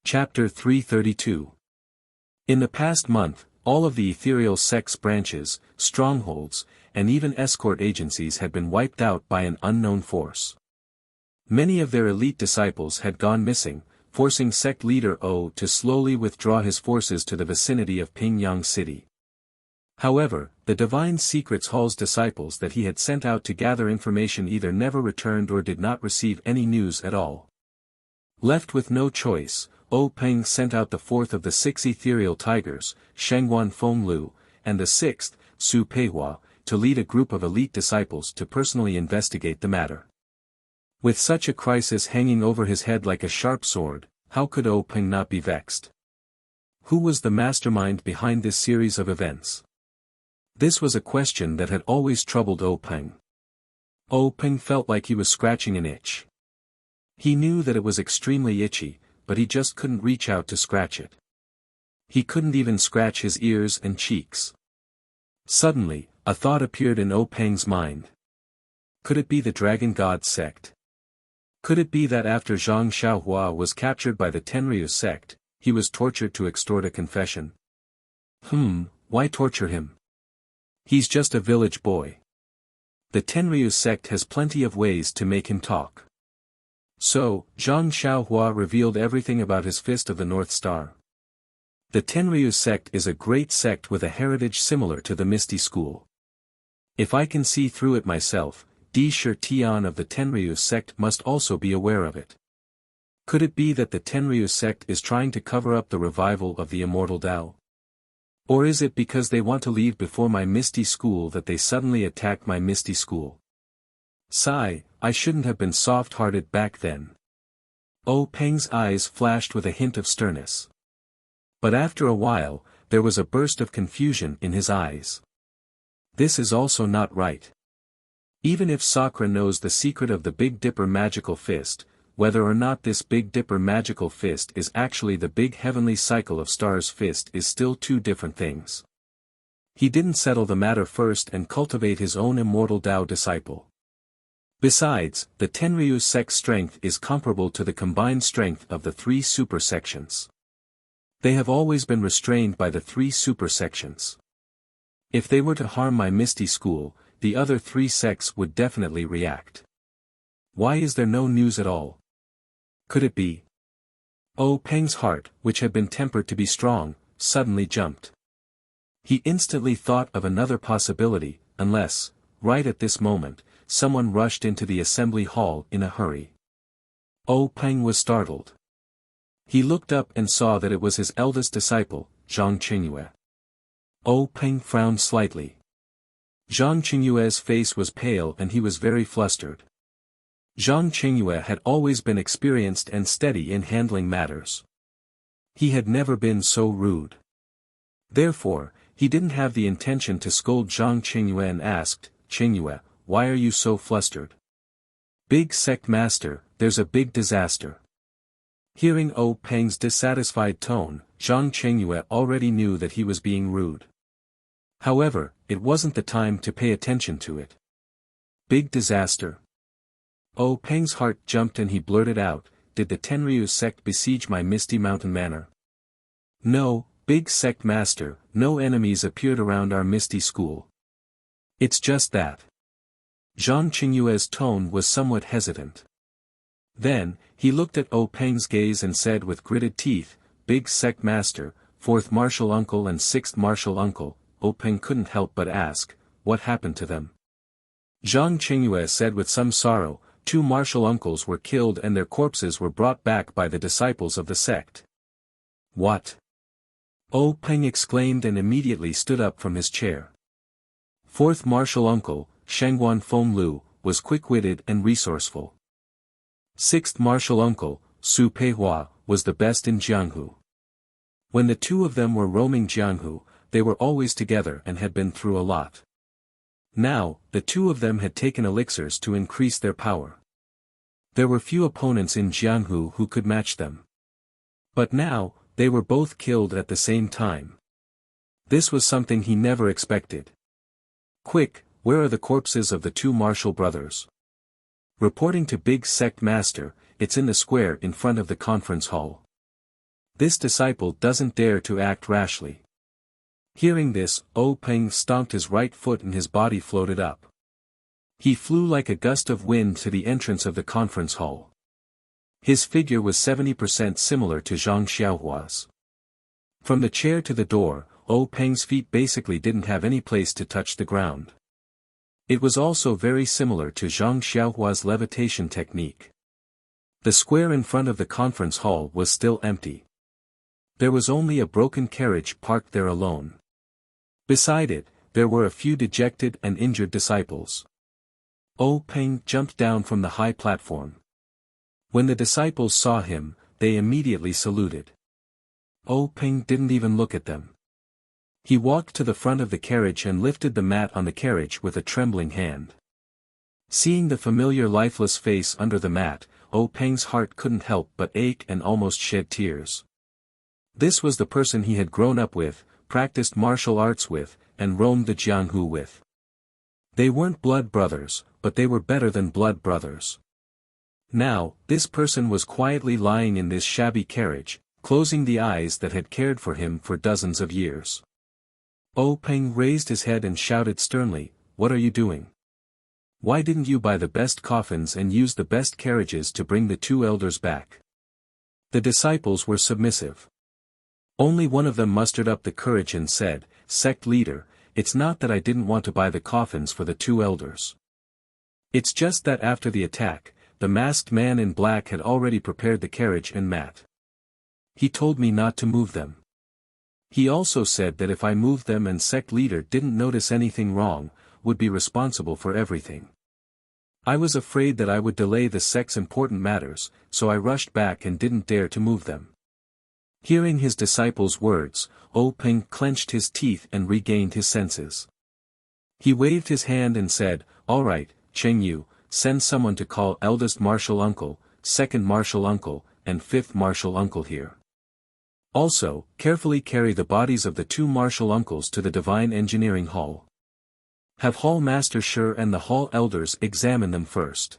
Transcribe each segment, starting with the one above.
Chapter 332. In the past month, all of the ethereal sect's branches, strongholds, and even escort agencies had been wiped out by an unknown force. Many of their elite disciples had gone missing, forcing sect leader O to slowly withdraw his forces to the vicinity of Pingyang City. However, the Divine Secrets Hall's disciples that he had sent out to gather information either never returned or did not receive any news at all. Left with no choice, O Peng sent out the fourth of the 6 ethereal tigers, Shengguan Fenglu, and the 6th, Su Peihua, to lead a group of elite disciples to personally investigate the matter. With such a crisis hanging over his head like a sharp sword, how could O Peng not be vexed? Who was the mastermind behind this series of events? This was a question that had always troubled O Peng. O Peng felt like he was scratching an itch. He knew that it was extremely itchy, but he just couldn't reach out to scratch it. He couldn't even scratch his ears and cheeks. Suddenly, a thought appeared in O Peng's mind. Could it be the Dragon God sect? Could it be that after Zhang Xiaohua was captured by the Tenryu sect, he was tortured to extort a confession? Why torture him? He's just a village boy. The Tenryu sect has plenty of ways to make him talk. So, Zhang Xiaohua revealed everything about his Fist of the North Star. The Tenryu sect is a great sect with a heritage similar to the Misty School. If I can see through it myself, Di Shi Tian of the Tenryu sect must also be aware of it. Could it be that the Tenryu sect is trying to cover up the revival of the immortal Tao? Or is it because they want to leave before my Misty School that they suddenly attack my Misty School? Sigh, I shouldn't have been soft-hearted back then. O Peng's eyes flashed with a hint of sternness. But after a while, there was a burst of confusion in his eyes. This is also not right. Even if Sakura knows the secret of the Big Dipper magical fist, whether or not this Big Dipper magical fist is actually the big heavenly cycle of stars fist is still two different things. He didn't settle the matter first and cultivate his own immortal Tao disciple. Besides, the Tenryu sect's strength is comparable to the combined strength of the 3 super sections. They have always been restrained by the 3 super sections. If they were to harm my Misty School, the other 3 sects would definitely react. Why is there no news at all? Could it be? O Peng's heart, which had been tempered to be strong, suddenly jumped. He instantly thought of another possibility, unless, right at this moment, someone rushed into the assembly hall in a hurry. O Peng was startled. He looked up and saw that it was his eldest disciple, Zhang Qingyue. O Peng frowned slightly. Zhang Qingyue's face was pale and he was very flustered. Zhang Qingyue had always been experienced and steady in handling matters. He had never been so rude. Therefore, he didn't have the intention to scold Zhang Qingyue and asked, "Qingyue, why are you so flustered?" "Big sect master, there's a big disaster." Hearing O Peng's dissatisfied tone, Zhang Qingyue already knew that he was being rude. However, it wasn't the time to pay attention to it. Big disaster? O Peng's heart jumped and he blurted out, "Did the Tenryu sect besiege my Misty Mountain Manor?" "No, big sect master, no enemies appeared around our Misty School. It's just that." Zhang Qingyue's tone was somewhat hesitant. Then, he looked at O Peng's gaze and said with gritted teeth, "Big sect master, 4th martial uncle and 6th martial uncle." O Peng couldn't help but ask, "What happened to them?" Zhang Qingyue said with some sorrow, 2 martial uncles were killed and their corpses were brought back by the disciples of the sect." "What?" O Peng exclaimed and immediately stood up from his chair. 4th martial uncle, Shengguan Fenglu, was quick-witted and resourceful. 6th martial uncle, Su Peihua, was the best in Jianghu. When the 2 of them were roaming Jianghu, they were always together and had been through a lot. Now, the 2 of them had taken elixirs to increase their power. There were few opponents in Jianghu who could match them. But now, they were both killed at the same time. This was something he never expected. "Quick, where are the corpses of the 2 martial brothers?" Reporting to Big Sect Master, "It's in the square in front of the conference hall." This disciple doesn't dare to act rashly. Hearing this, Peng stomped his right foot and his body floated up. He flew like a gust of wind to the entrance of the conference hall. His figure was 70% similar to Zhang Xiaohua's. From the chair to the door, Peng's feet basically didn't have any place to touch the ground. It was also very similar to Zhang Xiaohua's levitation technique. The square in front of the conference hall was still empty. There was only a broken carriage parked there alone. Beside it, there were a few dejected and injured disciples. Peng jumped down from the high platform. When the disciples saw him, they immediately saluted. Peng didn't even look at them. He walked to the front of the carriage and lifted the mat on the carriage with a trembling hand. Seeing the familiar lifeless face under the mat, Peng's heart couldn't help but ache and almost shed tears. This was the person he had grown up with, practiced martial arts with, and roamed the Jianghu with. They weren't blood brothers, but they were better than blood brothers. Now, this person was quietly lying in this shabby carriage, closing the eyes that had cared for him for dozens of years. Peng raised his head and shouted sternly, "What are you doing? Why didn't you buy the best coffins and use the best carriages to bring the two elders back?" The disciples were submissive. Only one of them mustered up the courage and said, "Sect leader, it's not that I didn't want to buy the coffins for the two elders. It's just that after the attack, the masked man in black had already prepared the carriage and mat. He told me not to move them. He also said that if I moved them and sect leader didn't notice anything wrong, would be responsible for everything. I was afraid that I would delay the sect's important matters, so I rushed back and didn't dare to move them." Hearing his disciples' words, Peng clenched his teeth and regained his senses. He waved his hand and said, "All right, Cheng Yu, send someone to call eldest martial uncle, second martial uncle, and fifth martial uncle here. Also, carefully carry the bodies of the two martial uncles to the Divine Engineering Hall. Have Hall Master Shi and the Hall Elders examine them first.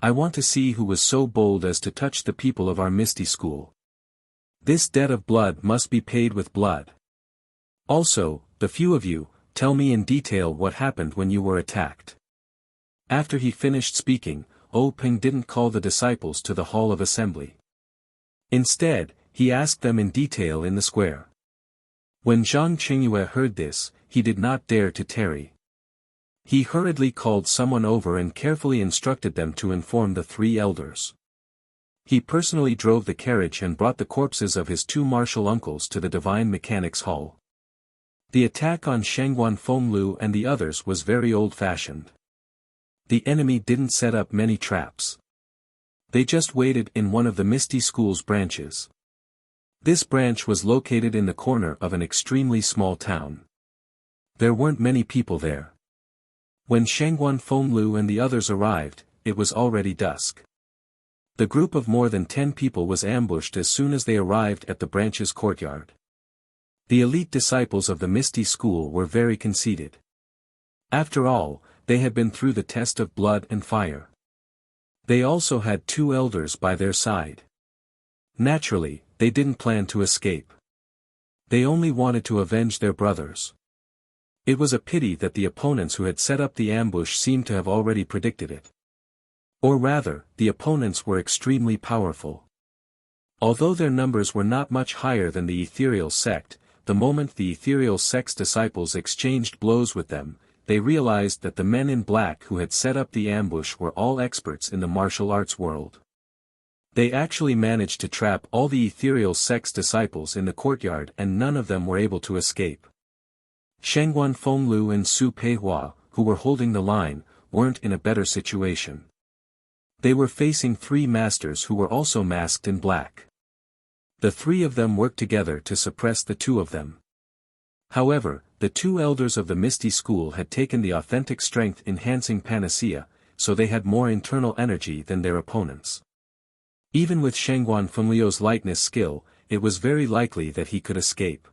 I want to see who was so bold as to touch the people of our Misty School. This debt of blood must be paid with blood. Also, the few of you, tell me in detail what happened when you were attacked." After he finished speaking, Peng didn't call the disciples to the Hall of Assembly. Instead, he asked them in detail in the square. When Zhang Qingyue heard this, he did not dare to tarry. He hurriedly called someone over and carefully instructed them to inform the three elders. He personally drove the carriage and brought the corpses of his two martial uncles to the Divine Mechanics Hall. The attack on Shangguan Fenglu and the others was very old-fashioned. The enemy didn't set up many traps. They just waited in one of the Misty School's branches. This branch was located in the corner of an extremely small town. There weren't many people there. When Shangguan Fenglu and the others arrived, it was already dusk. The group of more than 10 people was ambushed as soon as they arrived at the branch's courtyard. The elite disciples of the Misty School were very conceited. After all, they had been through the test of blood and fire. They also had two elders by their side. Naturally, they didn't plan to escape. They only wanted to avenge their brothers. It was a pity that the opponents who had set up the ambush seemed to have already predicted it. Or rather, the opponents were extremely powerful. Although their numbers were not much higher than the ethereal sect, the moment the ethereal sect's disciples exchanged blows with them, they realized that the men in black who had set up the ambush were all experts in the martial arts world. They actually managed to trap all the ethereal sect's disciples in the courtyard and none of them were able to escape. Shangguan Fenglu and Su Peihua, who were holding the line, weren't in a better situation. They were facing three masters who were also masked in black. The three of them worked together to suppress the two of them. However, the two elders of the Misty School had taken the authentic strength-enhancing panacea, so they had more internal energy than their opponents. Even with Shangguan Fenglu's lightness skill, it was very likely that he could escape.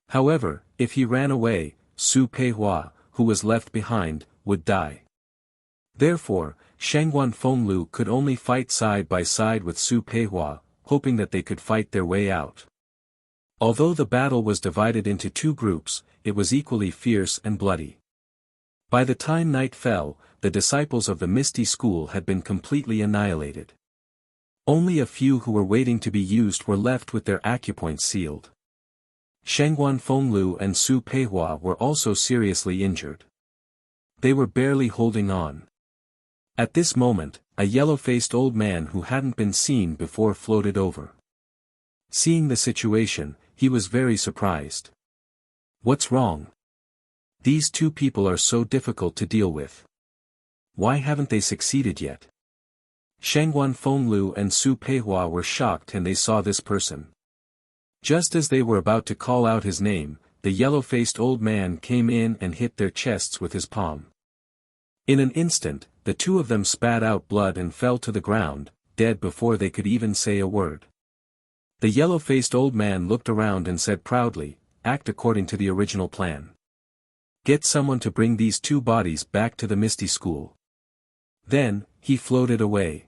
However, if he ran away, Su Peihua, who was left behind, would die. Therefore, Shangguan Fenglu could only fight side by side with Su Peihua, hoping that they could fight their way out. Although the battle was divided into two groups, it was equally fierce and bloody. By the time night fell, the disciples of the Misty School had been completely annihilated. Only a few who were waiting to be used were left with their acupoints sealed. Shangguan Fenglu and Su Peihua were also seriously injured. They were barely holding on. At this moment, a yellow-faced old man who hadn't been seen before floated over. Seeing the situation, he was very surprised. "What's wrong? These two people are so difficult to deal with. Why haven't they succeeded yet?" Shangguan Fenglu and Su Peihua were shocked and they saw this person. Just as they were about to call out his name, the yellow-faced old man came in and hit their chests with his palm. In an instant, the two of them spat out blood and fell to the ground, dead before they could even say a word. The yellow-faced old man looked around and said proudly, "Act according to the original plan. Get someone to bring these two bodies back to the Misty School." Then, he floated away.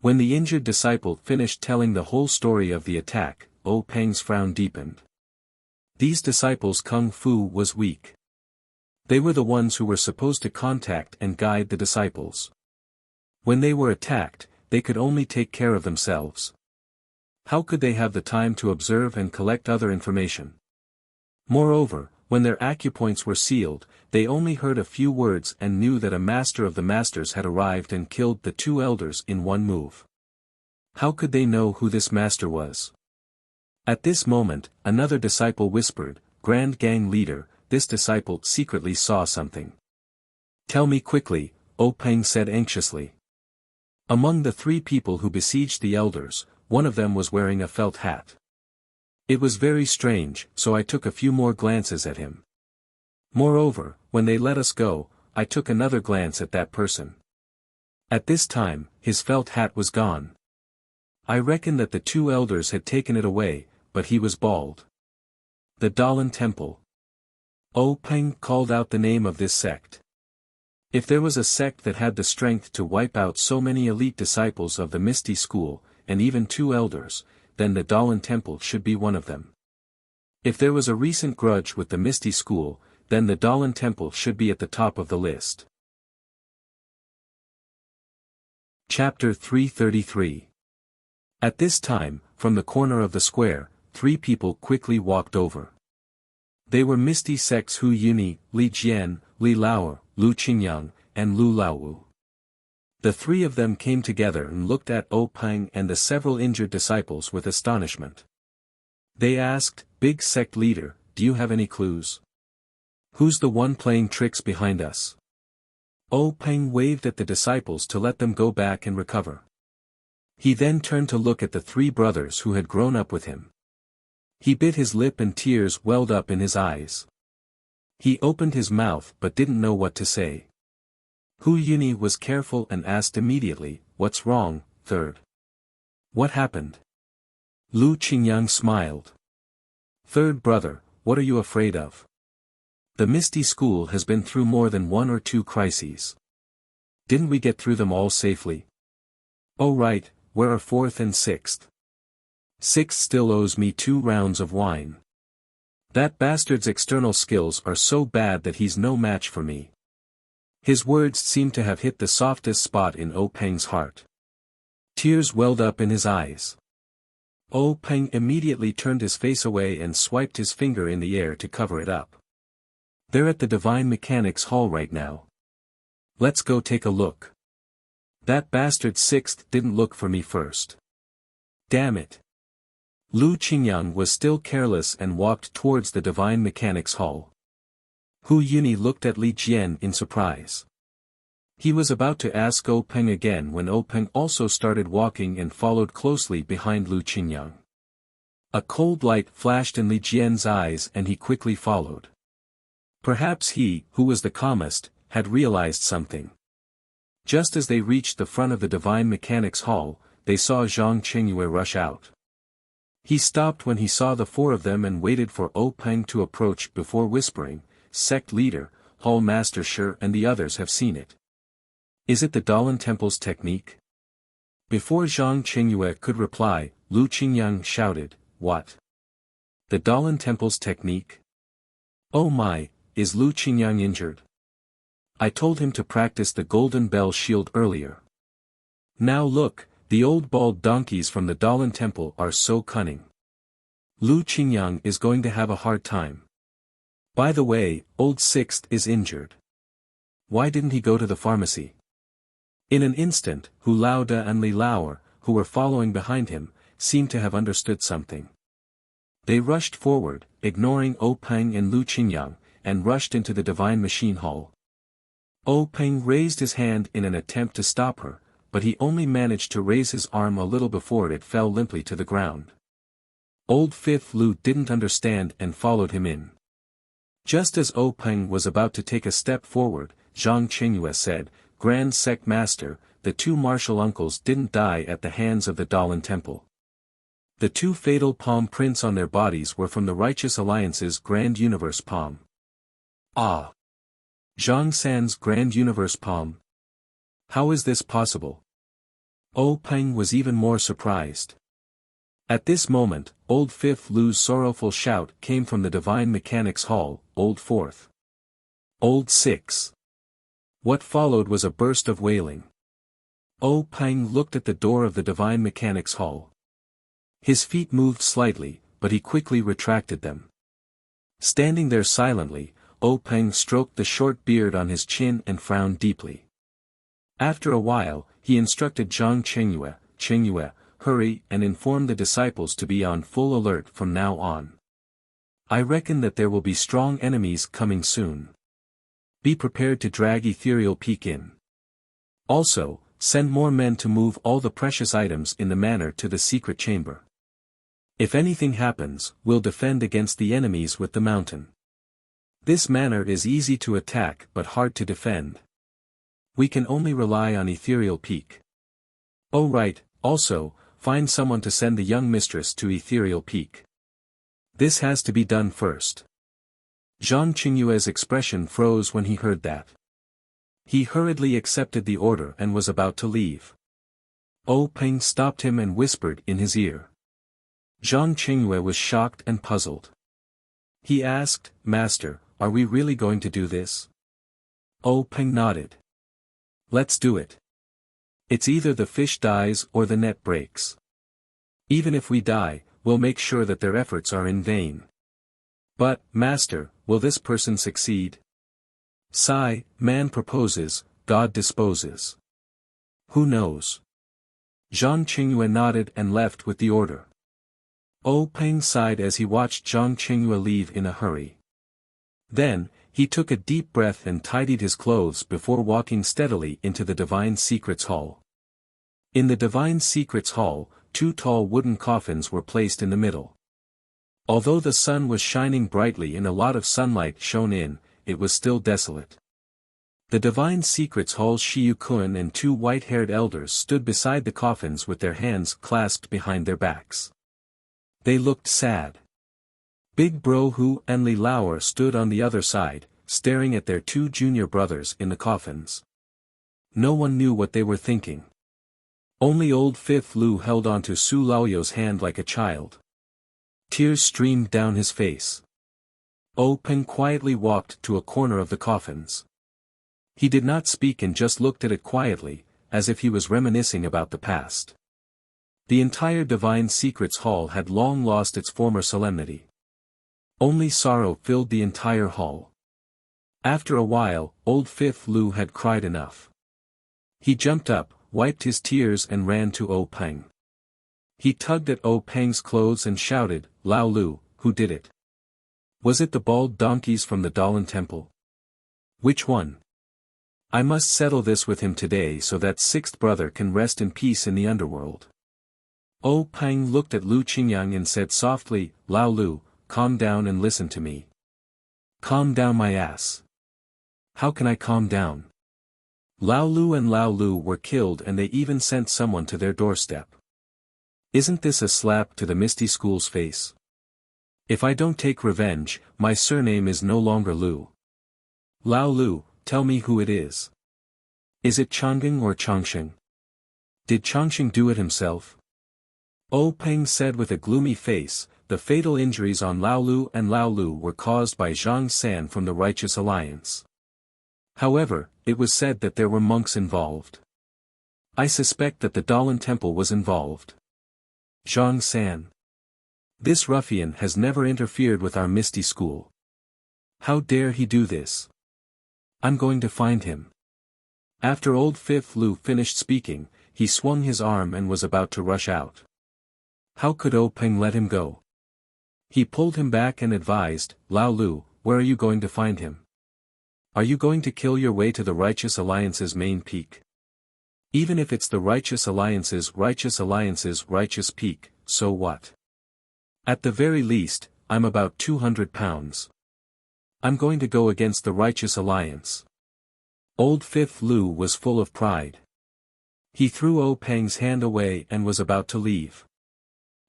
When the injured disciple finished telling the whole story of the attack, Peng's frown deepened. These disciples' kung fu was weak. They were the ones who were supposed to contact and guide the disciples. When they were attacked, they could only take care of themselves. How could they have the time to observe and collect other information? Moreover, when their acupoints were sealed, they only heard a few words and knew that a master of the masters had arrived and killed the two elders in one move. How could they know who this master was? At this moment, another disciple whispered, "Grand Gang leader, this disciple secretly saw something." "Tell me quickly," Peng said anxiously. Among the three people who besieged the elders, one of them was wearing a felt hat. It was very strange, so I took a few more glances at him. Moreover, when they let us go, I took another glance at that person. At this time, his felt hat was gone. I reckon that the two elders had taken it away, but he was bald. The Dalan Temple. Peng called out the name of this sect. If there was a sect that had the strength to wipe out so many elite disciples of the Misty School, and even two elders, then the Dalan Temple should be one of them. If there was a recent grudge with the Misty School, then the Dalan Temple should be at the top of the list. Chapter 333. At this time, from the corner of the square, three people quickly walked over. They were Misty Sect's Hu Yuni, Li Jian, Li Lao, Lu Qingyang, and Lu Laowu. The three of them came together and looked at Peng and the several injured disciples with astonishment. They asked, "Big sect leader, do you have any clues? Who's the one playing tricks behind us?" Peng waved at the disciples to let them go back and recover. He then turned to look at the three brothers who had grown up with him. He bit his lip and tears welled up in his eyes. He opened his mouth but didn't know what to say. Hu Yuni was careful and asked immediately, "What's wrong, third? What happened?" Lu Qingyang smiled. "Third brother, what are you afraid of? The Misty School has been through more than one or two crises. Didn't we get through them all safely? Oh right, where are fourth and sixth? Sixth still owes me 2 rounds of wine. That bastard's external skills are so bad that he's no match for me." His words seemed to have hit the softest spot in Peng's heart. Tears welled up in his eyes. Peng immediately turned his face away and swiped his finger in the air to cover it up. "They're at the Divine Mechanics Hall right now. Let's go take a look. That bastard sixth didn't look for me first. Damn it." Lu Qingyang was still careless and walked towards the Divine Mechanics Hall. Hu Yuni looked at Li Jian in surprise. He was about to ask Peng again when Peng also started walking and followed closely behind Lu Qingyang. A cold light flashed in Li Jian's eyes and he quickly followed. Perhaps he, who was the calmest, had realized something. Just as they reached the front of the Divine Mechanics Hall, they saw Zhang Qingyue rush out. He stopped when he saw the four of them and waited for Peng to approach before whispering, "Sect leader, Hall Master Shi and the others have seen it. Is it the Dalan Temple's technique?" Before Zhang Qingyue could reply, Lu Qingyang shouted, "What? The Dalan Temple's technique? Oh my, is Lu Qingyang injured? I told him to practice the Golden Bell Shield earlier. Now look, the old bald donkeys from the Dalan Temple are so cunning. Lu Qingyang is going to have a hard time. By the way, Old Sixth is injured. Why didn't he go to the pharmacy?" In an instant, Hu Laoda and Li Laoer, who were following behind him, seemed to have understood something. They rushed forward, ignoring O Peng and Lu Qingyang, and rushed into the Divine Machine Hall. O Peng raised his hand in an attempt to stop her, but he only managed to raise his arm a little before it fell limply to the ground. Old Fifth Lu didn't understand and followed him in. Just as O Peng was about to take a step forward, Zhang Qingyue said, "Grand Sect Master, the two martial uncles didn't die at the hands of the Dalan Temple. The two fatal palm prints on their bodies were from the Righteous Alliance's Grand Universe Palm." "Ah! Zhang San's Grand Universe Palm? How is this possible?" O Peng was even more surprised. At this moment, Old Fifth Lu's sorrowful shout came from the Divine Mechanics Hall, Old Fourth. Old Six. What followed was a burst of wailing. O Peng looked at the door of the Divine Mechanics Hall. His feet moved slightly, but he quickly retracted them. Standing there silently, O Peng stroked the short beard on his chin and frowned deeply. After a while, he instructed Zhang Qingyue, "Qingyue, hurry and inform the disciples to be on full alert from now on. I reckon that there will be strong enemies coming soon. Be prepared to drag Ethereal Peak in. Also, send more men to move all the precious items in the manor to the secret chamber. If anything happens, we'll defend against the enemies with the mountain. This manor is easy to attack but hard to defend. We can only rely on Ethereal Peak. Oh right, also, find someone to send the young mistress to Ethereal Peak. This has to be done first." Zhang Qingyue's expression froze when he heard that. He hurriedly accepted the order and was about to leave. O Peng stopped him and whispered in his ear. Zhang Qingyue was shocked and puzzled. He asked, "Master, are we really going to do this?" O Peng nodded. "Let's do it. It's either the fish dies or the net breaks. Even if we die, we'll make sure that their efforts are in vain." "But, Master, will this person succeed?" "Sigh, man proposes, God disposes. Who knows?" Zhang Qingyue nodded and left with the order. O Peng sighed as he watched Zhang Qingyue leave in a hurry. Then, he took a deep breath and tidied his clothes before walking steadily into the Divine Secrets Hall. In the Divine Secrets Hall, two tall wooden coffins were placed in the middle. Although the sun was shining brightly and a lot of sunlight shone in, it was still desolate. The Divine Secrets Hall's Shiyukun and two white-haired elders stood beside the coffins with their hands clasped behind their backs. They looked sad. Big Bro Hu and Li Laoer stood on the other side, staring at their two junior brothers in the coffins. No one knew what they were thinking. Only Old Fifth Lu held onto Su Laoyo's hand like a child. Tears streamed down his face. O Peng quietly walked to a corner of the coffins. He did not speak and just looked at it quietly, as if he was reminiscing about the past. The entire Divine Secrets Hall had long lost its former solemnity. Only sorrow filled the entire hall. After a while, Old Fifth Lu had cried enough. He jumped up, wiped his tears and ran to O Peng. He tugged at O Peng's clothes and shouted, "Lao Lu, who did it? Was it the bald donkeys from the Dalan Temple? Which one? I must settle this with him today so that sixth brother can rest in peace in the underworld." O Peng looked at Lu Qingyang and said softly, "Lao Lu, calm down and listen to me." "Calm down my ass. How can I calm down? Lao Lu and Lao Lu were killed and they even sent someone to their doorstep. Isn't this a slap to the Misty School's face? If I don't take revenge, my surname is no longer Lu. Lao Lu, tell me who it is. Is it Chang'ing or Changsheng? Did Changqing do it himself? O Peng said with a gloomy face, the fatal injuries on Lao Lu and Lao Lu were caused by Zhang San from the Righteous Alliance. However, it was said that there were monks involved. I suspect that the Dalan Temple was involved. Zhang San. This ruffian has never interfered with our Misty School. How dare he do this? I'm going to find him. After old Fifth Lu finished speaking, he swung his arm and was about to rush out. How could O Peng let him go? He pulled him back and advised, Lao Lu, where are you going to find him? Are you going to kill your way to the Righteous Alliance's main peak? Even if it's the Righteous Alliance's righteous peak, so what? At the very least, I'm about 200 pounds. I'm going to go against the Righteous Alliance. Old Fifth Lu was full of pride. He threw O Peng's hand away and was about to leave.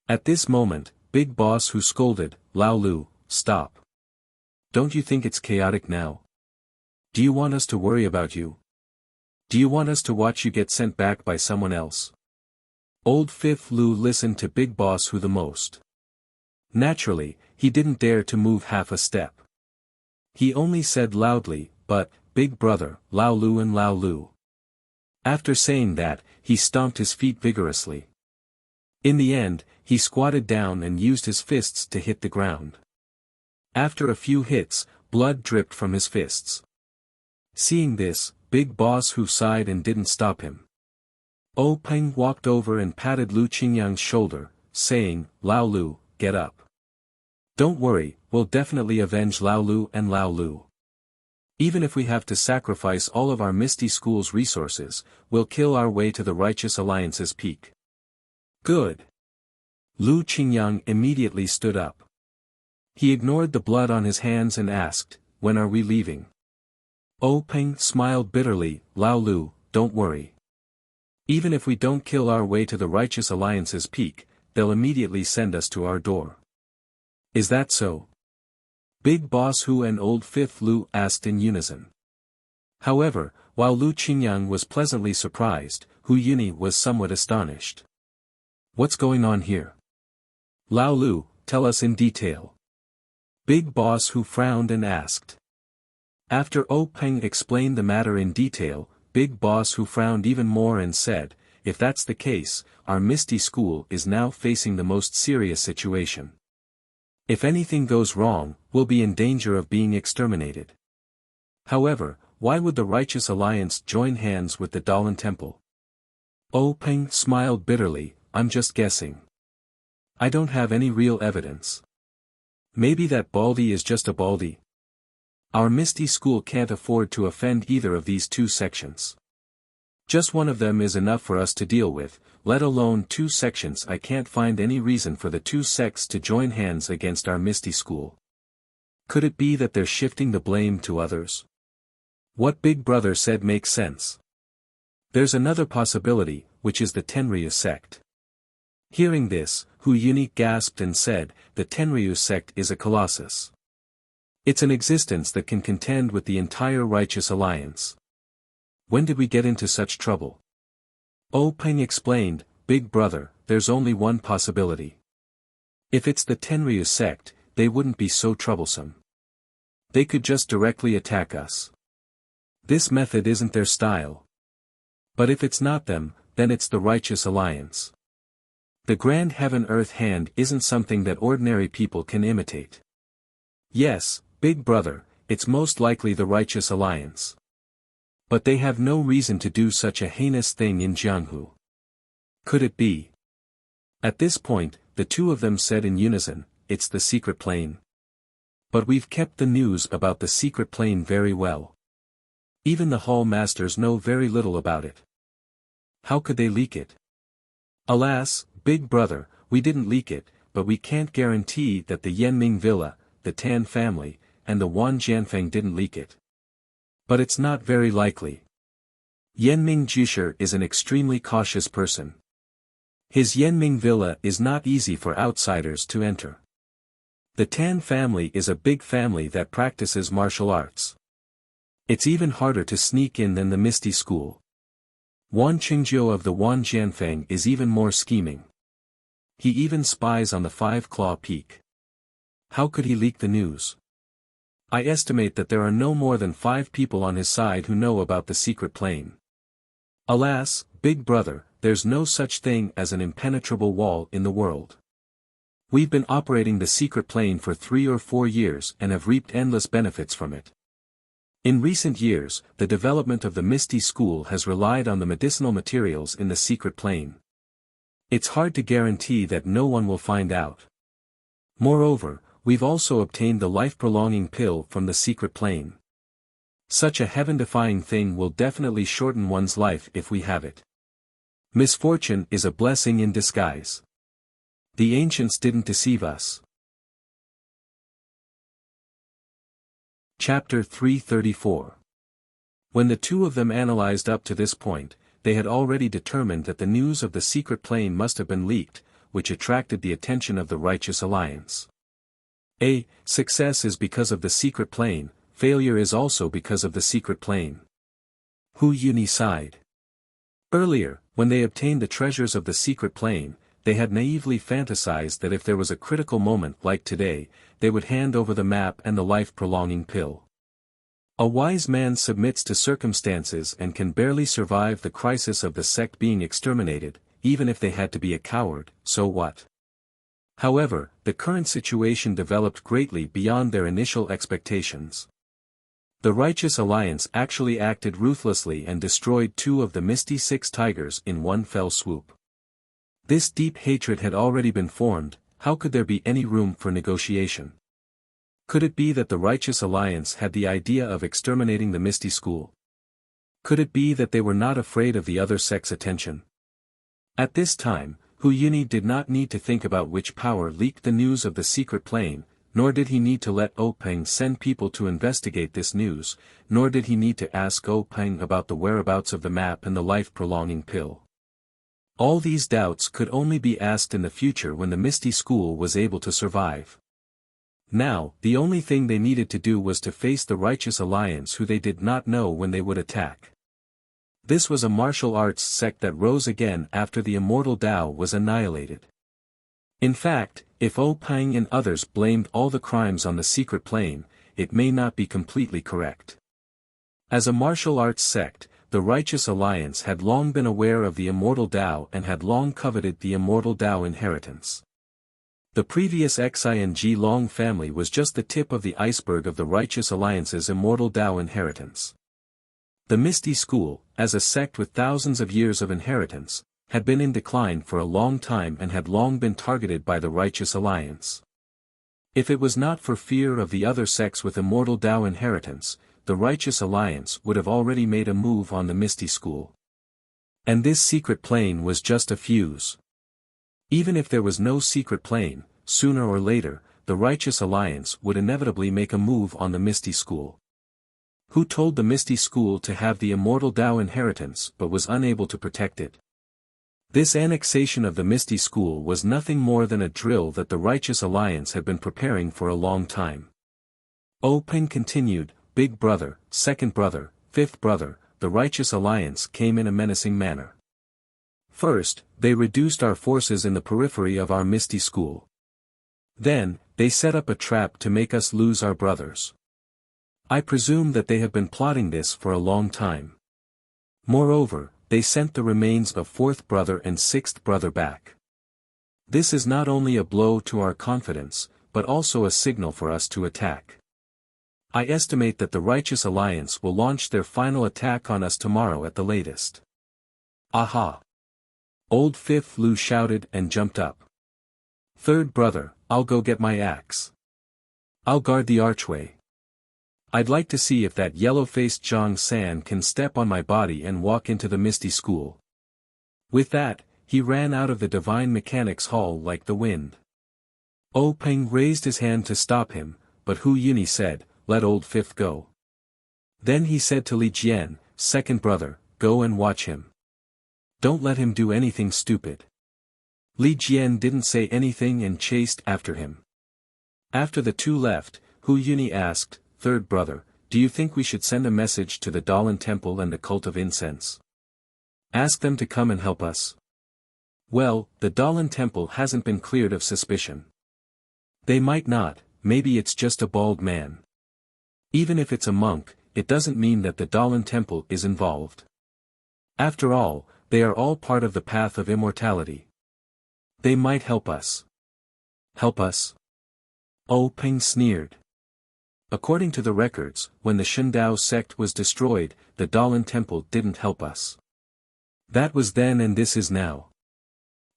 At this moment, Big Boss Hu scolded, Lao Lu, stop. Don't you think it's chaotic now? Do you want us to worry about you? Do you want us to watch you get sent back by someone else? Old Fifth Lu listened to Big Boss Hu the most. Naturally, he didn't dare to move half a step. He only said loudly, but, Big Brother, Lao Lu and Lao Lu. After saying that, he stomped his feet vigorously. In the end, he squatted down and used his fists to hit the ground. After a few hits, blood dripped from his fists. Seeing this, Big Boss Hu sighed and didn't stop him. O Peng walked over and patted Lu Qingyang's shoulder, saying, Lao Lu, get up. Don't worry, we'll definitely avenge Lao Lu and Lao Lu. Even if we have to sacrifice all of our Misty School's resources, we'll kill our way to the Righteous Alliance's peak. Good. Lu Qingyang immediately stood up. He ignored the blood on his hands and asked, when are we leaving? O Peng smiled bitterly, Lao Lu, don't worry. Even if we don't kill our way to the Righteous Alliance's peak, they'll immediately send us to our door. Is that so? Big Boss Hu and Old Fifth Lu asked in unison. However, while Lu Qingyang was pleasantly surprised, Hu Yuni was somewhat astonished. What's going on here? Lao Lu, tell us in detail. Big Boss Hu frowned and asked. After O Peng explained the matter in detail, Big Boss Hu frowned even more and said, if that's the case, our Misty School is now facing the most serious situation. If anything goes wrong, we'll be in danger of being exterminated. However, why would the Righteous Alliance join hands with the Dalan Temple? O Peng smiled bitterly, I'm just guessing. I don't have any real evidence. Maybe that baldy is just a baldy. Our Misty School can't afford to offend either of these two sections. Just one of them is enough for us to deal with, let alone two sections. I can't find any reason for the two sects to join hands against our Misty School. Could it be that they're shifting the blame to others? What Big Brother said makes sense. There's another possibility, which is the Tenryu sect. Hearing this, Hu Yuni gasped and said, the Tenryu sect is a colossus. It's an existence that can contend with the entire Righteous Alliance. When did we get into such trouble? O Peng explained, Big Brother, there's only one possibility. If it's the Tenryu sect, they wouldn't be so troublesome. They could just directly attack us. This method isn't their style. But if it's not them, then it's the Righteous Alliance. The Grand Heaven-Earth Hand isn't something that ordinary people can imitate. Yes, Big Brother, it's most likely the Righteous Alliance. But they have no reason to do such a heinous thing in Jianghu. Could it be? At this point, the two of them said in unison, it's the secret plane. But we've kept the news about the secret plane very well. Even the Hall Masters know very little about it. How could they leak it? Alas, Big Brother, we didn't leak it, but we can't guarantee that the Yanming Villa, the Tan family, and the Wan Jianfeng didn't leak it. But it's not very likely. Yanming Jisher is an extremely cautious person. His Yanming Villa is not easy for outsiders to enter. The Tan family is a big family that practices martial arts. It's even harder to sneak in than the Misty School. Wan Qingjiu of the Wan Jianfeng is even more scheming. He even spies on the Five-Claw Peak. How could he leak the news? I estimate that there are no more than 5 people on his side who know about the secret plane. Alas, Big Brother, there's no such thing as an impenetrable wall in the world. We've been operating the secret plane for 3 or 4 years and have reaped endless benefits from it. In recent years, the development of the Misty School has relied on the medicinal materials in the secret plane. It's hard to guarantee that no one will find out. Moreover, we've also obtained the life-prolonging pill from the secret plane. Such a heaven-defying thing will definitely shorten one's life if we have it. Misfortune is a blessing in disguise. The ancients didn't deceive us. Chapter 334. When the two of them analyzed up to this point, they had already determined that the news of the secret plane must have been leaked, which attracted the attention of the Righteous Alliance. Success is because of the secret plane, failure is also because of the secret plane. Hu Yuni sighed. Earlier, when they obtained the treasures of the secret plane, they had naively fantasized that if there was a critical moment like today, they would hand over the map and the life-prolonging pill. A wise man submits to circumstances and can barely survive the crisis of the sect being exterminated, even if they had to be a coward, so what? However, the current situation developed greatly beyond their initial expectations. The Righteous Alliance actually acted ruthlessly and destroyed 2 of the Misty Six Tigers in one fell swoop. This deep hatred had already been formed, how could there be any room for negotiation? Could it be that the Righteous Alliance had the idea of exterminating the Misty School? Could it be that they were not afraid of the other sect's attention? At this time, Hu Yuni did not need to think about which power leaked the news of the secret plane, nor did he need to let Peng send people to investigate this news, nor did he need to ask Peng about the whereabouts of the map and the life-prolonging pill. All these doubts could only be asked in the future when the Misty School was able to survive. Now, the only thing they needed to do was to face the Righteous Alliance, who they did not know when they would attack. This was a martial arts sect that rose again after the immortal Tao was annihilated. In fact, if Peng and others blamed all the crimes on the secret plane, it may not be completely correct. As a martial arts sect, the Righteous Alliance had long been aware of the immortal Tao and had long coveted the immortal Tao inheritance. The previous Xing Long family was just the tip of the iceberg of the Righteous Alliance's immortal Tao inheritance. The Misty School, as a sect with thousands of years of inheritance, had been in decline for a long time and had long been targeted by the Righteous Alliance. If it was not for fear of the other sects with immortal Tao inheritance, the Righteous Alliance would have already made a move on the Misty School. And this secret plane was just a fuse. Even if there was no secret plane, sooner or later, the Righteous Alliance would inevitably make a move on the Misty School. Who told the Misty School to have the immortal Tao inheritance but was unable to protect it? This annexation of the Misty School was nothing more than a drill that the Righteous Alliance had been preparing for a long time. Peng continued, Big Brother, Second Brother, Fifth Brother, the Righteous Alliance came in a menacing manner. First, they reduced our forces in the periphery of our Misty School. Then, they set up a trap to make us lose our brothers. I presume that they have been plotting this for a long time. Moreover, they sent the remains of 4th brother and 6th brother back. This is not only a blow to our confidence, but also a signal for us to attack. I estimate that the Righteous Alliance will launch their final attack on us tomorrow at the latest. Aha! Old Fifth Lu shouted and jumped up. Third brother, I'll go get my axe. I'll guard the archway. I'd like to see if that yellow-faced Zhang San can step on my body and walk into the Misty School. With that, he ran out of the Divine Mechanics Hall like the wind. Peng raised his hand to stop him, but Hu Yuni said, let old Fifth go. Then he said to Li Jian, Second brother, go and watch him. Don't let him do anything stupid. Li Jian didn't say anything and chased after him. After the two left, Hu Yuni asked, Third brother, do you think we should send a message to the Dalan Temple and the Cult of Incense? Ask them to come and help us. Well, the Dalan temple hasn't been cleared of suspicion. They might not, maybe it's just a bald man. Even if it's a monk, it doesn't mean that the Dalan temple is involved. After all, they are all part of the path of immortality. They might help us. Help us? Oh, Peng sneered. According to the records, when the Shundao sect was destroyed, the Dalan temple didn't help us. That was then and this is now.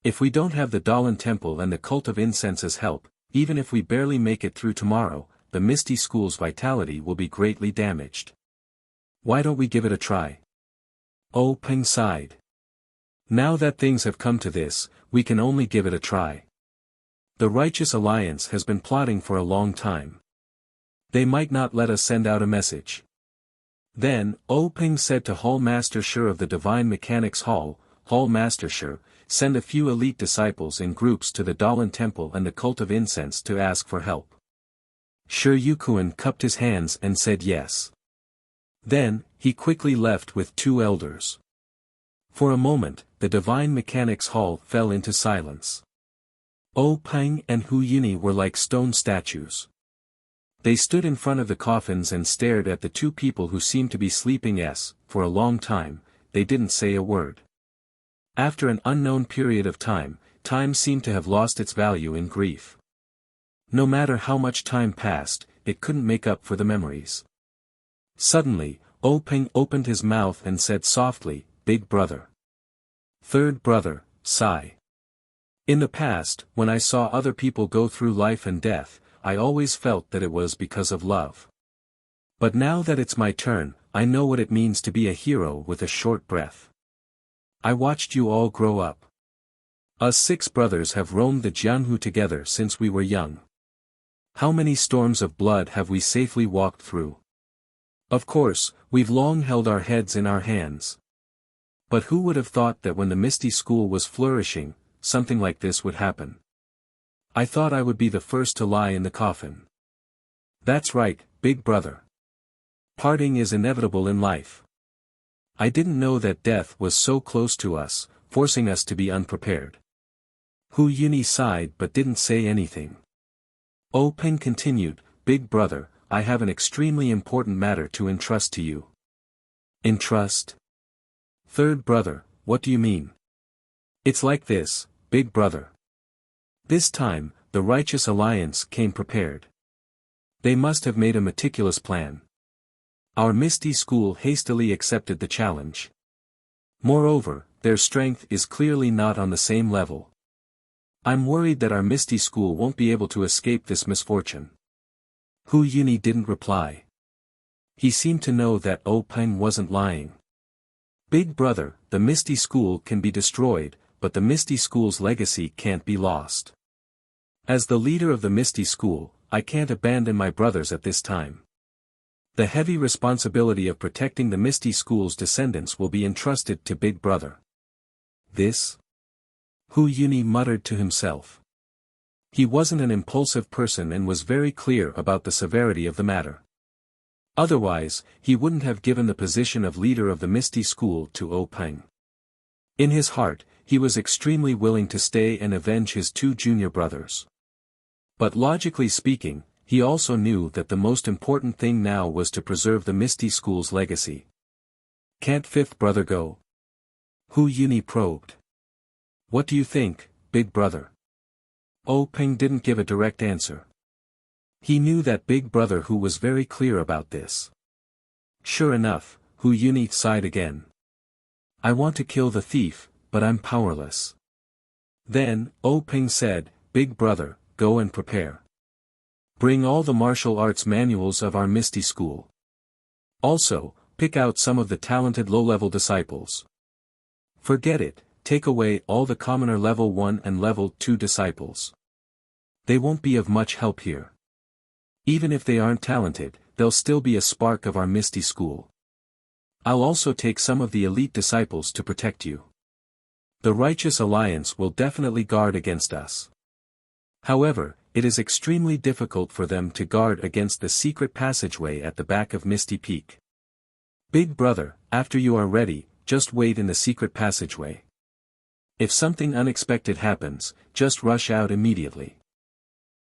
If we don't have the Dalan temple and the cult of incense as help, even if we barely make it through tomorrow, the Misty School's vitality will be greatly damaged. Why don't we give it a try? Oh, Peng sighed. Now that things have come to this, we can only give it a try. The Righteous Alliance has been plotting for a long time. They might not let us send out a message. Then, O Ping said to Hall Master Shi of the Divine Mechanics Hall, Hall Master Shi, send a few elite disciples in groups to the Dalan Temple and the Cult of Incense to ask for help. Shi Yukuan cupped his hands and said yes. Then, he quickly left with 2 elders. For a moment, the Divine Mechanics Hall fell into silence. O Peng and Hu Yuni were like stone statues. They stood in front of the coffins and stared at the 2 people who seemed to be sleeping. For a long time, they didn't say a word. After an unknown period of time, time seemed to have lost its value in grief. No matter how much time passed, it couldn't make up for the memories. Suddenly, O Peng opened his mouth and said softly, "Big brother. Third brother, sigh. In the past, when I saw other people go through life and death, I always felt that it was because of love. But now that it's my turn, I know what it means to be a hero with a short breath. I watched you all grow up. Us 6 brothers have roamed the Jianhu together since we were young. How many storms of blood have we safely walked through? Of course, we've long held our heads in our hands. But who would have thought that when the Misty School was flourishing, something like this would happen? I thought I would be the first to lie in the coffin. That's right, big brother. Parting is inevitable in life. I didn't know that death was so close to us, forcing us to be unprepared." Hu Yuni sighed but didn't say anything. O Peng continued, "Big brother, I have an extremely important matter to entrust to you." "Entrust? Third brother, what do you mean?" "It's like this, big brother. This time, the Righteous Alliance came prepared. They must have made a meticulous plan. Our Misty School hastily accepted the challenge. Moreover, their strength is clearly not on the same level. I'm worried that our Misty School won't be able to escape this misfortune." Hu Yuni didn't reply. He seemed to know that O Peng wasn't lying. "Big brother, the Misty School can be destroyed, but the Misty School's legacy can't be lost. As the leader of the Misty School, I can't abandon my brothers at this time. The heavy responsibility of protecting the Misty School's descendants will be entrusted to Big Brother." "This?" Hu Yuni muttered to himself. He wasn't an impulsive person and was very clear about the severity of the matter. Otherwise, he wouldn't have given the position of leader of the Misty School to O Peng. In his heart, he was extremely willing to stay and avenge his 2 junior brothers. But logically speaking, he also knew that the most important thing now was to preserve the Misty School's legacy. "Can't 5th brother go?" Hu Yuni probed. "What do you think, big brother?" O Peng didn't give a direct answer. He knew that big brother Hu was very clear about this. Sure enough, Hu Yuni sighed again. "I want to kill the thief, but I'm powerless." Then, O Peng said, "Big brother, go and prepare. Bring all the martial arts manuals of our Misty School. Also, pick out some of the talented low-level disciples. Forget it, take away all the commoner level 1 and level 2 disciples. They won't be of much help here. Even if they aren't talented, they'll still be a spark of our Misty School. I'll also take some of the elite disciples to protect you. The Righteous Alliance will definitely guard against us. However, it is extremely difficult for them to guard against the secret passageway at the back of Misty Peak. Big brother, after you are ready, just wait in the secret passageway. If something unexpected happens, just rush out immediately.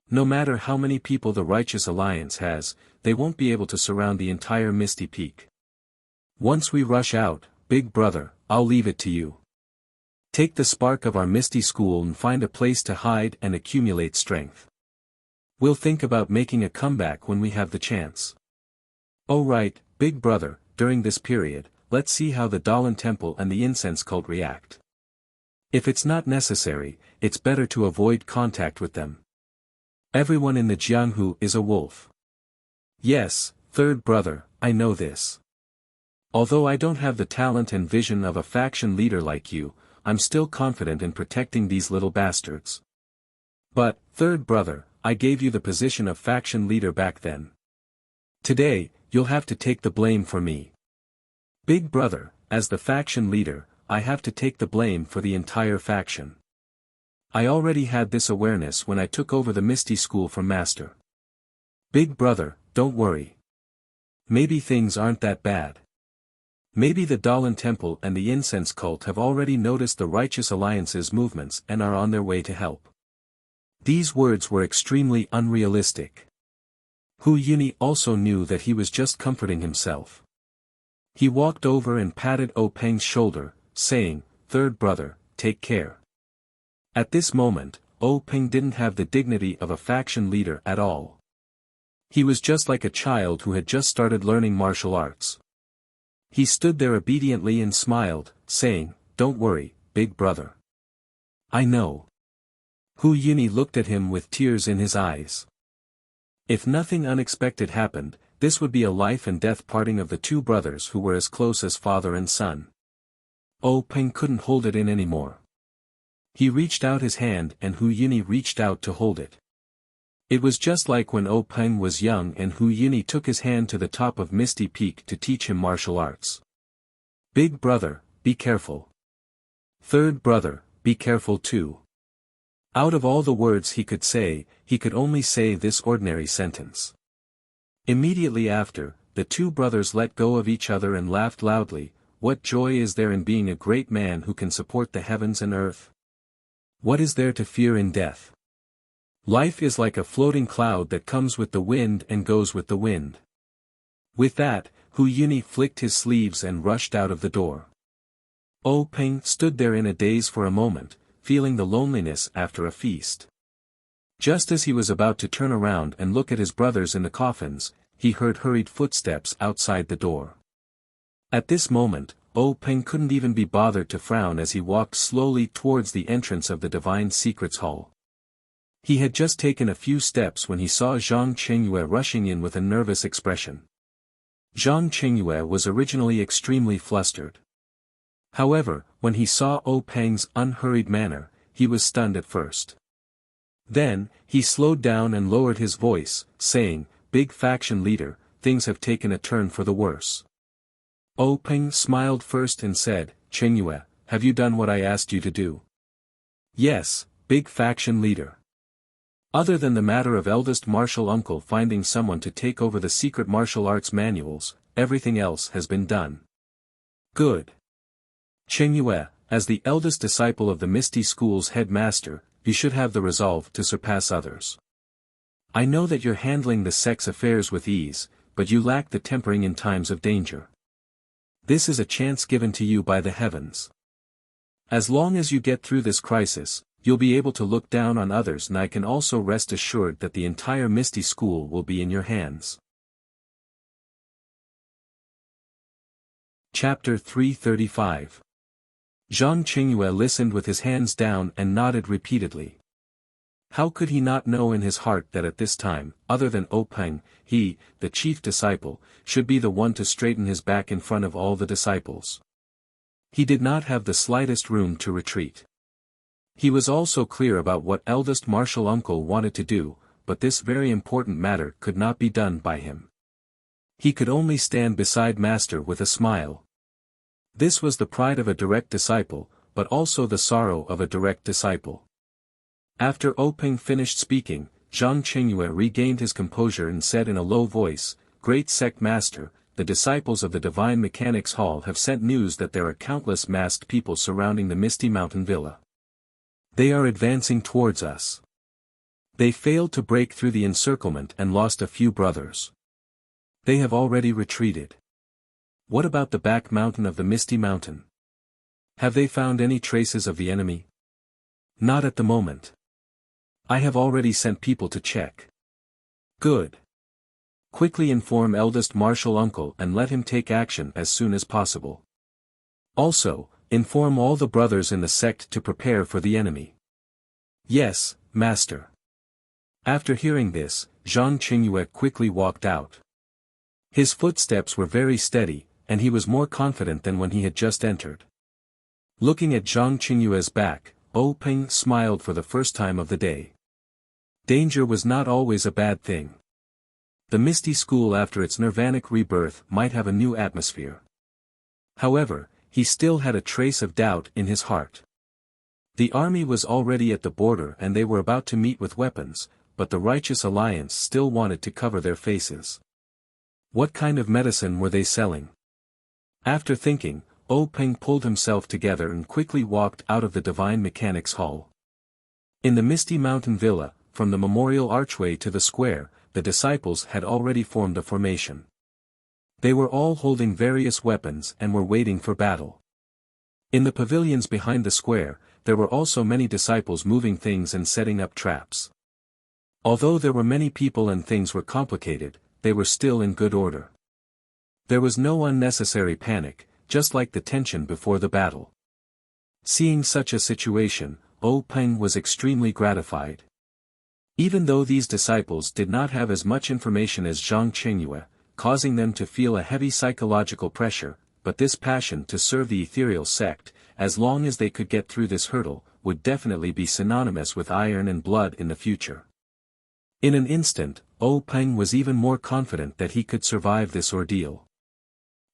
No matter how many people the Righteous Alliance has, they won't be able to surround the entire Misty Peak. Once we rush out, Big Brother, I'll leave it to you. Take the spark of our Misty School and find a place to hide and accumulate strength. We'll think about making a comeback when we have the chance. Oh right, Big Brother, during this period, let's see how the Dalan Temple and the incense cult react. If it's not necessary, it's better to avoid contact with them. Everyone in the Jianghu is a wolf. Yes, Third Brother, I know this. Although I don't have the talent and vision of a faction leader like you, I'm still confident in protecting these little bastards. But, Third Brother, I gave you the position of faction leader back then. Today, you'll have to take the blame for me. Big Brother, as the faction leader, I have to take the blame for the entire faction. I already had this awareness when I took over the Misty School from Master. Big Brother, don't worry. Maybe things aren't that bad. Maybe the Dalan Temple and the incense cult have already noticed the Righteous Alliance's movements and are on their way to help. These words were extremely unrealistic. Hu Yuni also knew that he was just comforting himself. He walked over and patted O Peng's shoulder, saying, Third Brother, take care. At this moment, O Peng didn't have the dignity of a faction leader at all. He was just like a child who had just started learning martial arts. He stood there obediently and smiled, saying, Don't worry, Big Brother. I know. Hu Yuni looked at him with tears in his eyes. If nothing unexpected happened, this would be a life and death parting of the two brothers who were as close as father and son. O Peng couldn't hold it in anymore. He reached out his hand and Hu Yuni reached out to hold it. It was just like when O Peng was young and Hu Yuni took his hand to the top of Misty Peak to teach him martial arts. Big Brother, be careful. Third Brother, be careful too. Out of all the words he could say, he could only say this ordinary sentence. Immediately after, the two brothers let go of each other and laughed loudly. What joy is there in being a great man who can support the heavens and earth? What is there to fear in death? Life is like a floating cloud that comes with the wind and goes with the wind. With that, Hu Yuni flicked his sleeves and rushed out of the door. O Peng stood there in a daze for a moment, feeling the loneliness after a feast. Just as he was about to turn around and look at his brothers in the coffins, he heard hurried footsteps outside the door. At this moment, O Peng couldn't even be bothered to frown as he walked slowly towards the entrance of the Divine Secrets Hall. He had just taken a few steps when he saw Zhang Qingyue rushing in with a nervous expression. Zhang Qingyue was originally extremely flustered. However, when he saw O Peng's unhurried manner, he was stunned at first. Then, he slowed down and lowered his voice, saying, Big faction leader, things have taken a turn for the worse. O Peng smiled first and said, Qingyue, have you done what I asked you to do? Yes, big faction leader. Other than the matter of eldest martial uncle finding someone to take over the secret martial arts manuals, everything else has been done. Good. Qingyue, as the eldest disciple of the Misty School's headmaster, you should have the resolve to surpass others. I know that you're handling the sex affairs with ease, but you lack the tempering in times of danger. This is a chance given to you by the heavens. As long as you get through this crisis, you'll be able to look down on others, and I can also rest assured that the entire Misty School will be in your hands. Chapter 335. Zhang Qingyue listened with his hands down and nodded repeatedly. How could he not know in his heart that at this time, other than O Peng, he, the chief disciple, should be the one to straighten his back in front of all the disciples? He did not have the slightest room to retreat. He was also clear about what eldest martial uncle wanted to do, but this very important matter could not be done by him. He could only stand beside Master with a smile. This was the pride of a direct disciple, but also the sorrow of a direct disciple. After O Peng finished speaking, Zhang Qingyue regained his composure and said in a low voice, Great Sect Master, the disciples of the Divine Mechanics Hall have sent news that there are countless masked people surrounding the Misty Mountain Villa. They are advancing towards us. They failed to break through the encirclement and lost a few brothers. They have already retreated. What about the back mountain of the Misty Mountain? Have they found any traces of the enemy? Not at the moment. I have already sent people to check. Good. Quickly inform eldest martial uncle and let him take action as soon as possible. Also, inform all the brothers in the sect to prepare for the enemy. Yes, master. After hearing this, Zhang Qingyue quickly walked out. His footsteps were very steady, and he was more confident than when he had just entered. Looking at Zhang Qingyue's back, Peng smiled for the first time of the day. Danger was not always a bad thing. The Misty School after its nirvanic rebirth might have a new atmosphere. However, he still had a trace of doubt in his heart. The army was already at the border and they were about to meet with weapons, but the Righteous Alliance still wanted to cover their faces. What kind of medicine were they selling? After thinking, Peng pulled himself together and quickly walked out of the Divine Mechanics Hall. In the Misty Mountain Villa, from the memorial archway to the square, the disciples had already formed a formation. They were all holding various weapons and were waiting for battle. In the pavilions behind the square, there were also many disciples moving things and setting up traps. Although there were many people and things were complicated, they were still in good order. There was no unnecessary panic, just like the tension before the battle. Seeing such a situation, Peng was extremely gratified. Even though these disciples did not have as much information as Zhang Qingyue, causing them to feel a heavy psychological pressure, but this passion to serve the ethereal sect, as long as they could get through this hurdle, would definitely be synonymous with iron and blood in the future. In an instant, Peng was even more confident that he could survive this ordeal.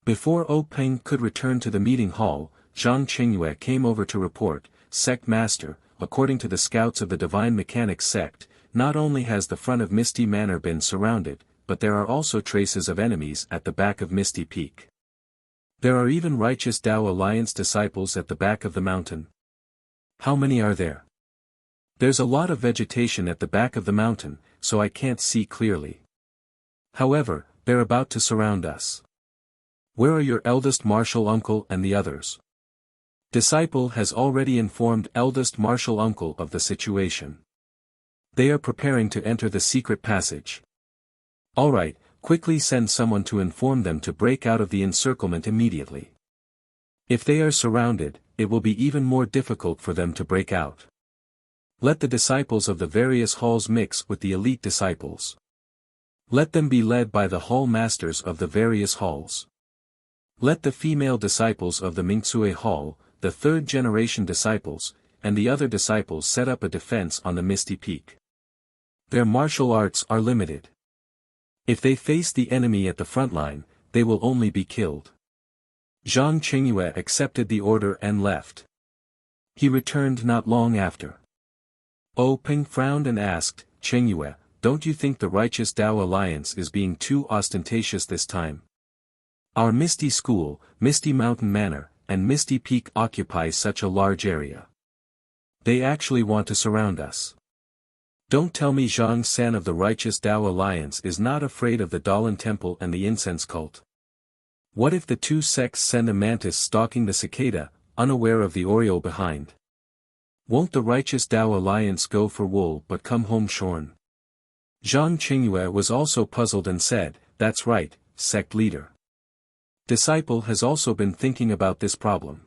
Before Peng could return to the meeting hall, Zhang Qingyue came over to report, "Sect Master, according to the scouts of the Divine Mechanics sect, not only has the front of Misty Manor been surrounded, but there are also traces of enemies at the back of Misty Peak. There are even Righteous Tao Alliance disciples at the back of the mountain." "How many are there?" "There's a lot of vegetation at the back of the mountain, so I can't see clearly. However, they're about to surround us." "Where are your eldest martial uncle and the others?" Disciple has already informed eldest martial uncle of the situation. "They are preparing to enter the secret passage." "Alright, quickly send someone to inform them to break out of the encirclement immediately. If they are surrounded, it will be even more difficult for them to break out. Let the disciples of the various halls mix with the elite disciples. Let them be led by the hall masters of the various halls. Let the female disciples of the Mingcue Hall, the third-generation disciples, and the other disciples set up a defense on the Misty Peak. Their martial arts are limited. If they face the enemy at the front line, they will only be killed." Zhang Qingyue accepted the order and left. He returned not long after. Peng frowned and asked, "Qingyue, don't you think the Righteous Tao Alliance is being too ostentatious this time? Our Misty School, Misty Mountain Manor, and Misty Peak occupy such a large area. They actually want to surround us. Don't tell me Zhang San of the Righteous Tao Alliance is not afraid of the Dalan Temple and the incense cult. What if the two sects send a mantis stalking the cicada, unaware of the oriole behind? Won't the Righteous Tao Alliance go for wool but come home shorn?" Zhang Qingyue was also puzzled and said, "That's right, sect leader. Disciple has also been thinking about this problem.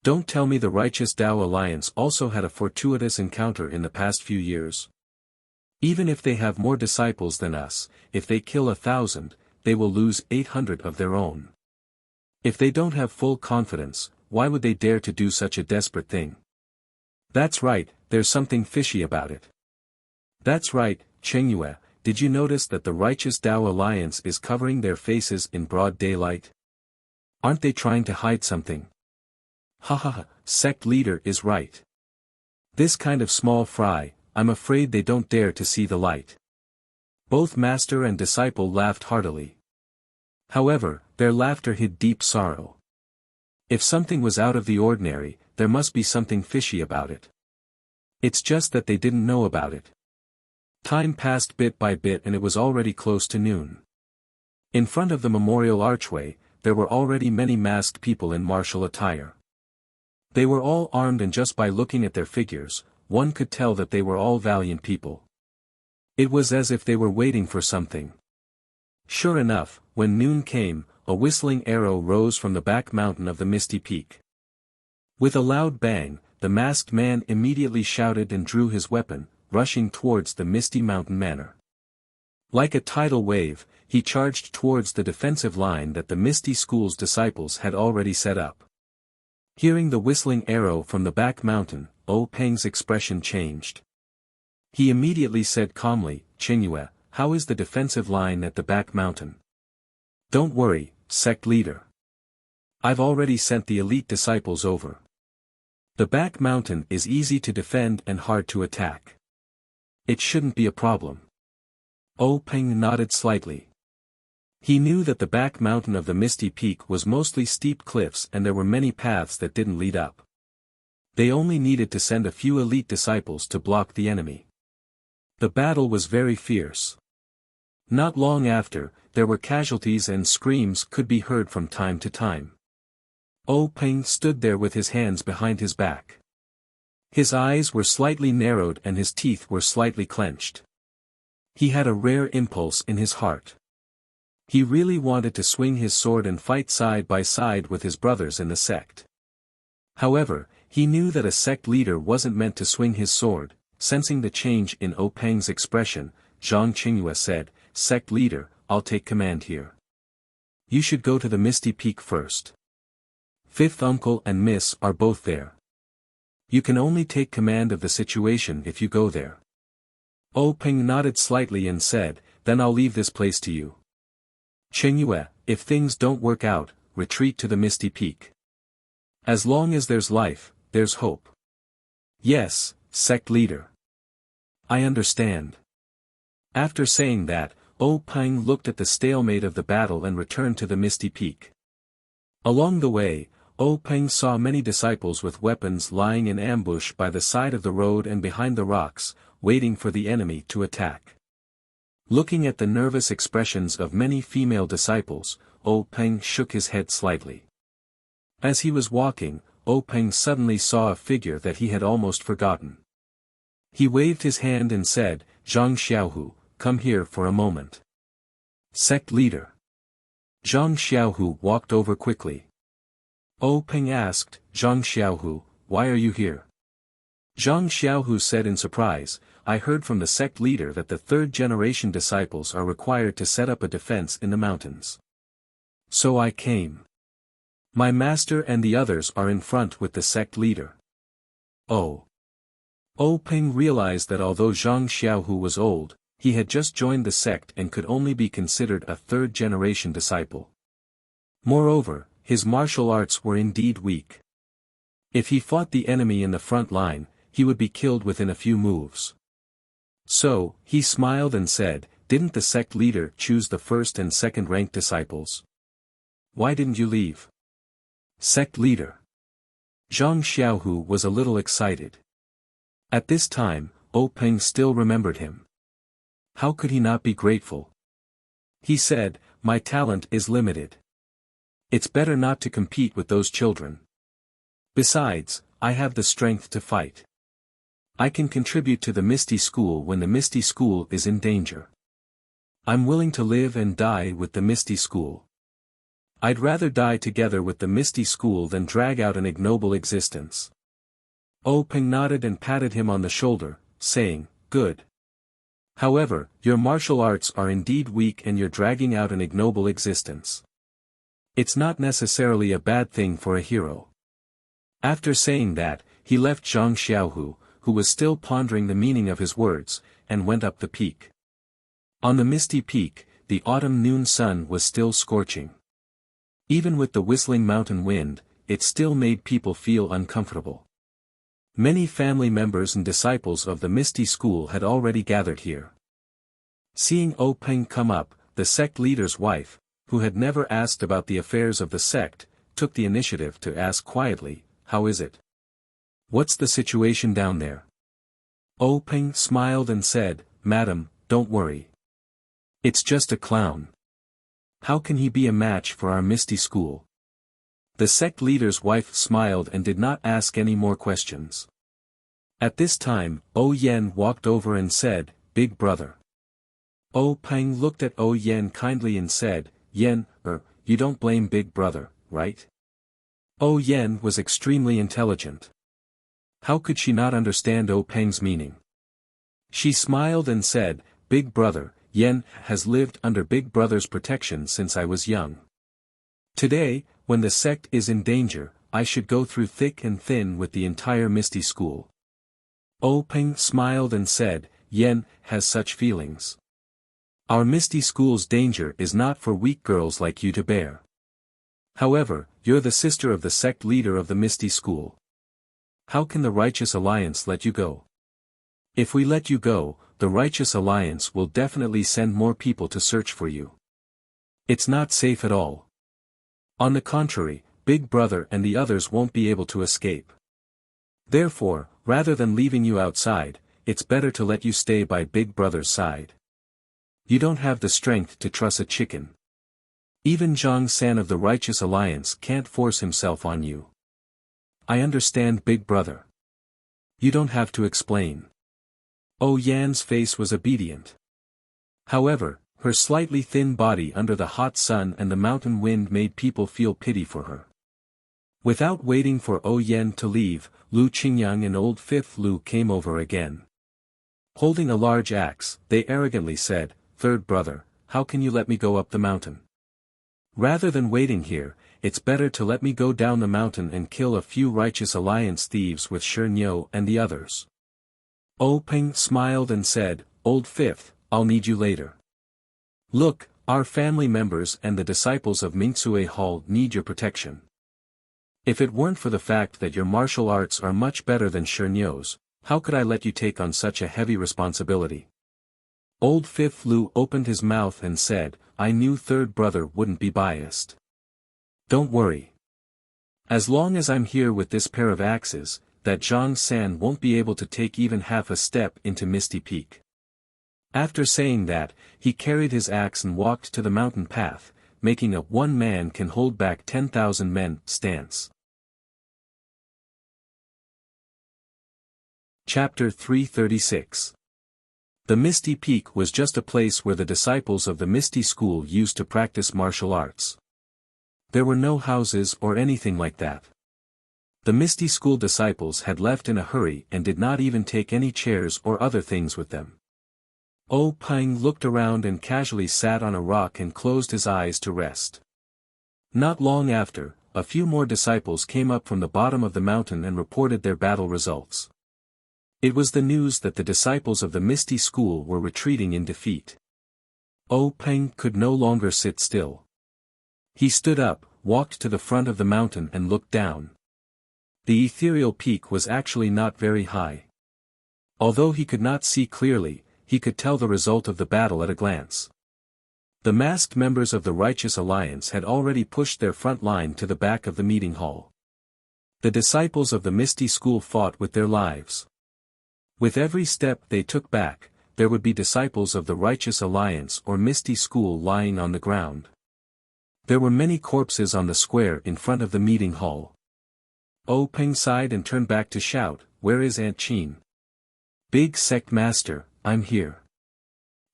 Don't tell me the Righteous Tao Alliance also had a fortuitous encounter in the past few years. Even if they have more disciples than us, if they kill 1,000, they will lose 800 of their own. If they don't have full confidence, why would they dare to do such a desperate thing? That's right, there's something fishy about it." "That's right, Qingyue, did you notice that the Righteous Tao Alliance is covering their faces in broad daylight? Aren't they trying to hide something?" "Ha ha ha, sect leader is right. This kind of small fry, I'm afraid they don't dare to see the light." Both master and disciple laughed heartily. However, their laughter hid deep sorrow. If something was out of the ordinary, there must be something fishy about it. It's just that they didn't know about it. Time passed bit by bit and it was already close to noon. In front of the memorial archway, there were already many masked people in martial attire. They were all armed and just by looking at their figures, one could tell that they were all valiant people. It was as if they were waiting for something. Sure enough, when noon came, a whistling arrow rose from the back mountain of the misty peak. With a loud bang, the masked man immediately shouted and drew his weapon, rushing towards the misty mountain manor. Like a tidal wave, he charged towards the defensive line that the Misty School's disciples had already set up. Hearing the whistling arrow from the back mountain, Peng's expression changed. He immediately said calmly, "Qingyue, how is the defensive line at the back mountain?" "Don't worry, sect leader. I've already sent the elite disciples over. The back mountain is easy to defend and hard to attack. It shouldn't be a problem." Peng nodded slightly. He knew that the back mountain of the Misty Peak was mostly steep cliffs and there were many paths that didn't lead up. They only needed to send a few elite disciples to block the enemy. The battle was very fierce. Not long after, there were casualties and screams could be heard from time to time. Peng stood there with his hands behind his back. His eyes were slightly narrowed and his teeth were slightly clenched. He had a rare impulse in his heart. He really wanted to swing his sword and fight side by side with his brothers in the sect. However, he knew that a sect leader wasn't meant to swing his sword. Sensing the change in Peng's expression, Zhang Qingyue said, "Sect leader, I'll take command here. You should go to the Misty Peak first. Fifth uncle and miss are both there. You can only take command of the situation if you go there." Peng nodded slightly and said, "Then I'll leave this place to you. Qingyue, if things don't work out, retreat to the Misty Peak. As long as there's life, there's hope." "Yes, sect leader. I understand." After saying that, Peng looked at the stalemate of the battle and returned to the Misty Peak. Along the way, Peng saw many disciples with weapons lying in ambush by the side of the road and behind the rocks, waiting for the enemy to attack. Looking at the nervous expressions of many female disciples, Peng shook his head slightly. As he was walking, Peng suddenly saw a figure that he had almost forgotten. He waved his hand and said, "Zhang Xiaohu, come here for a moment." "Sect leader." Zhang Xiaohu walked over quickly. Peng asked, "Zhang Xiaohu, why are you here?" Zhang Xiaohu said in surprise, "I heard from the sect leader that the third-generation disciples are required to set up a defense in the mountains. So I came. My master and the others are in front with the sect leader." Peng realized that although Zhang Xiaohu was old, he had just joined the sect and could only be considered a third-generation disciple. Moreover, his martial arts were indeed weak. If he fought the enemy in the front line, he would be killed within a few moves. So, he smiled and said, "Didn't the sect leader choose the first and second-ranked disciples? Why didn't you leave?" "Sect leader." Zhang Xiaohu was a little excited. At this time, Peng still remembered him. How could he not be grateful? He said, "My talent is limited. It's better not to compete with those children. Besides, I have the strength to fight. I can contribute to the Misty School when the Misty School is in danger. I'm willing to live and die with the Misty School. I'd rather die together with the Misty School than drag out an ignoble existence." Peng nodded and patted him on the shoulder, saying, "Good. However, your martial arts are indeed weak and you're dragging out an ignoble existence. It's not necessarily a bad thing for a hero." After saying that, he left Zhang Xiaohu, who was still pondering the meaning of his words, and went up the peak. On the Misty Peak, the autumn noon sun was still scorching. Even with the whistling mountain wind, it still made people feel uncomfortable. Many family members and disciples of the Misty School had already gathered here. Seeing Peng come up, the sect leader's wife, who had never asked about the affairs of the sect, took the initiative to ask quietly, "How is it? What's the situation down there?" Peng smiled and said, "Madam, don't worry. It's just a clown. How can he be a match for our Misty School?" The sect leader's wife smiled and did not ask any more questions. At this time, Yen walked over and said, "Big brother." Peng looked at Yen kindly and said, "Yen, you don't blame Big brother, right?" Yen was extremely intelligent. How could she not understand Peng's meaning? She smiled and said, "Big brother, Yen has lived under Big brother's protection since I was young. Today, when the sect is in danger, I should go through thick and thin with the entire Misty School." Peng smiled and said, "Yen has such feelings. Our Misty School's danger is not for weak girls like you to bear. However, you're the sister of the sect leader of the Misty School. How can the Righteous Alliance let you go? If we let you go, the Righteous Alliance will definitely send more people to search for you. It's not safe at all. On the contrary, Big Brother and the others won't be able to escape. Therefore, rather than leaving you outside, it's better to let you stay by Big Brother's side. You don't have the strength to truss a chicken. Even Zhang San of the Righteous Alliance can't force himself on you. I understand, Big Brother. You don't have to explain." Yan's face was obedient. However, her slightly thin body under the hot sun and the mountain wind made people feel pity for her. Without waiting for Yen to leave, Lu Qingyang and old Fifth Lu came over again. Holding a large axe, they arrogantly said, "Third brother, how can you let me go up the mountain? Rather than waiting here, it's better to let me go down the mountain and kill a few Righteous Alliance thieves with Shernyo and the others." Peng smiled and said, "Old Fifth, I'll need you later. Look, our family members and the disciples of Mingsue Hall need your protection. If it weren't for the fact that your martial arts are much better than Shernyo's, how could I let you take on such a heavy responsibility?" Old Fifth Lu opened his mouth and said, "I knew third brother wouldn't be biased. Don't worry. As long as I'm here with this pair of axes, that Zhang San won't be able to take even half a step into Misty Peak." After saying that, he carried his axe and walked to the mountain path, making a "one man can hold back 10,000 men" stance. Chapter 336. The Misty Peak was just a place where the disciples of the Misty School used to practice martial arts. There were no houses or anything like that. The Misty School disciples had left in a hurry and did not even take any chairs or other things with them. Peng looked around and casually sat on a rock and closed his eyes to rest. Not long after, a few more disciples came up from the bottom of the mountain and reported their battle results. It was the news that the disciples of the Misty School were retreating in defeat. Peng could no longer sit still. He stood up, walked to the front of the mountain and looked down. The ethereal peak was actually not very high. Although he could not see clearly, he could tell the result of the battle at a glance. The masked members of the Righteous Alliance had already pushed their front line to the back of the meeting hall. The disciples of the Misty School fought with their lives. With every step they took back, there would be disciples of the Righteous Alliance or Misty School lying on the ground. There were many corpses on the square in front of the meeting hall. Peng sighed and turned back to shout, "Where is Aunt Qin?" "Big Sect Master, I'm here."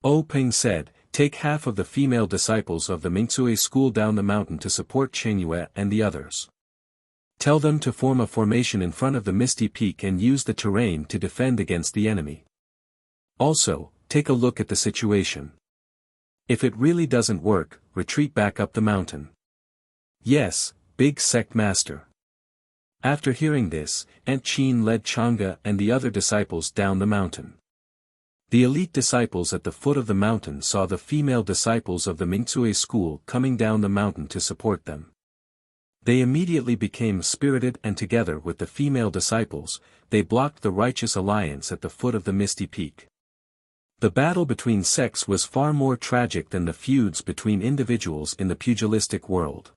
Peng said, "Take half of the female disciples of the Mingsue School down the mountain to support Chengyue and the others. Tell them to form a formation in front of the Misty Peak and use the terrain to defend against the enemy. Also, take a look at the situation. If it really doesn't work, retreat back up the mountain." "Yes, Big Sect Master." After hearing this, Aunt Qin led Chang'e and the other disciples down the mountain. The elite disciples at the foot of the mountain saw the female disciples of the Mingsue School coming down the mountain to support them. They immediately became spirited and together with the female disciples, they blocked the Righteous Alliance at the foot of the Misty Peak. The battle between sects was far more tragic than the feuds between individuals in the pugilistic world.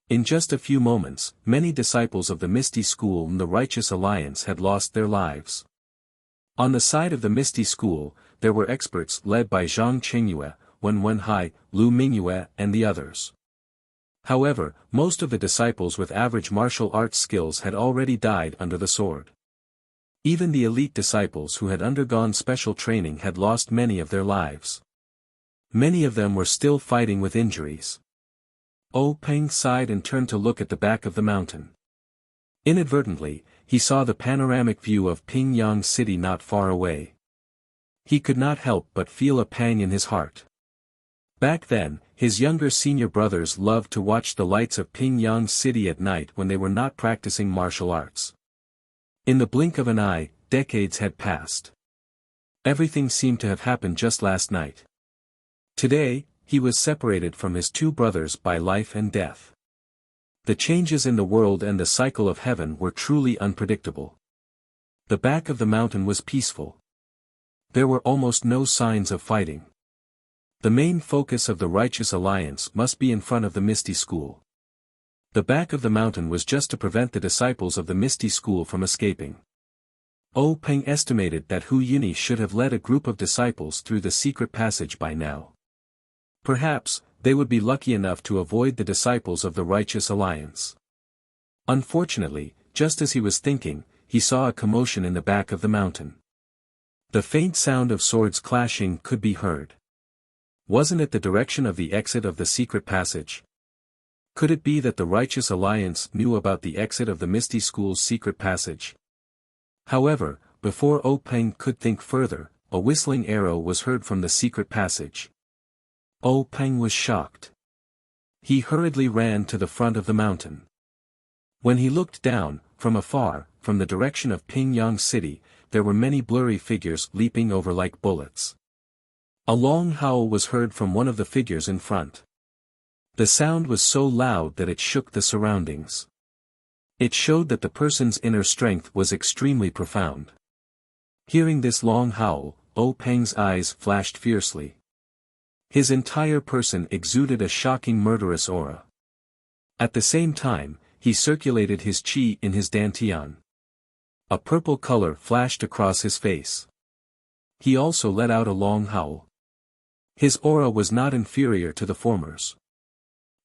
In just a few moments, many disciples of the Misty School and the Righteous Alliance had lost their lives. On the side of the Misty School, there were experts led by Zhang Qingyue, Wen Wenhai, Lu Mingyue and the others. However, most of the disciples with average martial arts skills had already died under the sword. Even the elite disciples who had undergone special training had lost many of their lives. Many of them were still fighting with injuries. Peng sighed and turned to look at the back of the mountain. Inadvertently, he saw the panoramic view of Pingyang City not far away. He could not help but feel a pang in his heart. Back then, his younger senior brothers loved to watch the lights of Pingyang City at night when they were not practicing martial arts. In the blink of an eye, decades had passed. Everything seemed to have happened just last night. Today, he was separated from his two brothers by life and death. The changes in the world and the cycle of heaven were truly unpredictable. The back of the mountain was peaceful. There were almost no signs of fighting. The main focus of the Righteous Alliance must be in front of the Misty School. The back of the mountain was just to prevent the disciples of the Misty School from escaping. Peng estimated that Hu Yuni should have led a group of disciples through the secret passage by now. Perhaps, they would be lucky enough to avoid the disciples of the Righteous Alliance. Unfortunately, just as he was thinking, he saw a commotion in the back of the mountain. The faint sound of swords clashing could be heard. Wasn't it the direction of the exit of the secret passage? Could it be that the Righteous Alliance knew about the exit of the Misty School's secret passage? However, before Peng could think further, a whistling arrow was heard from the secret passage. Peng was shocked. He hurriedly ran to the front of the mountain. When he looked down, from afar, from the direction of Pingyang City, there were many blurry figures leaping over like bullets. A long howl was heard from one of the figures in front. The sound was so loud that it shook the surroundings. It showed that the person's inner strength was extremely profound. Hearing this long howl, Peng's eyes flashed fiercely. His entire person exuded a shocking murderous aura. At the same time, he circulated his qi in his dantian. A purple color flashed across his face. He also let out a long howl. His aura was not inferior to the former's.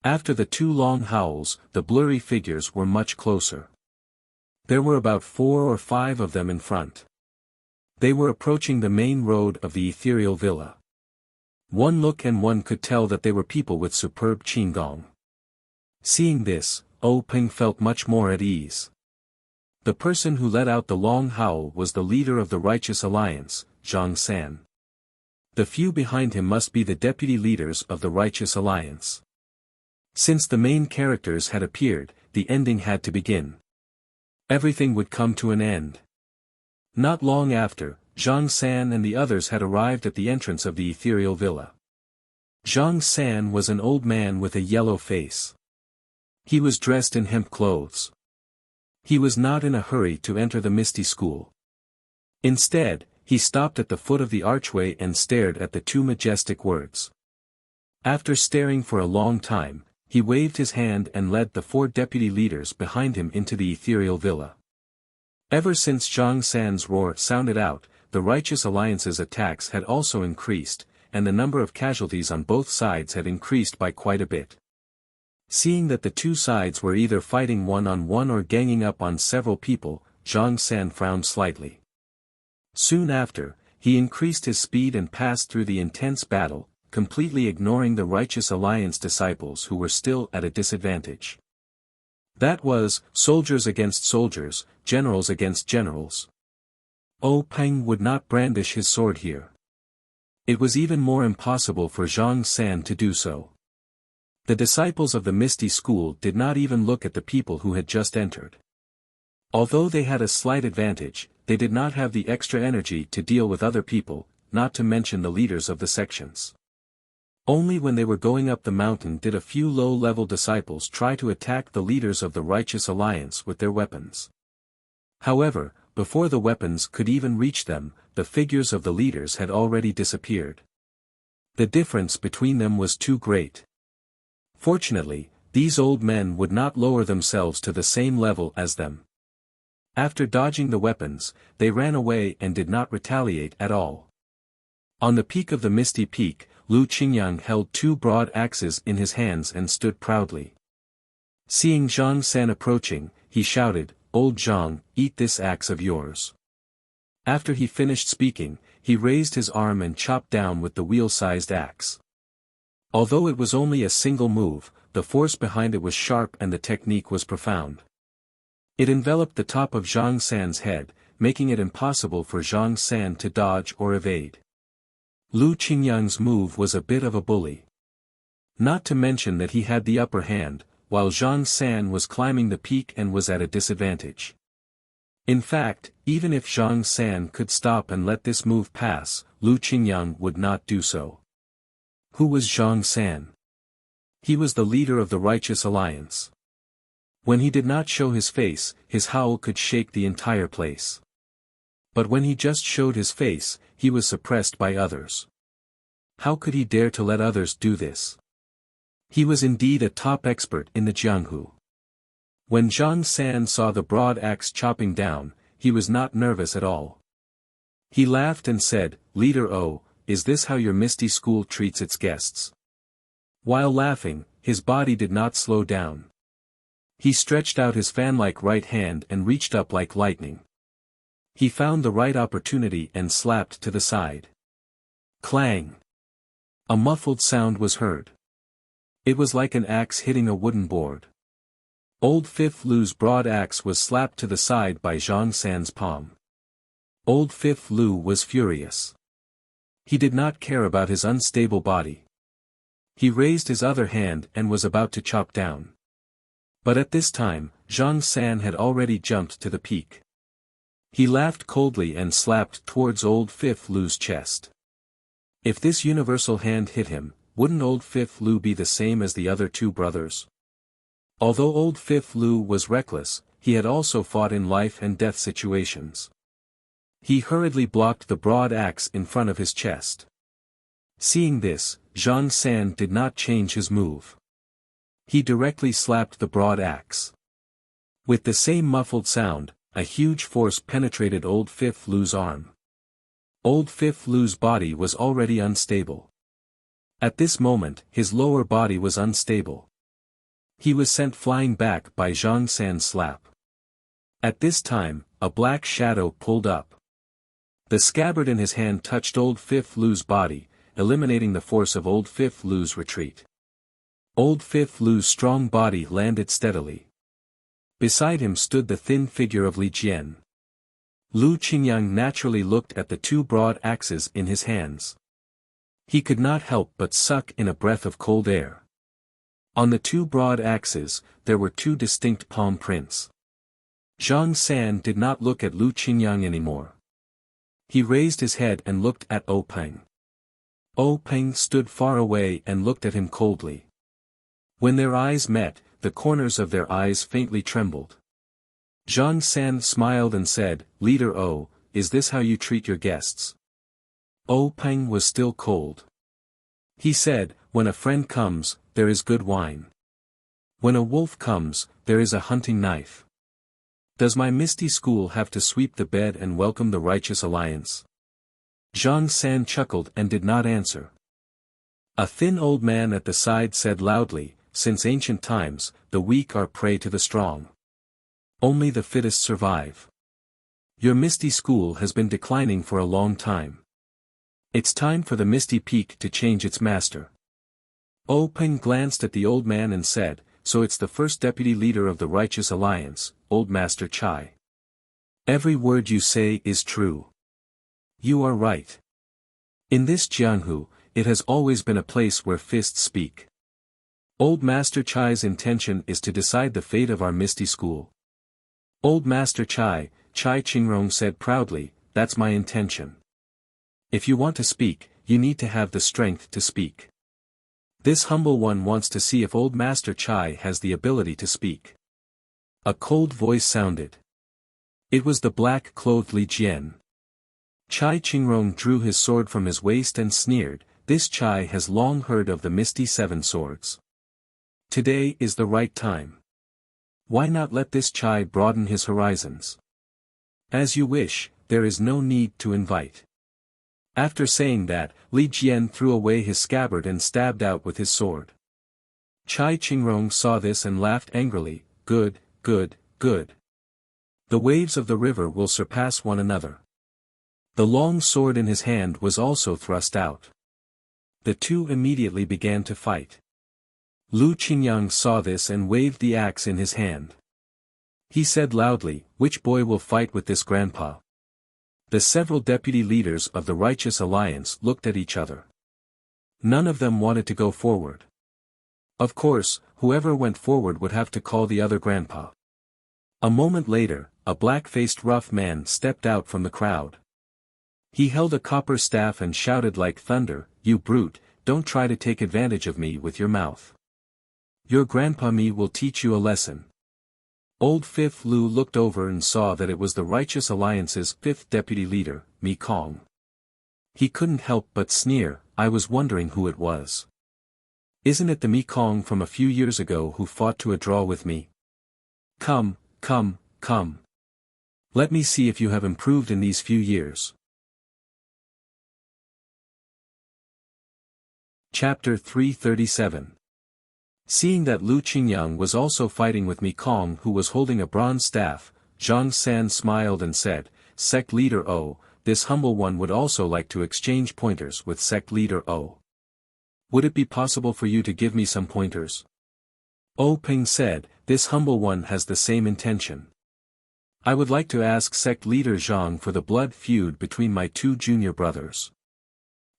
After the two long howls, the blurry figures were much closer. There were about 4 or 5 of them in front. They were approaching the main road of the ethereal villa. One look and one could tell that they were people with superb qigong. Seeing this, Peng felt much more at ease. The person who let out the long howl was the leader of the Righteous Alliance, Zhang San. The few behind him must be the deputy leaders of the Righteous Alliance. Since the main characters had appeared, the ending had to begin. Everything would come to an end. Not long after, Zhang San and the others had arrived at the entrance of the ethereal villa. Zhang San was an old man with a yellow face. He was dressed in hemp clothes. He was not in a hurry to enter the Misty School. Instead, he stopped at the foot of the archway and stared at the two majestic words. After staring for a long time, he waved his hand and led the 4 deputy leaders behind him into the ethereal villa. Ever since Zhang San's roar sounded out, the Righteous Alliance's attacks had also increased, and the number of casualties on both sides had increased by quite a bit. Seeing that the two sides were either fighting one-on-one or ganging up on several people, Zhang San frowned slightly. Soon after, he increased his speed and passed through the intense battle, completely ignoring the Righteous Alliance disciples who were still at a disadvantage. That was, soldiers against soldiers, generals against generals. Peng would not brandish his sword here. It was even more impossible for Zhang San to do so. The disciples of the Misty School did not even look at the people who had just entered. Although they had a slight advantage, they did not have the extra energy to deal with other people, not to mention the leaders of the sections. Only when they were going up the mountain did a few low-level disciples try to attack the leaders of the Righteous Alliance with their weapons. However, before the weapons could even reach them, the figures of the leaders had already disappeared. The difference between them was too great. Fortunately, these old men would not lower themselves to the same level as them. After dodging the weapons, they ran away and did not retaliate at all. On the peak of the misty peak, Lu Qingyang held two broad axes in his hands and stood proudly. Seeing Zhang San approaching, he shouted, "Old Zhang, eat this axe of yours." After he finished speaking, he raised his arm and chopped down with the wheel-sized axe. Although it was only a single move, the force behind it was sharp and the technique was profound. It enveloped the top of Zhang San's head, making it impossible for Zhang San to dodge or evade. Lu Qingyang's move was a bit of a bully. Not to mention that he had the upper hand, while Zhang San was climbing the peak and was at a disadvantage. In fact, even if Zhang San could stop and let this move pass, Lu Qingyang would not do so. Who was Zhang San? He was the leader of the Righteous Alliance. When he did not show his face, his howl could shake the entire place. But when he just showed his face, he was suppressed by others. How could he dare to let others do this? He was indeed a top expert in the Jianghu. When Zhang San saw the broad axe chopping down, he was not nervous at all. He laughed and said, "Leader O, is this how your misty school treats its guests?" While laughing, his body did not slow down. He stretched out his fan-like right hand and reached up like lightning. He found the right opportunity and slapped to the side. Clang! A muffled sound was heard. It was like an axe hitting a wooden board. Old Fifth Lu's broad axe was slapped to the side by Zhang San's palm. Old Fifth Lu was furious. He did not care about his unstable body. He raised his other hand and was about to chop down. But at this time, Zhang San had already jumped to the peak. He laughed coldly and slapped towards Old Fifth Lu's chest. If this universal hand hit him, wouldn't Old Fifth Lu be the same as the other two brothers? Although Old Fifth Lu was reckless, he had also fought in life and death situations. He hurriedly blocked the broad axe in front of his chest. Seeing this, Zhang San did not change his move. He directly slapped the broad axe. With the same muffled sound, a huge force penetrated Old Fifth Lu's arm. Old Fifth Lu's body was already unstable. At this moment, his lower body was unstable. He was sent flying back by Zhang San's slap. At this time, a black shadow pulled up. The scabbard in his hand touched Old Fifth Lu's body, eliminating the force of Old Fifth Lu's retreat. Old Fifth Lu's strong body landed steadily. Beside him stood the thin figure of Li Jian. Lu Qingyang naturally looked at the two broad axes in his hands. He could not help but suck in a breath of cold air. On the two broad axes, there were two distinct palm prints. Zhang San did not look at Lu Qingyang anymore. He raised his head and looked at O Peng. O Peng stood far away and looked at him coldly. When their eyes met, the corners of their eyes faintly trembled. Zhang San smiled and said, "Leader O, is this how you treat your guests?" O Peng was still cold. He said, "When a friend comes, there is good wine. When a wolf comes, there is a hunting knife. Does my misty school have to sweep the bed and welcome the Righteous Alliance?" Zhang San chuckled and did not answer. A thin old man at the side said loudly, "Since ancient times, the weak are prey to the strong. Only the fittest survive. Your misty school has been declining for a long time. It's time for the misty peak to change its master." O Peng glanced at the old man and said, "So it's the first deputy leader of the Righteous Alliance, Old Master Chai. Every word you say is true. You are right. In this Jianghu, it has always been a place where fists speak. Old Master Chai's intention is to decide the fate of our misty school." "Old Master Chai," Chai Qingrong said proudly, "that's my intention. If you want to speak, you need to have the strength to speak. This humble one wants to see if Old Master Chai has the ability to speak." A cold voice sounded. It was the black-clothed Li Jian. Chai Qingrong drew his sword from his waist and sneered, "This Chai has long heard of the Misty Seven Swords. Today is the right time. Why not let this Chai broaden his horizons? As you wish, there is no need to invite." After saying that, Li Jian threw away his scabbard and stabbed out with his sword. Chai Qingrong saw this and laughed angrily, "Good, good, good. The waves of the river will surpass one another." The long sword in his hand was also thrust out. The two immediately began to fight. Lu Qingyang saw this and waved the axe in his hand. He said loudly, "Which boy will fight with this grandpa?" The several deputy leaders of the Righteous Alliance looked at each other. None of them wanted to go forward. Of course, whoever went forward would have to call the other grandpa. A moment later, a black-faced rough man stepped out from the crowd. He held a copper staff and shouted like thunder, "You brute, don't try to take advantage of me with your mouth. Your grandpa me will teach you a lesson." Old Fifth Lu looked over and saw that it was the Righteous Alliance's fifth deputy leader, Mi Kong. He couldn't help but sneer, "I was wondering who it was. Isn't it the Mi Kong from a few years ago who fought to a draw with me? Come, come, come. Let me see if you have improved in these few years." Chapter 337. Seeing that Lu Qingyang was also fighting with Mi Kong who was holding a bronze staff, Zhang San smiled and said, "Sect Leader O, this humble one would also like to exchange pointers with Sect Leader O. Would it be possible for you to give me some pointers?" O Ping said, "This humble one has the same intention. I would like to ask Sect Leader Zhang for the blood feud between my two junior brothers."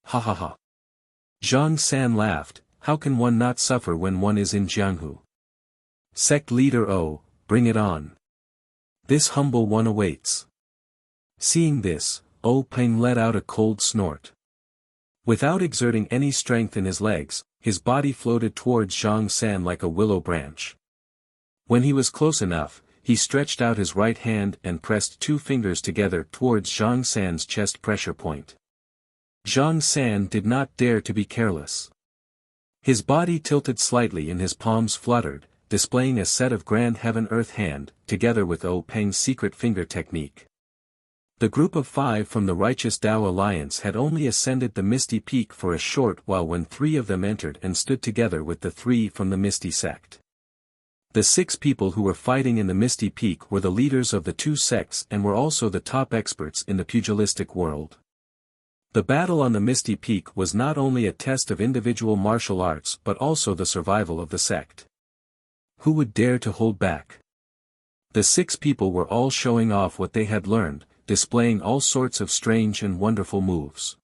Ha ha ha. Zhang San laughed, "How can one not suffer when one is in Jianghu? Sect Leader O, bring it on. This humble one awaits." Seeing this, O Peng let out a cold snort. Without exerting any strength in his legs, his body floated towards Zhang San like a willow branch. When he was close enough, he stretched out his right hand and pressed two fingers together towards Zhang San's chest pressure point. Zhang San did not dare to be careless. His body tilted slightly and his palms fluttered, displaying a set of grand heaven-earth hand, together with O Peng's secret finger technique. The group of 5 from the Righteous Tao Alliance had only ascended the Misty Peak for a short while when 3 of them entered and stood together with the 3 from the Misty sect. The 6 people who were fighting in the Misty Peak were the leaders of the 2 sects and were also the top experts in the pugilistic world. The battle on the Misty Peak was not only a test of individual martial arts but also the survival of the sect. Who would dare to hold back? The 6 people were all showing off what they had learned, displaying all sorts of strange and wonderful moves.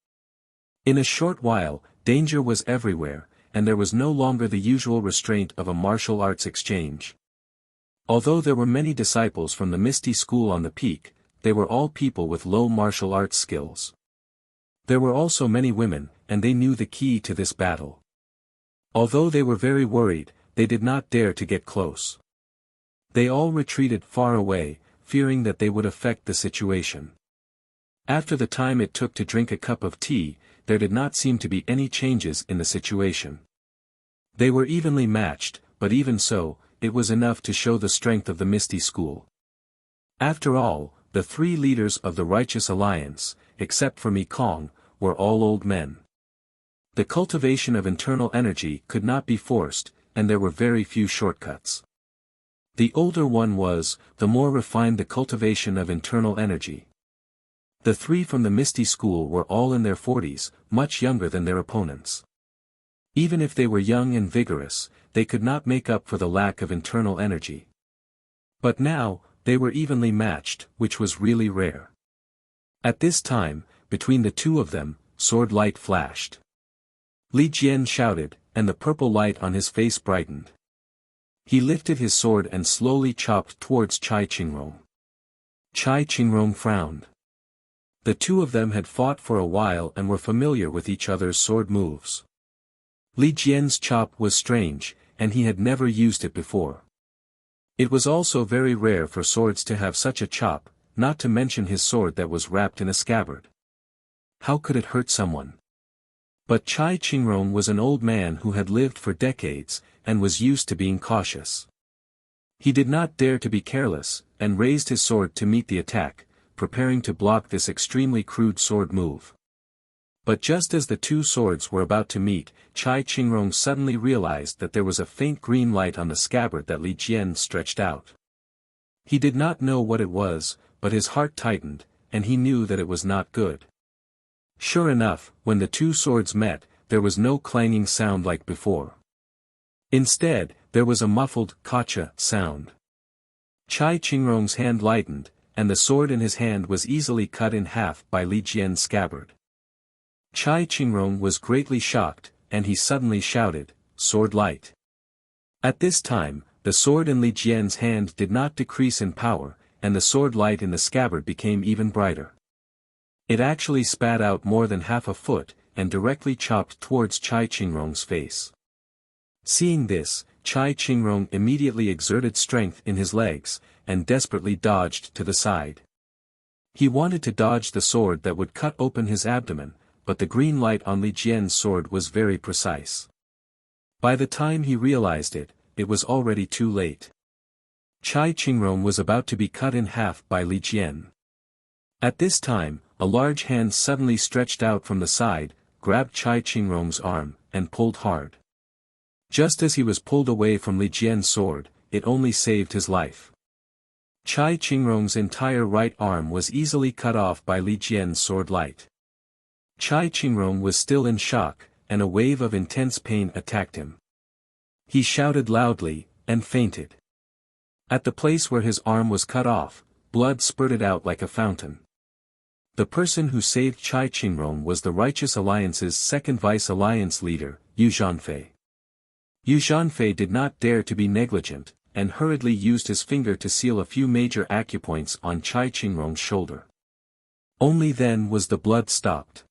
In a short while, danger was everywhere, and there was no longer the usual restraint of a martial arts exchange. Although there were many disciples from the Misty School on the peak, they were all people with low martial arts skills. There were also many women, and they knew the key to this battle. Although they were very worried, they did not dare to get close. They all retreated far away, fearing that they would affect the situation. After the time it took to drink a cup of tea, there did not seem to be any changes in the situation. They were evenly matched, but even so, it was enough to show the strength of the Misty School. After all, the 3 leaders of the Righteous Alliance, except for Mi Kong, were all old men. The cultivation of internal energy could not be forced, and there were very few shortcuts. The older one was, the more refined the cultivation of internal energy. The 3 from the Misty School were all in their 40s, much younger than their opponents. Even if they were young and vigorous, they could not make up for the lack of internal energy. But now, they were evenly matched, which was really rare. At this time, between the 2 of them, sword light flashed. Li Jian shouted, and the purple light on his face brightened. He lifted his sword and slowly chopped towards Chai Qingrong. Chai Qingrong frowned. The 2 of them had fought for a while and were familiar with each other's sword moves. Li Jian's chop was strange, and he had never used it before. It was also very rare for swords to have such a chop, not to mention his sword that was wrapped in a scabbard. How could it hurt someone? But Chai Qingrong was an old man who had lived for decades, and was used to being cautious. He did not dare to be careless, and raised his sword to meet the attack, preparing to block this extremely crude sword move. But just as the two swords were about to meet, Chai Qingrong suddenly realized that there was a faint green light on the scabbard that Li Jian stretched out. He did not know what it was, but his heart tightened, and he knew that it was not good. Sure enough, when the two swords met, there was no clanging sound like before. Instead, there was a muffled "kacha" sound. Chai Qingrong's hand lightened, and the sword in his hand was easily cut in half by Li Jian's scabbard. Chai Qingrong was greatly shocked, and he suddenly shouted, "Sword light!" At this time, the sword in Li Jian's hand did not decrease in power, and the sword light in the scabbard became even brighter. It actually spat out more than half a foot, and directly chopped towards Chai Qingrong's face. Seeing this, Chai Qingrong immediately exerted strength in his legs, and desperately dodged to the side. He wanted to dodge the sword that would cut open his abdomen, but the green light on Li Jian's sword was very precise. By the time he realized it, it was already too late. Chai Qingrong was about to be cut in half by Li Jian. At this time, a large hand suddenly stretched out from the side, grabbed Chai Qingrong's arm, and pulled hard. Just as he was pulled away from Li Jian's sword, it only saved his life. Chai Qingrong's entire right arm was easily cut off by Li Jian's sword light. Chai Qingrong was still in shock, and a wave of intense pain attacked him. He shouted loudly, and fainted. At the place where his arm was cut off, blood spurted out like a fountain. The person who saved Chai Qingrong was the Righteous Alliance's second vice-alliance leader, Yu Zhanfei. Yu Zhanfei did not dare to be negligent, and hurriedly used his finger to seal a few major acupoints on Chai Qingrong's shoulder. Only then was the blood stopped.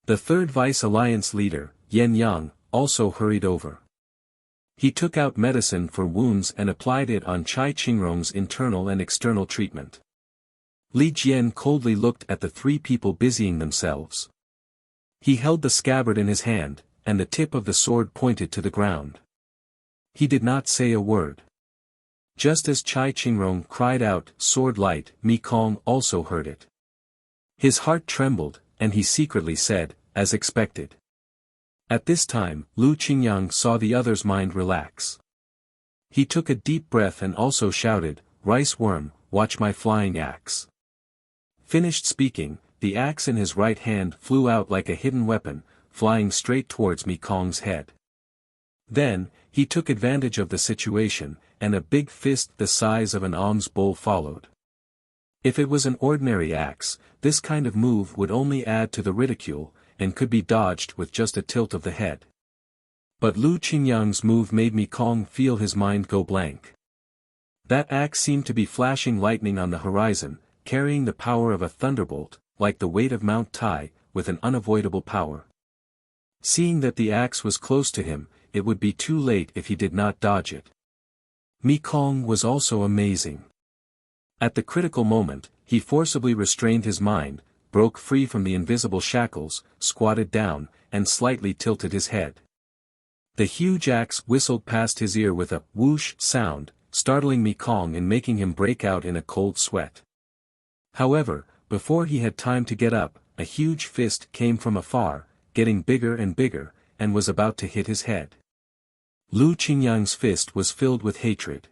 The third vice-alliance leader, Yan Yang, also hurried over. He took out medicine for wounds and applied it on Chai Qingrong's internal and external treatment. Li Jian coldly looked at the three people busying themselves. He held the scabbard in his hand, and the tip of the sword pointed to the ground. He did not say a word. Just as Chai Qingrong cried out, "Sword light," Mi Kong also heard it. His heart trembled, and he secretly said, "As expected." At this time, Lu Qingyang saw the other's mind relax. He took a deep breath and also shouted, "Rice worm, watch my flying axe." Finished speaking, the axe in his right hand flew out like a hidden weapon, flying straight towards Mi Kong's head. Then, he took advantage of the situation, and a big fist the size of an alms bowl followed. If it was an ordinary axe, this kind of move would only add to the ridicule, and could be dodged with just a tilt of the head. But Lu Qingyang's move made Mi Kong feel his mind go blank. That axe seemed to be flashing lightning on the horizon, carrying the power of a thunderbolt, like the weight of Mount Tai, with an unavoidable power. Seeing that the axe was close to him, it would be too late if he did not dodge it. Mi Kong was also amazing. At the critical moment, he forcibly restrained his mind, broke free from the invisible shackles, squatted down, and slightly tilted his head. The huge axe whistled past his ear with a whoosh sound, startling Mi Kong and making him break out in a cold sweat. However, before he had time to get up, a huge fist came from afar, getting bigger and bigger, and was about to hit his head. Lu Qingyang's fist was filled with hatred.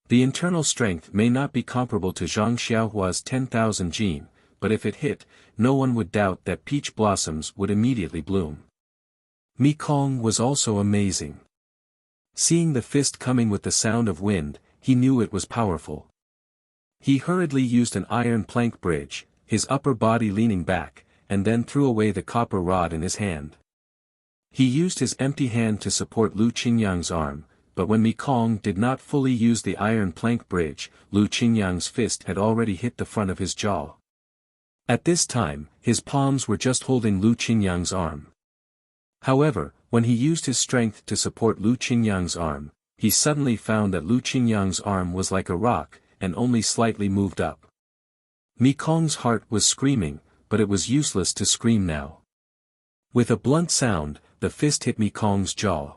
The internal strength may not be comparable to Zhang Xiaohua's 10,000 jin, but if it hit, no one would doubt that peach blossoms would immediately bloom. Mi Kong was also amazing. Seeing the fist coming with the sound of wind, he knew it was powerful. He hurriedly used an iron plank bridge, his upper body leaning back, and then threw away the copper rod in his hand. He used his empty hand to support Lu Qingyang's arm, but when Mi Kong did not fully use the iron plank bridge, Lu Qingyang's fist had already hit the front of his jaw. At this time, his palms were just holding Lu Qingyang's arm. However, when he used his strength to support Lu Qingyang's arm, he suddenly found that Lu Qingyang's arm was like a rock, and only slightly moved up. Mekong's heart was screaming, but it was useless to scream now. With a blunt sound, the fist hit Mekong's jaw.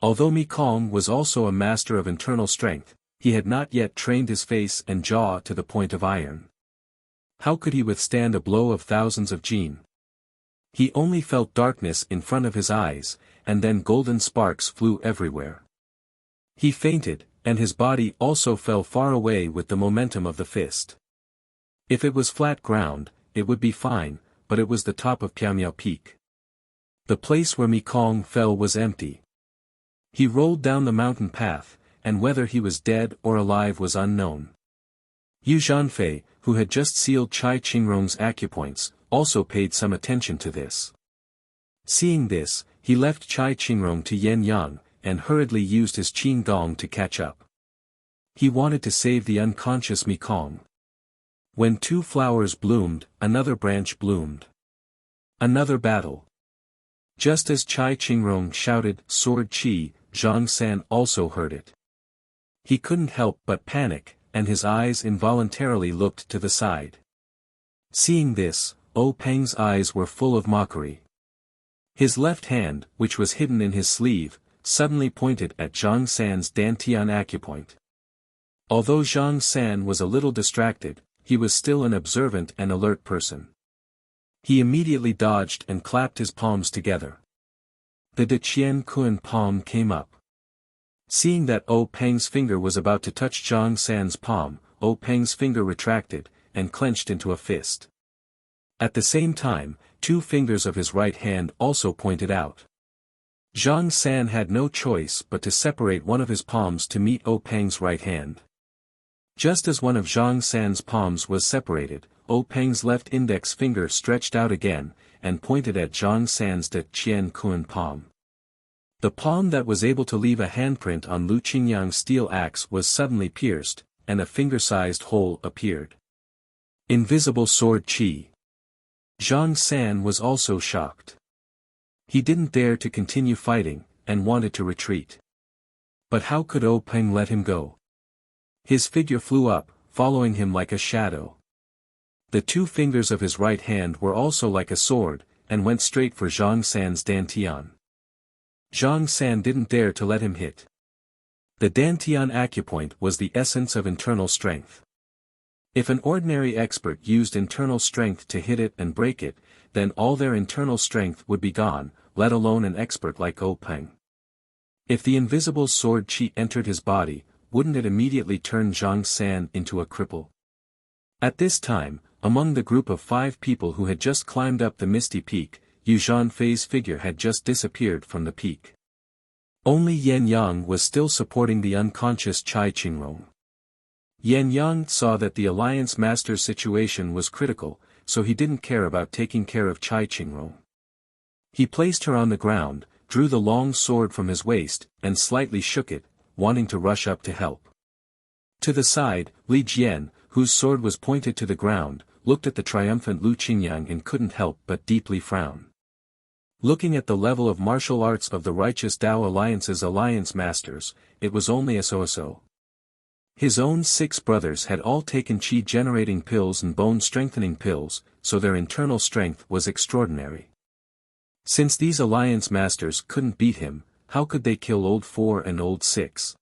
Although Mekong was also a master of internal strength, he had not yet trained his face and jaw to the point of iron. How could he withstand a blow of thousands of jin? He only felt darkness in front of his eyes, and then golden sparks flew everywhere. He fainted, and his body also fell far away with the momentum of the fist. If it was flat ground, it would be fine, but it was the top of Piaomiao Peak. The place where Mekong fell was empty. He rolled down the mountain path, and whether he was dead or alive was unknown. Yu Zhanfei, who had just sealed Chai Qingrong's acupoints, also paid some attention to this. Seeing this, he left Chai Qingrong to Yan Yang, and hurriedly used his Qin Gong to catch up. He wanted to save the unconscious Mekong. When two flowers bloomed, another branch bloomed. Another battle. Just as Chai Qingrong shouted, "Sword Qi," Zhang San also heard it. He couldn't help but panic, and his eyes involuntarily looked to the side. Seeing this, Peng's eyes were full of mockery. His left hand, which was hidden in his sleeve, suddenly pointed at Zhang San's Dantian acupoint. Although Zhang San was a little distracted, he was still an observant and alert person. He immediately dodged and clapped his palms together. The De Qian Kun palm came up. Seeing that Peng's finger was about to touch Zhang San's palm, Peng's finger retracted, and clenched into a fist. At the same time, two fingers of his right hand also pointed out. Zhang San had no choice but to separate one of his palms to meet Peng's right hand. Just as one of Zhang San's palms was separated, Peng's left index finger stretched out again, and pointed at Zhang San's De Qian Kun palm. The palm that was able to leave a handprint on Lu Qingyang's steel axe was suddenly pierced, and a finger-sized hole appeared. Invisible sword Qi. Zhang San was also shocked. He didn't dare to continue fighting, and wanted to retreat. But how could Peng let him go? His figure flew up, following him like a shadow. The two fingers of his right hand were also like a sword, and went straight for Zhang San's Dantian. Zhang San didn't dare to let him hit. The Dantian acupoint was the essence of internal strength. If an ordinary expert used internal strength to hit it and break it, then all their internal strength would be gone, let alone an expert like Peng. If the invisible sword Qi entered his body, wouldn't it immediately turn Zhang San into a cripple? At this time, among the group of 5 people who had just climbed up the misty peak, Yu Zhanfei's figure had just disappeared from the peak. Only Yan Yang was still supporting the unconscious Chai Qingrong. Yan Yang saw that the Alliance Master's situation was critical, so he didn't care about taking care of Chai Qingrong. He placed her on the ground, drew the long sword from his waist, and slightly shook it, wanting to rush up to help. To the side, Li Jian, whose sword was pointed to the ground, looked at the triumphant Lu Qingyang and couldn't help but deeply frown. Looking at the level of martial arts of the righteous Tao Alliance's Alliance Masters, it was only a so-so. His own 6 brothers had all taken qi-generating pills and bone-strengthening pills, so their internal strength was extraordinary. Since these Alliance Masters couldn't beat him, how could they kill Old 4 and Old 6?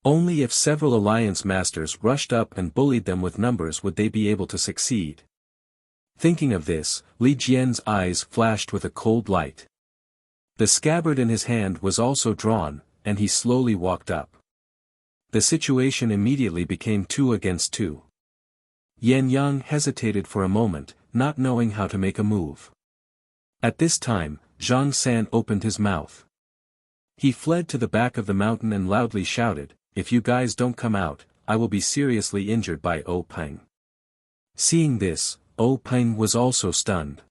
Only if several Alliance Masters rushed up and bullied them with numbers would they be able to succeed. Thinking of this, Li Jian's eyes flashed with a cold light. The scabbard in his hand was also drawn, and he slowly walked up. The situation immediately became 2 against 2. Yan Yang hesitated for a moment, not knowing how to make a move. At this time, Zhang San opened his mouth. He fled to the back of the mountain and loudly shouted, "If you guys don't come out, I will be seriously injured by Peng." Seeing this, Peng was also stunned.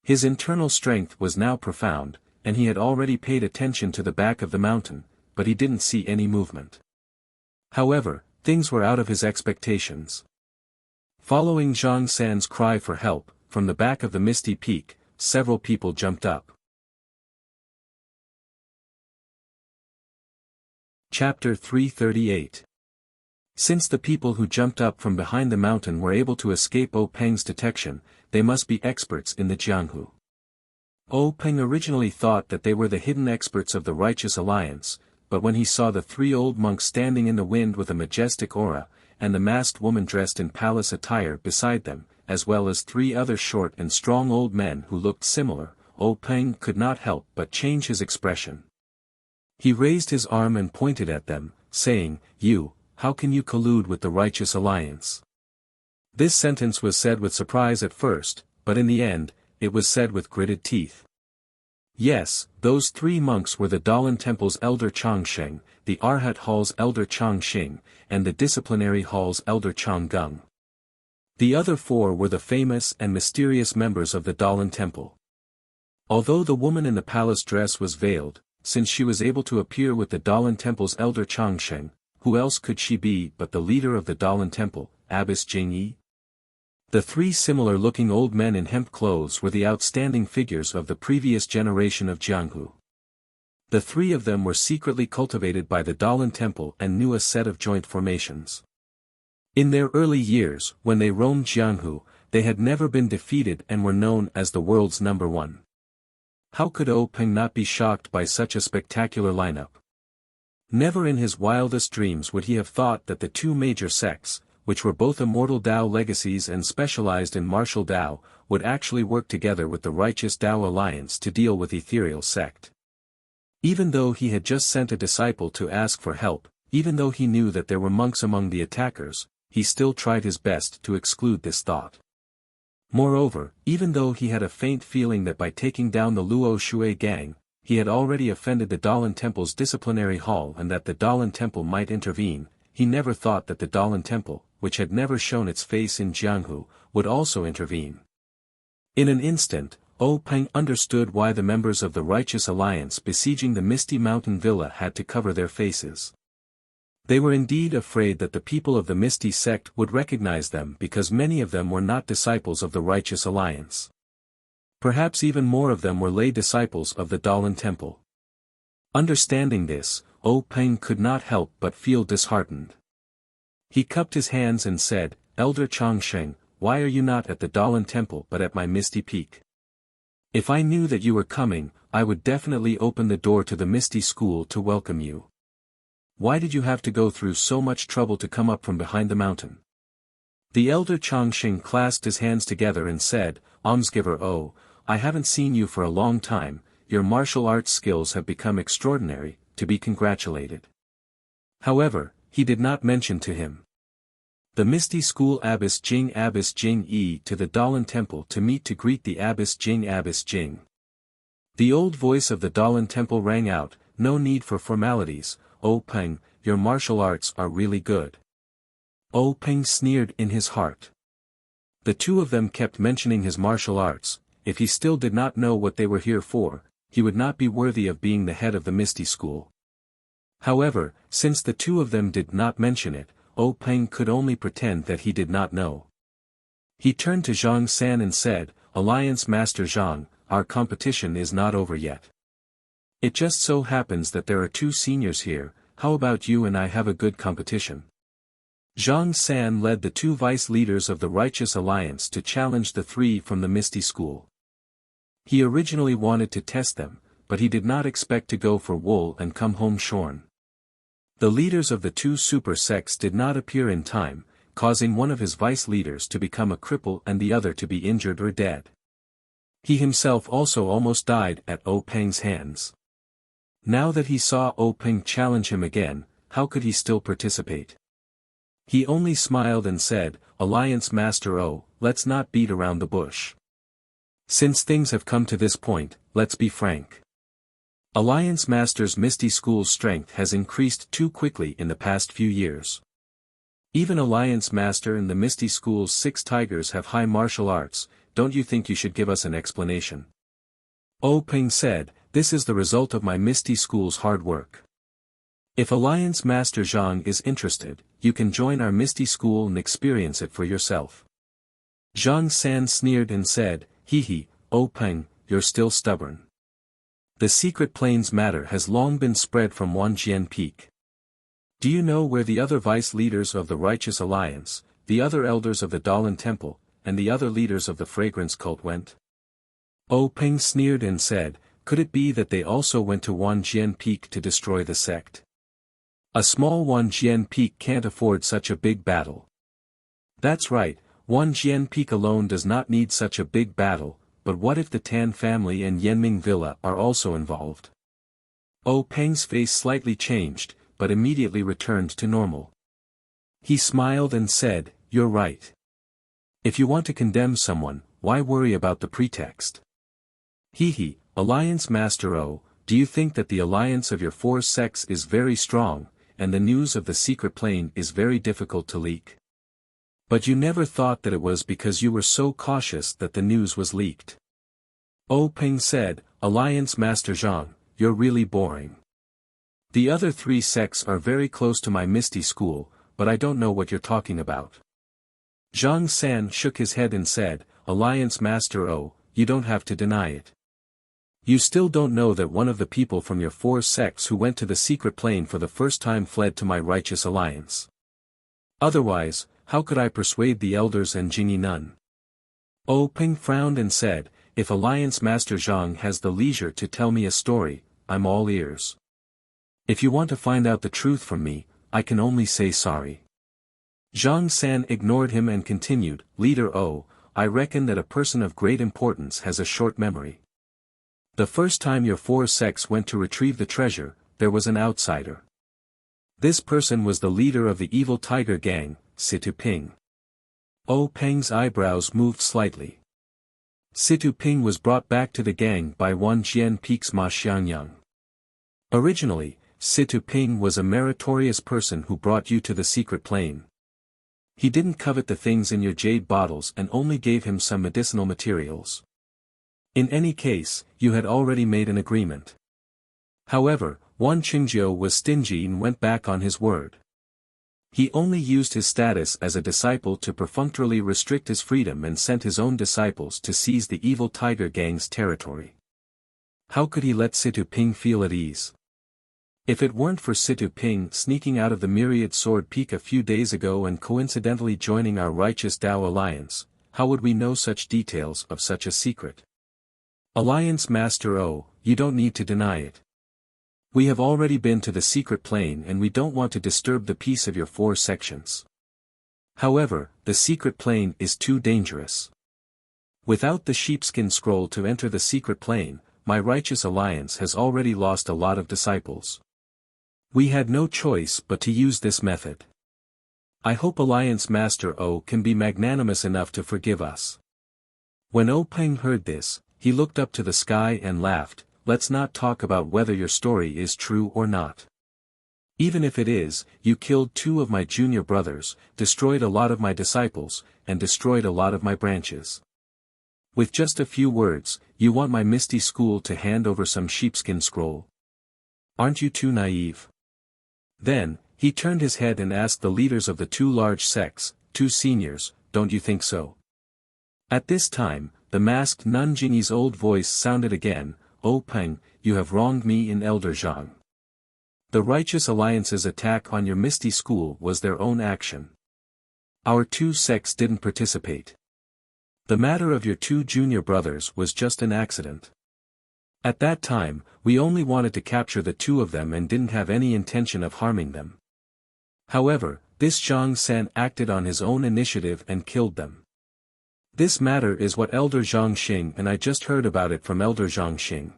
His internal strength was now profound, and he had already paid attention to the back of the mountain, but he didn't see any movement. However, things were out of his expectations. Following Zhang San's cry for help, from the back of the misty peak, several people jumped up. Chapter 338. Since the people who jumped up from behind the mountain were able to escape Peng's detection, they must be experts in the Jianghu. Peng originally thought that they were the hidden experts of the Righteous Alliance, but when he saw the three old monks standing in the wind with a majestic aura, and the masked woman dressed in palace attire beside them, as well as three other short and strong old men who looked similar, Peng could not help but change his expression. He raised his arm and pointed at them, saying, "You, how can you collude with the Righteous Alliance?" This sentence was said with surprise at first, but in the end, it was said with gritted teeth. Yes, those three monks were the Dalan Temple's elder Changsheng, the Arhat Hall's elder Changxing, and the Disciplinary Hall's elder Changgung. The other four were the famous and mysterious members of the Dalan Temple. Although the woman in the palace dress was veiled, since she was able to appear with the Dalan Temple's elder Changsheng, who else could she be but the leader of the Dalan Temple, Abbess Jingyi? The three similar-looking old men in hemp clothes were the outstanding figures of the previous generation of Jianghu. The three of them were secretly cultivated by the Dalan Temple and knew a set of joint formations. In their early years, when they roamed Jianghu, they had never been defeated and were known as the world's number one. How could Peng not be shocked by such a spectacular lineup? Never in his wildest dreams would he have thought that the two major sects, which were both immortal Dao legacies and specialized in martial Dao, would actually work together with the Righteous Dao Alliance to deal with Ethereal Sect. Even though he had just sent a disciple to ask for help, even though he knew that there were monks among the attackers, he still tried his best to exclude this thought. Moreover, even though he had a faint feeling that by taking down the Luo Shui gang, he had already offended the Dalan Temple's disciplinary hall and that the Dalan Temple might intervene, he never thought that the Dalan Temple, which had never shown its face in Jianghu, would also intervene. In an instant, Peng understood why the members of the Righteous Alliance besieging the Misty Mountain Villa had to cover their faces. They were indeed afraid that the people of the Misty sect would recognize them because many of them were not disciples of the Righteous Alliance. Perhaps even more of them were lay disciples of the Dalan Temple. Understanding this, Peng could not help but feel disheartened. He cupped his hands and said, "Elder Changsheng, why are you not at the Dalan Temple but at my Misty Peak? If I knew that you were coming, I would definitely open the door to the Misty School to welcome you. Why did you have to go through so much trouble to come up from behind the mountain?" The elder Changsheng clasped his hands together and said, "Almsgiver, I haven't seen you for a long time, your martial arts skills have become extraordinary, to be congratulated." However, he did not mention to him the Misty School Abbess Jing Yi to the Dalan Temple to meet to greet the Abbess Jing. The old voice of the Dalan Temple rang out, "No need for formalities, Peng, your martial arts are really good." Peng sneered in his heart. The two of them kept mentioning his martial arts. If he still did not know what they were here for, he would not be worthy of being the head of the Misty School. However, since the two of them did not mention it, Peng could only pretend that he did not know. He turned to Zhang San and said, "Alliance Master Zhang, our competition is not over yet. It just so happens that there are two seniors here, how about you and I have a good competition?" Zhang San led the two vice leaders of the Righteous Alliance to challenge the three from the Misty School. He originally wanted to test them, but he did not expect to go for wool and come home shorn. The leaders of the two super sects did not appear in time, causing one of his vice leaders to become a cripple and the other to be injured or dead. He himself also almost died at Peng's hands. Now that he saw Peng challenge him again, how could he still participate? He only smiled and said, "Alliance Master, let's not beat around the bush. Since things have come to this point, let's be frank. Alliance Master's Misty School's strength has increased too quickly in the past few years. Even Alliance Master and the Misty School's 6 tigers have high martial arts, don't you think you should give us an explanation?" Peng said, "This is the result of my Misty School's hard work. If Alliance Master Zhang is interested, you can join our Misty School and experience it for yourself." Zhang San sneered and said, "Hee, Peng, you're still stubborn. The secret plains matter has long been spread from Wanjian Peak. Do you know where the other vice leaders of the Righteous Alliance, the other elders of the Dalan Temple, and the other leaders of the Fragrance Cult went? O Peng sneered and said, could it be that they also went to Wanjian Peak to destroy the sect? A small Wanjian Peak can't afford such a big battle. That's right, Wanjian Peak alone does not need such a big battle, but what if the Tan family and Yanming Villa are also involved? O Peng's face slightly changed, but immediately returned to normal. He smiled and said, you're right. If you want to condemn someone, why worry about the pretext? Hehe, Alliance Master O, do you think that the alliance of your four sects is very strong, and the news of the secret plane is very difficult to leak? But you never thought that it was because you were so cautious that the news was leaked. O Peng said, Alliance Master Zhang, you're really boring. The other three sects are very close to my Misty School, but I don't know what you're talking about. Zhang San shook his head and said, Alliance Master O, you don't have to deny it. You still don't know that one of the people from your four sects who went to the secret plane for the first time fled to my Righteous Alliance. Otherwise, how could I persuade the elders and Jingyi Nun? O Peng frowned and said, if Alliance Master Zhang has the leisure to tell me a story, I'm all ears. If you want to find out the truth from me, I can only say sorry. Zhang San ignored him and continued, Leader O, I reckon that a person of great importance has a short memory. The first time your four sects went to retrieve the treasure, there was an outsider. This person was the leader of the evil tiger gang, Situ Ping. O Peng's eyebrows moved slightly. Situ Ping was brought back to the gang by Wanjian Peak's Ma Xiangyang. Originally, Situ Ping was a meritorious person who brought you to the secret plane. He didn't covet the things in your jade bottles and only gave him some medicinal materials. In any case, you had already made an agreement. However, Wan Qingjiu was stingy and went back on his word. He only used his status as a disciple to perfunctorily restrict his freedom and sent his own disciples to seize the evil tiger gang's territory. How could he let Situ Ping feel at ease? If it weren't for Situ Ping sneaking out of the Myriad Sword Peak a few days ago and coincidentally joining our Righteous Tao Alliance, how would we know such details of such a secret? Alliance Master O, you don't need to deny it. We have already been to the secret plane and we don't want to disturb the peace of your four sections. However, the secret plane is too dangerous. Without the sheepskin scroll to enter the secret plane, my Righteous Alliance has already lost a lot of disciples. We had no choice but to use this method. I hope Alliance Master O can be magnanimous enough to forgive us. When O Peng heard this, he looked up to the sky and laughed, let's not talk about whether your story is true or not. Even if it is, you killed two of my junior brothers, destroyed a lot of my disciples, and destroyed a lot of my branches. With just a few words, you want my Misty School to hand over some sheepskin scroll? Aren't you too naive? Then, he turned his head and asked the leaders of the two large sects, two seniors, don't you think so? At this time, the masked nun Jingyi's old voice sounded again, O Peng, you have wronged me in Elder Zhang. The Righteous Alliance's attack on your Misty School was their own action. Our two sects didn't participate. The matter of your two junior brothers was just an accident. At that time, we only wanted to capture the two of them and didn't have any intention of harming them. However, this Zhang San acted on his own initiative and killed them. This matter is what Elder Zhang Xing and I just heard about it from Elder Zhang Xing.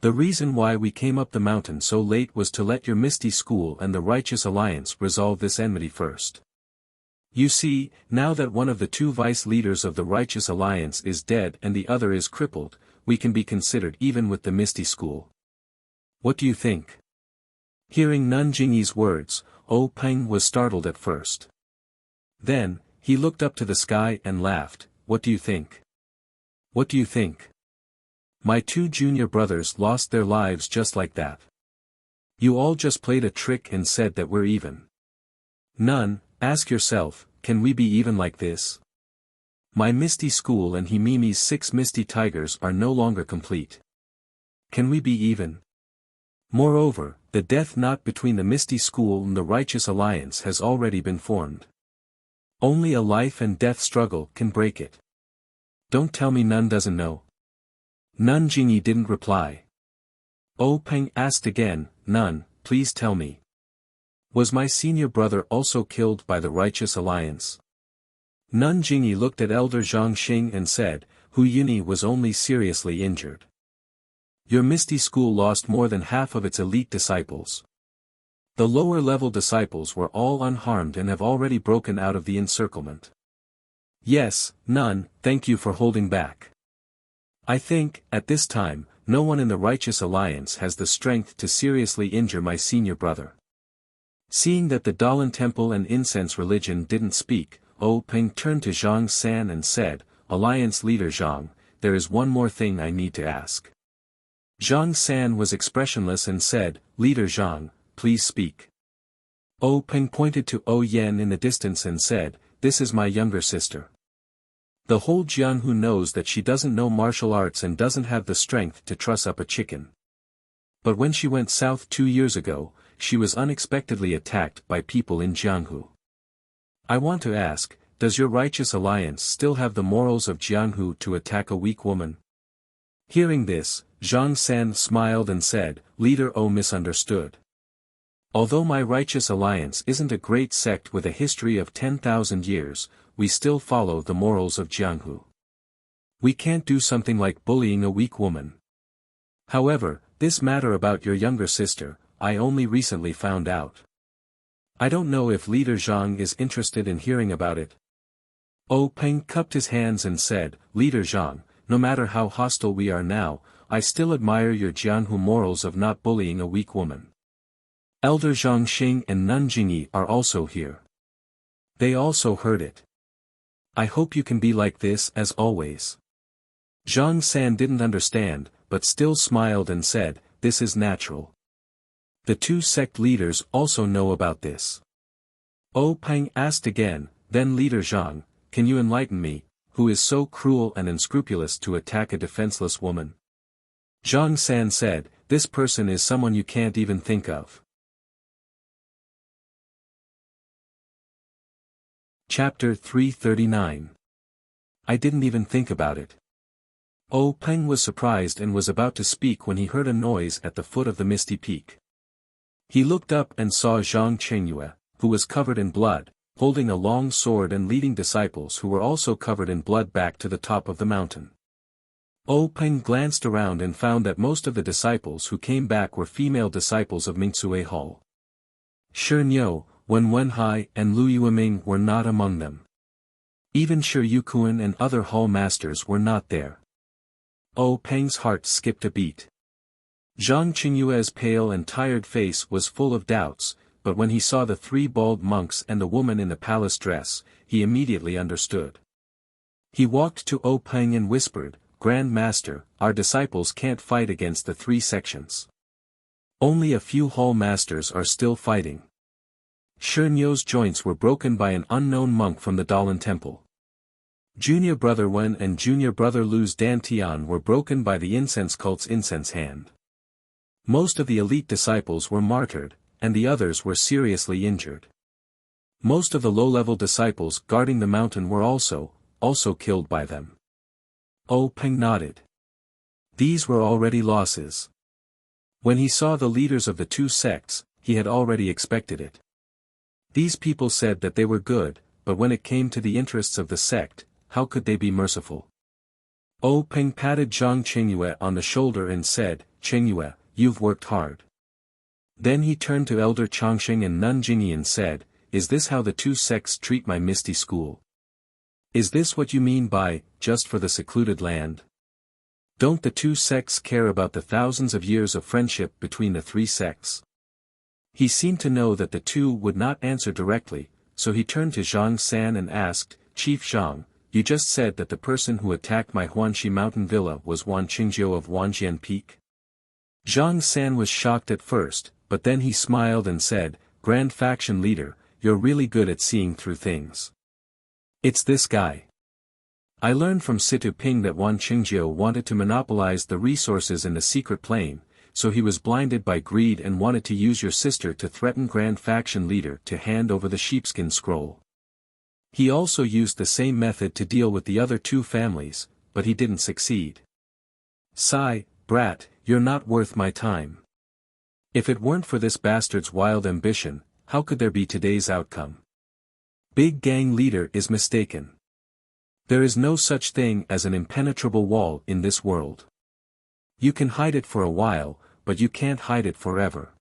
The reason why we came up the mountain so late was to let your Misty School and the Righteous Alliance resolve this enmity first. You see, now that one of the two vice leaders of the Righteous Alliance is dead and the other is crippled, we can be considered even with the Misty School. What do you think? Hearing Nun Jingyi's words, O Peng was startled at first. Then, he looked up to the sky and laughed, what do you think? What do you think? My two junior brothers lost their lives just like that. You all just played a trick and said that we're even. Nun, ask yourself, can we be even like this? My Misty School and Himimi's 6 Misty Tigers are no longer complete. Can we be even? Moreover, the death knot between the Misty School and the Righteous Alliance has already been formed. Only a life and death struggle can break it. Don't tell me Nun doesn't know. Nun Jingyi didn't reply. Peng asked again, Nun, please tell me. Was my senior brother also killed by the Righteous Alliance? Nun Jingyi looked at Elder Zhang Xing and said, Hu Yunyi was only seriously injured. Your Misty School lost more than half of its elite disciples. The lower-level disciples were all unharmed and have already broken out of the encirclement. Yes, Nun, thank you for holding back. I think, at this time, no one in the Righteous Alliance has the strength to seriously injure my senior brother. Seeing that the Dalan Temple and incense religion didn't speak, Peng turned to Zhang San and said, Alliance leader Zhang, there is one more thing I need to ask. Zhang San was expressionless and said, Leader Zhang, please speak. Peng pointed to Yen in the distance and said, This is my younger sister. The whole Jianhu knows that she doesn't know martial arts and doesn't have the strength to truss up a chicken. But when she went south 2 years ago, she was unexpectedly attacked by people in Jianghu. I want to ask, does your Righteous Alliance still have the morals of Jianghu to attack a weak woman? Hearing this, Zhang San smiled and said, Leader misunderstood. Although my Righteous Alliance isn't a great sect with a history of 10,000 years, we still follow the morals of Jianghu. We can't do something like bullying a weak woman. However, this matter about your younger sister, I only recently found out. I don't know if Leader Zhang is interested in hearing about it. Peng cupped his hands and said, Leader Zhang, no matter how hostile we are now, I still admire your Jianhu morals of not bullying a weak woman. Elder Zhang Xing and Nun Jingyi are also here. They also heard it. I hope you can be like this as always. Zhang San didn't understand, but still smiled and said, This is natural. The 2 sect leaders also know about this. Peng asked again, Then Leader Zhang, can you enlighten me, who is so cruel and unscrupulous to attack a defenseless woman? Zhang San said, This person is someone you can't even think of. Chapter 339. I didn't even think about it. Peng was surprised and was about to speak when he heard a noise at the foot of the misty peak. He looked up and saw Zhang Chengyue, who was covered in blood, holding a long sword and leading disciples who were also covered in blood back to the top of the mountain. Peng glanced around and found that most of the disciples who came back were female disciples of Mingsue Hall. Shi Niu, Wen Wenhai and Lu Yueming were not among them. Even Shi Yukuan and other hall masters were not there. Peng's heart skipped a beat. Zhang Qingyue's pale and tired face was full of doubts, but when he saw the 3 bald monks and the woman in the palace dress, he immediately understood. He walked to Peng and whispered, Grand Master, our disciples can't fight against the 3 sections. Only a few hall masters are still fighting. Shi Niu's joints were broken by an unknown monk from the Dalan Temple. Junior brother Wen and junior brother Lu's Dantian were broken by the incense cult's incense hand. Most of the elite disciples were martyred, and the others were seriously injured. Most of the low-level disciples guarding the mountain were also killed by them. Peng nodded. These were already losses. When he saw the leaders of the 2 sects, he had already expected it. These people said that they were good, but when it came to the interests of the sect, how could they be merciful? Peng patted Zhang Chengyue on the shoulder and said, Chengyue, you've worked hard. Then he turned to Elder Changxing and Nun Jingyi and said, Is this how the 2 sects treat my Misty School? Is this what you mean by, just for the secluded land? Don't the 2 sects care about the thousands of years of friendship between the 3 sects? He seemed to know that the 2 would not answer directly, so he turned to Zhang San and asked, Chief Zhang, you just said that the person who attacked my Huanxi mountain villa was Wan Qingjiu of Wanjian Peak? Zhang San was shocked at first, but then he smiled and said, Grand Faction Leader, you're really good at seeing through things. It's this guy. I learned from Situ Ping that Wan Qingjiu wanted to monopolize the resources in the secret plane, so he was blinded by greed and wanted to use your sister to threaten Grand Faction leader to hand over the sheepskin scroll. He also used the same method to deal with the other two families, but he didn't succeed. Sigh, brat, you're not worth my time. If it weren't for this bastard's wild ambition, how could there be today's outcome? Big gang leader is mistaken. There is no such thing as an impenetrable wall in this world. You can hide it for a while, but you can't hide it forever.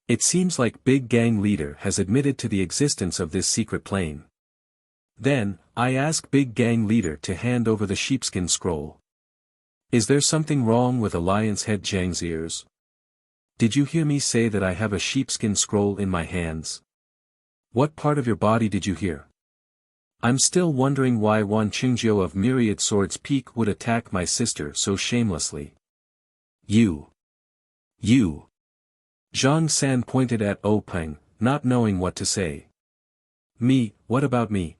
It seems like Big Gang leader has admitted to the existence of this secret plane. Then, I ask Big Gang leader to hand over the sheepskin scroll. Is there something wrong with Alliance head Zhang's ears? Did you hear me say that I have a sheepskin scroll in my hands? What part of your body did you hear? I'm still wondering why Wan Qingjiu of Myriad Swords Peak would attack my sister so shamelessly. You. Zhang San pointed at Peng, not knowing what to say. Me, what about me?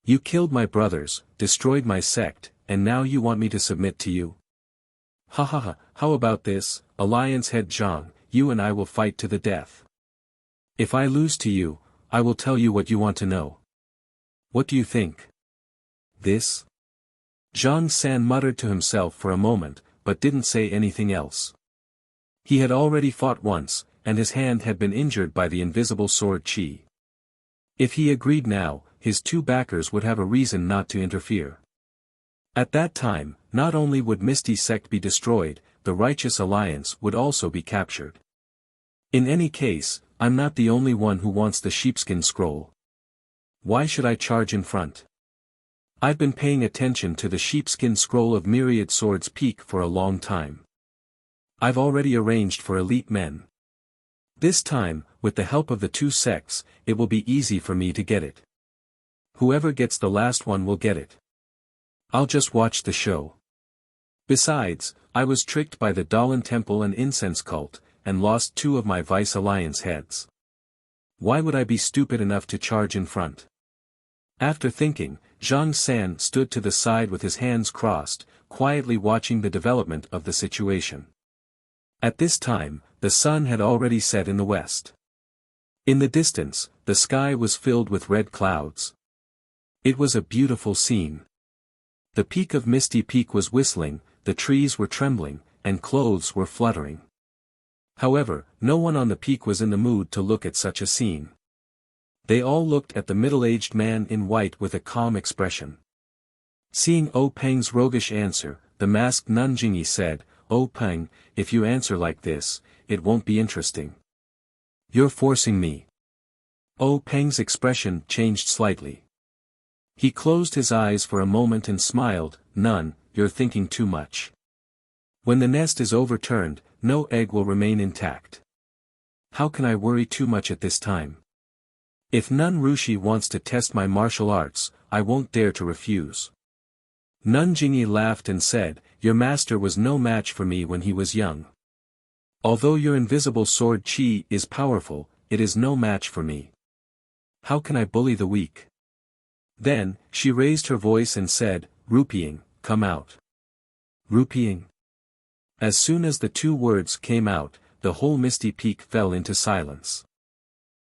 You killed my brothers, destroyed my sect, and now you want me to submit to you? Ha ha ha, how about this, Alliance head Zhang, you and I will fight to the death. If I lose to you, I will tell you what you want to know. What do you think? This? Zhang San muttered to himself for a moment, but didn't say anything else. He had already fought once, and his hand had been injured by the invisible sword Qi. If he agreed now, his two backers would have a reason not to interfere. At that time, not only would Misty Sect be destroyed, the Righteous Alliance would also be captured. In any case, I'm not the only one who wants the sheepskin scroll. Why should I charge in front? I've been paying attention to the sheepskin scroll of Myriad Swords Peak for a long time. I've already arranged for elite men. This time, with the help of the two sects, it will be easy for me to get it. Whoever gets the last one will get it. I'll just watch the show. Besides, I was tricked by the Dalan Temple and Incense Cult, and lost two of my Vice Alliance heads. Why would I be stupid enough to charge in front? After thinking, Zhang San stood to the side with his hands crossed, quietly watching the development of the situation. At this time, the sun had already set in the west. In the distance, the sky was filled with red clouds. It was a beautiful scene. The peak of Misty Peak was whistling, the trees were trembling, and clothes were fluttering. However, no one on the peak was in the mood to look at such a scene. They all looked at the middle-aged man in white with a calm expression. Seeing Peng's roguish answer, the masked Nun Jingyi said, Peng, if you answer like this, it won't be interesting. You're forcing me. Peng's expression changed slightly. He closed his eyes for a moment and smiled, Nun, you're thinking too much. When the nest is overturned, no egg will remain intact. How can I worry too much at this time? If Nun Rushi wants to test my martial arts, I won't dare to refuse. Nun Jingyi laughed and said, your master was no match for me when he was young. Although your invisible sword Qi is powerful, it is no match for me. How can I bully the weak? Then, she raised her voice and said, Rupiang, come out. Rupiang. As soon as the two words came out, the whole Misty Peak fell into silence.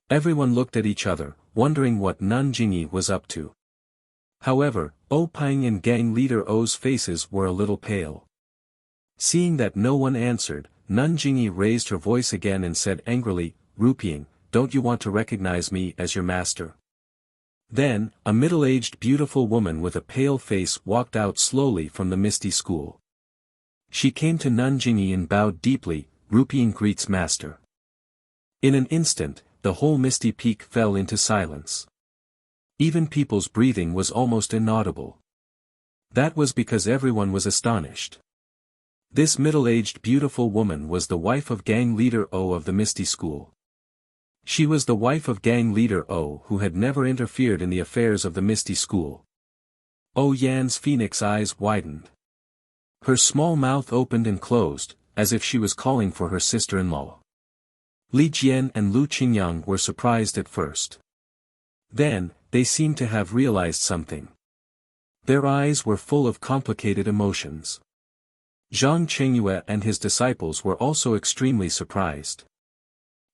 Everyone looked at each other, wondering what Nun Jingyi was up to. However, Peng and gang leader O's faces were a little pale. Seeing that no one answered, Nun Jingyi raised her voice again and said angrily, Rupiang, don't you want to recognize me as your master? Then, a middle-aged beautiful woman with a pale face walked out slowly from the Misty School. She came to Nun Jingyi and bowed deeply, Rupiang greets master. In an instant, the whole Misty Peak fell into silence. Even people's breathing was almost inaudible. That was because everyone was astonished. This middle-aged beautiful woman was the wife of gang leader O of the Misty School. She was the wife of gang leader O who had never interfered in the affairs of the Misty School. O Yan's phoenix eyes widened. Her small mouth opened and closed, as if she was calling for her sister-in-law. Li Jian and Lu Qingyang were surprised at first. Then, they seemed to have realized something. Their eyes were full of complicated emotions. Zhang Qingyue and his disciples were also extremely surprised.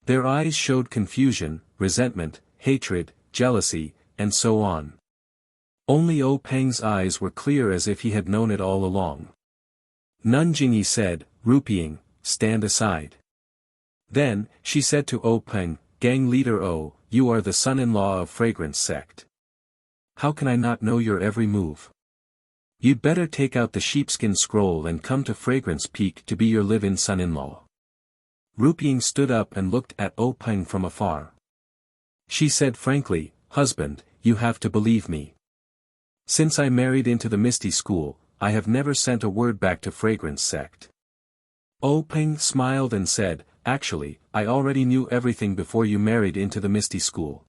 Their eyes showed confusion, resentment, hatred, jealousy, and so on. Only O Peng's eyes were clear as if he had known it all along. Nanjingyi said, "Ruping, stand aside." Then, she said to O Peng, "Gang leader O, you are the son-in-law of Fragrance sect. How can I not know your every move? You'd better take out the sheepskin scroll and come to Fragrance Peak to be your live-in son-in-law." Ruping stood up and looked at O Peng from afar. She said frankly, "Husband, you have to believe me. Since I married into the Misty School, I have never sent a word back to Fragrance sect." O Peng smiled and said, "Actually, I already knew everything before you married into the Misty School.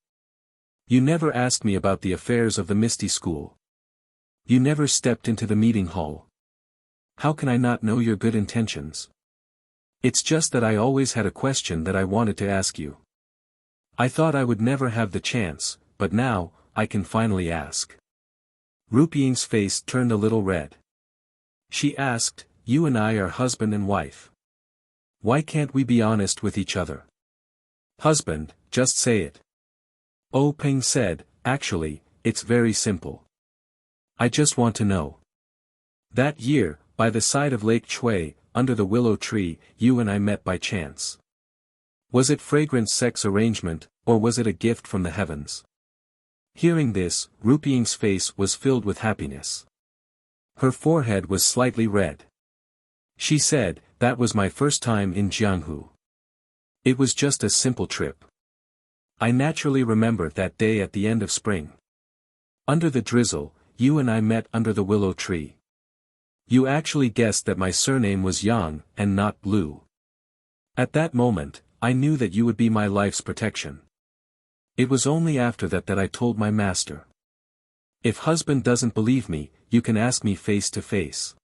You never asked me about the affairs of the Misty School. You never stepped into the meeting hall. How can I not know your good intentions? It's just that I always had a question that I wanted to ask you. I thought I would never have the chance, but now, I can finally ask." Ruping's face turned a little red. She asked, "You and I are husband and wife. Why can't we be honest with each other? Husband, just say it." O Peng said, "Actually, it's very simple. I just want to know. That year, by the side of Lake Chui, under the willow tree, you and I met by chance. Was it Fragrance sect's arrangement, or was it a gift from the heavens?" Hearing this, Ruping's face was filled with happiness. Her forehead was slightly red. She said, "That was my first time in Jianghu. It was just a simple trip. I naturally remember that day at the end of spring. Under the drizzle, you and I met under the willow tree. You actually guessed that my surname was Yang and not Blue. At that moment, I knew that you would be my life's protection. It was only after that I told my master. If husband doesn't believe me, you can ask me face to face."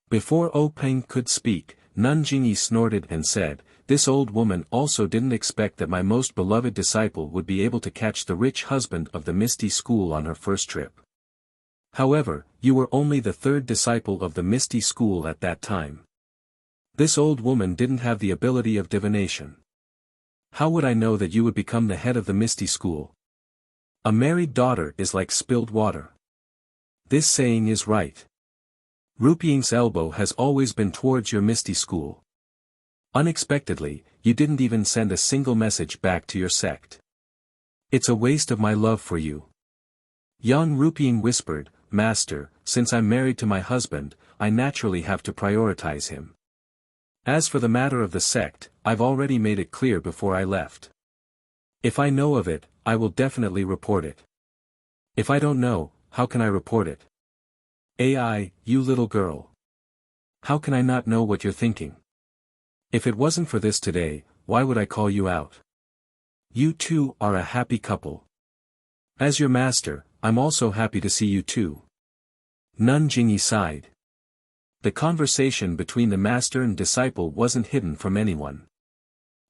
Before O Peng could speak, Nanjingyi snorted and said, "This old woman also didn't expect that my most beloved disciple would be able to catch the rich husband of the Misty School on her first trip. However, you were only the third disciple of the Misty School at that time. This old woman didn't have the ability of divination. How would I know that you would become the head of the Misty School? A married daughter is like spilled water. This saying is right. Ruping's elbow has always been towards your Misty School. Unexpectedly, you didn't even send a single message back to your sect. It's a waste of my love for you." Young Ruping whispered, "Master, since I'm married to my husband, I naturally have to prioritize him. As for the matter of the sect, I've already made it clear before I left. If I know of it, I will definitely report it. If I don't know, how can I report it? AI, you little girl. How can I not know what you're thinking? If it wasn't for this today, why would I call you out? You two are a happy couple. As your master, I'm also happy to see you too." Nanjingyi sighed. The conversation between the master and disciple wasn't hidden from anyone.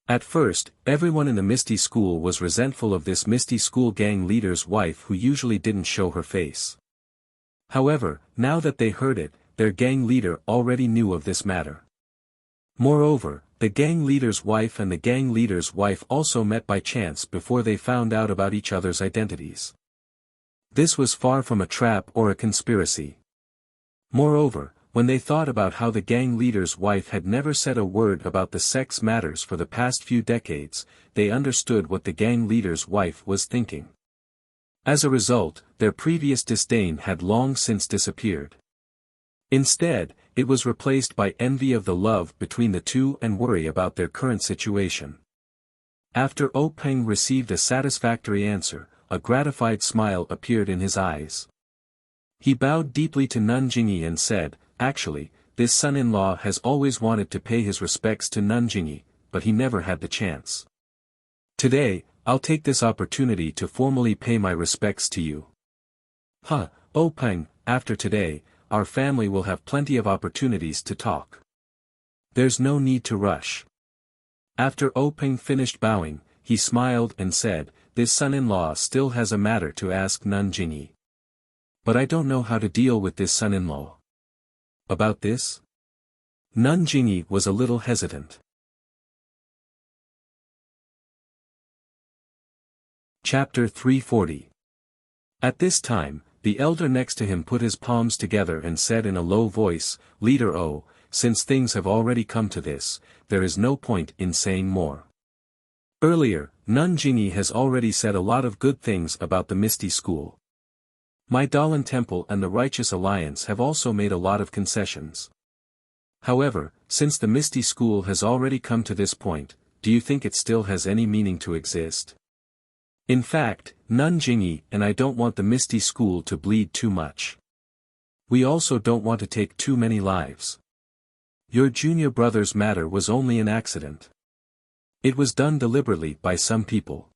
At first, everyone in the Misty School was resentful of this Misty School gang leader's wife who usually didn't show her face. However, now that they heard it, their gang leader already knew of this matter. Moreover, the gang leader's wife and the gang leader's wife also met by chance before they found out about each other's identities. This was far from a trap or a conspiracy. Moreover, when they thought about how the gang leader's wife had never said a word about the sex matters for the past few decades, they understood what the gang leader's wife was thinking. As a result, their previous disdain had long since disappeared. Instead, it was replaced by envy of the love between the two and worry about their current situation. After O Peng received a satisfactory answer, a gratified smile appeared in his eyes. He bowed deeply to Nanjingyi and said, "Actually, this son-in-law has always wanted to pay his respects to Nanjingyi, but he never had the chance. Today, I'll take this opportunity to formally pay my respects to you." O Peng, after today, our family will have plenty of opportunities to talk. There's no need to rush." After O Peng finished bowing, he smiled and said, "This son-in-law still has a matter to ask Nanjingyi. But I don't know how to deal with this son-in-law." "About this?" Nun Jingyi was a little hesitant. Chapter 340. At this time, the elder next to him put his palms together and said in a low voice, "Leader O, since things have already come to this, there is no point in saying more. Earlier, Nun Jingyi has already said a lot of good things about the Misty School. My Dalan Temple and the Righteous Alliance have also made a lot of concessions. However, since the Misty School has already come to this point, do you think it still has any meaning to exist? In fact, Nun Jingyi and I don't want the Misty School to bleed too much. We also don't want to take too many lives. Your junior brother's matter was only an accident. It was done deliberately by some people.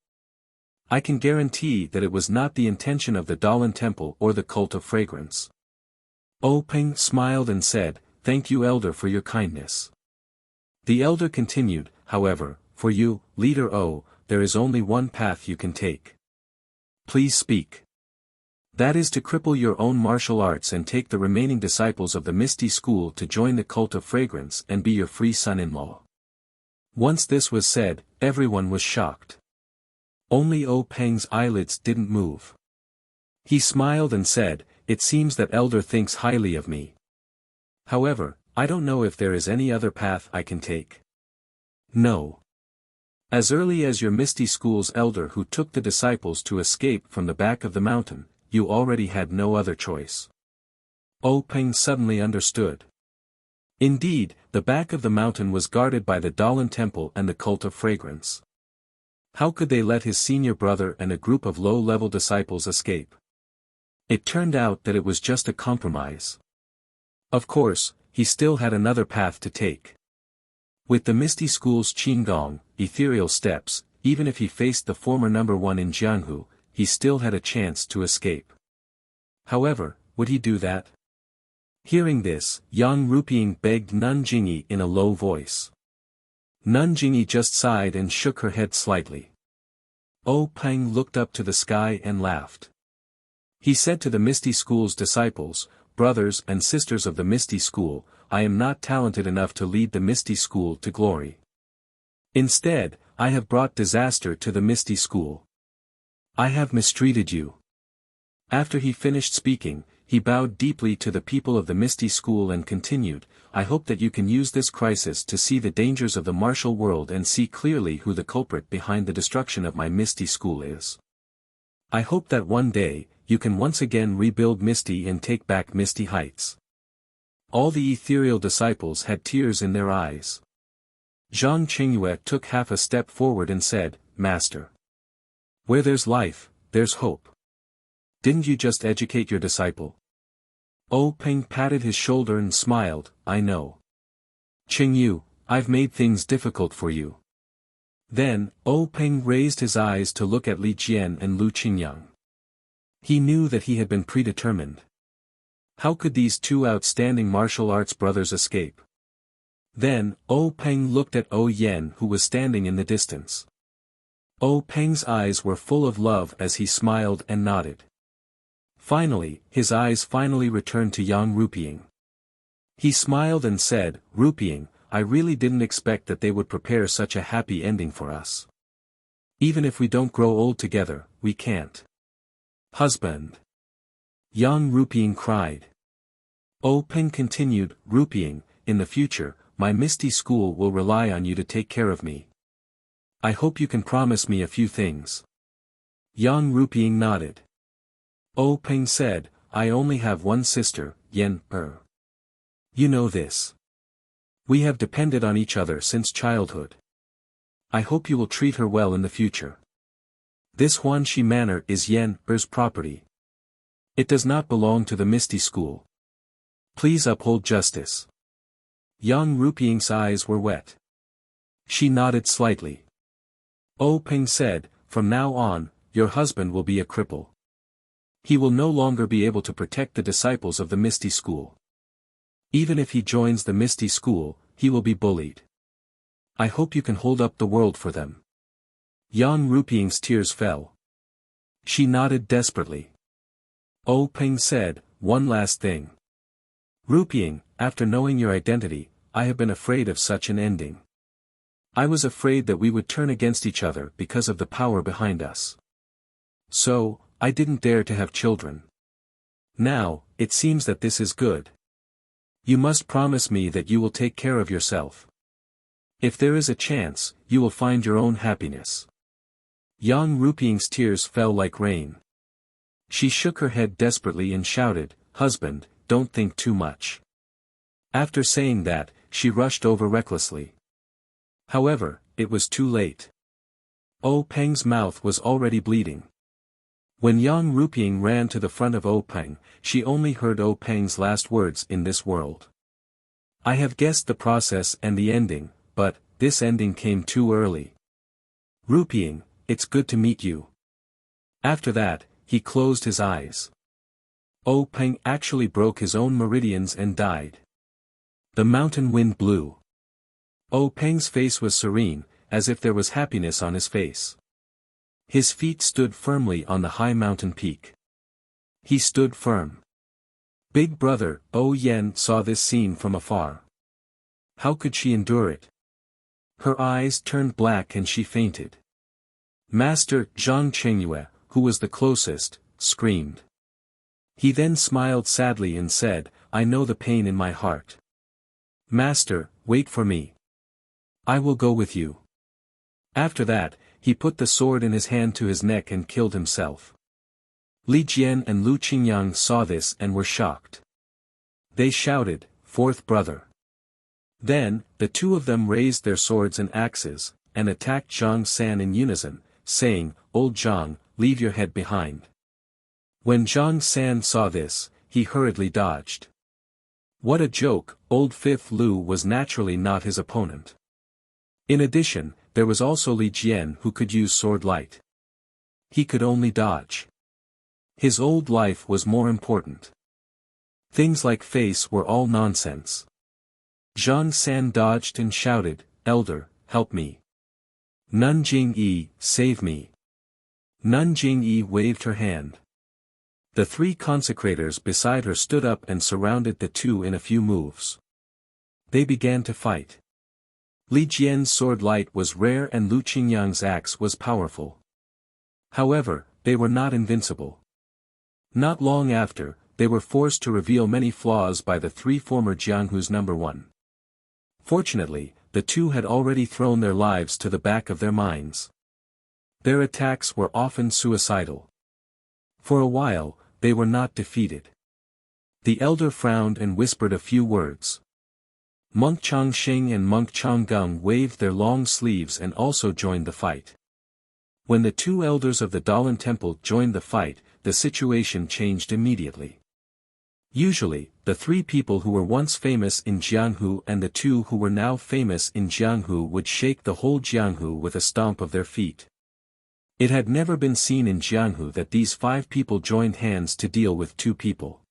I can guarantee that it was not the intention of the Dalan Temple or the Cult of Fragrance." O Peng smiled and said, "Thank you, Elder, for your kindness." The elder continued, "However, for you, Leader O, there is only one path you can take. Please speak. That is to cripple your own martial arts and take the remaining disciples of the Misty School to join the Cult of Fragrance and be your free son-in-law." Once this was said, everyone was shocked. Only O Peng's eyelids didn't move. He smiled and said, "It seems that Elder thinks highly of me. However, I don't know if there is any other path I can take." "No. As early as your Misty School's elder who took the disciples to escape from the back of the mountain, you already had no other choice." O Peng suddenly understood. Indeed, the back of the mountain was guarded by the Dalan Temple and the Cult of Fragrance. How could they let his senior brother and a group of low-level disciples escape? It turned out that it was just a compromise. Of course, he still had another path to take. With the Misty School's Qinggong, ethereal steps, even if he faced the former number one in Jianghu, he still had a chance to escape. However, would he do that? Hearing this, Yang Ruping begged Nun Jingyi in a low voice. Nun Jingyi just sighed and shook her head slightly. O Peng looked up to the sky and laughed. He said to the Misty School's disciples, "Brothers and sisters of the Misty School, I am not talented enough to lead the Misty School to glory. Instead, I have brought disaster to the Misty School. I have mistreated you." After he finished speaking, he bowed deeply to the people of the Misty School and continued, "I hope that you can use this crisis to see the dangers of the martial world and see clearly who the culprit behind the destruction of my Misty School is. I hope that one day, you can once again rebuild Misty and take back Misty Heights." All the ethereal disciples had tears in their eyes. Zhang Qingyue took half a step forward and said, "Master. Where there's life, there's hope. Didn't you just educate your disciple?" O Peng patted his shoulder and smiled, "I know. Qingyu, I've made things difficult for you." Then, O Peng raised his eyes to look at Li Jian and Lu Qingyang. He knew that he had been predetermined. How could these two outstanding martial arts brothers escape? Then, O Peng looked at O Yen who was standing in the distance. O Peng's eyes were full of love as he smiled and nodded. Finally, his eyes finally returned to Yang Ruping. He smiled and said, "Ruping, I really didn't expect that they would prepare such a happy ending for us. Even if we don't grow old together, we can't." "Husband!" Yang Ruping cried. O Peng continued, "Ruping, in the future, my Misty School will rely on you to take care of me. I hope you can promise me a few things." Yang Ruping nodded. O Peng said, "I only have one sister, Yen Er. You know this. We have depended on each other since childhood. I hope you will treat her well in the future. This Huanxi Manor is Yen Er's property. It does not belong to the Misty School. Please uphold justice." Yang Ruping's eyes were wet. She nodded slightly. O Peng said, "From now on, your husband will be a cripple. He will no longer be able to protect the disciples of the Misty School. Even if he joins the Misty School, he will be bullied. I hope you can hold up the world for them." Yang Ruping's tears fell. She nodded desperately. O Peng said, "One last thing. Ruping, after knowing your identity, I have been afraid of such an ending. I was afraid that we would turn against each other because of the power behind us. So, I didn't dare to have children. Now, it seems that this is good. You must promise me that you will take care of yourself. If there is a chance, you will find your own happiness. Yang Ruping's tears fell like rain. She shook her head desperately and shouted, "Husband, don't think too much." After saying that, she rushed over recklessly. However, it was too late. O Peng's mouth was already bleeding. When Yang Ruping ran to the front of O Peng, she only heard O Peng's last words in this world. I have guessed the process and the ending, but, this ending came too early. Ruping, it's good to meet you. After that, he closed his eyes. O Peng actually broke his own meridians and died. The mountain wind blew. O Peng's face was serene, as if there was happiness on his face. His feet stood firmly on the high mountain peak. He stood firm. Big brother, O Yen, saw this scene from afar. How could she endure it? Her eyes turned black and she fainted. Master Zhang Chengyue, who was the closest, screamed. He then smiled sadly and said, I know the pain in my heart. Master, wait for me. I will go with you. After that, he put the sword in his hand to his neck and killed himself. Li Jian and Lu Qingyang saw this and were shocked. They shouted, "Fourth brother." Then, the two of them raised their swords and axes, and attacked Zhang San in unison, saying, "Old Zhang, leave your head behind." When Zhang San saw this, he hurriedly dodged. What a joke, old Fifth Lu was naturally not his opponent. In addition, there was also Li Jian who could use sword light. He could only dodge. His old life was more important. Things like face were all nonsense. Zhang San dodged and shouted, "Elder, help me. Nanjing Yi, save me." Nanjing Yi waved her hand. The three consecrators beside her stood up and surrounded the two in a few moves. They began to fight. Li Jian's sword light was rare and Lu Qingyang's axe was powerful. However, they were not invincible. Not long after, they were forced to reveal many flaws by the three former Jianghu's number one. Fortunately, the two had already thrown their lives to the back of their minds. Their attacks were often suicidal. For a while, they were not defeated. The elder frowned and whispered a few words. Monk Changxing and Monk Changgung waved their long sleeves and also joined the fight. When the two elders of the Dalan Temple joined the fight, the situation changed immediately. Usually, the three people who were once famous in Jianghu and the two who were now famous in Jianghu would shake the whole Jianghu with a stomp of their feet. It had never been seen in Jianghu that these 5 people joined hands to deal with 2 people.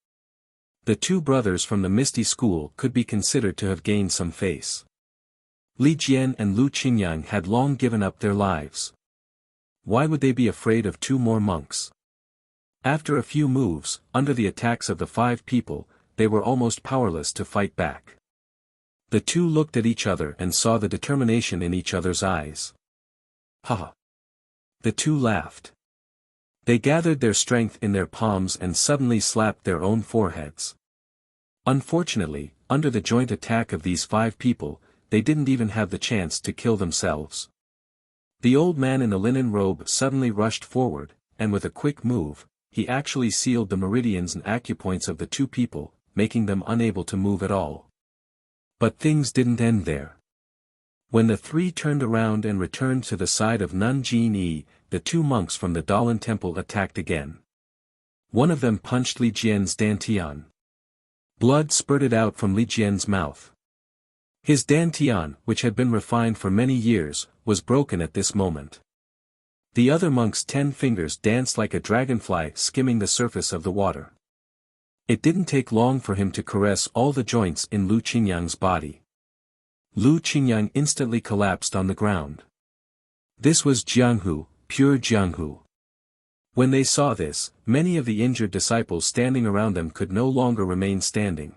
The 2 brothers from the Misty School could be considered to have gained some face. Li Jian and Lu Qingyang had long given up their lives. Why would they be afraid of 2 more monks? After a few moves, under the attacks of the 5 people, they were almost powerless to fight back. The 2 looked at each other and saw the determination in each other's eyes. Ha! The 2 laughed. They gathered their strength in their palms and suddenly slapped their own foreheads. Unfortunately, under the joint attack of these 5 people, they didn't even have the chance to kill themselves. The old man in the linen robe suddenly rushed forward, and with a quick move, he actually sealed the meridians and acupoints of the 2 people, making them unable to move at all. But things didn't end there. When the 3 turned around and returned to the side of Nanjing Yi, the 2 monks from the Dalan Temple attacked again. One of them punched Li Jian's dantian. Blood spurted out from Li Jian's mouth. His dantian, which had been refined for many years, was broken at this moment. The other monk's 10 fingers danced like a dragonfly skimming the surface of the water. It didn't take long for him to caress all the joints in Lu Qingyang's body. Lu Qingyang instantly collapsed on the ground. This was Jianghu, pure Jianghu. When they saw this, many of the injured disciples standing around them could no longer remain standing.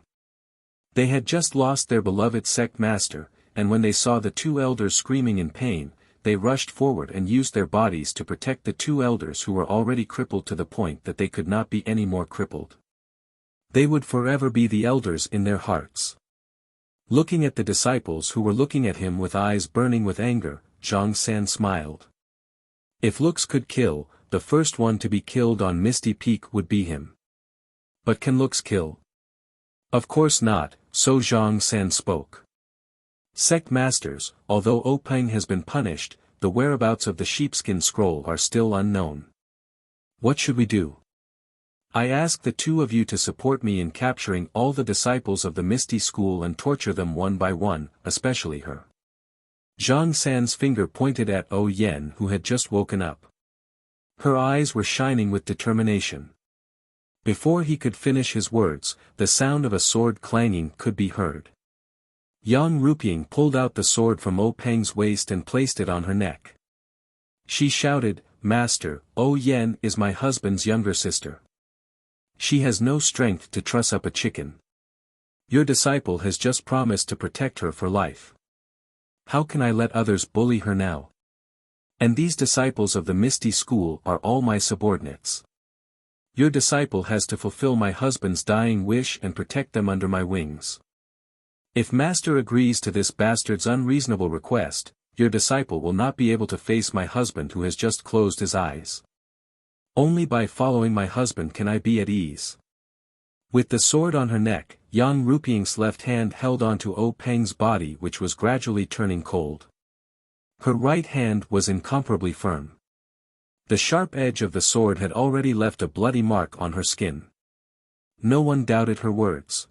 They had just lost their beloved sect master, and when they saw the two elders screaming in pain, they rushed forward and used their bodies to protect the two elders who were already crippled to the point that they could not be any more crippled. They would forever be the elders in their hearts. Looking at the disciples who were looking at him with eyes burning with anger, Zhang San smiled. If looks could kill, the first one to be killed on Misty Peak would be him. But can looks kill? Of course not, so Zhang San spoke. Sect masters, although Openg has been punished, the whereabouts of the sheepskin scroll are still unknown. What should we do? I ask the two of you to support me in capturing all the disciples of the Misty School and torture them one by one, especially her. Zhang San's finger pointed at O Yen who had just woken up. Her eyes were shining with determination. Before he could finish his words, the sound of a sword clanging could be heard. Yang Ruping pulled out the sword from O Peng's waist and placed it on her neck. She shouted, "Master, O Yen is my husband's younger sister. She has no strength to truss up a chicken. Your disciple has just promised to protect her for life. How can I let others bully her now? And these disciples of the Misty School are all my subordinates. Your disciple has to fulfill my husband's dying wish and protect them under my wings. If Master agrees to this bastard's unreasonable request, your disciple will not be able to face my husband who has just closed his eyes. Only by following my husband can I be at ease." With the sword on her neck, Yang Ruping's left hand held onto O Peng's body which was gradually turning cold. Her right hand was incomparably firm. The sharp edge of the sword had already left a bloody mark on her skin. No one doubted her words.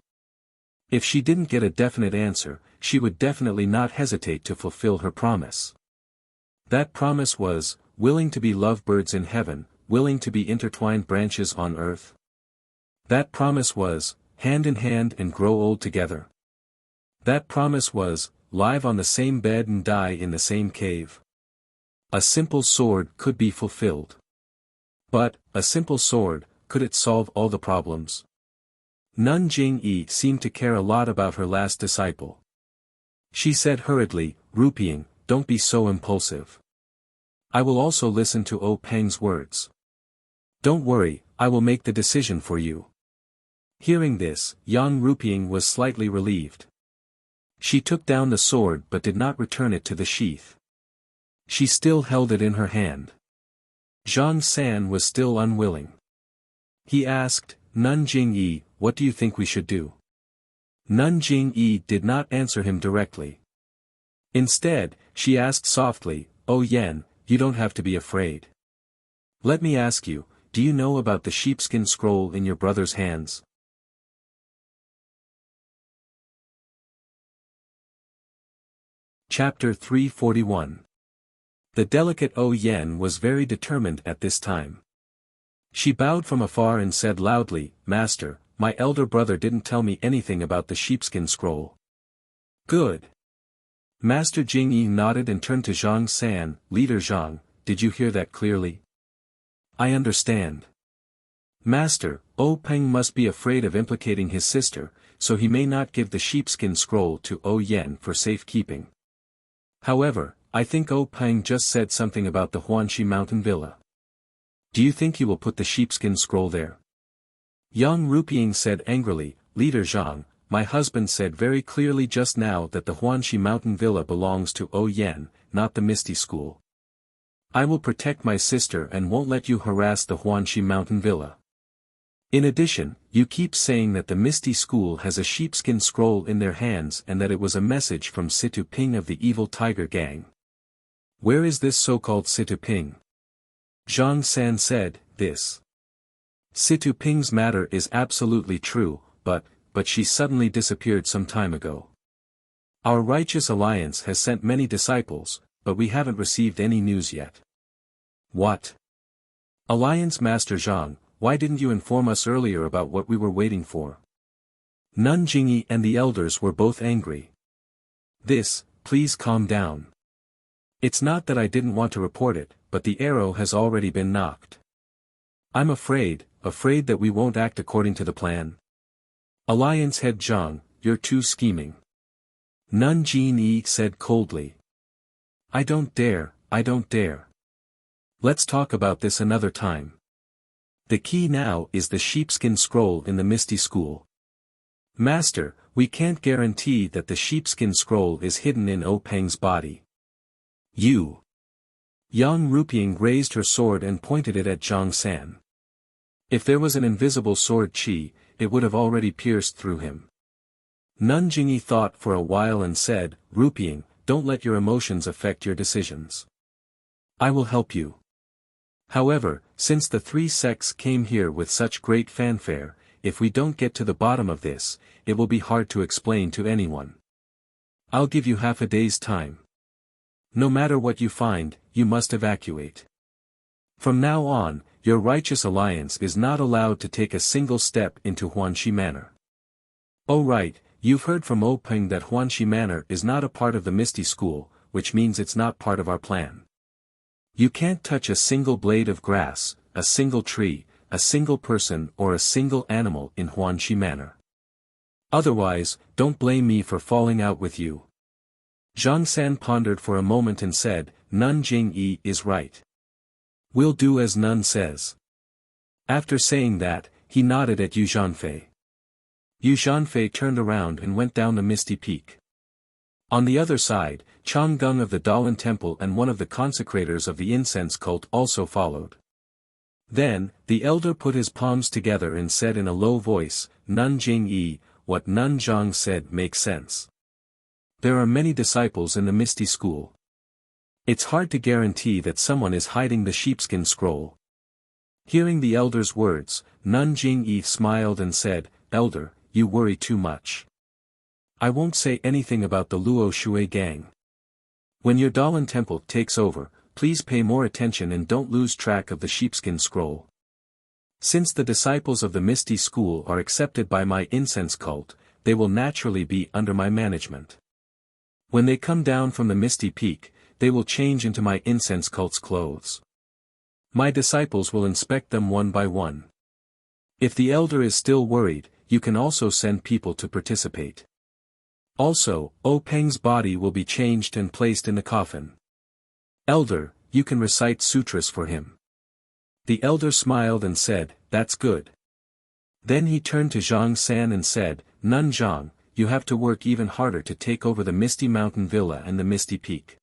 If she didn't get a definite answer, she would definitely not hesitate to fulfill her promise. That promise was, willing to be lovebirds in heaven, willing to be intertwined branches on earth. That promise was, hand in hand and grow old together. That promise was, live on the same bed and die in the same cave. A simple sword could be fulfilled. But, a simple sword, could it solve all the problems? Nun Jingyi seemed to care a lot about her last disciple. She said hurriedly, "Ruping, don't be so impulsive. I will also listen to O Peng's words. Don't worry, I will make the decision for you." Hearing this, Yang Ruping was slightly relieved. She took down the sword but did not return it to the sheath. She still held it in her hand. Zhang San was still unwilling. He asked, "Nun Jingyi, what do you think we should do?" Nun Jingyi did not answer him directly. Instead, she asked softly, "O Yen, you don't have to be afraid. Let me ask you, do you know about the sheepskin scroll in your brother's hands?" Chapter 341. The delicate O Yen was very determined at this time. She bowed from afar and said loudly, "Master, my elder brother didn't tell me anything about the sheepskin scroll." "Good." Master Jingyi nodded and turned to Zhang San, "Leader Zhang, did you hear that clearly?" "I understand. Master, O Peng must be afraid of implicating his sister, so he may not give the sheepskin scroll to O Yen for safekeeping. However, I think O Peng just said something about the Huanxi Mountain Villa. Do you think he will put the sheepskin scroll there?" Yang Ruping said angrily, "Leader Zhang, my husband said very clearly just now that the Huanxi Mountain Villa belongs to O Yen, not the Misty School. I will protect my sister and won't let you harass the Huanxi Mountain Villa. In addition, you keep saying that the Misty School has a sheepskin scroll in their hands and that it was a message from Situ Ping of the evil tiger gang. Where is this so-called Situ Ping?" Zhang San said, "This Situ Ping's matter is absolutely true, but she suddenly disappeared some time ago. Our righteous alliance has sent many disciples, but we haven't received any news yet." "What? Alliance Master Zhang, why didn't you inform us earlier about what we were waiting for?" Nun Jingyi and the elders were both angry. Please calm down. It's not that I didn't want to report it, but the arrow has already been knocked. I'm afraid that we won't act according to the plan. Alliance head Zhang, you're too scheming. Nun Jin-yi said coldly. I don't dare. Let's talk about this another time. The key now is the sheepskin scroll in the Misty School. Master, we can't guarantee that the sheepskin scroll is hidden in Peng's body. You. Yang Ruping raised her sword and pointed it at Zhang San. If there was an invisible sword chi, it would have already pierced through him. Nun Jingyi thought for a while and said, Ruping, don't let your emotions affect your decisions. I will help you. However, since the three sects came here with such great fanfare, if we don't get to the bottom of this, it will be hard to explain to anyone. I'll give you half a day's time. No matter what you find, you must evacuate. From now on, your righteous alliance is not allowed to take a single step into Huanxi Manor. Oh right, you've heard from Peng that Huanxi Manor is not a part of the Misty School, which means it's not part of our plan. You can't touch a single blade of grass, a single tree, a single person or a single animal in Huanxi Manor. Otherwise, don't blame me for falling out with you. Zhang San pondered for a moment and said, Nun Jingyi is right. We'll do as Nun says. After saying that, he nodded at Yu Zhanfei. Yu Zhanfei turned around and went down the misty peak. On the other side, Chang Gung of the Dalan Temple and one of the consecrators of the incense cult also followed. Then, the elder put his palms together and said in a low voice, Nun Jingyi, what Nun Zhang said makes sense. There are many disciples in the Misty School. It's hard to guarantee that someone is hiding the sheepskin scroll. Hearing the elder's words, Nun Jingyi smiled and said, Elder, you worry too much. I won't say anything about the Luo Shui gang. When your Dalan Temple takes over, please pay more attention and don't lose track of the sheepskin scroll. Since the disciples of the Misty School are accepted by my incense cult, they will naturally be under my management. When they come down from the Misty Peak, they will change into my incense cult's clothes. My disciples will inspect them one by one. If the elder is still worried, you can also send people to participate. Also, Peng's body will be changed and placed in the coffin. Elder, you can recite sutras for him. The elder smiled and said, that's good. Then he turned to Zhang San and said, Nun Zhang, you have to work even harder to take over the Misty Mountain Villa and the Misty Peak.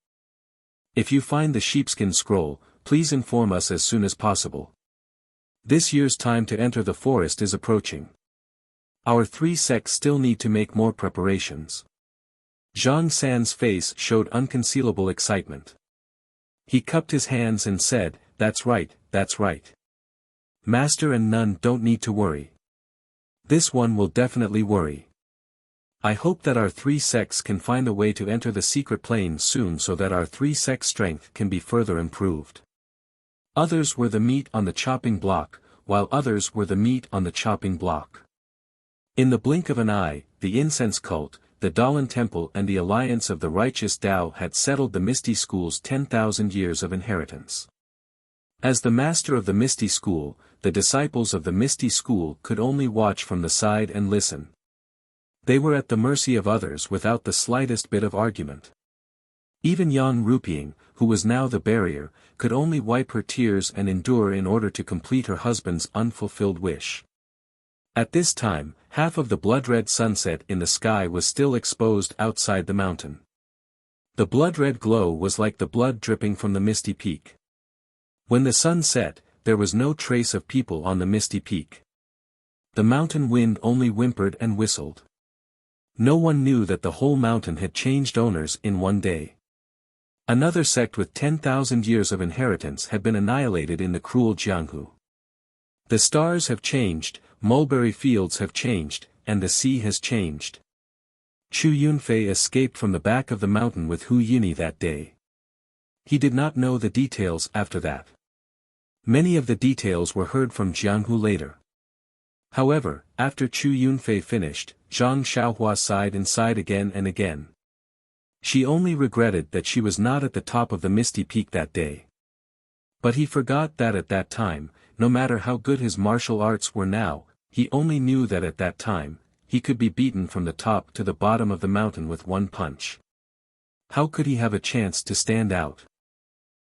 If you find the sheepskin scroll, please inform us as soon as possible. This year's time to enter the forest is approaching. Our three sects still need to make more preparations. Zhang San's face showed unconcealable excitement. He cupped his hands and said, that's right, that's right. Master and Nun don't need to worry. This one will definitely worry. I hope that our three sects can find a way to enter the secret plane soon so that our three sects' strength can be further improved. Others were the meat on the chopping block, while others were the meat on the chopping block. In the blink of an eye, the incense cult, the Dalan Temple and the alliance of the righteous Tao had settled the Misty School's 10,000 years of inheritance. As the master of the Misty School, the disciples of the Misty School could only watch from the side and listen. They were at the mercy of others without the slightest bit of argument. Even Yang Ruping, who was now the barrier, could only wipe her tears and endure in order to complete her husband's unfulfilled wish. At this time, half of the blood-red sunset in the sky was still exposed outside the mountain. The blood-red glow was like the blood dripping from the Misty Peak. When the sun set, there was no trace of people on the Misty Peak. The mountain wind only whimpered and whistled. No one knew that the whole mountain had changed owners in one day. Another sect with 10,000 years of inheritance had been annihilated in the cruel Jianghu. The stars have changed, mulberry fields have changed, and the sea has changed. Chu Yunfei escaped from the back of the mountain with Hu Yuni that day. He did not know the details after that. Many of the details were heard from Jianghu later. However, after Chu Yunfei finished, Zhang Xiaohua sighed and sighed again and again. She only regretted that she was not at the top of the Misty Peak that day. But he forgot that at that time, no matter how good his martial arts were now, he only knew that at that time, he could be beaten from the top to the bottom of the mountain with one punch. How could he have a chance to stand out?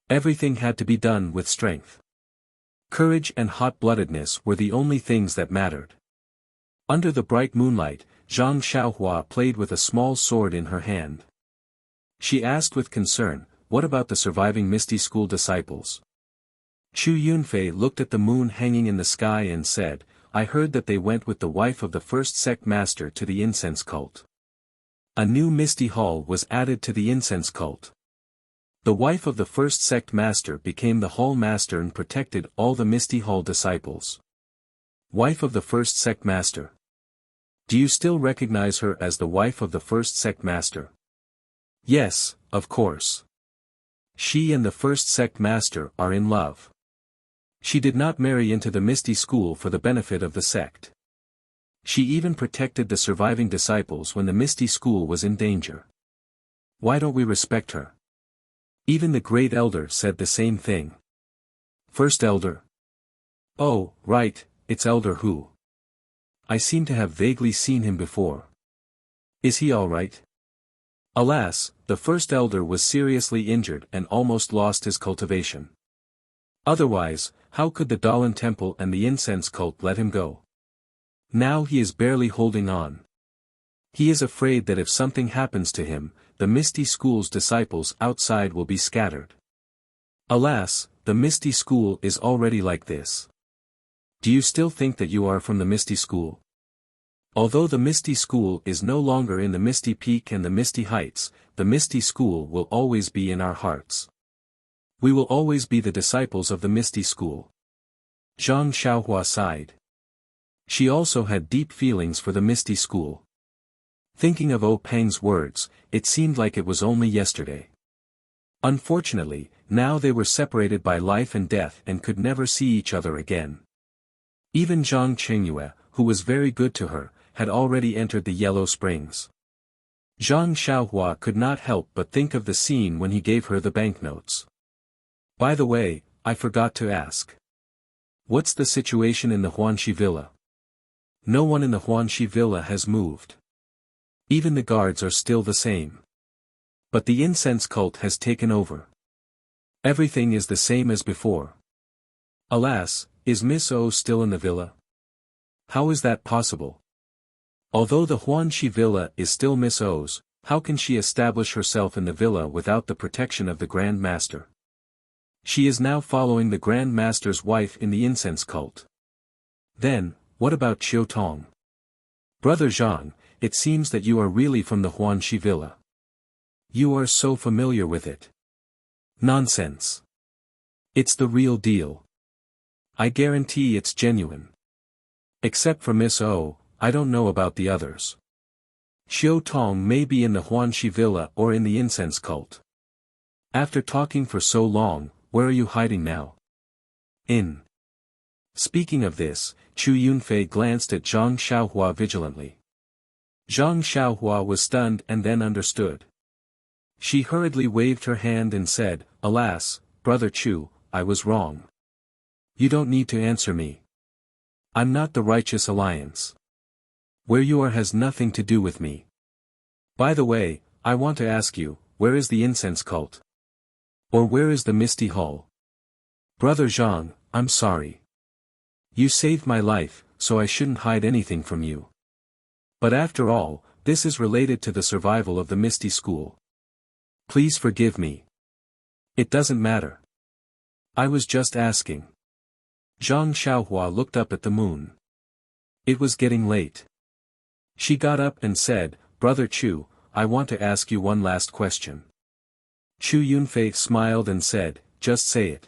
Everything had to be done with strength. Courage and hot-bloodedness were the only things that mattered. Under the bright moonlight, Zhang Xiaohua played with a small sword in her hand. She asked with concern, "What about the surviving Misty School disciples?" Chu Yunfei looked at the moon hanging in the sky and said, "I heard that they went with the wife of the first sect master to the incense cult. A new Misty Hall was added to the incense cult. The wife of the first sect master became the hall master and protected all the Misty Hall disciples." Wife of the first sect master. Do you still recognize her as the wife of the first sect master? Yes, of course. She and the first sect master are in love. She did not marry into the Misty School for the benefit of the sect. She even protected the surviving disciples when the Misty School was in danger. Why don't we respect her? Even the great elder said the same thing. First elder? Oh, right, it's Elder Hu. I seem to have vaguely seen him before. Is he all right? Alas, the first elder was seriously injured and almost lost his cultivation. Otherwise, how could the Dalan Temple and the incense cult let him go? Now he is barely holding on. He is afraid that if something happens to him, the Misty School's disciples outside will be scattered. Alas, the Misty School is already like this. Do you still think that you are from the Misty School? Although the Misty School is no longer in the Misty Peak and the Misty Heights, the Misty School will always be in our hearts. We will always be the disciples of the Misty School. Zhang Xiaohua sighed. She also had deep feelings for the Misty School. Thinking of O Peng's words, it seemed like it was only yesterday. Unfortunately, now they were separated by life and death and could never see each other again. Even Zhang Qingyue, who was very good to her, had already entered the Yellow Springs. Zhang Xiaohua could not help but think of the scene when he gave her the banknotes. By the way, I forgot to ask. What's the situation in the Huanxi Villa? No one in the Huanxi Villa has moved. Even the guards are still the same. But the incense cult has taken over. Everything is the same as before. Alas, is Miss O still in the villa? How is that possible? Although the Huanxi Villa is still Miss O's, how can she establish herself in the villa without the protection of the Grand Master? She is now following the Grand Master's wife in the incense cult. Then, what about Qiu Tong? Brother Zhang, it seems that you are really from the Huanxi Villa. You are so familiar with it. Nonsense. It's the real deal. I guarantee it's genuine. Except for Miss O, I don't know about the others. Qiu Tong may be in the Huanxi Villa or in the incense cult. After talking for so long, where are you hiding now? In. Speaking of this, Chu Yunfei glanced at Zhang Xiaohua vigilantly. Zhang Xiaohua was stunned and then understood. She hurriedly waved her hand and said, "Alas, Brother Chu, I was wrong. You don't need to answer me. I'm not the Righteous Alliance. Where you are has nothing to do with me. By the way, I want to ask you, where is the incense cult? Or where is the Misty Hall? Brother Zhang, I'm sorry. You saved my life, so I shouldn't hide anything from you. But after all, this is related to the survival of the Misty School. Please forgive me. It doesn't matter. I was just asking." Zhang Xiaohua looked up at the moon. It was getting late. She got up and said, "Brother Chu, I want to ask you one last question." Chu Yunfei smiled and said, "Just say it.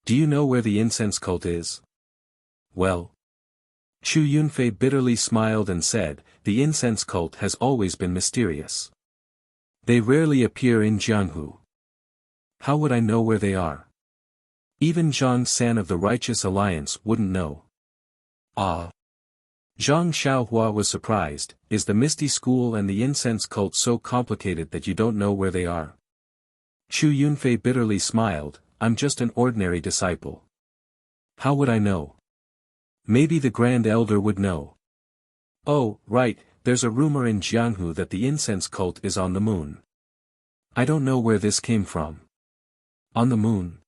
Do you know where the incense cult is?" "Well." Chu Yunfei bitterly smiled and said, "The incense cult has always been mysterious. They rarely appear in Jianghu. How would I know where they are? Even Zhang San of the Righteous Alliance wouldn't know." Ah. Zhang Xiaohua was surprised. Is the Misty School and the incense cult so complicated that you don't know where they are? Chu Yunfei bitterly smiled, "I'm just an ordinary disciple. How would I know? Maybe the Grand Elder would know." Oh, right, there's a rumor in Jianghu that the incense cult is on the moon. I don't know where this came from. On the moon?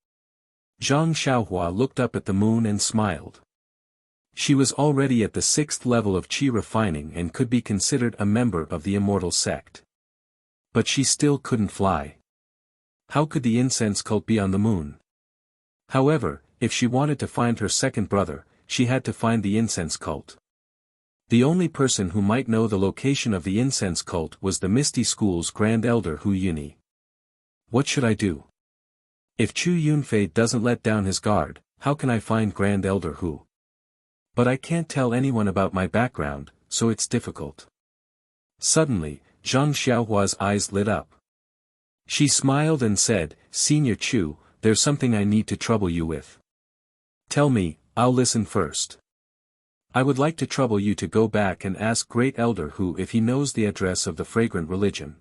Zhang Xiaohua looked up at the moon and smiled. She was already at the 6th level of qi refining and could be considered a member of the immortal sect. But she still couldn't fly. How could the incense cult be on the moon? However, if she wanted to find her second brother, she had to find the incense cult. The only person who might know the location of the incense cult was the Misty School's Grand Elder Hu Yunyi. What should I do? If Chu Yunfei doesn't let down his guard, how can I find Grand Elder Hu? But I can't tell anyone about my background, so it's difficult. Suddenly, Zhang Xiaohua's eyes lit up. She smiled and said, Senior Chu, there's something I need to trouble you with. Tell me, I'll listen first. I would like to trouble you to go back and ask Great Elder Hu if he knows the address of the fragrant religion.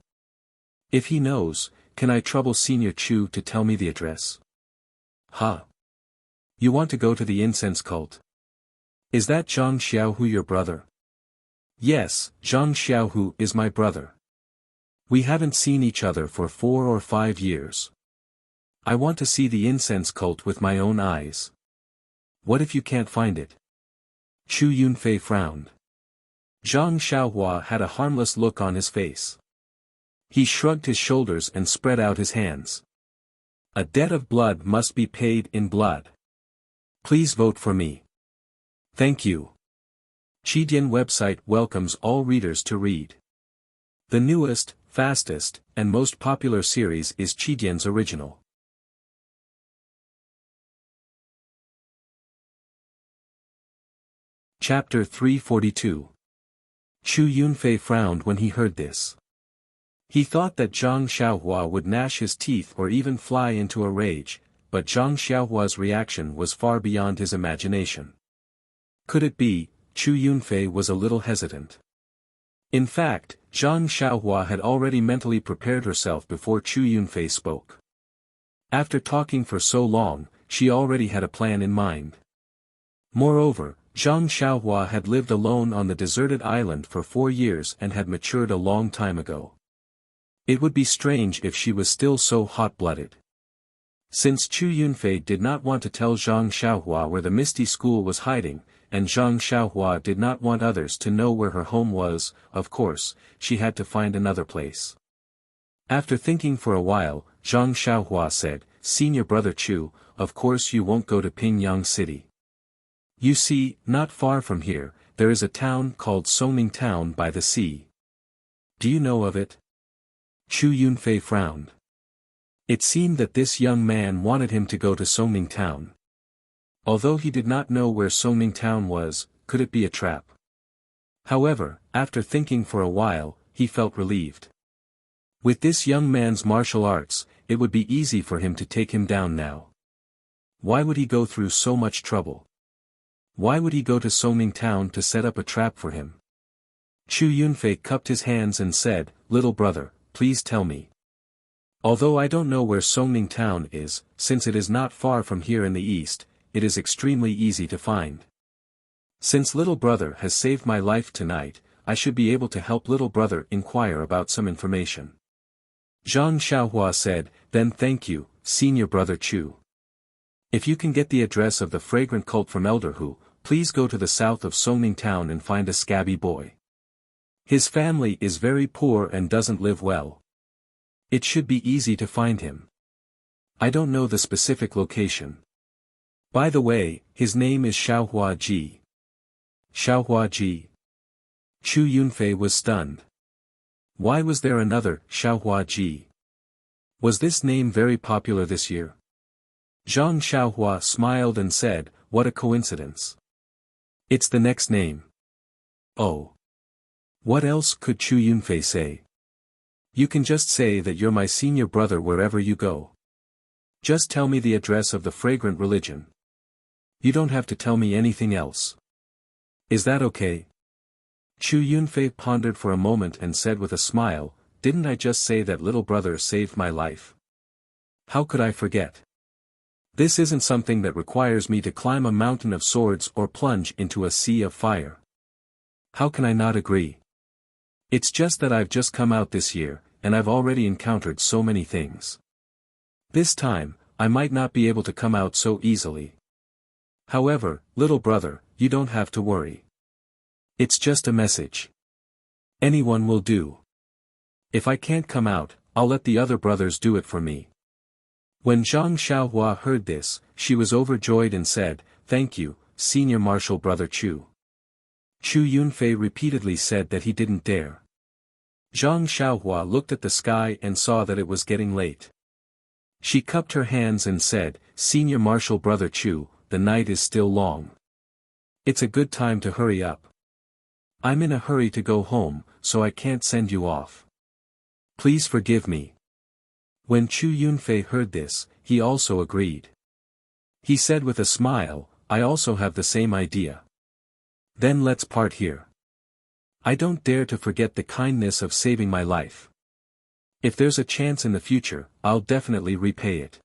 If he knows, can I trouble Senior Chu to tell me the address? Huh? You want to go to the incense cult? Is that Zhang Xiaohu your brother? Yes, Zhang Xiaohu is my brother. We haven't seen each other for 4 or 5 years. I want to see the incense cult with my own eyes. What if you can't find it? Chu Yunfei frowned. Zhang Xiaohua had a harmless look on his face. He shrugged his shoulders and spread out his hands. A debt of blood must be paid in blood. Please vote for me. Thank you. Qidian website welcomes all readers to read. The newest, fastest, and most popular series is Qidian's original. Chapter 342. Chu Yunfei frowned when he heard this. He thought that Zhang Xiaohua would gnash his teeth or even fly into a rage, but Zhang Xiaohua's reaction was far beyond his imagination. Could it be? Chu Yunfei was a little hesitant. In fact, Zhang Xiaohua had already mentally prepared herself before Chu Yunfei spoke. After talking for so long, she already had a plan in mind. Moreover, Zhang Xiaohua had lived alone on the deserted island for 4 years and had matured a long time ago. It would be strange if she was still so hot-blooded. Since Chu Yunfei did not want to tell Zhang Xiaohua where the Misty School was hiding, and Zhang Xiaohua did not want others to know where her home was, of course, she had to find another place. After thinking for a while, Zhang Xiaohua said, Senior brother Chu, of course you won't go to Pingyang City. You see, not far from here, there is a town called Songming Town by the sea. Do you know of it? Chu Yunfei frowned. It seemed that this young man wanted him to go to Songming Town. Although he did not know where Songming Town was, could it be a trap? However, after thinking for a while, he felt relieved. With this young man's martial arts, it would be easy for him to take him down now. Why would he go through so much trouble? Why would he go to Songming Town to set up a trap for him? Chu Yunfei cupped his hands and said, Little brother, please tell me. Although I don't know where Songming Town is, since it is not far from here in the east, it is extremely easy to find. Since little brother has saved my life tonight, I should be able to help little brother inquire about some information. Zhang Xiaohua said, Then thank you, Senior brother Chu. If you can get the address of the fragrant cult from Elder Hu, please go to the south of Songming Town and find a scabby boy. His family is very poor and doesn't live well. It should be easy to find him. I don't know the specific location. By the way, his name is Xiaohua Ji. Xiaohua Ji. Chu Yunfei was stunned. Why was there another Xiaohua Ji? Was this name very popular this year? Zhang Xiaohua smiled and said, What a coincidence. It's the next name. Oh. What else could Chu Yunfei say? You can just say that you're my senior brother wherever you go. Just tell me the address of the fragrant religion. You don't have to tell me anything else. Is that okay? Chu Yunfei pondered for a moment and said with a smile, Didn't I just say that little brother saved my life? How could I forget? This isn't something that requires me to climb a mountain of swords or plunge into a sea of fire. How can I not agree? It's just that I've just come out this year, and I've already encountered so many things. This time, I might not be able to come out so easily. However, little brother, you don't have to worry. It's just a message. Anyone will do. If I can't come out, I'll let the other brothers do it for me. When Zhang Xiaohua heard this, she was overjoyed and said, "Thank you, Senior Marshal Brother Chu." Chu Yunfei repeatedly said that he didn't dare. Zhang Xiaohua looked at the sky and saw that it was getting late. She cupped her hands and said, "Senior Marshal Brother Chu, the night is still long. It's a good time to hurry up. I'm in a hurry to go home, so I can't send you off. Please forgive me." When Chu Yunfei heard this, he also agreed. He said with a smile, "I also have the same idea. Then let's part here. I don't dare to forget the kindness of saving my life. If there's a chance in the future, I'll definitely repay it."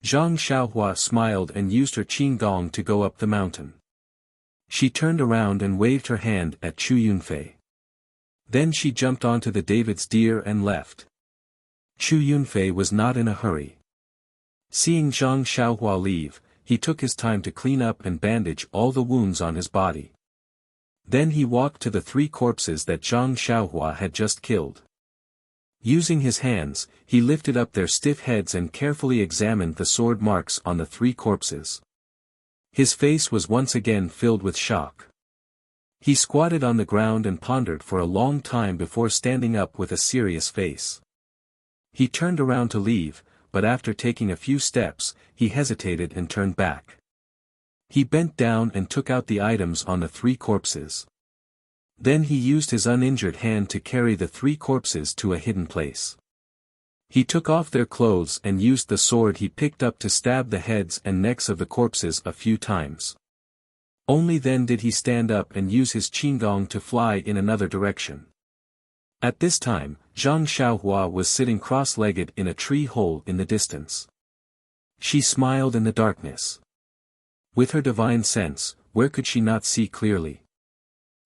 Zhang Xiaohua smiled and used her qinggong to go up the mountain. She turned around and waved her hand at Chu Yunfei. Then she jumped onto the David's deer and left. Chu Yunfei was not in a hurry. Seeing Zhang Xiaohua leave, he took his time to clean up and bandage all the wounds on his body. Then he walked to the 3 corpses that Zhang Xiaohua had just killed. Using his hands, he lifted up their stiff heads and carefully examined the sword marks on the 3 corpses. His face was once again filled with shock. He squatted on the ground and pondered for a long time before standing up with a serious face. He turned around to leave, but after taking a few steps, he hesitated and turned back. He bent down and took out the items on the 3 corpses. Then he used his uninjured hand to carry the 3 corpses to a hidden place. He took off their clothes and used the sword he picked up to stab the heads and necks of the corpses a few times. Only then did he stand up and use his qinggong to fly in another direction. At this time, Zhang Xiaohua was sitting cross-legged in a tree hole in the distance. She smiled in the darkness. With her divine sense, where could she not see clearly?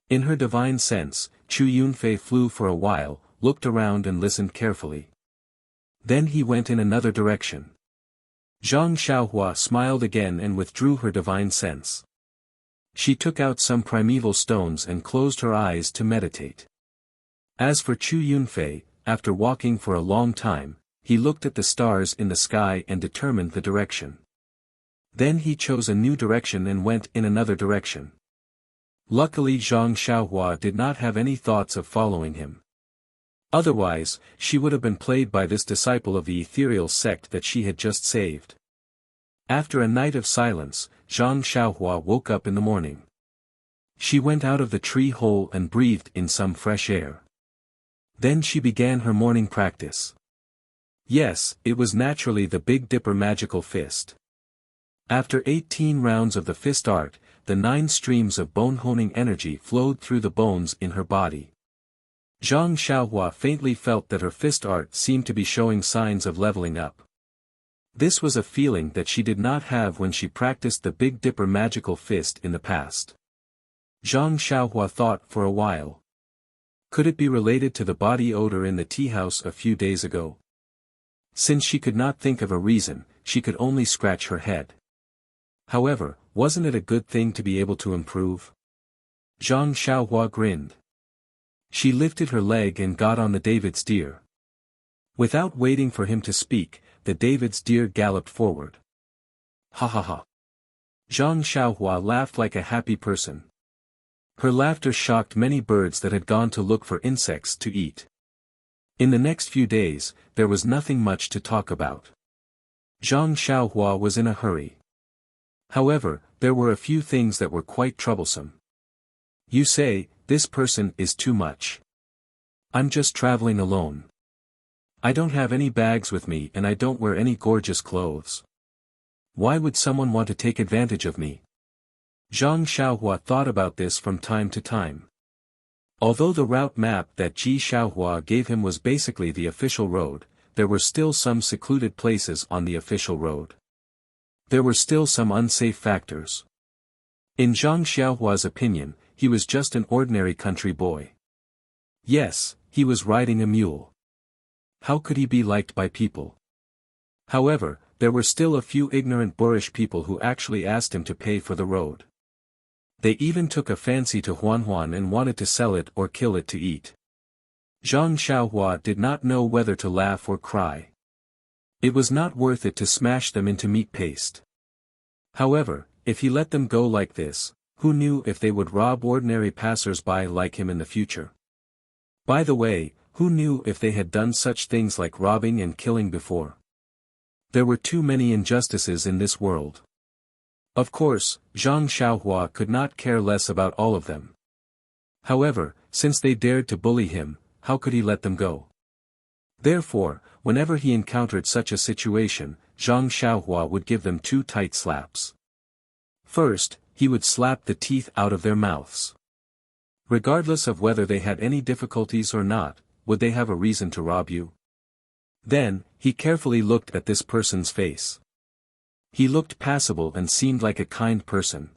In her divine sense, Chu Yunfei flew for a while, looked around and listened carefully. Then he went in another direction. Zhang Xiaohua smiled again and withdrew her divine sense. She took out some primeval stones and closed her eyes to meditate. As for Chu Yunfei, after walking for a long time, he looked at the stars in the sky and determined the direction. Then he chose a new direction and went in another direction. Luckily Zhang Xiaohua did not have any thoughts of following him. Otherwise, she would have been played by this disciple of the ethereal sect that she had just saved. After a night of silence, Zhang Xiaohua woke up in the morning. She went out of the tree hole and breathed in some fresh air. Then she began her morning practice. Yes, it was naturally the Big Dipper magical fist. After 18 rounds of the fist art, the 9 streams of bone-honing energy flowed through the bones in her body. Zhang Xiaohua faintly felt that her fist art seemed to be showing signs of leveling up. This was a feeling that she did not have when she practiced the Big Dipper magical fist in the past. Zhang Xiaohua thought for a while. Could it be related to the body odor in the tea house a few days ago? Since she could not think of a reason, she could only scratch her head. However, wasn't it a good thing to be able to improve? Zhang Xiaohua grinned. She lifted her leg and got on the David's deer. Without waiting for him to speak, the David's deer galloped forward. Ha ha ha. Zhang Xiaohua laughed like a happy person. Her laughter shocked many birds that had gone to look for insects to eat. In the next few days, there was nothing much to talk about. Zhang Xiaohua was in a hurry. However, there were a few things that were quite troublesome. You say, this person is too much. I'm just traveling alone. I don't have any bags with me and I don't wear any gorgeous clothes. Why would someone want to take advantage of me? Zhang Xiaohua thought about this from time to time. Although the route map that Ji Xiaohua gave him was basically the official road, there were still some secluded places on the official road. There were still some unsafe factors. In Zhang Xiaohua's opinion, he was just an ordinary country boy. Yes, he was riding a mule. How could he be liked by people? However, there were still a few ignorant boorish people who actually asked him to pay for the road. They even took a fancy to Huan and wanted to sell it or kill it to eat. Zhang Xiaohua did not know whether to laugh or cry. It was not worth it to smash them into meat paste. However, if he let them go like this, who knew if they would rob ordinary passers-by like him in the future? By the way, who knew if they had done such things like robbing and killing before? There were too many injustices in this world. Of course, Zhang Xiaohua could not care less about all of them. However, since they dared to bully him, how could he let them go? Therefore, whenever he encountered such a situation, Zhang Xiaohua would give them 2 tight slaps. First, he would slap the teeth out of their mouths. Regardless of whether they had any difficulties or not, would they have a reason to rob you? Then, he carefully looked at this person's face. He looked passable and seemed like a kind person.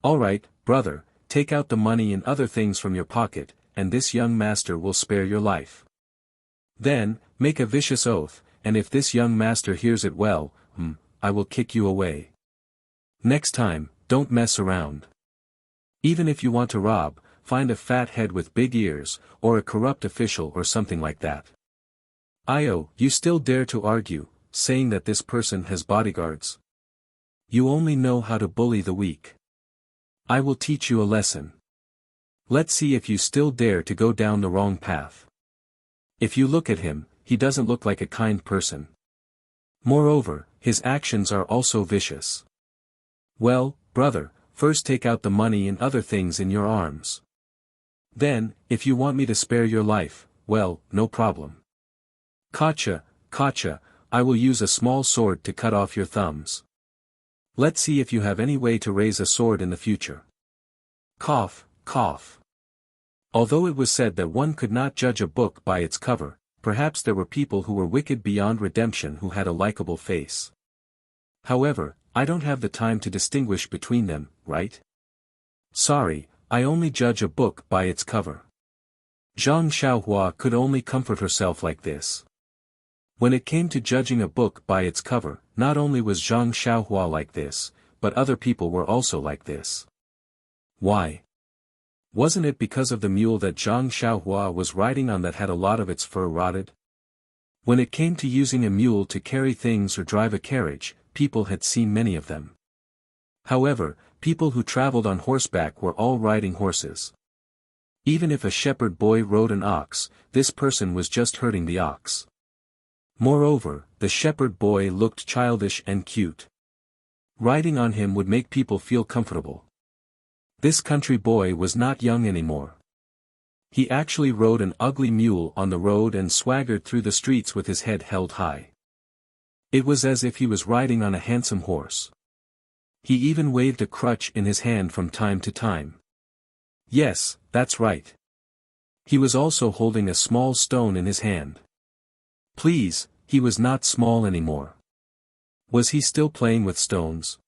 "All right, brother, take out the money and other things from your pocket, and this young master will spare your life." Then, make a vicious oath, and if this young master hears it well, I will kick you away. Next time, don't mess around. Even if you want to rob, find a fat head with big ears, or a corrupt official or something like that. You still dare to argue, saying that this person has bodyguards? You only know how to bully the weak. I will teach you a lesson. Let's see if you still dare to go down the wrong path. If you look at him, he doesn't look like a kind person. Moreover, his actions are also vicious. Well, brother, first take out the money and other things in your arms. Then, if you want me to spare your life, well, no problem. Gotcha, I will use a small sword to cut off your thumbs. Let's see if you have any way to raise a sword in the future. Cough. Although it was said that one could not judge a book by its cover, perhaps there were people who were wicked beyond redemption who had a likable face. However, I don't have the time to distinguish between them, right? Sorry, I only judge a book by its cover. Zhang Xiaohua could only comfort herself like this. When it came to judging a book by its cover, not only was Zhang Xiaohua like this, but other people were also like this. Why? Wasn't it because of the mule that Zhang Xiaohua was riding on that had a lot of its fur rotted? When it came to using a mule to carry things or drive a carriage, people had seen many of them. However, people who traveled on horseback were all riding horses. Even if a shepherd boy rode an ox, this person was just herding the ox. Moreover, the shepherd boy looked childish and cute. Riding on him would make people feel comfortable. This country boy was not young anymore. He actually rode an ugly mule on the road and swaggered through the streets with his head held high. It was as if he was riding on a handsome horse. He even waved a crutch in his hand from time to time. Yes, that's right. He was also holding a small stone in his hand. Please, he was not small anymore. Was he still playing with stones?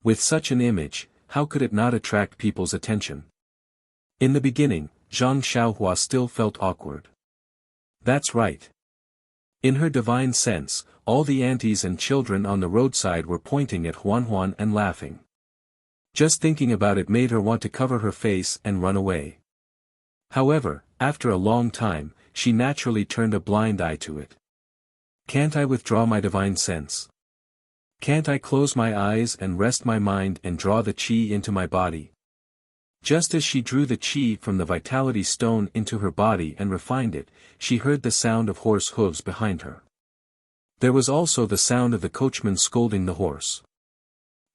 With such an image, how could it not attract people's attention? In the beginning, Zhang Xiaohua still felt awkward. That's right. In her divine sense, all the aunties and children on the roadside were pointing at Huan and laughing. Just thinking about it made her want to cover her face and run away. However, after a long time, she naturally turned a blind eye to it. Can't I withdraw my divine sense? Can't I close my eyes and rest my mind and draw the chi into my body? Just as she drew the chi from the vitality stone into her body and refined it, she heard the sound of horse hooves behind her. There was also the sound of the coachman scolding the horse.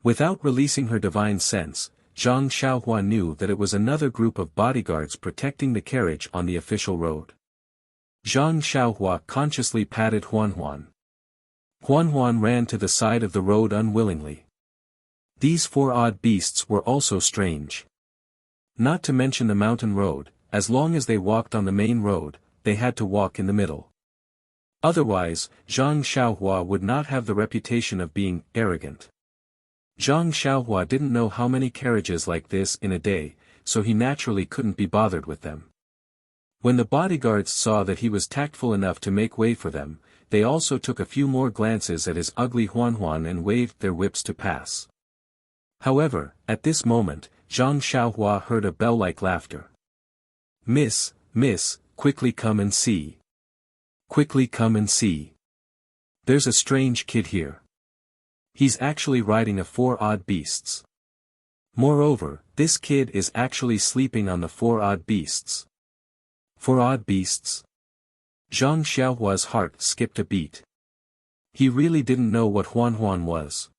Without releasing her divine sense, Zhang Xiaohua knew that it was another group of bodyguards protecting the carriage on the official road. Zhang Xiaohua consciously patted Huan. Huan ran to the side of the road unwillingly. These 4 odd beasts were also strange. Not to mention the mountain road, as long as they walked on the main road, they had to walk in the middle. Otherwise, Zhang Xiaohua would not have the reputation of being arrogant. Zhang Xiaohua didn't know how many carriages like this in a day, so he naturally couldn't be bothered with them. When the bodyguards saw that he was tactful enough to make way for them, they also took a few more glances at his ugly Huan and waved their whips to pass. However, at this moment, Zhang Xiaohua heard a bell-like laughter. Miss, quickly come and see. Quickly come and see. There's a strange kid here. He's actually riding a 4 odd beasts. Moreover, this kid is actually sleeping on the 4 odd beasts. 4 odd beasts? Zhang Xiaohua's heart skipped a beat. He really didn't know what Huan was.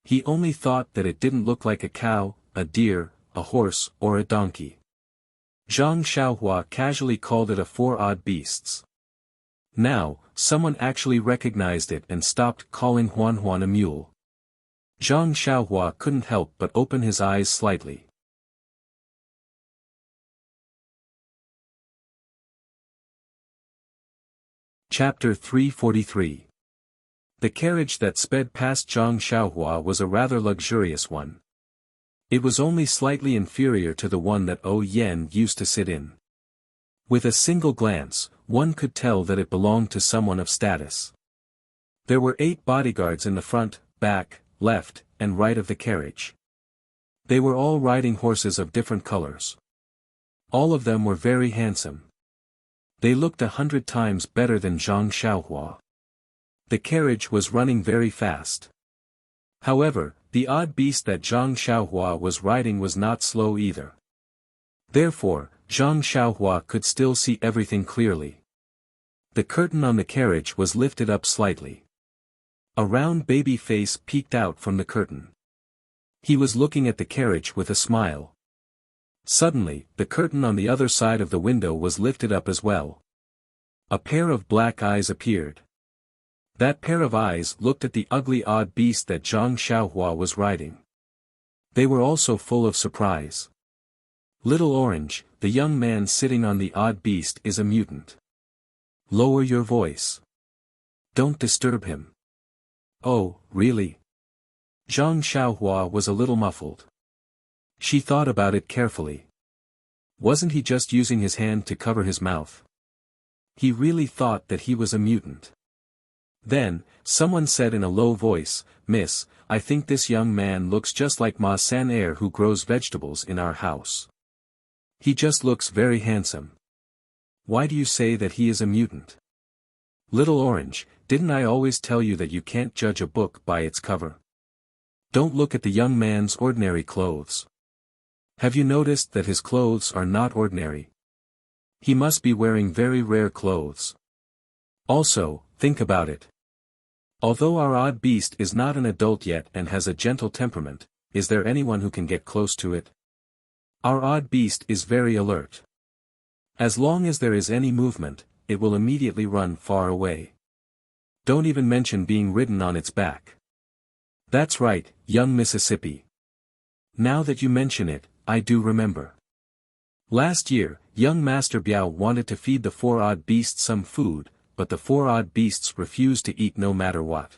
He only thought that it didn't look like a cow, a deer, a horse, or a donkey. Zhang Xiaohua casually called it a 4 odd beasts. Now, someone actually recognized it and stopped calling Huan a mule. Zhang Xiaohua couldn't help but open his eyes slightly. Chapter 343. The carriage that sped past Zhang Xiaohua was a rather luxurious one. It was only slightly inferior to the one that Ou Yen used to sit in. With a single glance, one could tell that it belonged to someone of status. There were 8 bodyguards in the front, back, left, and right of the carriage. They were all riding horses of different colors. All of them were very handsome. They looked 100 times better than Zhang Xiaohua. The carriage was running very fast. However, the odd beast that Zhang Xiaohua was riding was not slow either. Therefore, Zhang Xiaohua could still see everything clearly. The curtain on the carriage was lifted up slightly. A round baby face peeked out from the curtain. He was looking at the carriage with a smile. Suddenly, the curtain on the other side of the window was lifted up as well. A pair of black eyes appeared. That pair of eyes looked at the ugly odd beast that Zhang Xiaohua was riding. They were also full of surprise. Little Orange, the young man sitting on the odd beast, is a mutant. Lower your voice. Don't disturb him. Oh, really? Zhang Xiaohua was a little muffled. She thought about it carefully. Wasn't he just using his hand to cover his mouth? He really thought that he was a mutant. Then, someone said in a low voice, Miss, I think this young man looks just like Ma San-er who grows vegetables in our house. He just looks very handsome. Why do you say that he is a mutant? Little Orange, didn't I always tell you that you can't judge a book by its cover? Don't look at the young man's ordinary clothes. Have you noticed that his clothes are not ordinary? He must be wearing very rare clothes. Also, think about it. Although our odd beast is not an adult yet and has a gentle temperament, is there anyone who can get close to it? Our odd beast is very alert. As long as there is any movement, it will immediately run far away. Don't even mention being ridden on its back. That's right, young Mississippi. Now that you mention it, I do remember. Last year, young Master Biao wanted to feed the 4 odd beasts some food, but the 4 odd beasts refused to eat no matter what.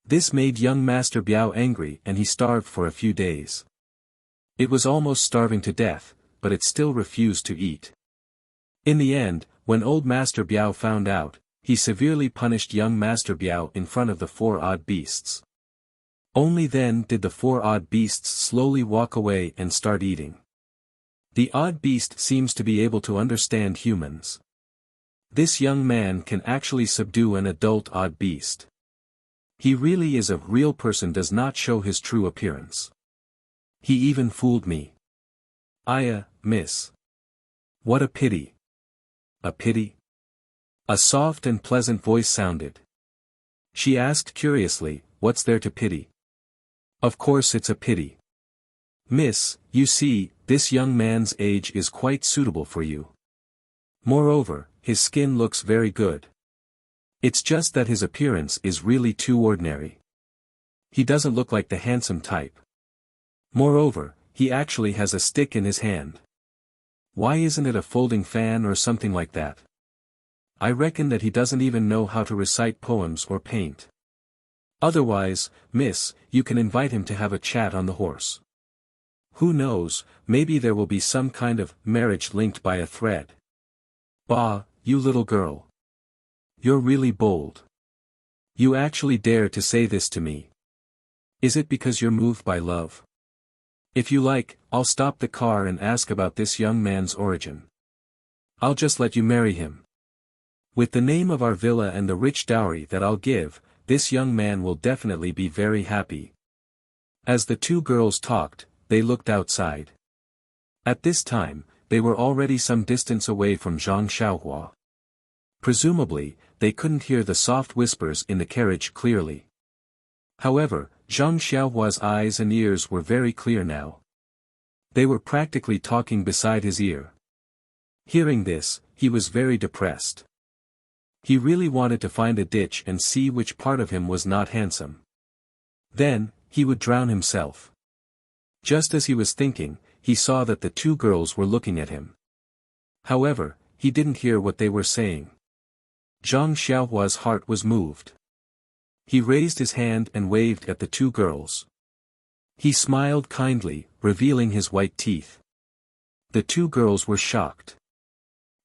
This made young Master Biao angry and he starved for a few days. It was almost starving to death, but it still refused to eat. In the end, when old Master Biao found out, he severely punished young Master Biao in front of the 4 odd beasts. Only then did the 4 odd beasts slowly walk away and start eating. The odd beast seems to be able to understand humans. This young man can actually subdue an adult odd beast. He really is a real person, does not show his true appearance. He even fooled me. Miss. What a pity. A pity? A soft and pleasant voice sounded. She asked curiously, what's there to pity? Of course it's a pity. Miss, you see, this young man's age is quite suitable for you. Moreover, his skin looks very good. It's just that his appearance is really too ordinary. He doesn't look like the handsome type. Moreover, he actually has a stick in his hand. Why isn't it a folding fan or something like that? I reckon that he doesn't even know how to recite poems or paint. Otherwise, miss, you can invite him to have a chat on the horse. Who knows, maybe there will be some kind of marriage linked by a thread. Bah, you little girl. You're really bold. You actually dare to say this to me. Is it because you're moved by love? If you like, I'll stop the car and ask about this young man's origin. I'll just let you marry him. With the name of our villa and the rich dowry that I'll give, this young man will definitely be very happy. As the two girls talked, they looked outside. At this time, they were already some distance away from Zhang Xiaohua. Presumably, they couldn't hear the soft whispers in the carriage clearly. However, Zhang Xiaohua's eyes and ears were very clear now. They were practically talking beside his ear. Hearing this, he was very depressed. He really wanted to find a ditch and see which part of him was not handsome. Then, he would drown himself. Just as he was thinking, he saw that the two girls were looking at him. However, he didn't hear what they were saying. Zhang Xiaohua's heart was moved. He raised his hand and waved at the two girls. He smiled kindly, revealing his white teeth. The two girls were shocked.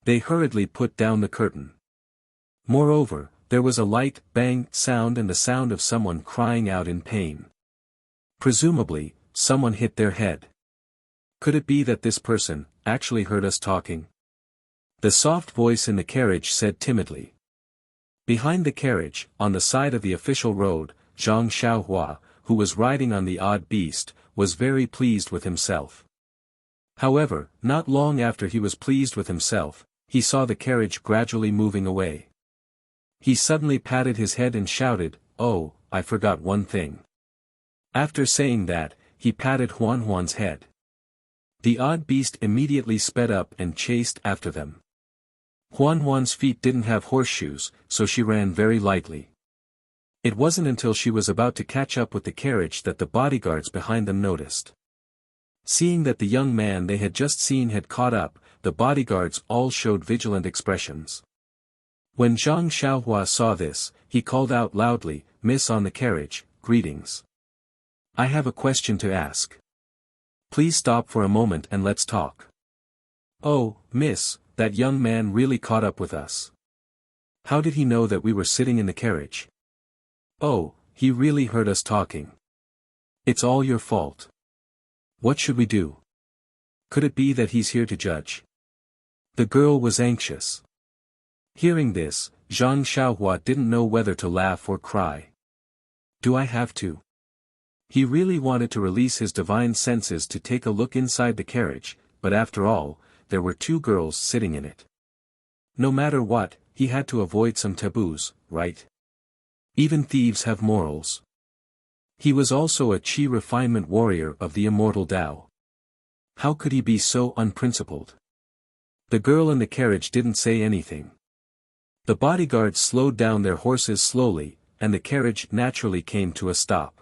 They hurriedly put down the curtain. Moreover, there was a light bang sound and the sound of someone crying out in pain. Presumably, someone hit their head. Could it be that this person actually heard us talking? The soft voice in the carriage said timidly. Behind the carriage, on the side of the official road, Zhang Xiaohua, who was riding on the odd beast, was very pleased with himself. However, not long after he was pleased with himself, he saw the carriage gradually moving away. He suddenly patted his head and shouted, "Oh, I forgot one thing." After saying that, he patted Huan's head. The odd beast immediately sped up and chased after them. Huan's feet didn't have horseshoes, so she ran very lightly. It wasn't until she was about to catch up with the carriage that the bodyguards behind them noticed. Seeing that the young man they had just seen had caught up, the bodyguards all showed vigilant expressions. When Zhang Xiaohua saw this, he called out loudly, "Miss on the carriage, greetings. I have a question to ask. Please stop for a moment and let's talk." "Oh, miss, that young man really caught up with us. How did he know that we were sitting in the carriage?" "Oh, he really heard us talking. It's all your fault. What should we do? Could it be that he's here to judge?" The girl was anxious. Hearing this, Zhang Xiaohua didn't know whether to laugh or cry. Do I have to? He really wanted to release his divine senses to take a look inside the carriage, but after all, there were two girls sitting in it. No matter what, he had to avoid some taboos, right? Even thieves have morals. He was also a Qi refinement warrior of the immortal Tao. How could he be so unprincipled? The girl in the carriage didn't say anything. The bodyguards slowed down their horses slowly, and the carriage naturally came to a stop.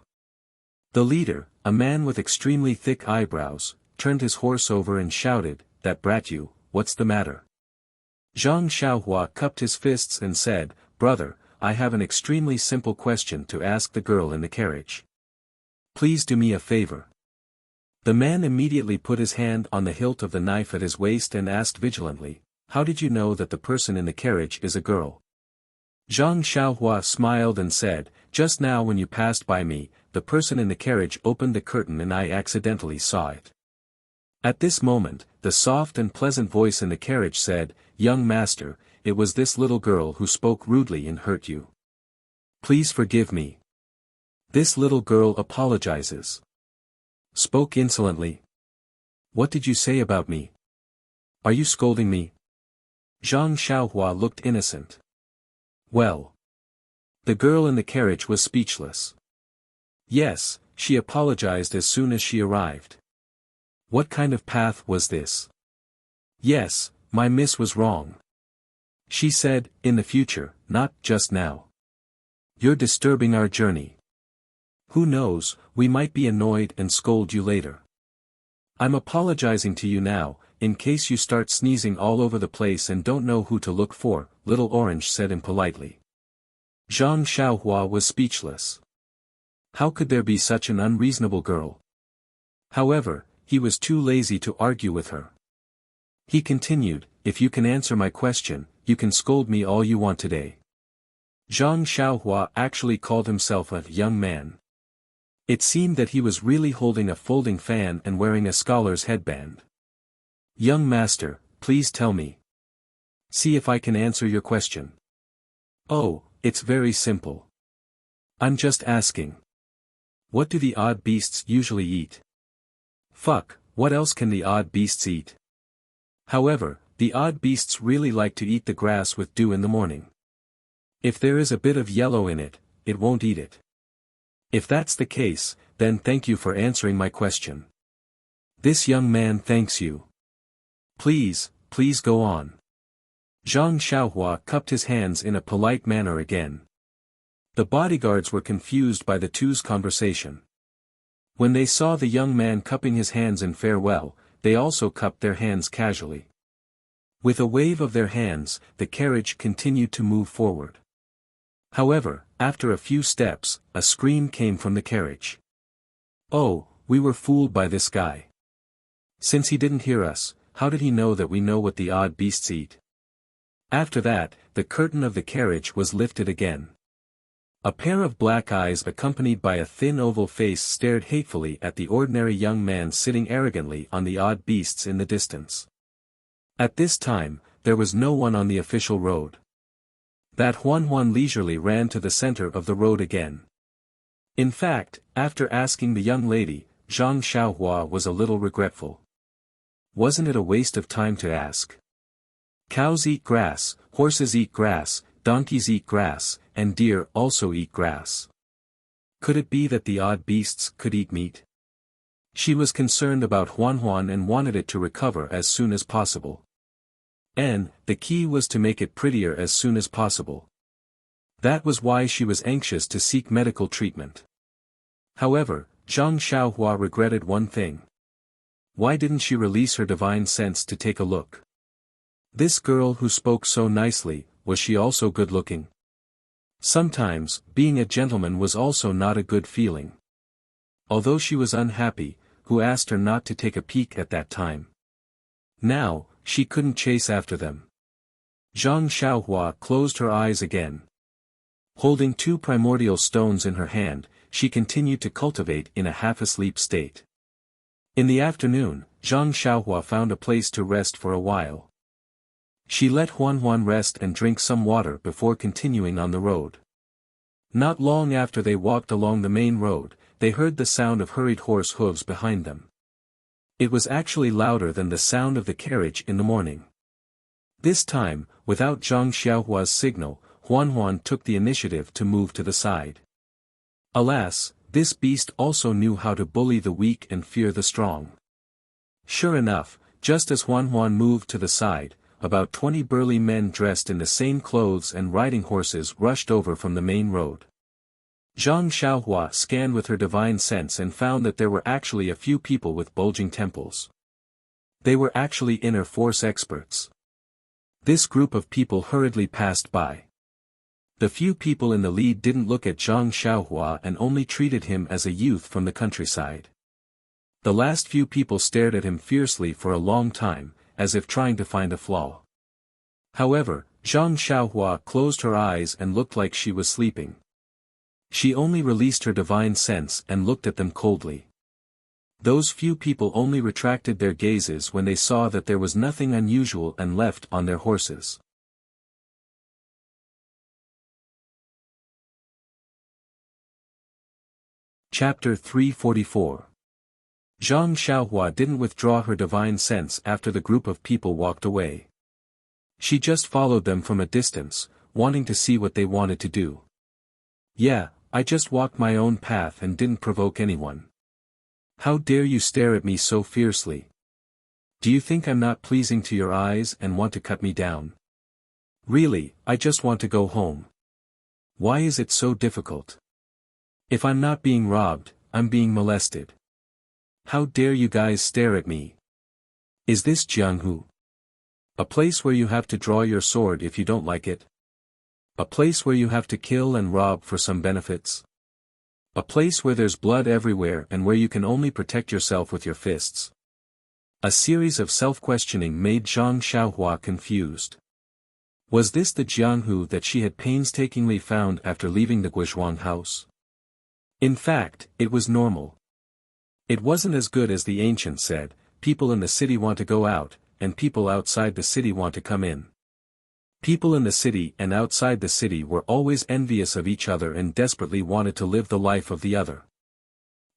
The leader, a man with extremely thick eyebrows, turned his horse over and shouted, "That brat you, what's the matter?" Zhang Xiaohua cupped his fists and said, "Brother, I have an extremely simple question to ask the girl in the carriage. Please do me a favor." The man immediately put his hand on the hilt of the knife at his waist and asked vigilantly, "How did you know that the person in the carriage is a girl?" Zhang Xiaohua smiled and said, "Just now when you passed by me, the person in the carriage opened the curtain and I accidentally saw it." At this moment, the soft and pleasant voice in the carriage said, "Young master, it was this little girl who spoke rudely and hurt you. Please forgive me. This little girl apologizes. Spoke insolently. What did you say about me? Are you scolding me?" Zhang Xiaohua looked innocent. Well. The girl in the carriage was speechless. Yes, she apologized as soon as she arrived. What kind of path was this? Yes, my miss was wrong. She said, in the future, not just now. You're disturbing our journey. Who knows, we might be annoyed and scold you later. I'm apologizing to you now, in case you start sneezing all over the place and don't know who to look for, Little Orange said impolitely. Zhang Xiaohua was speechless. How could there be such an unreasonable girl? However, he was too lazy to argue with her. He continued, "If you can answer my question, you can scold me all you want today." Zhang Xiaohua actually called himself a young man. It seemed that he was really holding a folding fan and wearing a scholar's headband. "Young master, please tell me. See if I can answer your question." "Oh, it's very simple. I'm just asking. What do the odd beasts usually eat?" "Fuck, what else can the odd beasts eat?" "However, the odd beasts really like to eat the grass with dew in the morning. If there is a bit of yellow in it, it won't eat it. If that's the case, then thank you for answering my question. This young man thanks you. Please go on." Zhang Xiaohua cupped his hands in a polite manner again. The bodyguards were confused by the two's conversation. When they saw the young man cupping his hands in farewell, they also cupped their hands casually. With a wave of their hands, the carriage continued to move forward. However, after a few steps, a scream came from the carriage. "Oh, we were fooled by this guy. Since he didn't hear us, how did he know that we know what the odd beasts eat?" After that, the curtain of the carriage was lifted again. A pair of black eyes accompanied by a thin oval face stared hatefully at the ordinary young man sitting arrogantly on the odd beasts in the distance. At this time, there was no one on the official road. That Huan leisurely ran to the center of the road again. In fact, after asking the young lady, Zhang Xiaohua was a little regretful. Wasn't it a waste of time to ask? Cows eat grass, horses eat grass, donkeys eat grass, and deer also eat grass. Could it be that the odd beasts could eat meat? She was concerned about Huan and wanted it to recover as soon as possible. And, the key was to make it prettier as soon as possible. That was why she was anxious to seek medical treatment. However, Zhang Xiaohua regretted one thing. Why didn't she release her divine sense to take a look? This girl who spoke so nicely, was she also good-looking? Sometimes, being a gentleman was also not a good feeling. Although she was unhappy, who asked her not to take a peek at that time? Now, she couldn't chase after them. Zhang Xiaohua closed her eyes again. Holding two primordial stones in her hand, she continued to cultivate in a half-asleep state. In the afternoon, Zhang Xiaohua found a place to rest for a while. She let Huan rest and drink some water before continuing on the road. Not long after they walked along the main road, they heard the sound of hurried horse hooves behind them. It was actually louder than the sound of the carriage in the morning. This time, without Zhang Xiaohua's signal, Huan took the initiative to move to the side. Alas, this beast also knew how to bully the weak and fear the strong. Sure enough, just as Huan moved to the side, about 20 burly men dressed in the same clothes and riding horses rushed over from the main road. Zhang Xiaohua scanned with her divine sense and found that there were actually a few people with bulging temples. They were actually inner force experts. This group of people hurriedly passed by. The few people in the lead didn't look at Zhang Xiaohua and only treated him as a youth from the countryside. The last few people stared at him fiercely for a long time, as if trying to find a flaw. However, Zhang Xiaohua closed her eyes and looked like she was sleeping. She only released her divine sense and looked at them coldly. Those few people only retracted their gazes when they saw that there was nothing unusual and left on their horses. Chapter 344. Zhang Xiaohua didn't withdraw her divine sense after the group of people walked away. She just followed them from a distance, wanting to see what they wanted to do. Yeah, I just walked my own path and didn't provoke anyone. How dare you stare at me so fiercely? Do you think I'm not pleasing to your eyes and want to cut me down? Really, I just want to go home. Why is it so difficult? If I'm not being robbed, I'm being molested. How dare you guys stare at me? Is this Jianghu? A place where you have to draw your sword if you don't like it? A place where you have to kill and rob for some benefits? A place where there's blood everywhere and where you can only protect yourself with your fists? A series of self-questioning made Zhang Xiaohua confused. Was this the Jianghu that she had painstakingly found after leaving the Guizhuang house? In fact, it was normal. It wasn't as good as the ancient said, people in the city want to go out, and people outside the city want to come in. People in the city and outside the city were always envious of each other and desperately wanted to live the life of the other.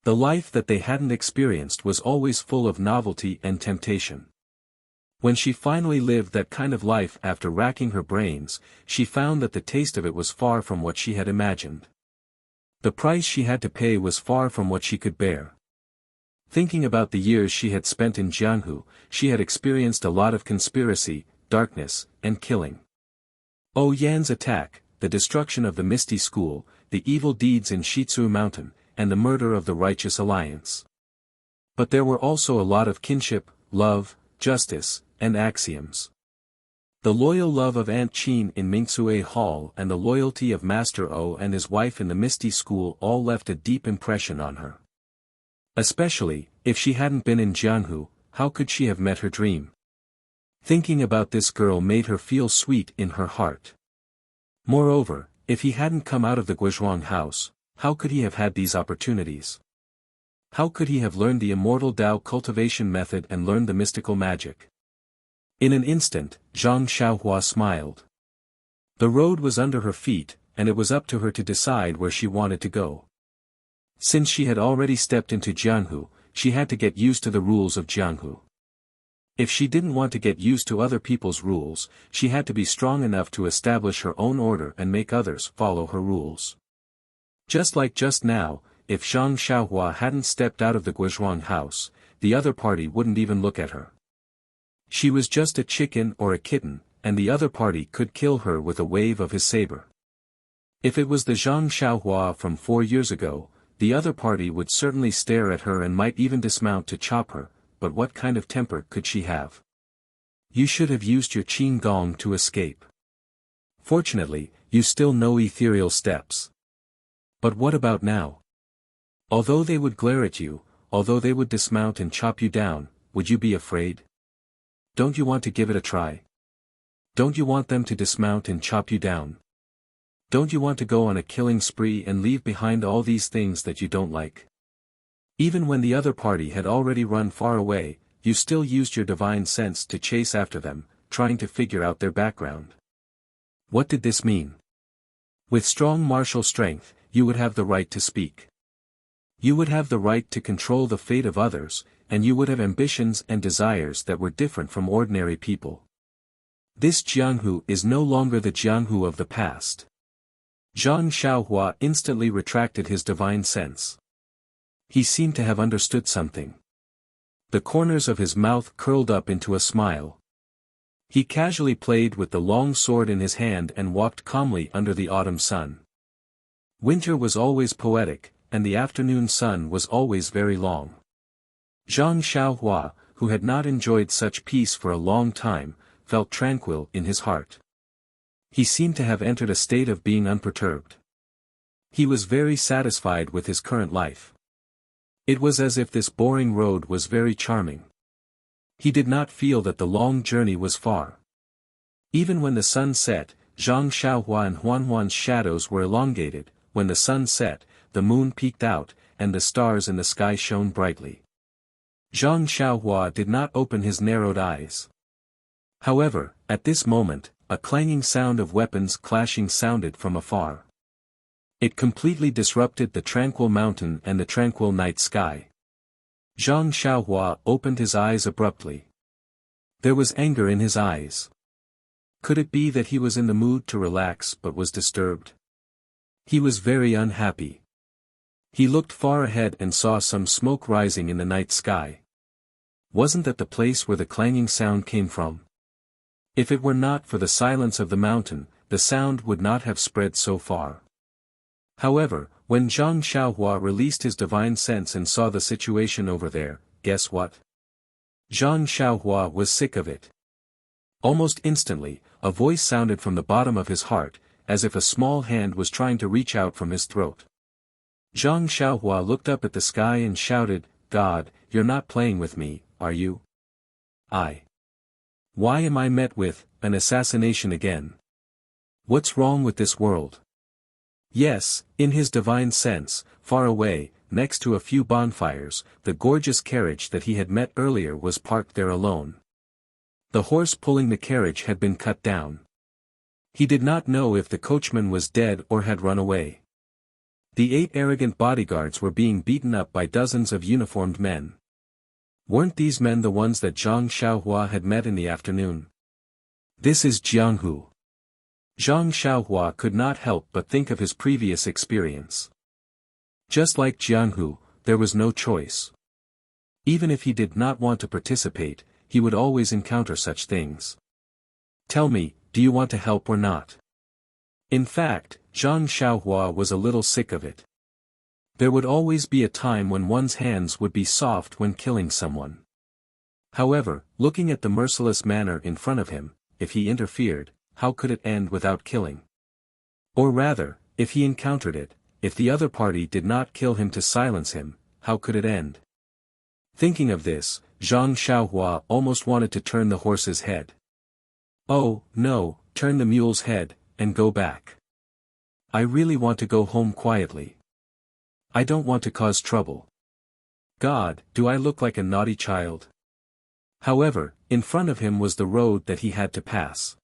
The life that they hadn't experienced was always full of novelty and temptation. When she finally lived that kind of life after racking her brains, she found that the taste of it was far from what she had imagined. The price she had to pay was far from what she could bear. Thinking about the years she had spent in Jianghu, she had experienced a lot of conspiracy, darkness, and killing. Oh Yan's attack, the destruction of the Misty School, the evil deeds in Shitsu Mountain, and the murder of the Righteous Alliance. But there were also a lot of kinship, love, justice, and axioms. The loyal love of Aunt Qin in Mingzue Hall and the loyalty of Master O and his wife in the Misty School all left a deep impression on her. Especially, if she hadn't been in Jianghu, how could she have met her dream? Thinking about this girl made her feel sweet in her heart. Moreover, if he hadn't come out of the Guizhuang house, how could he have had these opportunities? How could he have learned the immortal Tao cultivation method and learned the mystical magic? In an instant, Zhang Xiaohua smiled. The road was under her feet, and it was up to her to decide where she wanted to go. Since she had already stepped into Jianghu, she had to get used to the rules of Jianghu. If she didn't want to get used to other people's rules, she had to be strong enough to establish her own order and make others follow her rules. Just like just now, if Zhang Xiaohua hadn't stepped out of the Guizhuang house, the other party wouldn't even look at her. She was just a chicken or a kitten, and the other party could kill her with a wave of his saber. If it was the Zhang Xiaohua from 4 years ago, the other party would certainly stare at her and might even dismount to chop her, but what kind of temper could she have? You should have used your qin gong to escape. Fortunately, you still know ethereal steps. But what about now? Although they would glare at you, although they would dismount and chop you down, would you be afraid? Don't you want to give it a try? Don't you want them to dismount and chop you down? Don't you want to go on a killing spree and leave behind all these things that you don't like? Even when the other party had already run far away, you still used your divine sense to chase after them, trying to figure out their background. What did this mean? With strong martial strength, you would have the right to speak. You would have the right to control the fate of others, and you would have ambitions and desires that were different from ordinary people. This Jianghu is no longer the Jianghu of the past. Zhang Xiaohua instantly retracted his divine sense. He seemed to have understood something. The corners of his mouth curled up into a smile. He casually played with the long sword in his hand and walked calmly under the autumn sun. Winter was always poetic, and the afternoon sun was always very long. Zhang Xiaohua, who had not enjoyed such peace for a long time, felt tranquil in his heart. He seemed to have entered a state of being unperturbed. He was very satisfied with his current life. It was as if this boring road was very charming. He did not feel that the long journey was far. Even when the sun set, Zhang Xiaohua and Huanhuan's shadows were elongated. When the sun set, the moon peeked out, and the stars in the sky shone brightly. Zhang Xiaohua did not open his narrowed eyes. However, at this moment, a clanging sound of weapons clashing sounded from afar. It completely disrupted the tranquil mountain and the tranquil night sky. Zhang Xiaohua opened his eyes abruptly. There was anger in his eyes. Could it be that he was in the mood to relax but was disturbed? He was very unhappy. He looked far ahead and saw some smoke rising in the night sky. Wasn't that the place where the clanging sound came from? If it were not for the silence of the mountain, the sound would not have spread so far. However, when Zhang Xiaohua released his divine sense and saw the situation over there, guess what? Zhang Xiaohua was sick of it. Almost instantly, a voice sounded from the bottom of his heart, as if a small hand was trying to reach out from his throat. Zhang Xiaohua looked up at the sky and shouted, "God, you're not playing with me, are you?" Why am I met with an assassination again? What's wrong with this world? Yes, in his divine sense, far away, next to a few bonfires, the gorgeous carriage that he had met earlier was parked there alone. The horse pulling the carriage had been cut down. He did not know if the coachman was dead or had run away. The 8 arrogant bodyguards were being beaten up by dozens of uniformed men. Weren't these men the ones that Zhang Xiaohua had met in the afternoon? This is Jianghu. Zhang Xiaohua could not help but think of his previous experience. Just like Jianghu, there was no choice. Even if he did not want to participate, he would always encounter such things. Tell me, do you want to help or not? In fact, Zhang Xiaohua was a little sick of it. There would always be a time when one's hands would be soft when killing someone. However, looking at the merciless manner in front of him, if he interfered, how could it end without killing? Or rather, if he encountered it, if the other party did not kill him to silence him, how could it end? Thinking of this, Zhang Xiaohua almost wanted to turn the horse's head. Oh, no, turn the mule's head, and go back. I really want to go home quietly. I don't want to cause trouble. God, do I look like a naughty child? However, in front of him was the road that he had to pass.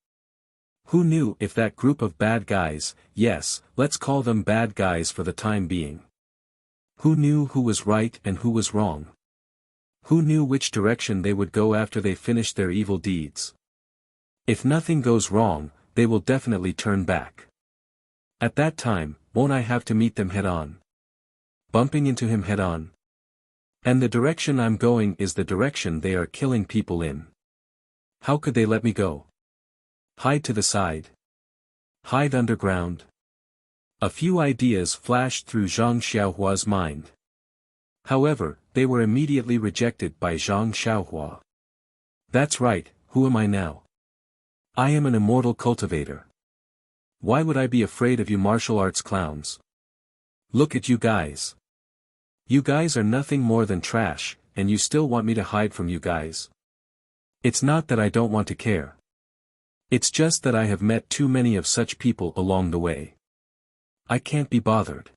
Who knew if that group of bad guys, yes, let's call them bad guys for the time being. Who knew who was right and who was wrong? Who knew which direction they would go after they finished their evil deeds? If nothing goes wrong, they will definitely turn back. At that time, won't I have to meet them head-on? Bumping into him head-on? And the direction I'm going is the direction they are killing people in. How could they let me go? Hide to the side? Hide underground? A few ideas flashed through Zhang Xiaohua's mind. However, they were immediately rejected by Zhang Xiaohua. That's right, who am I now? I am an immortal cultivator. Why would I be afraid of you martial arts clowns? Look at you guys. You guys are nothing more than trash, and you still want me to hide from you guys. It's not that I don't want to care. It's just that I have met too many of such people along the way. I can't be bothered.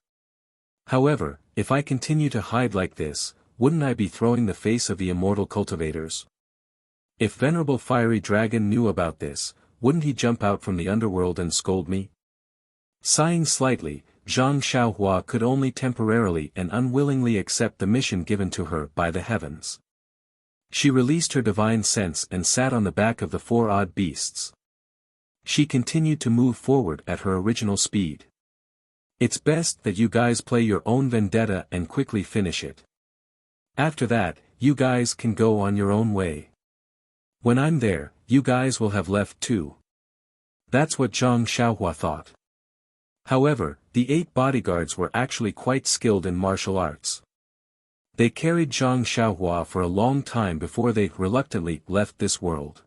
However, if I continue to hide like this, wouldn't I be throwing the face of the immortal cultivators? If Venerable Fiery Dragon knew about this, wouldn't he jump out from the underworld and scold me? Sighing slightly, Zhang Xiaohua could only temporarily and unwillingly accept the mission given to her by the heavens. She released her divine sense and sat on the back of the 4 odd beasts. She continued to move forward at her original speed. It's best that you guys play your own vendetta and quickly finish it. After that, you guys can go on your own way. When I'm there, you guys will have left too. That's what Zhang Xiaohua thought. However, the 8 bodyguards were actually quite skilled in martial arts. They carried Zhang Xiaohua for a long time before they reluctantly left this world.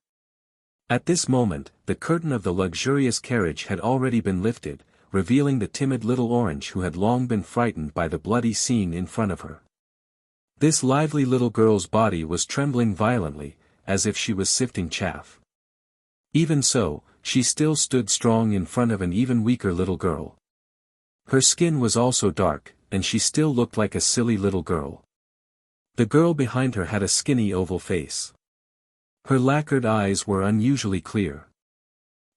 At this moment, the curtain of the luxurious carriage had already been lifted, revealing the timid little orange who had long been frightened by the bloody scene in front of her. This lively little girl's body was trembling violently, as if she was sifting chaff. Even so, she still stood strong in front of an even weaker little girl. Her skin was also dark, and she still looked like a silly little girl. The girl behind her had a skinny oval face. Her lacquered eyes were unusually clear.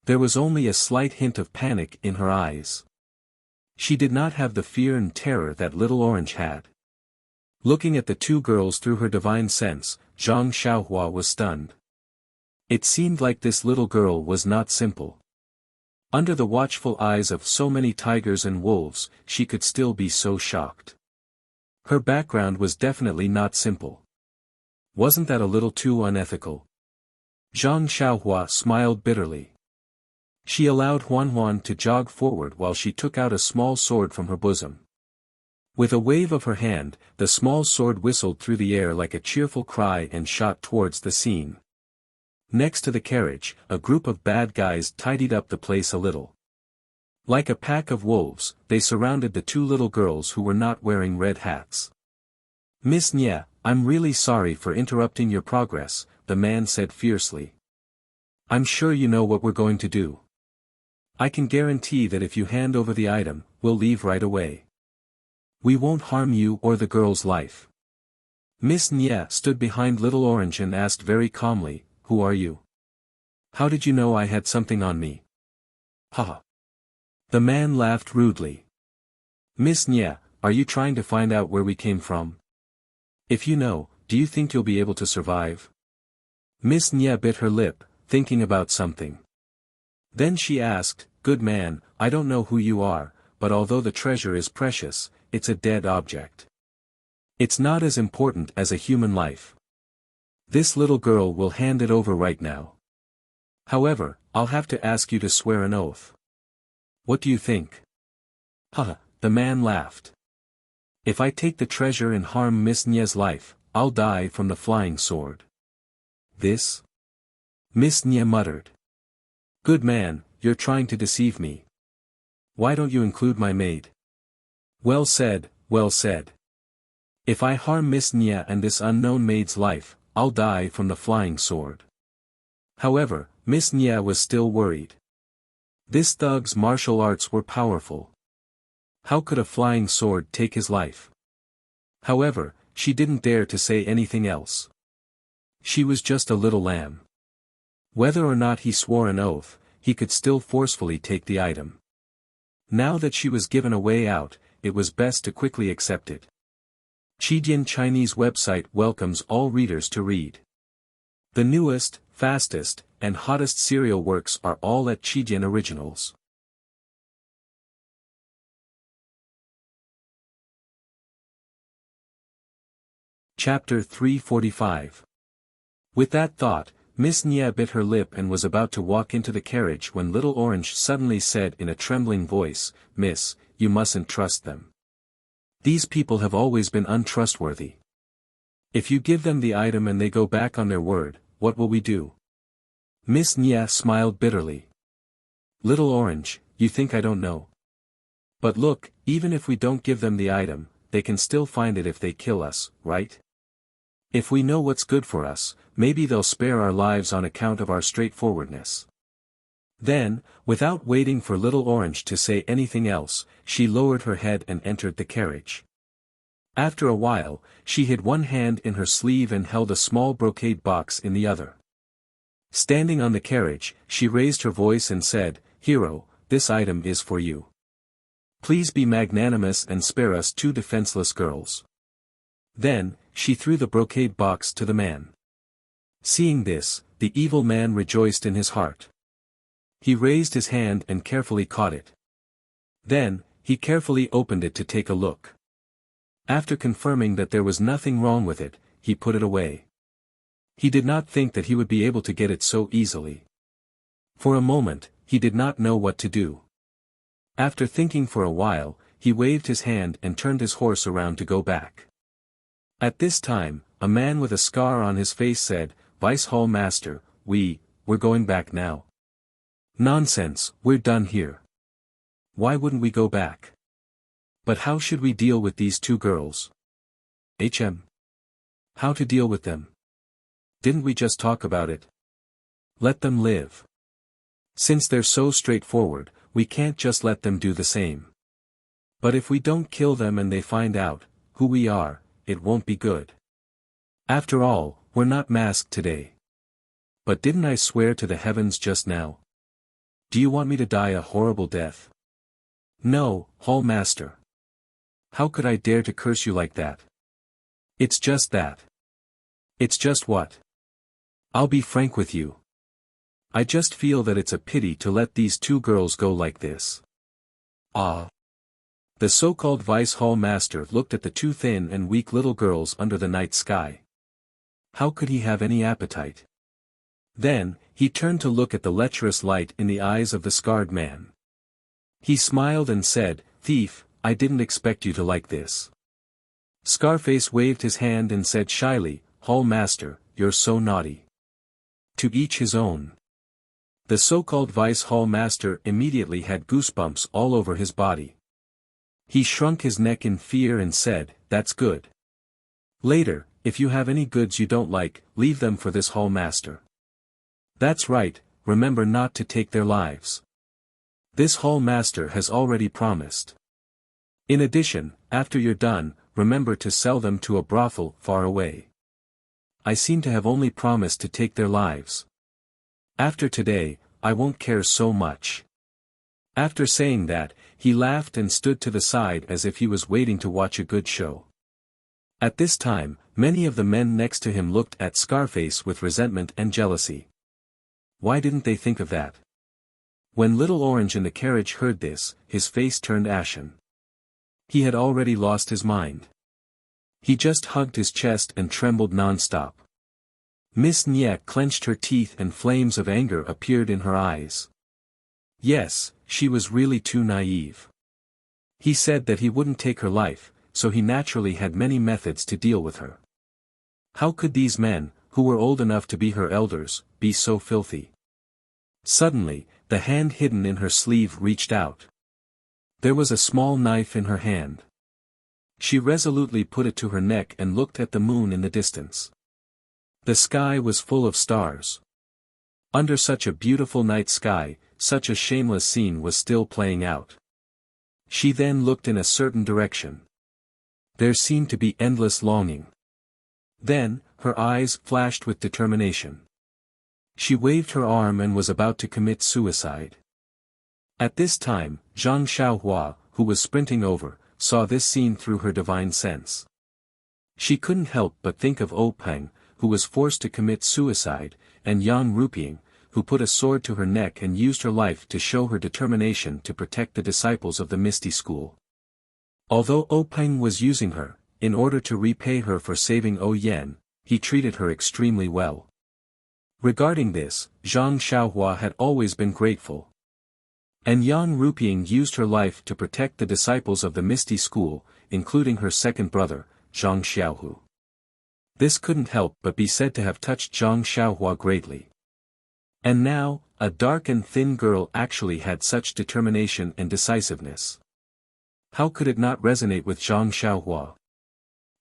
There was only a slight hint of panic in her eyes. She did not have the fear and terror that little orange had. Looking at the 2 girls through her divine sense, Zhang Xiaohua was stunned. It seemed like this little girl was not simple. Under the watchful eyes of so many tigers and wolves, she could still be so shocked. Her background was definitely not simple. Wasn't that a little too unethical? Zhang Xiaohua smiled bitterly. She allowed Huan to jog forward while she took out a small sword from her bosom. With a wave of her hand, the small sword whistled through the air like a cheerful cry and shot towards the scene. Next to the carriage, a group of bad guys tidied up the place a little. Like a pack of wolves, they surrounded the 2 little girls who were not wearing red hats. Miss Nye, I'm really sorry for interrupting your progress, the man said fiercely. I'm sure you know what we're going to do. I can guarantee that if you hand over the item, we'll leave right away. We won't harm you or the girl's life. Miss Nya stood behind Little Orange and asked very calmly, who are you? How did you know I had something on me? Haha. The man laughed rudely. Miss Nya, are you trying to find out where we came from? If you know, do you think you'll be able to survive? Miss Nya bit her lip, thinking about something. Then she asked, good man, I don't know who you are, but although the treasure is precious, it's a dead object. It's not as important as a human life. This little girl will hand it over right now. However, I'll have to ask you to swear an oath. What do you think? Haha, the man laughed. If I take the treasure and harm Miss Nya's life, I'll die from the flying sword. This? Miss Nya muttered. Good man, you're trying to deceive me. Why don't you include my maid? Well said, well said. If I harm Miss Nya and this unknown maid's life, I'll die from the flying sword. However, Miss Nya was still worried. This thug's martial arts were powerful. How could a flying sword take his life? However, she didn't dare to say anything else. She was just a little lamb. Whether or not he swore an oath, he could still forcefully take the item. Now that she was given a way out, it was best to quickly accept it. Chidian Chinese website welcomes all readers to read. The newest, fastest, and hottest serial works are all at Chidian Originals. Chapter 345. With that thought, Miss Nya bit her lip and was about to walk into the carriage when Little Orange suddenly said in a trembling voice, Miss, you mustn't trust them. These people have always been untrustworthy. If you give them the item and they go back on their word, what will we do? Miss Nya smiled bitterly. Little Orange, you think I don't know? But look, even if we don't give them the item, they can still find it if they kill us, right? If we know what's good for us, maybe they'll spare our lives on account of our straightforwardness. Then, without waiting for Little Orange to say anything else, she lowered her head and entered the carriage. After a while, she hid one hand in her sleeve and held a small brocade box in the other. Standing on the carriage, she raised her voice and said, Hero, this item is for you. Please be magnanimous and spare us two defenseless girls. Then, she threw the brocade box to the man. Seeing this, the evil man rejoiced in his heart. He raised his hand and carefully caught it. Then, he carefully opened it to take a look. After confirming that there was nothing wrong with it, he put it away. He did not think that he would be able to get it so easily. For a moment, he did not know what to do. After thinking for a while, he waved his hand and turned his horse around to go back. At this time, a man with a scar on his face said, Vice Hall Master, we're going back now. Nonsense, we're done here. Why wouldn't we go back? But how should we deal with these two girls? How to deal with them? Didn't we just talk about it? Let them live. Since they're so straightforward, we can't just let them do the same. But if we don't kill them and they find out who we are, it won't be good. After all, we're not masked today. But didn't I swear to the heavens just now? Do you want me to die a horrible death? No, Hall Master. How could I dare to curse you like that? It's just that. It's just what? I'll be frank with you. I just feel that it's a pity to let these two girls go like this. Ah. The so-called Vice Hall Master looked at the two thin and weak little girls under the night sky. How could he have any appetite? Then, he turned to look at the lecherous light in the eyes of the scarred man. He smiled and said, Thief, I didn't expect you to like this. Scarface waved his hand and said shyly, Hall Master, you're so naughty. To each his own. The so-called Vice Hall Master immediately had goosebumps all over his body. He shrunk his neck in fear and said, That's good. Later, if you have any goods you don't like, leave them for this hall master. That's right, remember not to take their lives. This hall master has already promised. In addition, after you're done, remember to sell them to a brothel far away. I seem to have only promised to take their lives. After today, I won't care so much. After saying that, he laughed and stood to the side as if he was waiting to watch a good show. At this time, many of the men next to him looked at Scarface with resentment and jealousy. Why didn't they think of that? When Little Orange in the carriage heard this, his face turned ashen. He had already lost his mind. He just hugged his chest and trembled non-stop. Miss Nia clenched her teeth and flames of anger appeared in her eyes. Yes, she was really too naive. He said that he wouldn't take her life, so he naturally had many methods to deal with her. How could these men, who were old enough to be her elders, be so filthy? Suddenly, the hand hidden in her sleeve reached out. There was a small knife in her hand. She resolutely put it to her neck and looked at the moon in the distance. The sky was full of stars. Under such a beautiful night sky, such a shameless scene was still playing out. She then looked in a certain direction. There seemed to be endless longing. Then, her eyes flashed with determination. She waved her arm and was about to commit suicide. At this time, Zhang Xiaohua, who was sprinting over, saw this scene through her divine sense. She couldn't help but think of O Peng, who was forced to commit suicide, and Yang Rupiang, who put a sword to her neck and used her life to show her determination to protect the disciples of the Misty School. Although O Peng was using her, in order to repay her for saving O Yan, he treated her extremely well. Regarding this, Zhang Xiaohua had always been grateful. And Yang Rupiang used her life to protect the disciples of the Misty School, including her second brother, Zhang Xiaohu. This couldn't help but be said to have touched Zhang Xiaohua greatly. And now, a dark and thin girl actually had such determination and decisiveness. How could it not resonate with Zhang Xiaohua?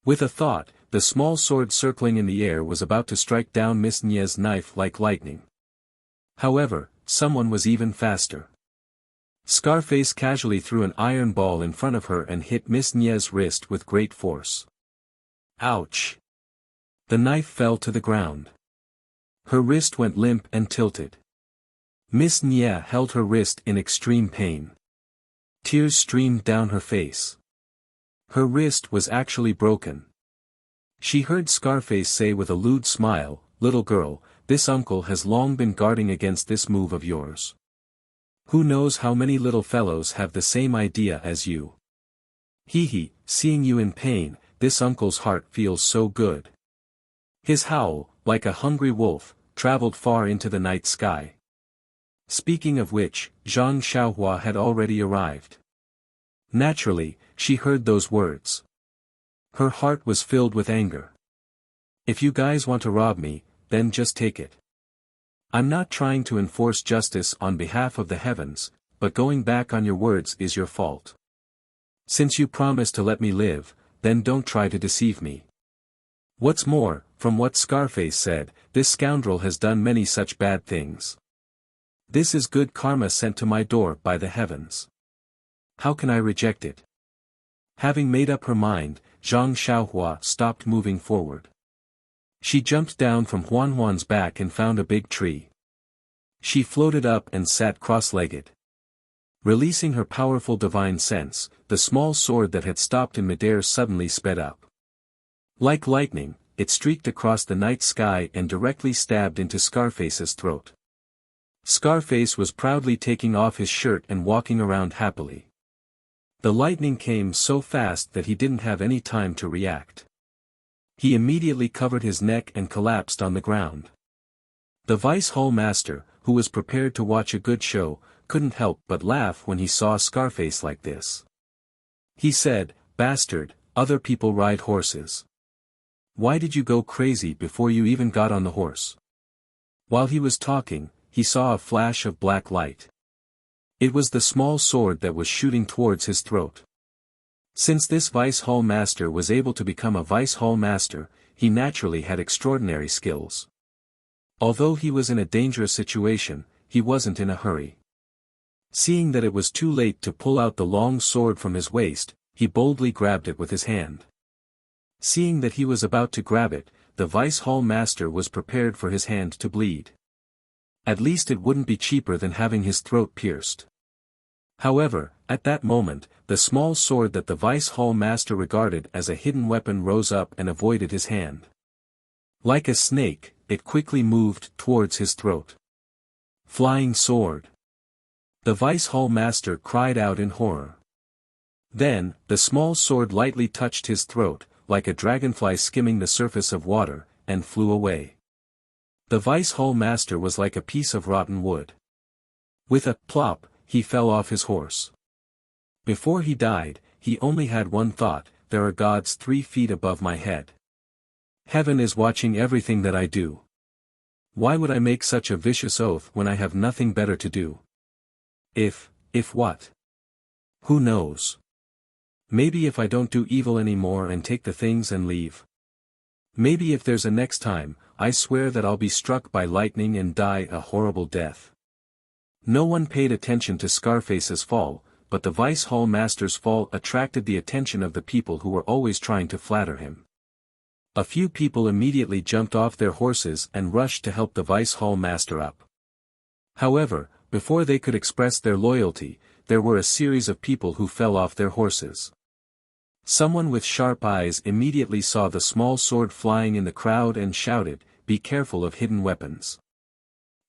With a thought, the small sword circling in the air was about to strike down Miss Nia's knife like lightning. However, someone was even faster. Scarface casually threw an iron ball in front of her and hit Miss Nia's wrist with great force. Ouch! The knife fell to the ground. Her wrist went limp and tilted. Miss Nia held her wrist in extreme pain. Tears streamed down her face. Her wrist was actually broken. She heard Scarface say with a lewd smile, "Little girl, this uncle has long been guarding against this move of yours. Who knows how many little fellows have the same idea as you. Hee, seeing you in pain, this uncle's heart feels so good." His howl, like a hungry wolf, traveled far into the night sky. Speaking of which, Zhang Xiaohua had already arrived. Naturally, she heard those words. Her heart was filled with anger. If you guys want to rob me, then just take it. I'm not trying to enforce justice on behalf of the heavens, but going back on your words is your fault. Since you promised to let me live, then don't try to deceive me. What's more, from what Scarface said, this scoundrel has done many such bad things. This is good karma sent to my door by the heavens. How can I reject it? Having made up her mind, Zhang Xiaohua stopped moving forward. She jumped down from Huan's back and found a big tree. She floated up and sat cross-legged. Releasing her powerful divine sense, the small sword that had stopped in midair suddenly sped up. Like lightning, it streaked across the night sky and directly stabbed into Scarface's throat. Scarface was proudly taking off his shirt and walking around happily. The lightning came so fast that he didn't have any time to react. He immediately covered his neck and collapsed on the ground. The Vice Hall Master, who was prepared to watch a good show, couldn't help but laugh when he saw Scarface like this. He said, "Bastard, other people ride horses. Why did you go crazy before you even got on the horse?" While he was talking, he saw a flash of black light. It was the small sword that was shooting towards his throat. Since this Vice Hall Master was able to become a Vice Hall Master, he naturally had extraordinary skills. Although he was in a dangerous situation, he wasn't in a hurry. Seeing that it was too late to pull out the long sword from his waist, he boldly grabbed it with his hand. Seeing that he was about to grab it, the Vice Hall Master was prepared for his hand to bleed. At least it wouldn't be cheaper than having his throat pierced. However, at that moment, the small sword that the Vice Hall Master regarded as a hidden weapon rose up and avoided his hand. Like a snake, it quickly moved towards his throat. Flying sword! The Vice Hall Master cried out in horror. Then, the small sword lightly touched his throat, like a dragonfly skimming the surface of water, and flew away. The Vice Hall Master was like a piece of rotten wood. With a plop, he fell off his horse. Before he died, he only had one thought: there are gods 3 feet above my head. Heaven is watching everything that I do. Why would I make such a vicious oath when I have nothing better to do? If what? Who knows? Maybe if I don't do evil anymore and take the things and leave. Maybe if there's a next time, I swear that I'll be struck by lightning and die a horrible death. No one paid attention to Scarface's fall, but the Vice Hall Master's fall attracted the attention of the people who were always trying to flatter him. A few people immediately jumped off their horses and rushed to help the Vice Hall Master up. However, before they could express their loyalty, there were a series of people who fell off their horses. Someone with sharp eyes immediately saw the small sword flying in the crowd and shouted, "Be careful of hidden weapons."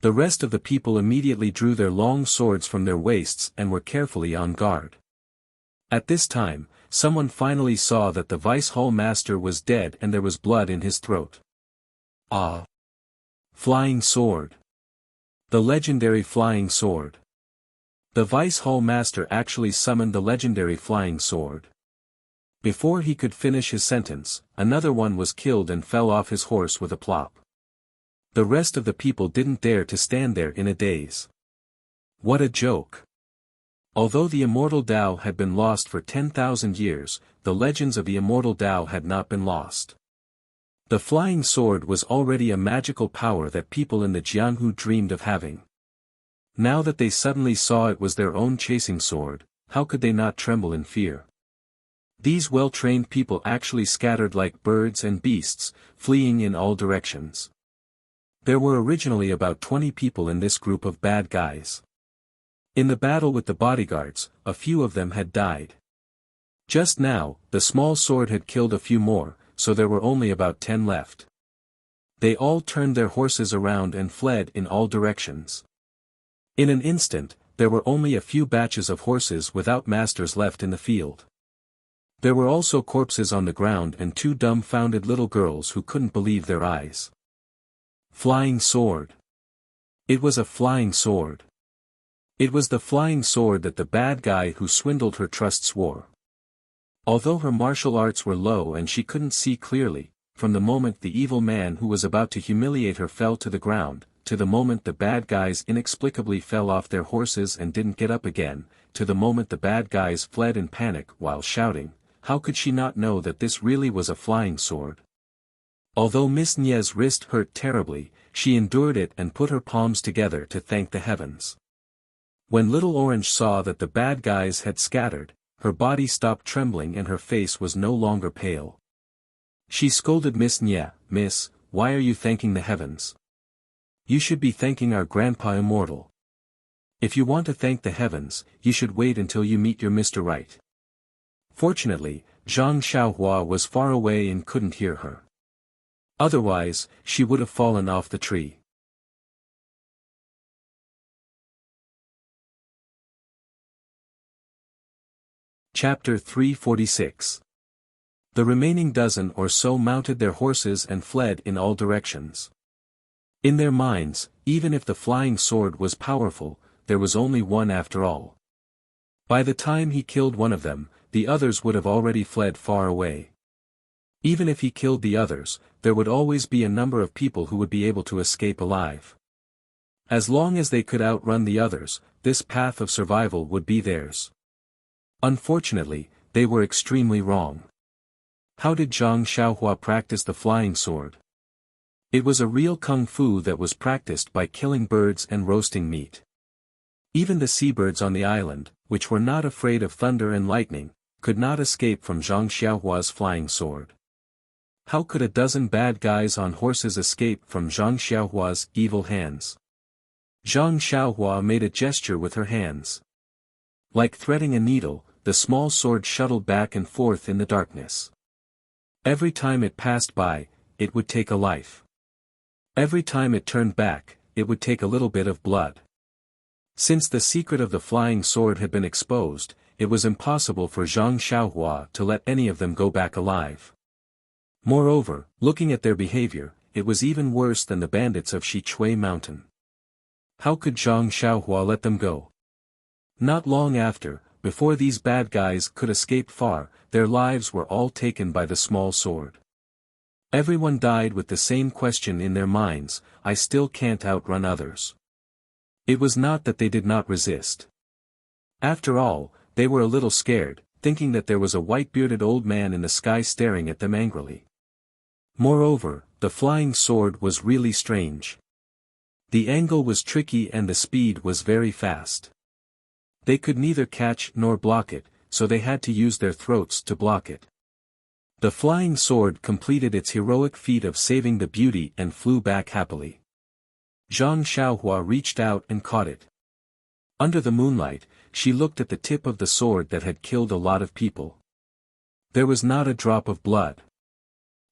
The rest of the people immediately drew their long swords from their waists and were carefully on guard. At this time, someone finally saw that the Vice Hall Master was dead and there was blood in his throat. Ah! Flying sword! The legendary flying sword! The Vice Hall Master actually summoned the legendary flying sword. Before he could finish his sentence, another one was killed and fell off his horse with a plop. The rest of the people didn't dare to stand there in a daze. What a joke! Although the immortal Tao had been lost for 10,000 years, the legends of the immortal Tao had not been lost. The flying sword was already a magical power that people in the Jianghu dreamed of having. Now that they suddenly saw it was their own chasing sword, how could they not tremble in fear? These well-trained people actually scattered like birds and beasts, fleeing in all directions. There were originally about 20 people in this group of bad guys. In the battle with the bodyguards, a few of them had died. Just now, the small sword had killed a few more, so there were only about 10 left. They all turned their horses around and fled in all directions. In an instant, there were only a few batches of horses without masters left in the field. There were also corpses on the ground and 2 dumbfounded little girls who couldn't believe their eyes. Flying sword! It was a flying sword. It was the flying sword that the bad guy who swindled her trust wore. Although her martial arts were low and she couldn't see clearly, from the moment the evil man who was about to humiliate her fell to the ground, to the moment the bad guys inexplicably fell off their horses and didn't get up again, to the moment the bad guys fled in panic while shouting, how could she not know that this really was a flying sword? Although Miss Nie's wrist hurt terribly, she endured it and put her palms together to thank the heavens. When Little Orange saw that the bad guys had scattered, her body stopped trembling and her face was no longer pale. She scolded Miss Nie, "Miss, why are you thanking the heavens? You should be thanking our Grandpa Immortal. If you want to thank the heavens, you should wait until you meet your Mr. Right." Fortunately, Zhang Xiaohua was far away and couldn't hear her. Otherwise, she would have fallen off the tree. Chapter 346. The remaining dozen or so mounted their horses and fled in all directions. In their minds, even if the flying sword was powerful, there was only one after all. By the time he killed one of them, the others would have already fled far away. Even if he killed the others, there would always be a number of people who would be able to escape alive. As long as they could outrun the others, this path of survival would be theirs. Unfortunately, they were extremely wrong. How did Zhang Xiaohua practice the flying sword? It was a real kung fu that was practiced by killing birds and roasting meat. Even the seabirds on the island, which were not afraid of thunder and lightning, could not escape from Zhang Xiaohua's flying sword. How could a dozen bad guys on horses escape from Zhang Xiaohua's evil hands? Zhang Xiaohua made a gesture with her hands. Like threading a needle, the small sword shuttled back and forth in the darkness. Every time it passed by, it would take a life. Every time it turned back, it would take a little bit of blood. Since the secret of the flying sword had been exposed, it was impossible for Zhang Xiaohua to let any of them go back alive. Moreover, looking at their behavior, it was even worse than the bandits of Shichui Mountain. How could Zhang Xiaohua let them go? Not long after, before these bad guys could escape far, their lives were all taken by the small sword. Everyone died with the same question in their minds: I still can't outrun others. It was not that they did not resist. After all, they were a little scared, thinking that there was a white-bearded old man in the sky staring at them angrily. Moreover, the flying sword was really strange. The angle was tricky and the speed was very fast. They could neither catch nor block it, so they had to use their throats to block it. The flying sword completed its heroic feat of saving the beauty and flew back happily. Zhang Xiaohua reached out and caught it. Under the moonlight, she looked at the tip of the sword that had killed a lot of people. There was not a drop of blood.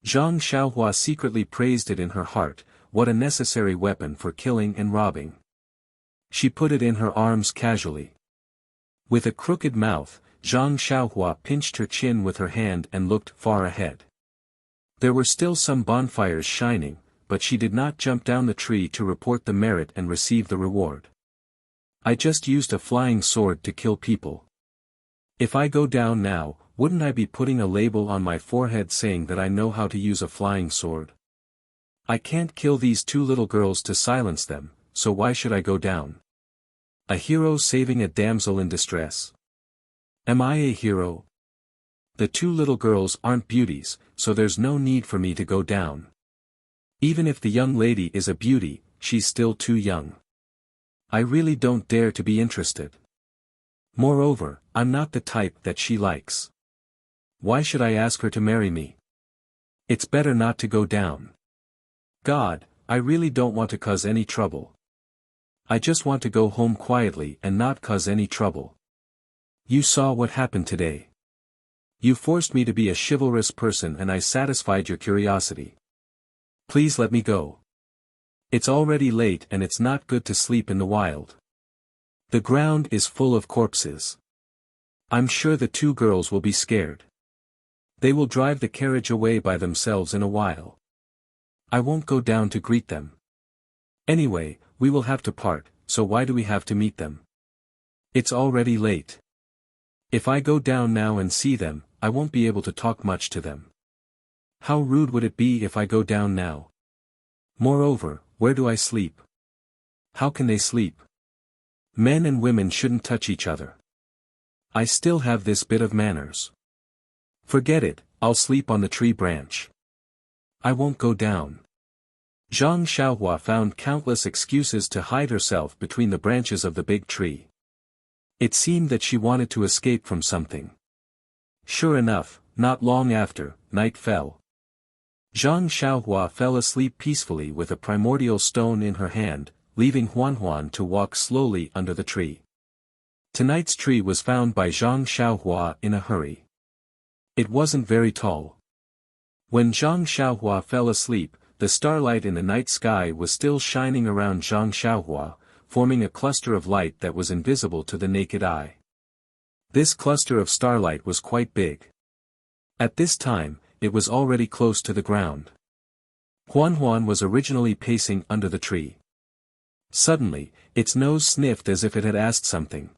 Zhang Xiaohua secretly praised it in her heart. What a necessary weapon for killing and robbing. She put it in her arms casually. With a crooked mouth, Zhang Xiaohua pinched her chin with her hand and looked far ahead. There were still some bonfires shining, but she did not jump down the tree to report the merit and receive the reward. I just used a flying sword to kill people. If I go down now, wouldn't I be putting a label on my forehead saying that I know how to use a flying sword? I can't kill these two little girls to silence them, so why should I go down? A hero saving a damsel in distress. Am I a hero? The two little girls aren't beauties, so there's no need for me to go down. Even if the young lady is a beauty, she's still too young. I really don't dare to be interested. Moreover, I'm not the type that she likes. Why should I ask her to marry me? It's better not to go down. God, I really don't want to cause any trouble. I just want to go home quietly and not cause any trouble. You saw what happened today. You forced me to be a chivalrous person and I satisfied your curiosity. Please let me go. It's already late and it's not good to sleep in the wild. The ground is full of corpses. I'm sure the two girls will be scared. They will drive the carriage away by themselves in a while. I won't go down to greet them. Anyway, we will have to part, so why do we have to meet them? It's already late. If I go down now and see them, I won't be able to talk much to them. How rude would it be if I go down now? Moreover, where do I sleep? How can they sleep? Men and women shouldn't touch each other. I still have this bit of manners. Forget it, I'll sleep on the tree branch. I won't go down. Zhang Xiaohua found countless excuses to hide herself between the branches of the big tree. It seemed that she wanted to escape from something. Sure enough, not long after, night fell. Zhang Xiaohua fell asleep peacefully with a primordial stone in her hand, leaving Huanhuan to walk slowly under the tree. Tonight's tree was found by Zhang Xiaohua in a hurry. It wasn't very tall. When Zhang Xiaohua fell asleep, the starlight in the night sky was still shining around Zhang Xiaohua, forming a cluster of light that was invisible to the naked eye. This cluster of starlight was quite big. At this time, it was already close to the ground. Huanhuan was originally pacing under the tree. Suddenly, its nose sniffed as if it had asked something.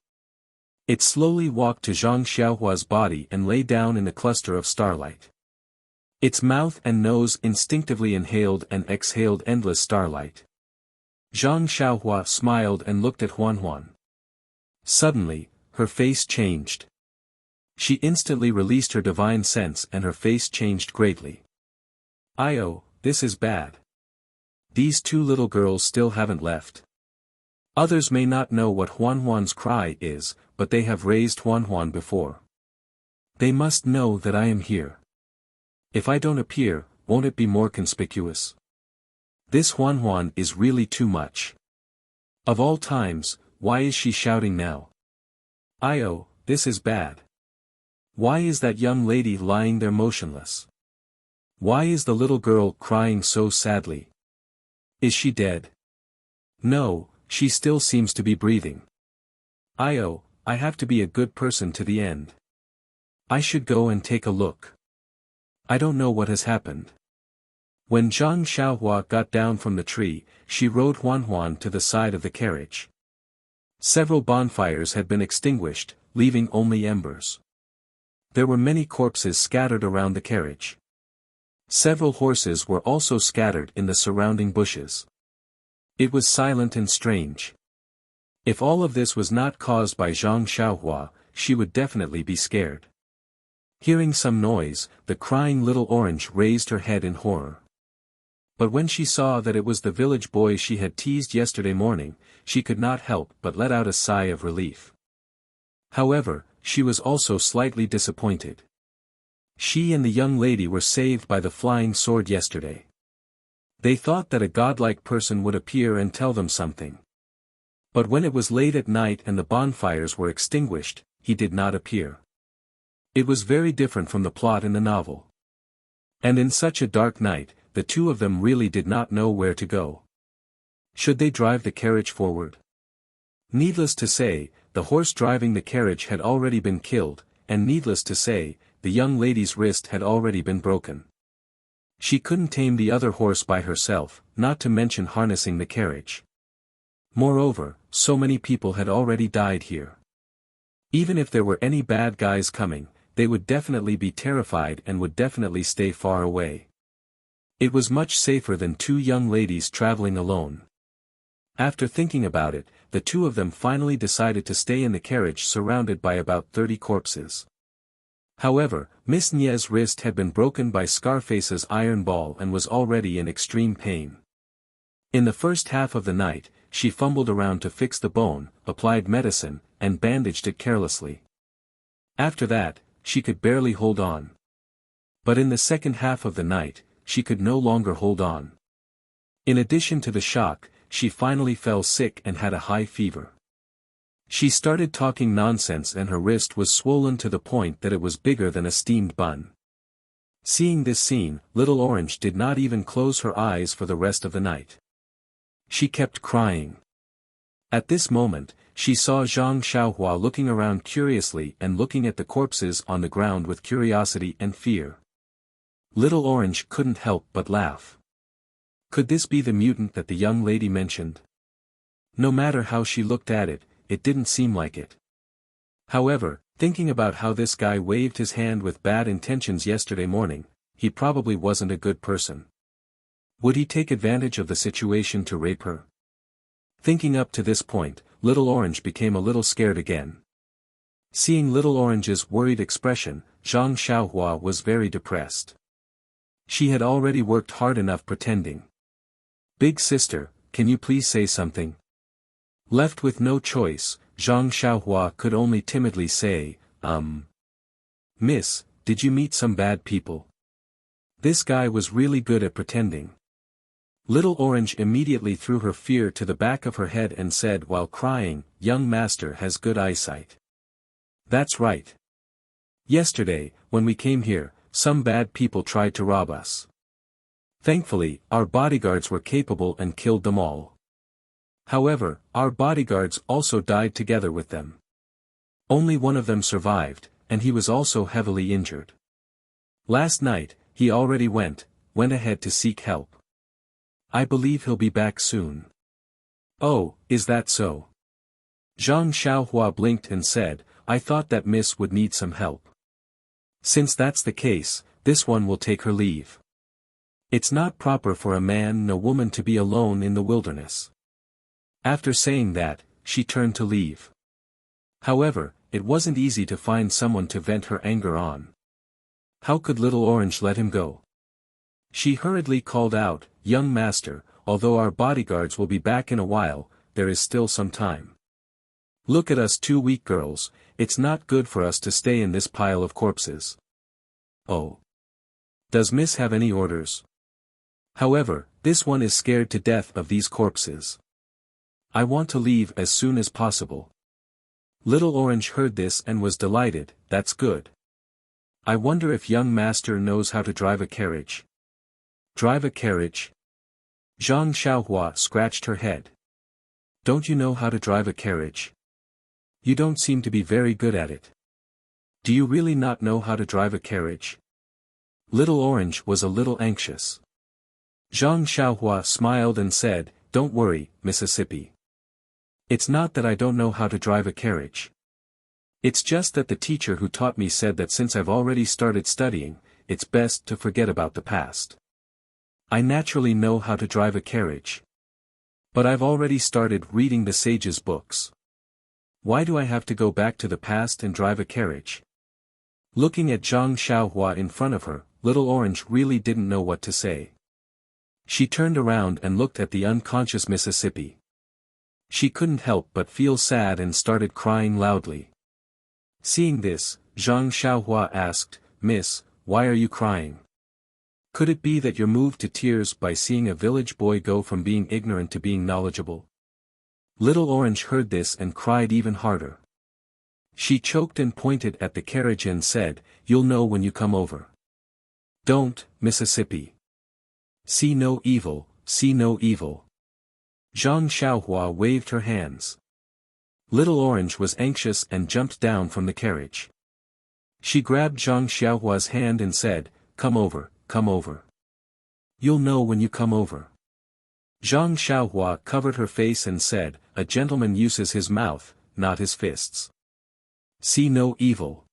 It slowly walked to Zhang Xiaohua's body and lay down in the cluster of starlight. Its mouth and nose instinctively inhaled and exhaled endless starlight. Zhang Xiaohua smiled and looked at Huanhuan. Suddenly, her face changed. She instantly released her divine sense and her face changed greatly. "Io, this is bad. These two little girls still haven't left. Others may not know what Huan Huan's cry is, but they have raised Huan Huan before. They must know that I am here. If I don't appear, won't it be more conspicuous? This Huan Huan is really too much. Of all times, why is she shouting now? Io, this is bad. Why is that young lady lying there motionless? Why is the little girl crying so sadly? Is she dead? No, she still seems to be breathing. Io, I have to be a good person to the end. I should go and take a look. I don't know what has happened." When Zhang Xiaohua got down from the tree, she rode Huan Huan to the side of the carriage. Several bonfires had been extinguished, leaving only embers. There were many corpses scattered around the carriage. Several horses were also scattered in the surrounding bushes. It was silent and strange. If all of this was not caused by Zhang Xiaohua, she would definitely be scared. Hearing some noise, the crying little orange raised her head in horror. But when she saw that it was the village boy she had teased yesterday morning, she could not help but let out a sigh of relief. However, she was also slightly disappointed. She and the young lady were saved by the flying sword yesterday. They thought that a godlike person would appear and tell them something. But when it was late at night and the bonfires were extinguished, he did not appear. It was very different from the plot in the novel. And in such a dark night, the two of them really did not know where to go. Should they drive the carriage forward? Needless to say, the horse driving the carriage had already been killed, and needless to say, the young lady's wrist had already been broken. She couldn't tame the other horse by herself, not to mention harnessing the carriage. Moreover, so many people had already died here. Even if there were any bad guys coming, they would definitely be terrified and would definitely stay far away. It was much safer than two young ladies traveling alone. After thinking about it, the two of them finally decided to stay in the carriage surrounded by about 30 corpses. However, Miss Nie's wrist had been broken by Scarface's iron ball and was already in extreme pain. In the first half of the night, she fumbled around to fix the bone, applied medicine, and bandaged it carelessly. After that, she could barely hold on. But in the second half of the night, she could no longer hold on. In addition to the shock, she finally fell sick and had a high fever. She started talking nonsense and her wrist was swollen to the point that it was bigger than a steamed bun. Seeing this scene, Little Orange did not even close her eyes for the rest of the night. She kept crying. At this moment, she saw Zhang Xiaohua looking around curiously and looking at the corpses on the ground with curiosity and fear. Little Orange couldn't help but laugh. Could this be the mutant that the young lady mentioned? No matter how she looked at it, it didn't seem like it. However, thinking about how this guy waved his hand with bad intentions yesterday morning, he probably wasn't a good person. Would he take advantage of the situation to rape her? Thinking up to this point, Little Orange became a little scared again. Seeing Little Orange's worried expression, Zhang Xiaohua was very depressed. She had already worked hard enough pretending. "Big sister, can you please say something?" Left with no choice, Zhang Xiaohua could only timidly say, Miss, did you meet some bad people?" This guy was really good at pretending. Little Orange immediately threw her fear to the back of her head and said while crying, "Young master has good eyesight." "That's right. Yesterday, when we came here, some bad people tried to rob us. Thankfully, our bodyguards were capable and killed them all. However, our bodyguards also died together with them. Only one of them survived, and he was also heavily injured. Last night, he already went ahead to seek help. I believe he'll be back soon." "Oh, is that so?" Zhang Xiaohua blinked and said, "I thought that miss would need some help. Since that's the case, this one will take her leave. It's not proper for a man nor woman to be alone in the wilderness." After saying that, she turned to leave. However, it wasn't easy to find someone to vent her anger on. How could Little Orange let him go? She hurriedly called out, "Young master, although our bodyguards will be back in a while, there is still some time. Look at us two weak girls, it's not good for us to stay in this pile of corpses." "Oh. Does Miss have any orders? However, this one is scared to death of these corpses. I want to leave as soon as possible." Little Orange heard this and was delighted. "That's good. I wonder if young master knows how to drive a carriage." "Drive a carriage?" Zhang Xiaohua scratched her head. "Don't you know how to drive a carriage? You don't seem to be very good at it. Do you really not know how to drive a carriage?" Little Orange was a little anxious. Zhang Xiaohua smiled and said, "Don't worry, Mississippi. It's not that I don't know how to drive a carriage. It's just that the teacher who taught me said that since I've already started studying, it's best to forget about the past. I naturally know how to drive a carriage. But I've already started reading the sage's books. Why do I have to go back to the past and drive a carriage?" Looking at Zhang Xiaohua in front of her, Little Orange really didn't know what to say. She turned around and looked at the unconscious Mississippi. She couldn't help but feel sad and started crying loudly. Seeing this, Zhang Xiaohua asked, "Miss, why are you crying? Could it be that you're moved to tears by seeing a village boy go from being ignorant to being knowledgeable?" Little Orange heard this and cried even harder. She choked and pointed at the carriage and said, "You'll know when you come over. Don't, Mississippi. See no evil, see no evil." Zhang Xiaohua waved her hands. Little Orange was anxious and jumped down from the carriage. She grabbed Zhang Xiaohua's hand and said, come over, come over. You'll know when you come over." Zhang Xiaohua covered her face and said, "A gentleman uses his mouth, not his fists. See no evil."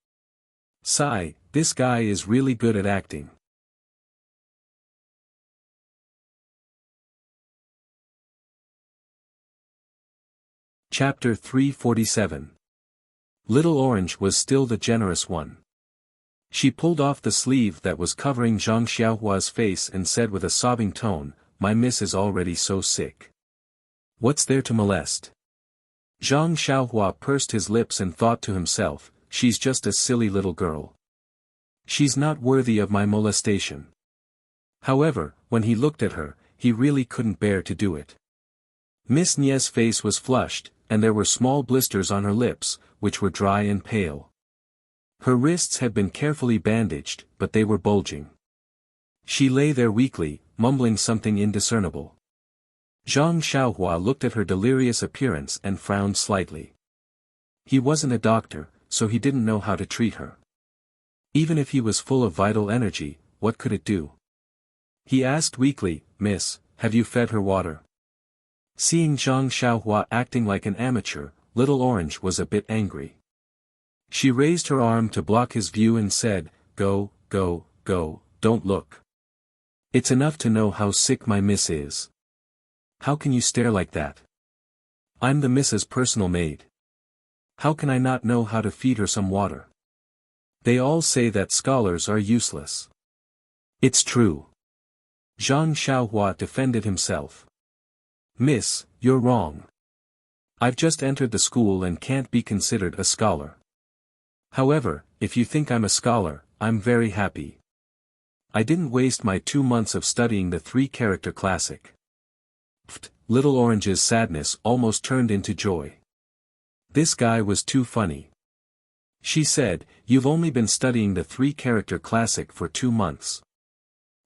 Sigh, this guy is really good at acting. Chapter 347. Little Orange was still the generous one. She pulled off the sleeve that was covering Zhang Xiaohua's face and said with a sobbing tone, "My miss is already so sick. What's there to molest?" Zhang Xiaohua pursed his lips and thought to himself, "She's just a silly little girl. She's not worthy of my molestation." However, when he looked at her, he really couldn't bear to do it. Miss Nie's face was flushed, and there were small blisters on her lips, which were dry and pale. Her wrists had been carefully bandaged, but they were bulging. She lay there weakly, mumbling something indiscernible. Zhang Xiaohua looked at her delirious appearance and frowned slightly. He wasn't a doctor, so he didn't know how to treat her. Even if he was full of vital energy, what could it do? He asked weakly, "Miss, have you fed her water?" Seeing Zhang Xiaohua acting like an amateur, Little Orange was a bit angry. She raised her arm to block his view and said, Go, go, go, don't look. It's enough to know how sick my miss is. How can you stare like that? I'm the miss's personal maid. How can I not know how to feed her some water? They all say that scholars are useless. It's true. Zhang Xiaohua defended himself. Miss, you're wrong. I've just entered the school and can't be considered a scholar. However, if you think I'm a scholar, I'm very happy. I didn't waste my 2 months of studying the 3-character classic. Pfft, Little Orange's sadness almost turned into joy. This guy was too funny. She said, "You've only been studying the 3-character classic for 2 months.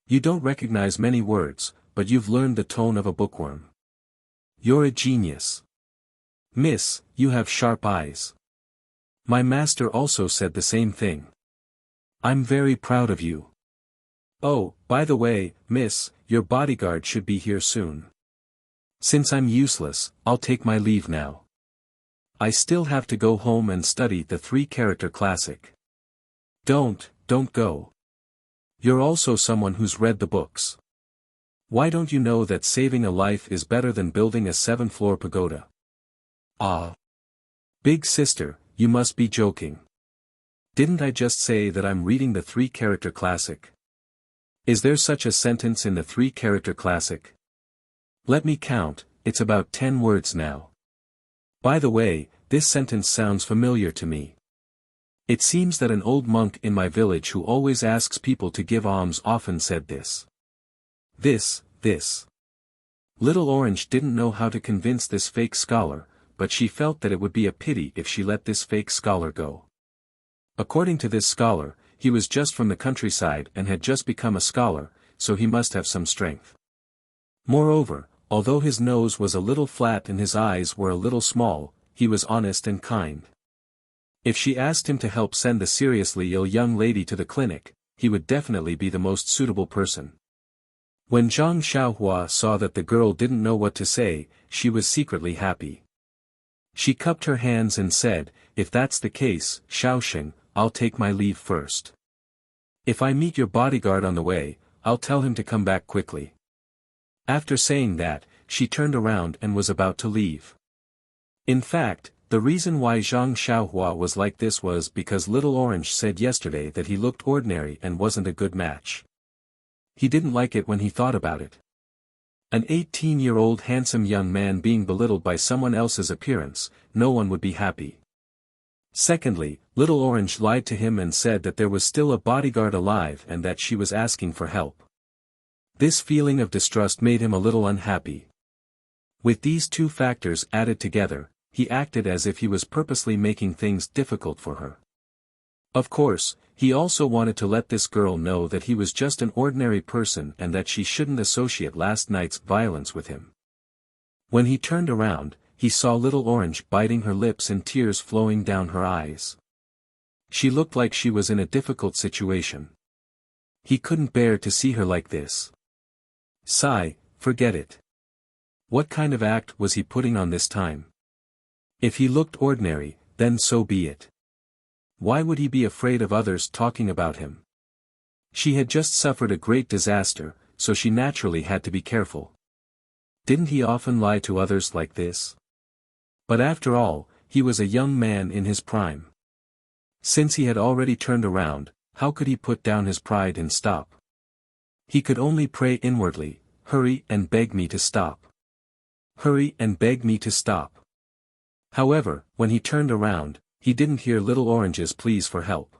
You don't recognize many words, but you've learned the tone of a bookworm. You're a genius. Miss, you have sharp eyes. My master also said the same thing. I'm very proud of you. Oh, by the way, miss, your bodyguard should be here soon. Since I'm useless, I'll take my leave now. I still have to go home and study the 3-character classic." Don't go. You're also someone who's read the books. Why don't you know that saving a life is better than building a 7-floor pagoda? Ah. Big sister, you must be joking. Didn't I just say that I'm reading the three-character classic? Is there such a sentence in the three-character classic? Let me count, it's about 10 words now. By the way, this sentence sounds familiar to me. It seems that an old monk in my village who always asks people to give alms often said this. This. Little Orange didn't know how to convince this fake scholar, but she felt that it would be a pity if she let this fake scholar go. According to this scholar, he was just from the countryside and had just become a scholar, so he must have some strength. Moreover, although his nose was a little flat and his eyes were a little small, he was honest and kind. If she asked him to help send the seriously ill young lady to the clinic, he would definitely be the most suitable person. When Zhang Xiaohua saw that the girl didn't know what to say, she was secretly happy. She cupped her hands and said, "If that's the case, Xiaoxing, I'll take my leave first. If I meet your bodyguard on the way, I'll tell him to come back quickly." After saying that, she turned around and was about to leave. In fact, the reason why Zhang Xiaohua was like this was because Little Orange said yesterday that he looked ordinary and wasn't a good match. He didn't like it when he thought about it. An 18-year-old handsome young man being belittled by someone else's appearance, no one would be happy. Secondly, Little Orange lied to him and said that there was still a bodyguard alive and that she was asking for help. This feeling of distrust made him a little unhappy. With these two factors added together, he acted as if he was purposely making things difficult for her. Of course, he also wanted to let this girl know that he was just an ordinary person and that she shouldn't associate last night's violence with him. When he turned around, he saw Little Orange biting her lips and tears flowing down her eyes. She looked like she was in a difficult situation. He couldn't bear to see her like this. Sigh, forget it. What kind of act was he putting on this time? If he looked ordinary, then so be it. Why would he be afraid of others talking about him? She had just suffered a great disaster, so she naturally had to be careful. Didn't he often lie to others like this? But after all, he was a young man in his prime. Since he had already turned around, how could he put down his pride and stop? He could only pray inwardly, "Hurry and beg me to stop. Hurry and beg me to stop." However, when he turned around, he didn't hear Little Orange's pleas for help.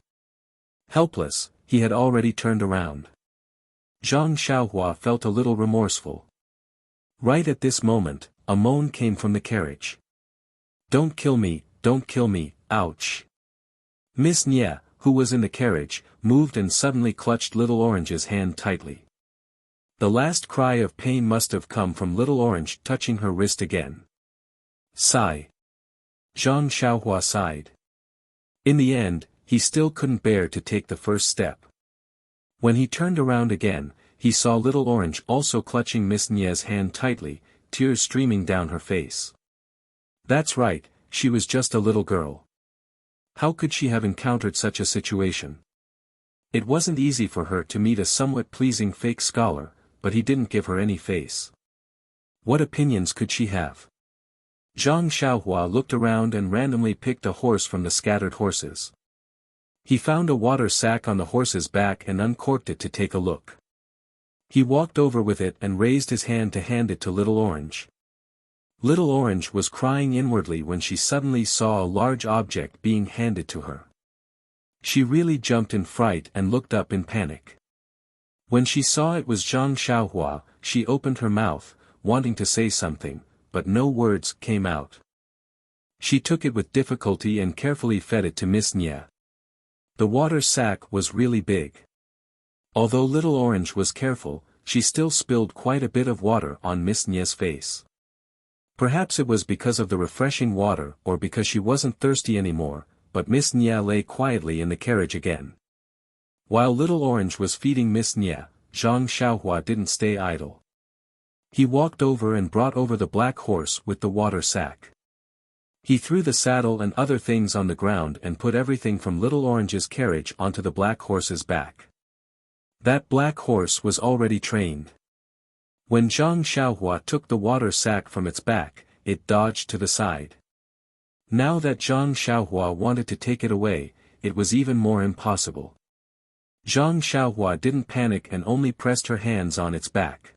Helpless, he had already turned around. Zhang Xiaohua felt a little remorseful. Right at this moment, a moan came from the carriage. Don't kill me, ouch. Miss Nye, who was in the carriage, moved and suddenly clutched Little Orange's hand tightly. The last cry of pain must have come from Little Orange touching her wrist again. Sigh. Zhang Xiaohua sighed. In the end, he still couldn't bear to take the first step. When he turned around again, he saw Little Orange also clutching Miss Nye's hand tightly, tears streaming down her face. That's right, she was just a little girl. How could she have encountered such a situation? It wasn't easy for her to meet a somewhat pleasing fake scholar, but he didn't give her any face. What opinions could she have? Zhang Xiaohua looked around and randomly picked a horse from the scattered horses. He found a water sack on the horse's back and uncorked it to take a look. He walked over with it and raised his hand to hand it to Little Orange. Little Orange was crying inwardly when she suddenly saw a large object being handed to her. She really jumped in fright and looked up in panic. When she saw it was Zhang Xiaohua, she opened her mouth, wanting to say something, but no words came out. She took it with difficulty and carefully fed it to Miss Nye. The water sack was really big. Although Little Orange was careful, she still spilled quite a bit of water on Miss Nye's face. Perhaps it was because of the refreshing water or because she wasn't thirsty anymore, but Miss Nye lay quietly in the carriage again. While Little Orange was feeding Miss Nye, Zhang Xiaohua didn't stay idle. He walked over and brought over the black horse with the water sack. He threw the saddle and other things on the ground and put everything from Little Orange's carriage onto the black horse's back. That black horse was already trained. When Zhang Xiaohua took the water sack from its back, it dodged to the side. Now that Zhang Xiaohua wanted to take it away, it was even more impossible. Zhang Xiaohua didn't panic and only pressed her hands on its back.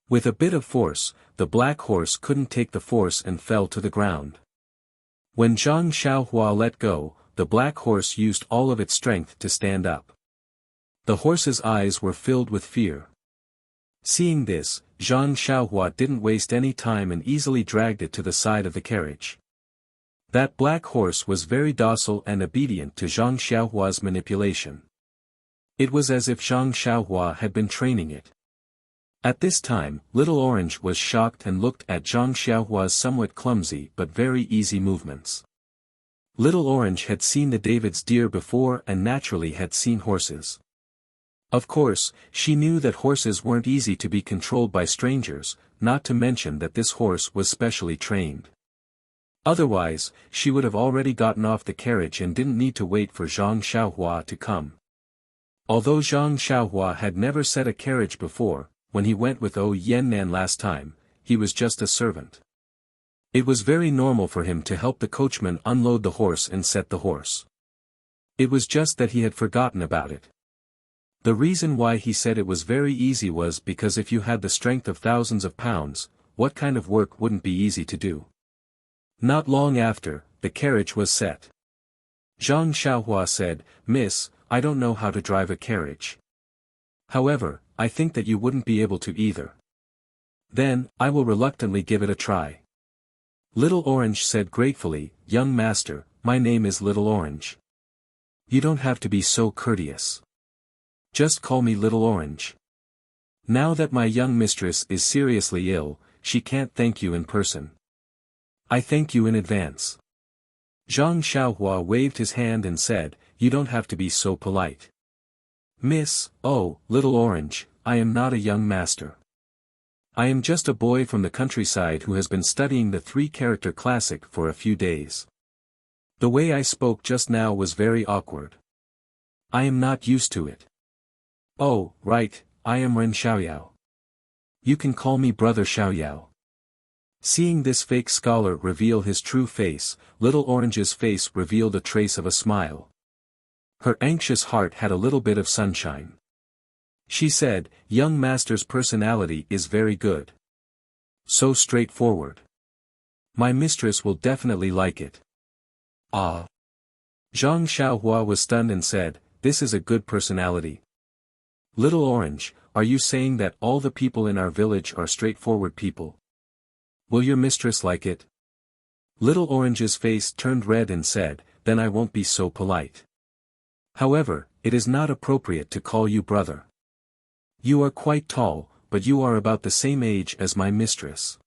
With a bit of force, the black horse couldn't take the force and fell to the ground. When Zhang Xiaohua let go, the black horse used all of its strength to stand up. The horse's eyes were filled with fear. Seeing this, Zhang Xiaohua didn't waste any time and easily dragged it to the side of the carriage. That black horse was very docile and obedient to Zhang Xiaohua's manipulation. It was as if Zhang Xiaohua had been training it. At this time, Little Orange was shocked and looked at Zhang Xiaohua's somewhat clumsy but very easy movements. Little Orange had seen the David's deer before and naturally had seen horses. Of course, she knew that horses weren't easy to be controlled by strangers, not to mention that this horse was specially trained. Otherwise, she would have already gotten off the carriage and didn't need to wait for Zhang Xiaohua to come. Although Zhang Xiaohua had never set a carriage before, when he went with Yannan last time, he was just a servant. It was very normal for him to help the coachman unload the horse and set the horse. It was just that he had forgotten about it. The reason why he said it was very easy was because if you had the strength of thousands of pounds, what kind of work wouldn't be easy to do? Not long after, the carriage was set. Zhang Xiaohua said, "Miss, I don't know how to drive a carriage. However, I think that you wouldn't be able to either. Then, I will reluctantly give it a try." Little Orange said gratefully, "Young master, my name is Little Orange. You don't have to be so courteous. Just call me Little Orange. Now that my young mistress is seriously ill, she can't thank you in person. I thank you in advance." Zhang Xiaohua waved his hand and said, "You don't have to be so polite. Miss, Little Orange, I am not a young master. I am just a boy from the countryside who has been studying the three-character classic for a few days. The way I spoke just now was very awkward. I am not used to it. Oh, right, I am Ren Xiaoyao. You can call me Brother Xiaoyao." Seeing this fake scholar reveal his true face, Little Orange's face revealed a trace of a smile. Her anxious heart had a little bit of sunshine. She said, "Young master's personality is very good. So straightforward. My mistress will definitely like it." Ah. Zhang Xiaohua was stunned and said, "This is a good personality. Little Orange, are you saying that all the people in our village are straightforward people? Will your mistress like it?" Little Orange's face turned red and said, "Then I won't be so polite. However, it is not appropriate to call you brother. You are quite tall, but you are about the same age as my mistress.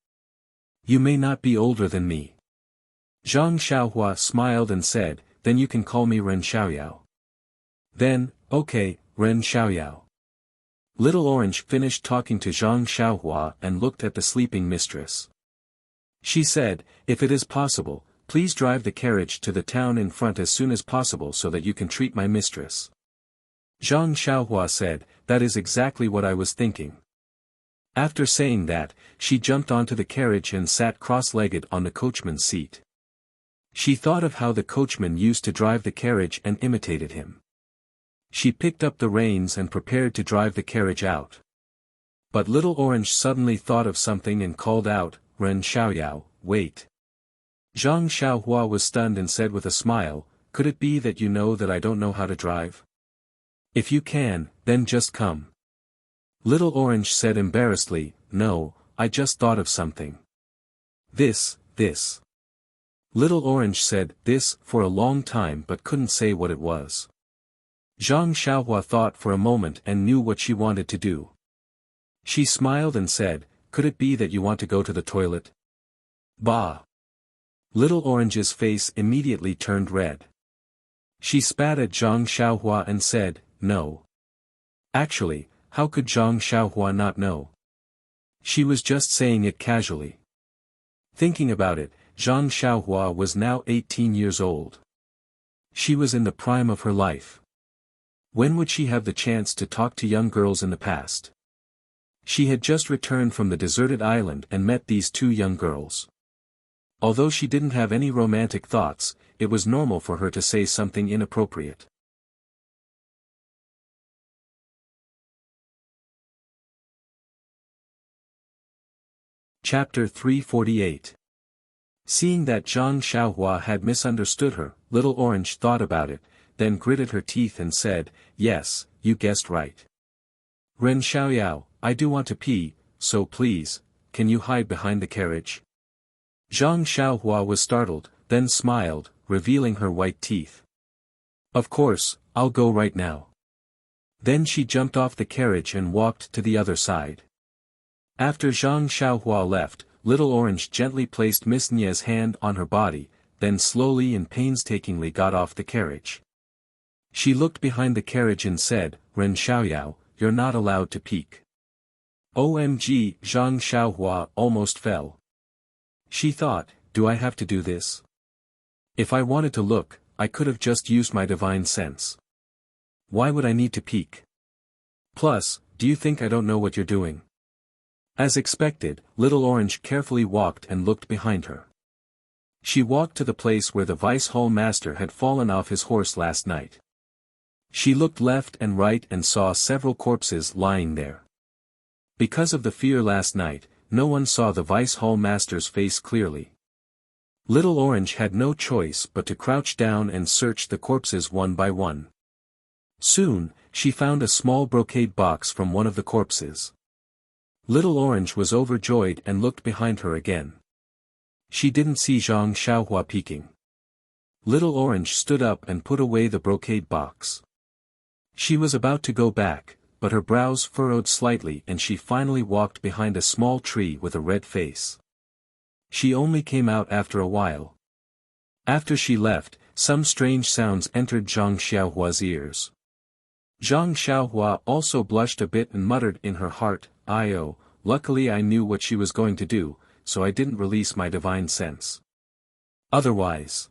You may not be older than me." Zhang Xiaohua smiled and said, "Then you can call me Ren Xiaoyao." Then, okay, Ren Xiaoyao. Little Orange finished talking to Zhang Xiaohua and looked at the sleeping mistress. She said, "If it is possible, please drive the carriage to the town in front as soon as possible so that you can treat my mistress." Zhang Xiaohua said, "That is exactly what I was thinking." After saying that, she jumped onto the carriage and sat cross-legged on the coachman's seat. She thought of how the coachman used to drive the carriage and imitated him. She picked up the reins and prepared to drive the carriage out. But Little Orange suddenly thought of something and called out, "Ren Xiaoyao, wait." Zhang Xiaohua was stunned and said with a smile, "Could it be that you know that I don't know how to drive? If you can, then just come." Little Orange said embarrassedly, "No, I just thought of something. This. Little Orange said "this" for a long time but couldn't say what it was. Zhang Xiaohua thought for a moment and knew what she wanted to do. She smiled and said, "Could it be that you want to go to the toilet?" Bah! Little Orange's face immediately turned red. She spat at Zhang Xiaohua and said, "No." Actually, how could Zhang Xiaohua not know? She was just saying it casually. Thinking about it, Zhang Xiaohua was now 18 years old. She was in the prime of her life. When would she have the chance to talk to young girls in the past? She had just returned from the deserted island and met these two young girls. Although she didn't have any romantic thoughts, it was normal for her to say something inappropriate. Chapter 348. Seeing that Zhang Xiaohua had misunderstood her, Little Orange thought about it, then gritted her teeth and said, "Yes, you guessed right. Ren Xiaoyao, I do want to pee, so please, can you hide behind the carriage?" Zhang Xiaohua was startled, then smiled, revealing her white teeth. "Of course, I'll go right now." Then she jumped off the carriage and walked to the other side. After Zhang Xiaohua left, Little Orange gently placed Miss Nie's hand on her body, then slowly and painstakingly got off the carriage. She looked behind the carriage and said, "Ren Xiaoyao, you're not allowed to peek." OMG, Zhang Xiaohua almost fell. She thought, do I have to do this? If I wanted to look, I could have just used my divine sense. Why would I need to peek? Plus, do you think I don't know what you're doing? As expected, Little Orange carefully walked and looked behind her. She walked to the place where the Vice Hall Master had fallen off his horse last night. She looked left and right and saw several corpses lying there. Because of the fear last night, no one saw the Vice Hall Master's face clearly. Little Orange had no choice but to crouch down and search the corpses one by one. Soon, she found a small brocade box from one of the corpses. Little Orange was overjoyed and looked behind her again. She didn't see Zhang Xiaohua peeking. Little Orange stood up and put away the brocade box. She was about to go back, but her brows furrowed slightly and she finally walked behind a small tree with a red face. She only came out after a while. After she left, some strange sounds entered Zhang Xiaohua's ears. Zhang Xiaohua also blushed a bit and muttered in her heart, "Oh, luckily I knew what she was going to do, so I didn't release my divine sense. Otherwise."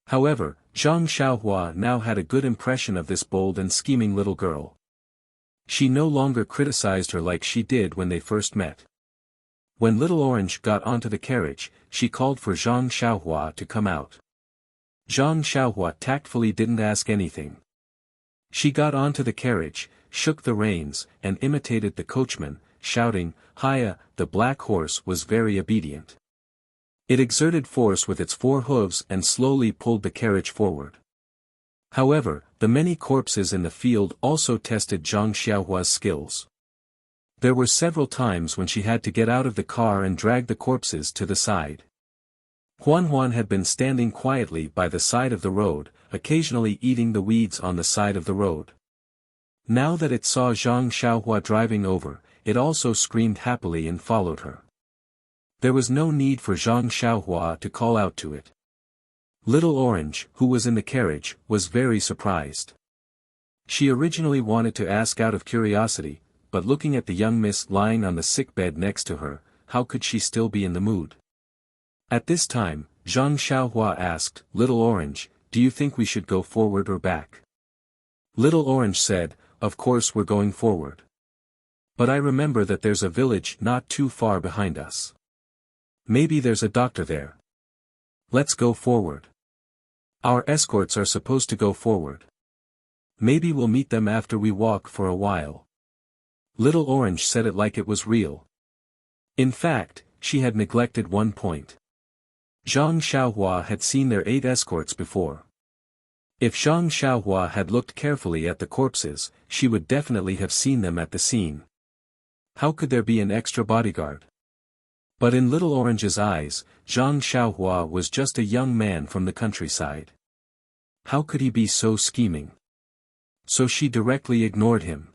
However, Zhang Xiaohua now had a good impression of this bold and scheming little girl. She no longer criticized her like she did when they first met. When Little Orange got onto the carriage, she called for Zhang Xiaohua to come out. Zhang Xiaohua tactfully didn't ask anything. She got onto the carriage, shook the reins, and imitated the coachman, shouting, "Hiya!" The black horse was very obedient. It exerted force with its 4 hooves and slowly pulled the carriage forward. However, the many corpses in the field also tested Zhang Xiaohua's skills. There were several times when she had to get out of the car and drag the corpses to the side. Huan had been standing quietly by the side of the road, occasionally eating the weeds on the side of the road. Now that it saw Zhang Xiaohua driving over, it also screamed happily and followed her. There was no need for Zhang Xiaohua to call out to it. Little Orange, who was in the carriage, was very surprised. She originally wanted to ask out of curiosity, but looking at the young miss lying on the sick bed next to her, how could she still be in the mood? At this time, Zhang Xiaohua asked, "Little Orange, do you think we should go forward or back?" Little Orange said, "Of course we're going forward. But I remember that there's a village not too far behind us. Maybe there's a doctor there. Let's go forward. Our escorts are supposed to go forward. Maybe we'll meet them after we walk for a while." Little Orange said it like it was real. In fact, she had neglected one point. Zhang Xiaohua had seen their 8 escorts before. If Zhang Xiaohua had looked carefully at the corpses, she would definitely have seen them at the scene. How could there be an extra bodyguard? But in Little Orange's eyes, Zhang Xiaohua was just a young man from the countryside. How could he be so scheming? So she directly ignored him.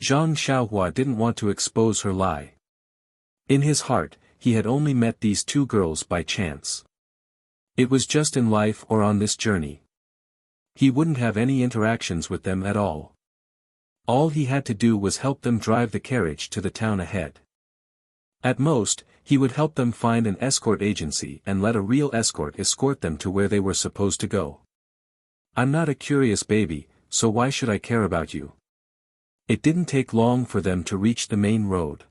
Zhang Xiaohua didn't want to expose her lie. In his heart, he had only met these 2 girls by chance. It was just in life or on this journey. He wouldn't have any interactions with them at all. All he had to do was help them drive the carriage to the town ahead. At most, he would help them find an escort agency and let a real escort escort them to where they were supposed to go. "I'm not a curious baby, so why should I care about you?" It didn't take long for them to reach the main road.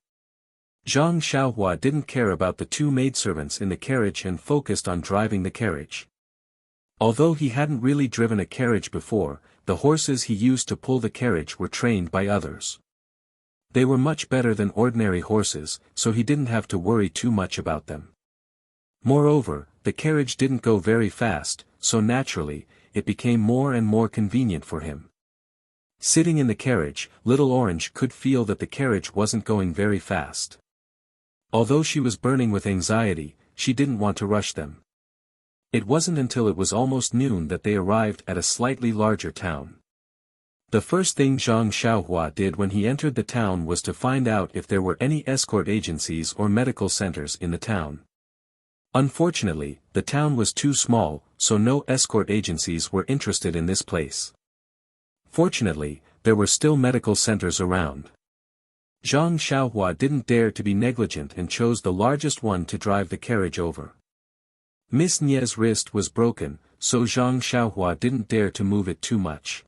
Zhang Xiaohua didn't care about the two maidservants in the carriage and focused on driving the carriage. Although he hadn't really driven a carriage before, the horses he used to pull the carriage were trained by others. They were much better than ordinary horses, so he didn't have to worry too much about them. Moreover, the carriage didn't go very fast, so naturally, it became more and more convenient for him. Sitting in the carriage, Little Orange could feel that the carriage wasn't going very fast. Although she was burning with anxiety, she didn't want to rush them. It wasn't until it was almost noon that they arrived at a slightly larger town. The first thing Zhang Xiaohua did when he entered the town was to find out if there were any escort agencies or medical centers in the town. Unfortunately, the town was too small, so no escort agencies were interested in this place. Fortunately, there were still medical centers around. Zhang Xiaohua didn't dare to be negligent and chose the largest one to drive the carriage over. Miss Nie's wrist was broken, so Zhang Xiaohua didn't dare to move it too much.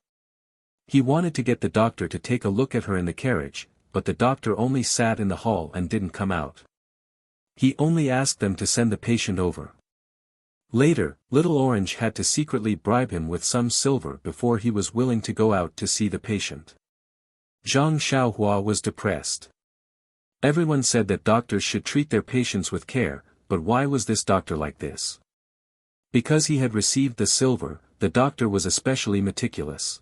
He wanted to get the doctor to take a look at her in the carriage, but the doctor only sat in the hall and didn't come out. He only asked them to send the patient over. Later, Little Orange had to secretly bribe him with some silver before he was willing to go out to see the patient. Zhang Xiaohua was depressed. Everyone said that doctors should treat their patients with care, but why was this doctor like this? Because he had received the silver, the doctor was especially meticulous.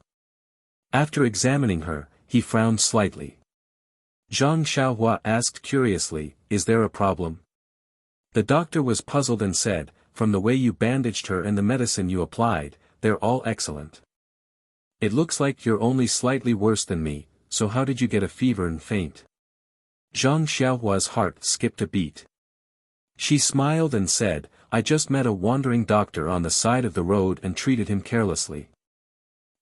After examining her, he frowned slightly. Zhang Xiaohua asked curiously, "Is there a problem?" The doctor was puzzled and said, "From the way you bandaged her and the medicine you applied, they're all excellent. It looks like you're only slightly worse than me, so how did you get a fever and faint?" Zhang Xiaohua's heart skipped a beat. She smiled and said, "I just met a wandering doctor on the side of the road and treated him carelessly.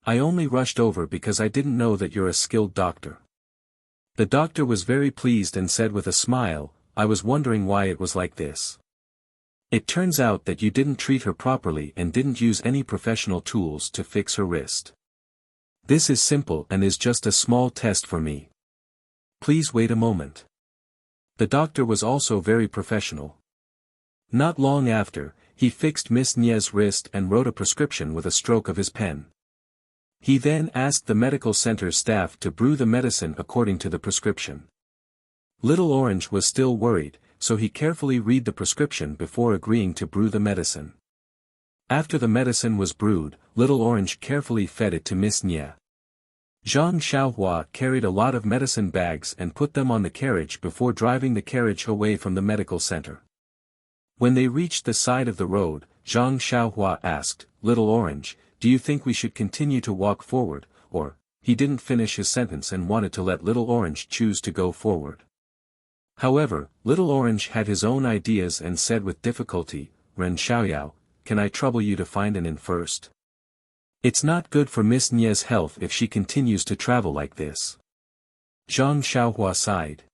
I only rushed over because I didn't know that you're a skilled doctor." The doctor was very pleased and said with a smile, "I was wondering why it was like this. It turns out that you didn't treat her properly and didn't use any professional tools to fix her wrist. This is simple and is just a small test for me. Please wait a moment." The doctor was also very professional. Not long after, he fixed Miss Nie's wrist and wrote a prescription with a stroke of his pen. He then asked the medical center staff to brew the medicine according to the prescription. Little Orange was still worried, so he carefully read the prescription before agreeing to brew the medicine. After the medicine was brewed, Little Orange carefully fed it to Miss Nie. Zhang Xiaohua carried a lot of medicine bags and put them on the carriage before driving the carriage away from the medical center. When they reached the side of the road, Zhang Xiaohua asked, "Little Orange, do you think we should continue to walk forward, or?" He didn't finish his sentence and wanted to let Little Orange choose to go forward. However, Little Orange had his own ideas and said with difficulty, "Ren Xiaoyao, can I trouble you to find an inn first? It's not good for Miss Nie's health if she continues to travel like this." Zhang Xiaohua sighed.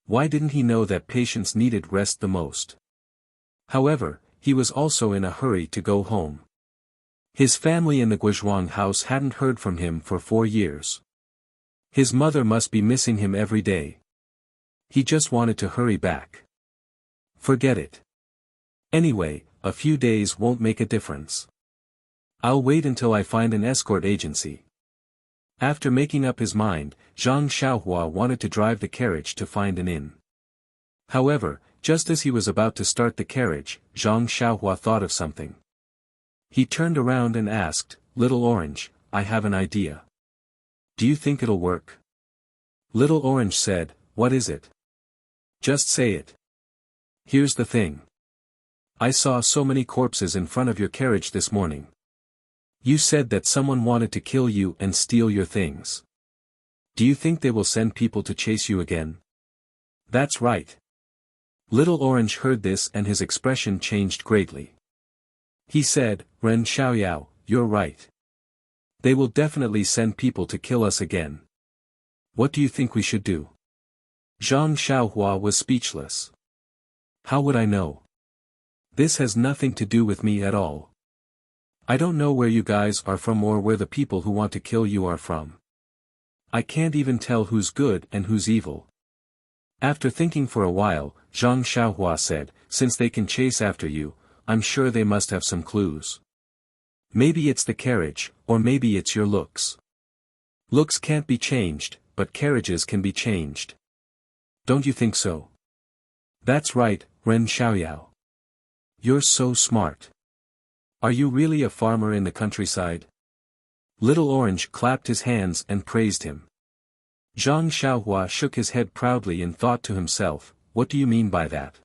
Why didn't he know that patients needed rest the most? However, he was also in a hurry to go home. His family in the Guizhuang house hadn't heard from him for 4 years. His mother must be missing him every day. He just wanted to hurry back. Forget it. Anyway, a few days won't make a difference. I'll wait until I find an escort agency. After making up his mind, Zhang Xiaohua wanted to drive the carriage to find an inn. However, just as he was about to start the carriage, Zhang Xiaohua thought of something. He turned around and asked, "Little Orange, I have an idea. Do you think it'll work?" Little Orange said, "What is it? Just say it." "Here's the thing. I saw so many corpses in front of your carriage this morning. You said that someone wanted to kill you and steal your things. Do you think they will send people to chase you again?" "That's right." Little Orange heard this and his expression changed greatly. He said, "Ren Xiaoyao, you're right. They will definitely send people to kill us again. What do you think we should do?" Zhang Xiaohua was speechless. "How would I know? This has nothing to do with me at all. I don't know where you guys are from or where the people who want to kill you are from. I can't even tell who's good and who's evil. After thinking for a while, Zhang Xiaohua said, since they can chase after you, I'm sure they must have some clues. Maybe it's the carriage, or maybe it's your looks. Looks can't be changed, but carriages can be changed. Don't you think so? That's right, Ren Xiaoyao. You're so smart. Are you really a farmer in the countryside? Little Orange clapped his hands and praised him. Zhang Xiaohua shook his head proudly and thought to himself, what do you mean by that?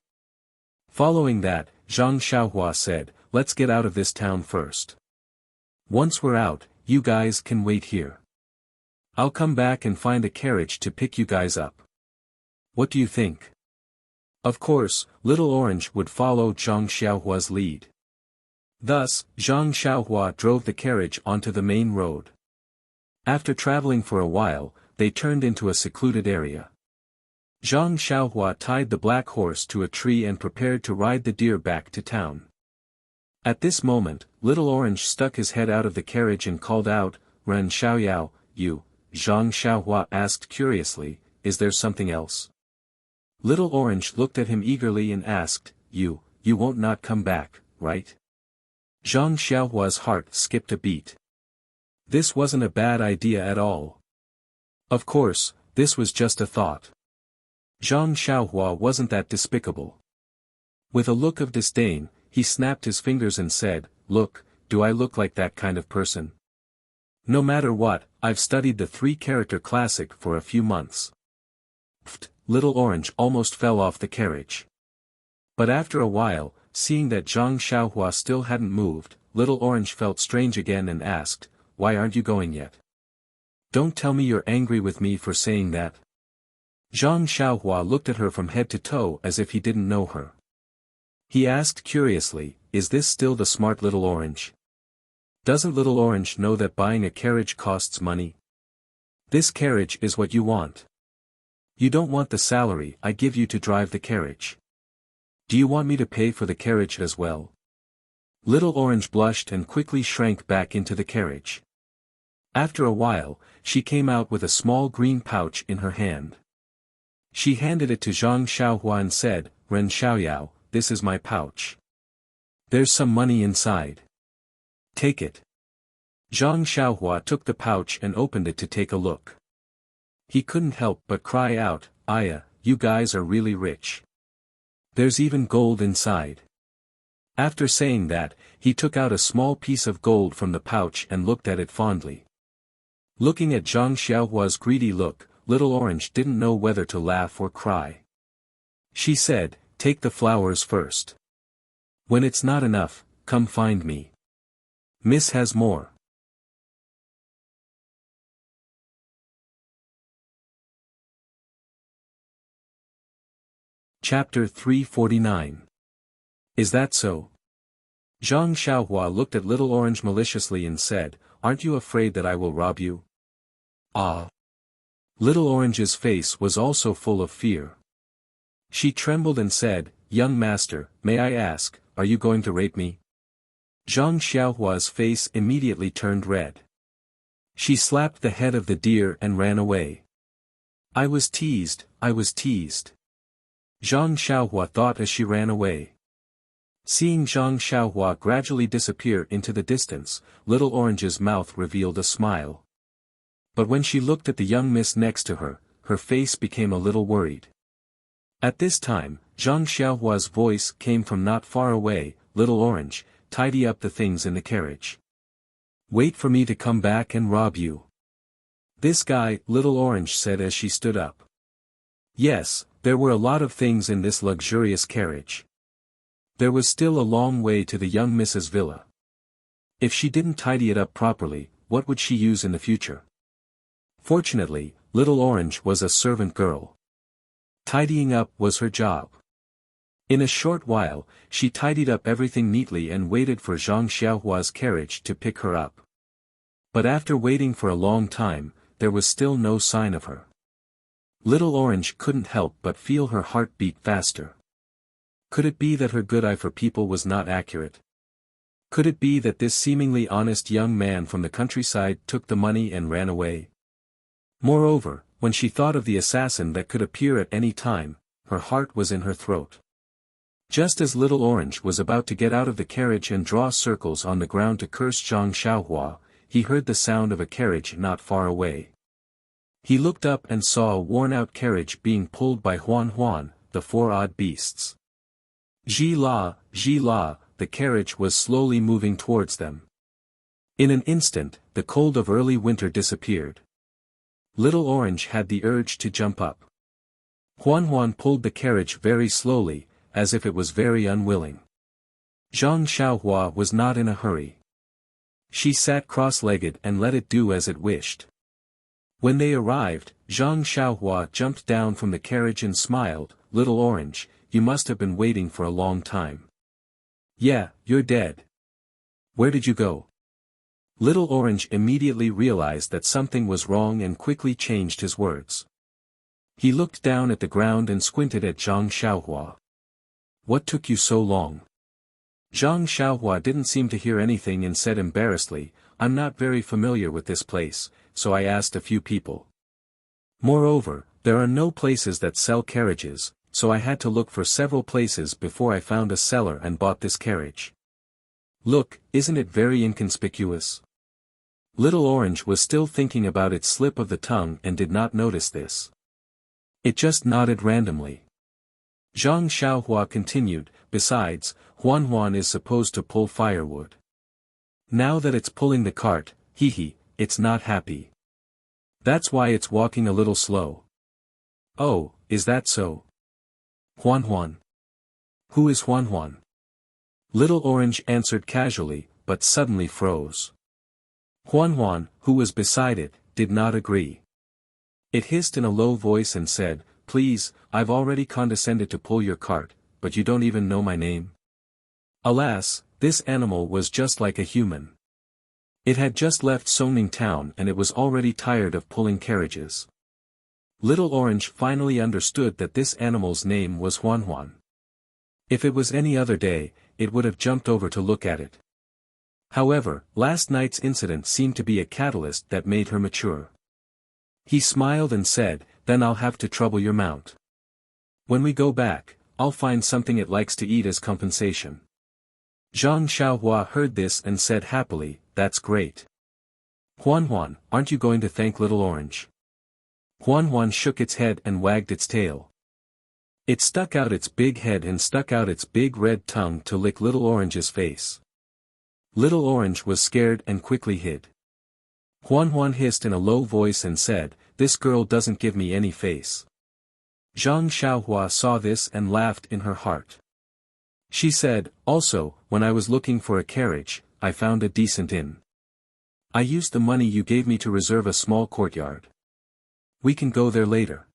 Following that, Zhang Xiaohua said, let's get out of this town first. Once we're out, you guys can wait here. I'll come back and find a carriage to pick you guys up. What do you think? Of course, Little Orange would follow Zhang Xiaohua's lead. Thus, Zhang Xiaohua drove the carriage onto the main road. After traveling for a while, they turned into a secluded area. Zhang Xiaohua tied the black horse to a tree and prepared to ride the deer back to town. At this moment, Little Orange stuck his head out of the carriage and called out, Ren Xiaoyao, you, Zhang Xiaohua asked curiously, is there something else? Little Orange looked at him eagerly and asked, you won't not come back, right? Zhang Xiaohua's heart skipped a beat. This wasn't a bad idea at all. Of course, this was just a thought. Zhang Xiaohua wasn't that despicable. With a look of disdain, he snapped his fingers and said, look, do I look like that kind of person? No matter what, I've studied the 3-character classic for a few months. Pfft, Little Orange almost fell off the carriage. But after a while, seeing that Zhang Xiaohua still hadn't moved, Little Orange felt strange again and asked, why aren't you going yet? Don't tell me you're angry with me for saying that. Zhang Xiaohua looked at her from head to toe as if he didn't know her. He asked curiously, is this still the smart Little Orange? Doesn't Little Orange know that buying a carriage costs money? This carriage is what you want. You don't want the salary I give you to drive the carriage. Do you want me to pay for the carriage as well? Little Orange blushed and quickly shrank back into the carriage. After a while, she came out with a small green pouch in her hand. She handed it to Zhang Xiaohua and said, Ren Xiaoyao, this is my pouch. There's some money inside. Take it. Zhang Xiaohua took the pouch and opened it to take a look. He couldn't help but cry out, Aya, you guys are really rich. There's even gold inside. After saying that, he took out a small piece of gold from the pouch and looked at it fondly. Looking at Zhang Xiaohua's greedy look, Little Orange didn't know whether to laugh or cry. She said, take the flowers first. When it's not enough, come find me. Miss has more. Chapter 349. Is that so? Zhang Xiaohua looked at Little Orange maliciously and said, aren't you afraid that I will rob you? Ah! Little Orange's face was also full of fear. She trembled and said, young master, may I ask, are you going to rape me? Zhang Xiaohua's face immediately turned red. She slapped the head of the deer and ran away. I was teased, I was teased. Zhang Xiaohua thought as she ran away. Seeing Zhang Xiaohua gradually disappear into the distance, Little Orange's mouth revealed a smile. But when she looked at the young miss next to her, her face became a little worried. At this time, Zhang Xiaohua's voice came from not far away, Little Orange, tidy up the things in the carriage. Wait for me to come back and rob you. This guy, Little Orange said as she stood up. Yes, there were a lot of things in this luxurious carriage. There was still a long way to the young Mrs. Villa. If she didn't tidy it up properly, what would she use in the future? Fortunately, Little Orange was a servant girl. Tidying up was her job. In a short while, she tidied up everything neatly and waited for Zhang Xiaohua's carriage to pick her up. But after waiting for a long time, there was still no sign of her. Little Orange couldn't help but feel her heart beat faster. Could it be that her good eye for people was not accurate? Could it be that this seemingly honest young man from the countryside took the money and ran away? Moreover, when she thought of the assassin that could appear at any time, her heart was in her throat. Just as Little Orange was about to get out of the carriage and draw circles on the ground to curse Zhang Xiaohua, he heard the sound of a carriage not far away. He looked up and saw a worn-out carriage being pulled by Huan Huan, the four odd beasts. Ji la, the carriage was slowly moving towards them. In an instant, the cold of early winter disappeared. Little Orange had the urge to jump up. Huan Huan pulled the carriage very slowly, as if it was very unwilling. Zhang Xiaohua was not in a hurry. She sat cross-legged and let it do as it wished. When they arrived, Zhang Xiaohua jumped down from the carriage and smiled, "Little Orange, you must have been waiting for a long time." "Yeah, you're dead. Where did you go?" Little Orange immediately realized that something was wrong and quickly changed his words. He looked down at the ground and squinted at Zhang Xiaohua. "What took you so long?" Zhang Xiaohua didn't seem to hear anything and said embarrassedly, "I'm not very familiar with this place, so I asked a few people. Moreover, there are no places that sell carriages, so I had to look for several places before I found a seller and bought this carriage. Look, isn't it very inconspicuous?" Little Orange was still thinking about its slip of the tongue and did not notice this. It just nodded randomly. Zhang Xiaohua continued, "Besides, Huan Huan is supposed to pull firewood. Now that it's pulling the cart, it's not happy. That's why it's walking a little slow." "Oh, is that so? Huan Huan? Who is Huan Huan?" Little Orange answered casually, but suddenly froze. Huan Huan, who was beside it, did not agree. It hissed in a low voice and said, "Please, I've already condescended to pull your cart, but you don't even know my name." Alas, this animal was just like a human. It had just left Songning town and it was already tired of pulling carriages. Little Orange finally understood that this animal's name was Huan Huan. If it was any other day, it would have jumped over to look at it. However, last night's incident seemed to be a catalyst that made her mature. He smiled and said, "Then I'll have to trouble your mount. When we go back, I'll find something it likes to eat as compensation." Zhang Xiaohua heard this and said happily, "That's great. Huan Huan, aren't you going to thank Little Orange?" Huan Huan shook its head and wagged its tail. It stuck out its big head and stuck out its big red tongue to lick Little Orange's face. Little Orange was scared and quickly hid. Huan Huan hissed in a low voice and said, "This girl doesn't give me any face." Zhang Xiaohua saw this and laughed in her heart. She said, "Also, when I was looking for a carriage, I found a decent inn. I used the money you gave me to reserve a small courtyard. We can go there later."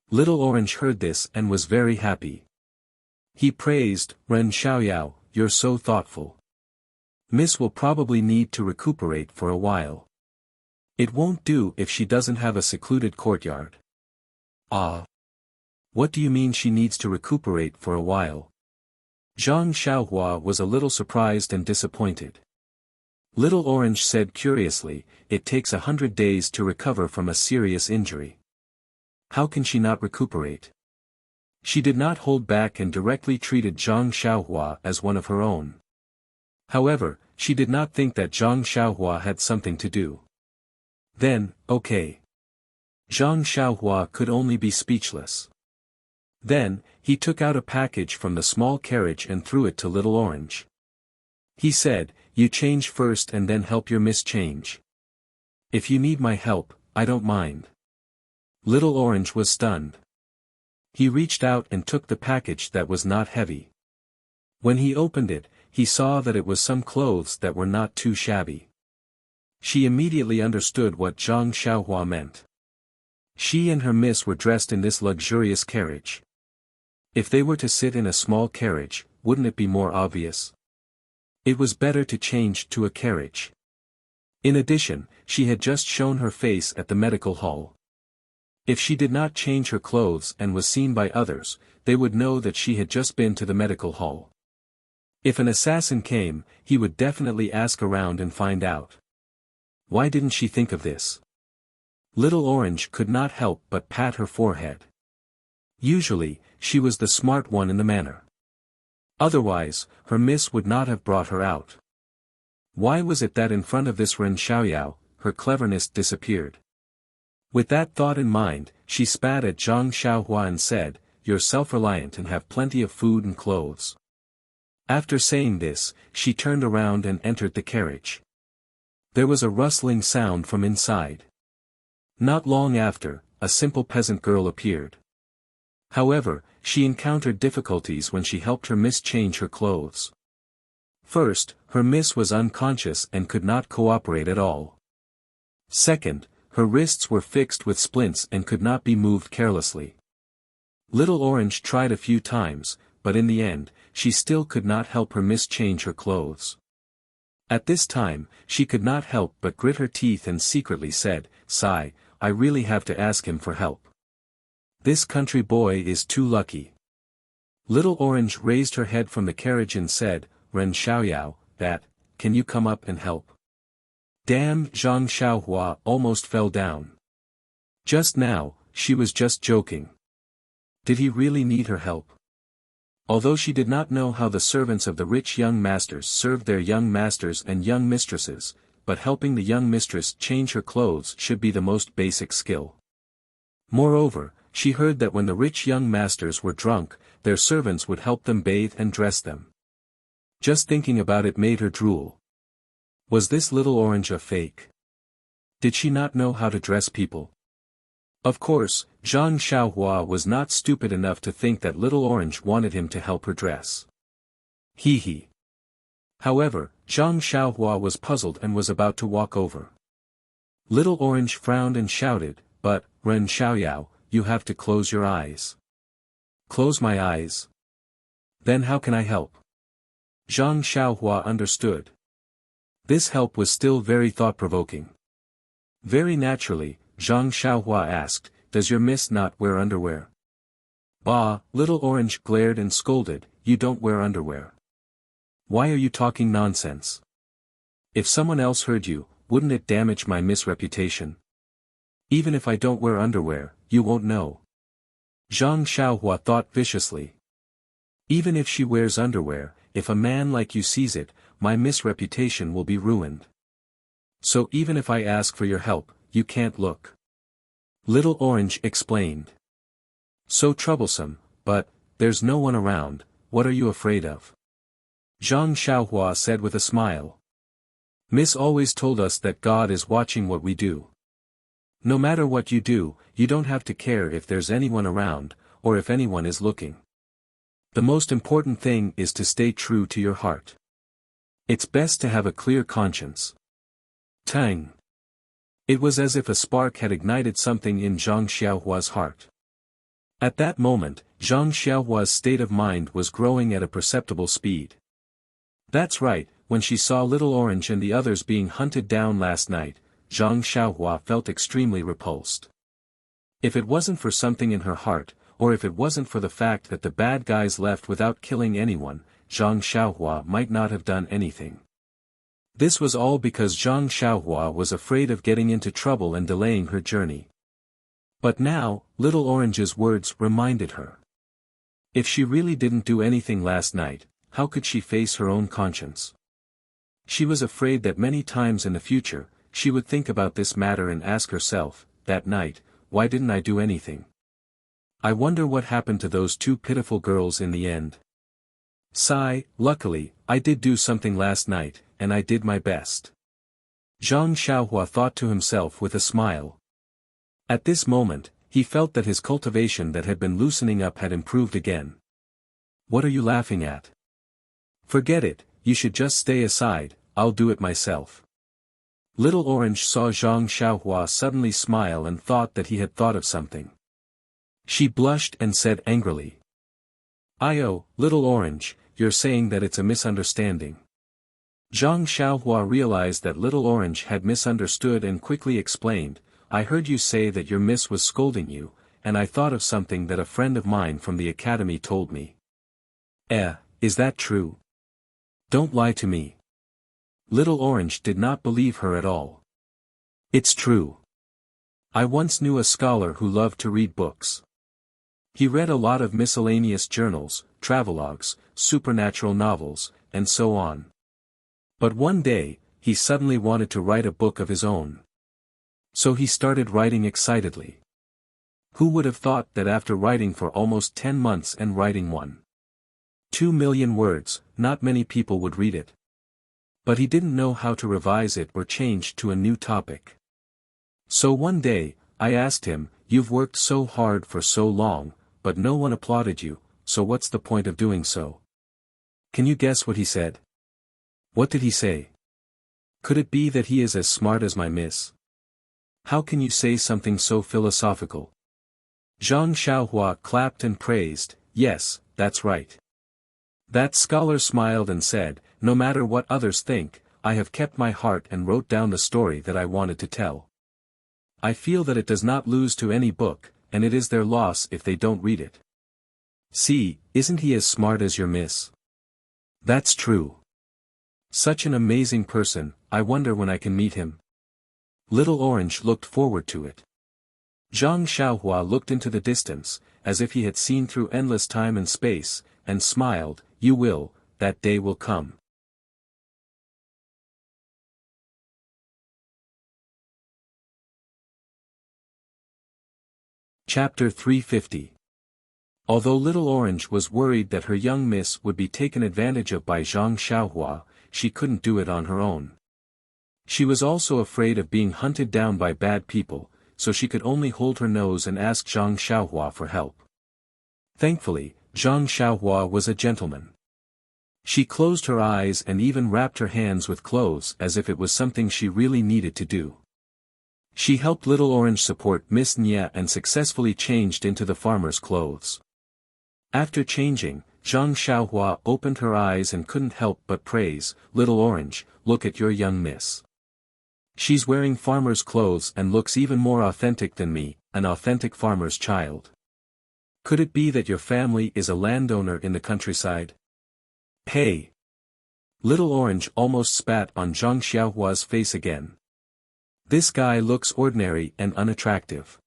Little Orange heard this and was very happy. He praised, "Ren Xiaoyao, you're so thoughtful. Miss will probably need to recuperate for a while. It won't do if she doesn't have a secluded courtyard." "Ah. What do you mean she needs to recuperate for a while?" Zhang Xiaohua was a little surprised and disappointed. Little Orange said curiously, "It takes 100 days to recover from a serious injury. How can she not recuperate?" She did not hold back and directly treated Zhang Xiaohua as one of her own. However, she did not think that Zhang Xiaohua had something to do. "Then, okay." Zhang Xiaohua could only be speechless. Then, he took out a package from the small carriage and threw it to Little Orange. He said, "You change first and then help your miss change. If you need my help, I don't mind." Little Orange was stunned. He reached out and took the package that was not heavy. When he opened it, he saw that it was some clothes that were not too shabby. She immediately understood what Zhang Xiaohua meant. She and her miss were dressed in this luxurious carriage. If they were to sit in a small carriage, wouldn't it be more obvious? It was better to change to a carriage. In addition, she had just shown her face at the medical hall. If she did not change her clothes and was seen by others, they would know that she had just been to the medical hall. If an assassin came, he would definitely ask around and find out. Why didn't she think of this? Little Orange could not help but pat her forehead. Usually, she was the smart one in the manor. Otherwise, her miss would not have brought her out. Why was it that in front of this Ren Xiaoyao, her cleverness disappeared? With that thought in mind, she spat at Zhang Xiaohua and said, "You're self-reliant and have plenty of food and clothes." After saying this, she turned around and entered the carriage. There was a rustling sound from inside. Not long after, a simple peasant girl appeared. However, she encountered difficulties when she helped her miss change her clothes. First, her miss was unconscious and could not cooperate at all. Second, her wrists were fixed with splints and could not be moved carelessly. Little Orange tried a few times, but in the end, she still could not help her miss change her clothes. At this time, she could not help but grit her teeth and secretly said, "Sigh, I really have to ask him for help. This country boy is too lucky." Little Orange raised her head from the carriage and said, "Ren Xiaoyao, can you come up and help?" Damn, Zhang Xiaohua almost fell down. Just now, she was just joking. Did he really need her help? Although she did not know how the servants of the rich young masters served their young masters and young mistresses, but helping the young mistress change her clothes should be the most basic skill. Moreover, she heard that when the rich young masters were drunk, their servants would help them bathe and dress them. Just thinking about it made her drool. Was this Little Orange a fake? Did she not know how to dress people? Of course, Zhang Xiaohua was not stupid enough to think that Little Orange wanted him to help her dress. He. However, Zhang Xiaohua was puzzled and was about to walk over. Little Orange frowned and shouted, "But, Ren Xiaoyao, you have to close your eyes." "Close my eyes? Then how can I help?" Zhang Xiaohua understood. This help was still very thought-provoking. Very naturally, Zhang Xiaohua asked, "Does your miss not wear underwear?" "Bah!" Little Orange glared and scolded, "You don't wear underwear. Why are you talking nonsense? If someone else heard you, wouldn't it damage my miss reputation? Even if I don't wear underwear, you won't know." Zhang Xiaohua thought viciously. Even if she wears underwear, if a man like you sees it, my miss reputation will be ruined. So even if I ask for your help, you can't look. Little Orange explained. So troublesome, but, there's no one around, what are you afraid of? Zhang Xiaohua said with a smile. Miss always told us that God is watching what we do. No matter what you do, you don't have to care if there's anyone around, or if anyone is looking. The most important thing is to stay true to your heart. It's best to have a clear conscience. Tang. It was as if a spark had ignited something in Zhang Xiaohua's heart. At that moment, Zhang Xiaohua's state of mind was growing at a perceptible speed. That's right, when she saw Little Orange and the others being hunted down last night, Zhang Xiaohua felt extremely repulsed. If it wasn't for something in her heart, or if it wasn't for the fact that the bad guys left without killing anyone, Zhang Xiaohua might not have done anything. This was all because Zhang Xiaohua was afraid of getting into trouble and delaying her journey. But now, Little Orange's words reminded her. If she really didn't do anything last night, how could she face her own conscience? She was afraid that many times in the future, she would think about this matter and ask herself, that night, why didn't I do anything? I wonder what happened to those two pitiful girls in the end. Sigh, luckily, I did do something last night, and I did my best. Zhang Xiaohua thought to himself with a smile. At this moment, he felt that his cultivation that had been loosening up had improved again. What are you laughing at? Forget it, you should just stay aside, I'll do it myself. Little Orange saw Zhang Xiaohua suddenly smile and thought that he had thought of something. She blushed and said angrily. "Oh, Little Orange, you're saying that it's a misunderstanding." Zhang Xiaohua realized that Little Orange had misunderstood and quickly explained, "I heard you say that your miss was scolding you, and I thought of something that a friend of mine from the academy told me." Is that true? Don't lie to me." Little Orange did not believe her at all. "It's true. I once knew a scholar who loved to read books. He read a lot of miscellaneous journals, travelogues, supernatural novels, and so on. But one day, he suddenly wanted to write a book of his own. So he started writing excitedly. Who would have thought that after writing for almost 10 months and writing 2 million words, not many people would read it. But he didn't know how to revise it or change to a new topic. So one day, I asked him, "You've worked so hard for so long, but no one applauded you, so what's the point of doing so?" Can you guess what he said? What did he say? Could it be that he is as smart as my miss? How can you say something so philosophical? Zhang Xiaohua clapped and praised, "Yes, that's right." That scholar smiled and said, "No matter what others think, I have kept my heart and wrote down the story that I wanted to tell. I feel that it does not lose to any book, and it is their loss if they don't read it." See, isn't he as smart as your miss? That's true. Such an amazing person, I wonder when I can meet him. Little Orange looked forward to it. Zhang Xiaohua looked into the distance, as if he had seen through endless time and space, and smiled, "You will, that day will come." Chapter 350. Although Little Orange was worried that her young miss would be taken advantage of by Zhang Xiaohua, she couldn't do it on her own. She was also afraid of being hunted down by bad people, so she could only hold her nose and ask Zhang Xiaohua for help. Thankfully, Zhang Xiaohua was a gentleman. She closed her eyes and even wrapped her hands with clothes as if it was something she really needed to do. She helped Little Orange support Miss Nya and successfully changed into the farmer's clothes. After changing, Zhang Xiaohua opened her eyes and couldn't help but praise, "Little Orange, look at your young miss. She's wearing farmer's clothes and looks even more authentic than me, an authentic farmer's child. Could it be that your family is a landowner in the countryside?" "Hey!" Little Orange almost spat on Zhang Xiaohua's face again. This guy looks ordinary and unattractive.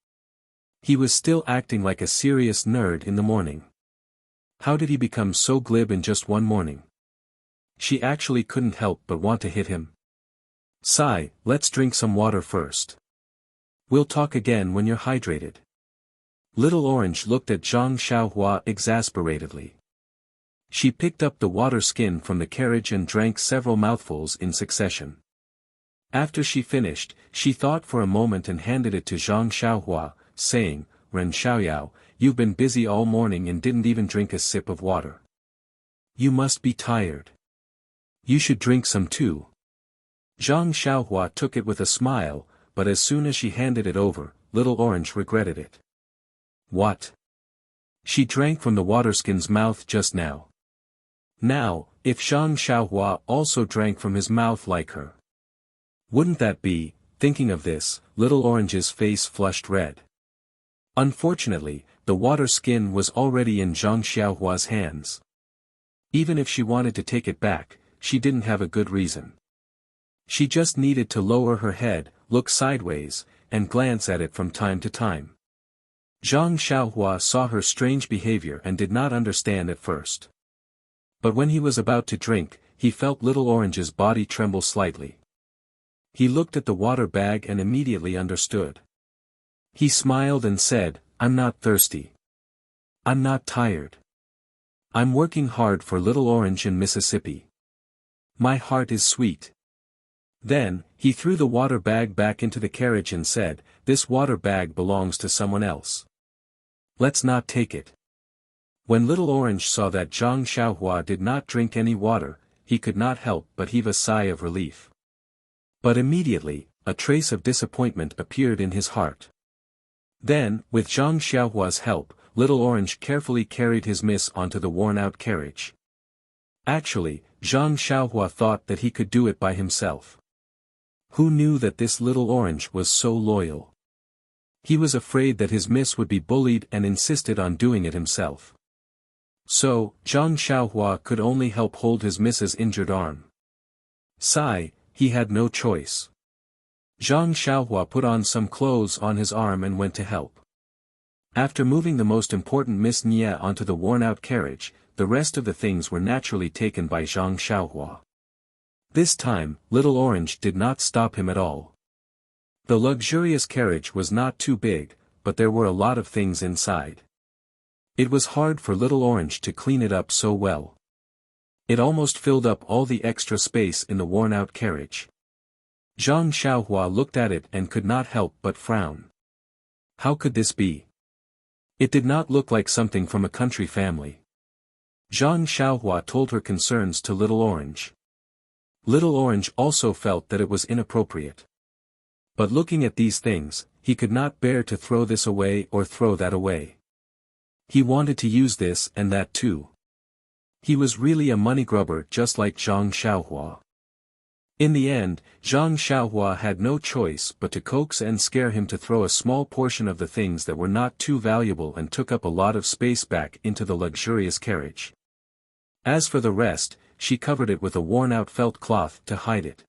He was still acting like a serious nerd in the morning. How did he become so glib in just one morning? She actually couldn't help but want to hit him. "Sigh, let's drink some water first. We'll talk again when you're hydrated." Little Orange looked at Zhang Xiaohua exasperatedly. She picked up the water skin from the carriage and drank several mouthfuls in succession. After she finished, she thought for a moment and handed it to Zhang Xiaohua, saying, "Ren Xiaoyao, you've been busy all morning and didn't even drink a sip of water. You must be tired. You should drink some too." Zhang Xiaohua took it with a smile, but as soon as she handed it over, Little Orange regretted it. What? She drank from the waterskin's mouth just now. Now, if Zhang Xiaohua also drank from his mouth like her. Wouldn't that be? Thinking of this, Little Orange's face flushed red. Unfortunately, the water skin was already in Zhang Xiaohua's hands. Even if she wanted to take it back, she didn't have a good reason. She just needed to lower her head, look sideways, and glance at it from time to time. Zhang Xiaohua saw her strange behavior and did not understand at first. But when he was about to drink, he felt Little Orange's body tremble slightly. He looked at the water bag and immediately understood. He smiled and said, "I'm not thirsty. I'm not tired. I'm working hard for Little Orange in Mississippi. My heart is sweet." Then, he threw the water bag back into the carriage and said, "This water bag belongs to someone else. Let's not take it." When Little Orange saw that Zhang Xiaohua did not drink any water, he could not help but heave a sigh of relief. But immediately, a trace of disappointment appeared in his heart. Then, with Zhang Xiaohua's help, Little Orange carefully carried his miss onto the worn-out carriage. Actually, Zhang Xiaohua thought that he could do it by himself. Who knew that this Little Orange was so loyal? He was afraid that his miss would be bullied and insisted on doing it himself. So, Zhang Xiaohua could only help hold his miss's injured arm. Sigh, he had no choice. Zhang Xiaohua put on some clothes on his arm and went to help. After moving the most important Miss Nye onto the worn-out carriage, the rest of the things were naturally taken by Zhang Xiaohua. This time, Little Orange did not stop him at all. The luxurious carriage was not too big, but there were a lot of things inside. It was hard for Little Orange to clean it up so well. It almost filled up all the extra space in the worn-out carriage. Zhang Xiaohua looked at it and could not help but frown. How could this be? It did not look like something from a country family. Zhang Xiaohua told her concerns to Little Orange. Little Orange also felt that it was inappropriate. But looking at these things, he could not bear to throw this away or throw that away. He wanted to use this and that too. He was really a money grubber just like Zhang Xiaohua. In the end, Zhang Xiaohua had no choice but to coax and scare him to throw a small portion of the things that were not too valuable and took up a lot of space back into the luxurious carriage. As for the rest, she covered it with a worn-out felt cloth to hide it.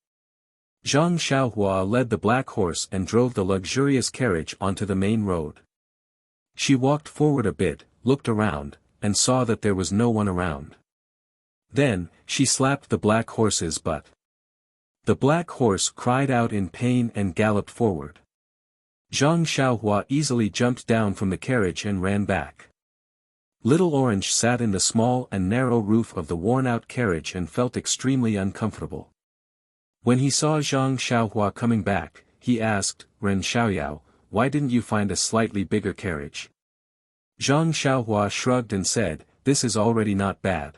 Zhang Xiaohua led the black horse and drove the luxurious carriage onto the main road. She walked forward a bit, looked around, and saw that there was no one around. Then, she slapped the black horse's butt. The black horse cried out in pain and galloped forward. Zhang Xiaohua easily jumped down from the carriage and ran back. Little Orange sat in the small and narrow roof of the worn-out carriage and felt extremely uncomfortable. When he saw Zhang Xiaohua coming back, he asked, "Ren Xiaoyao, why didn't you find a slightly bigger carriage?" Zhang Xiaohua shrugged and said, "This is already not bad.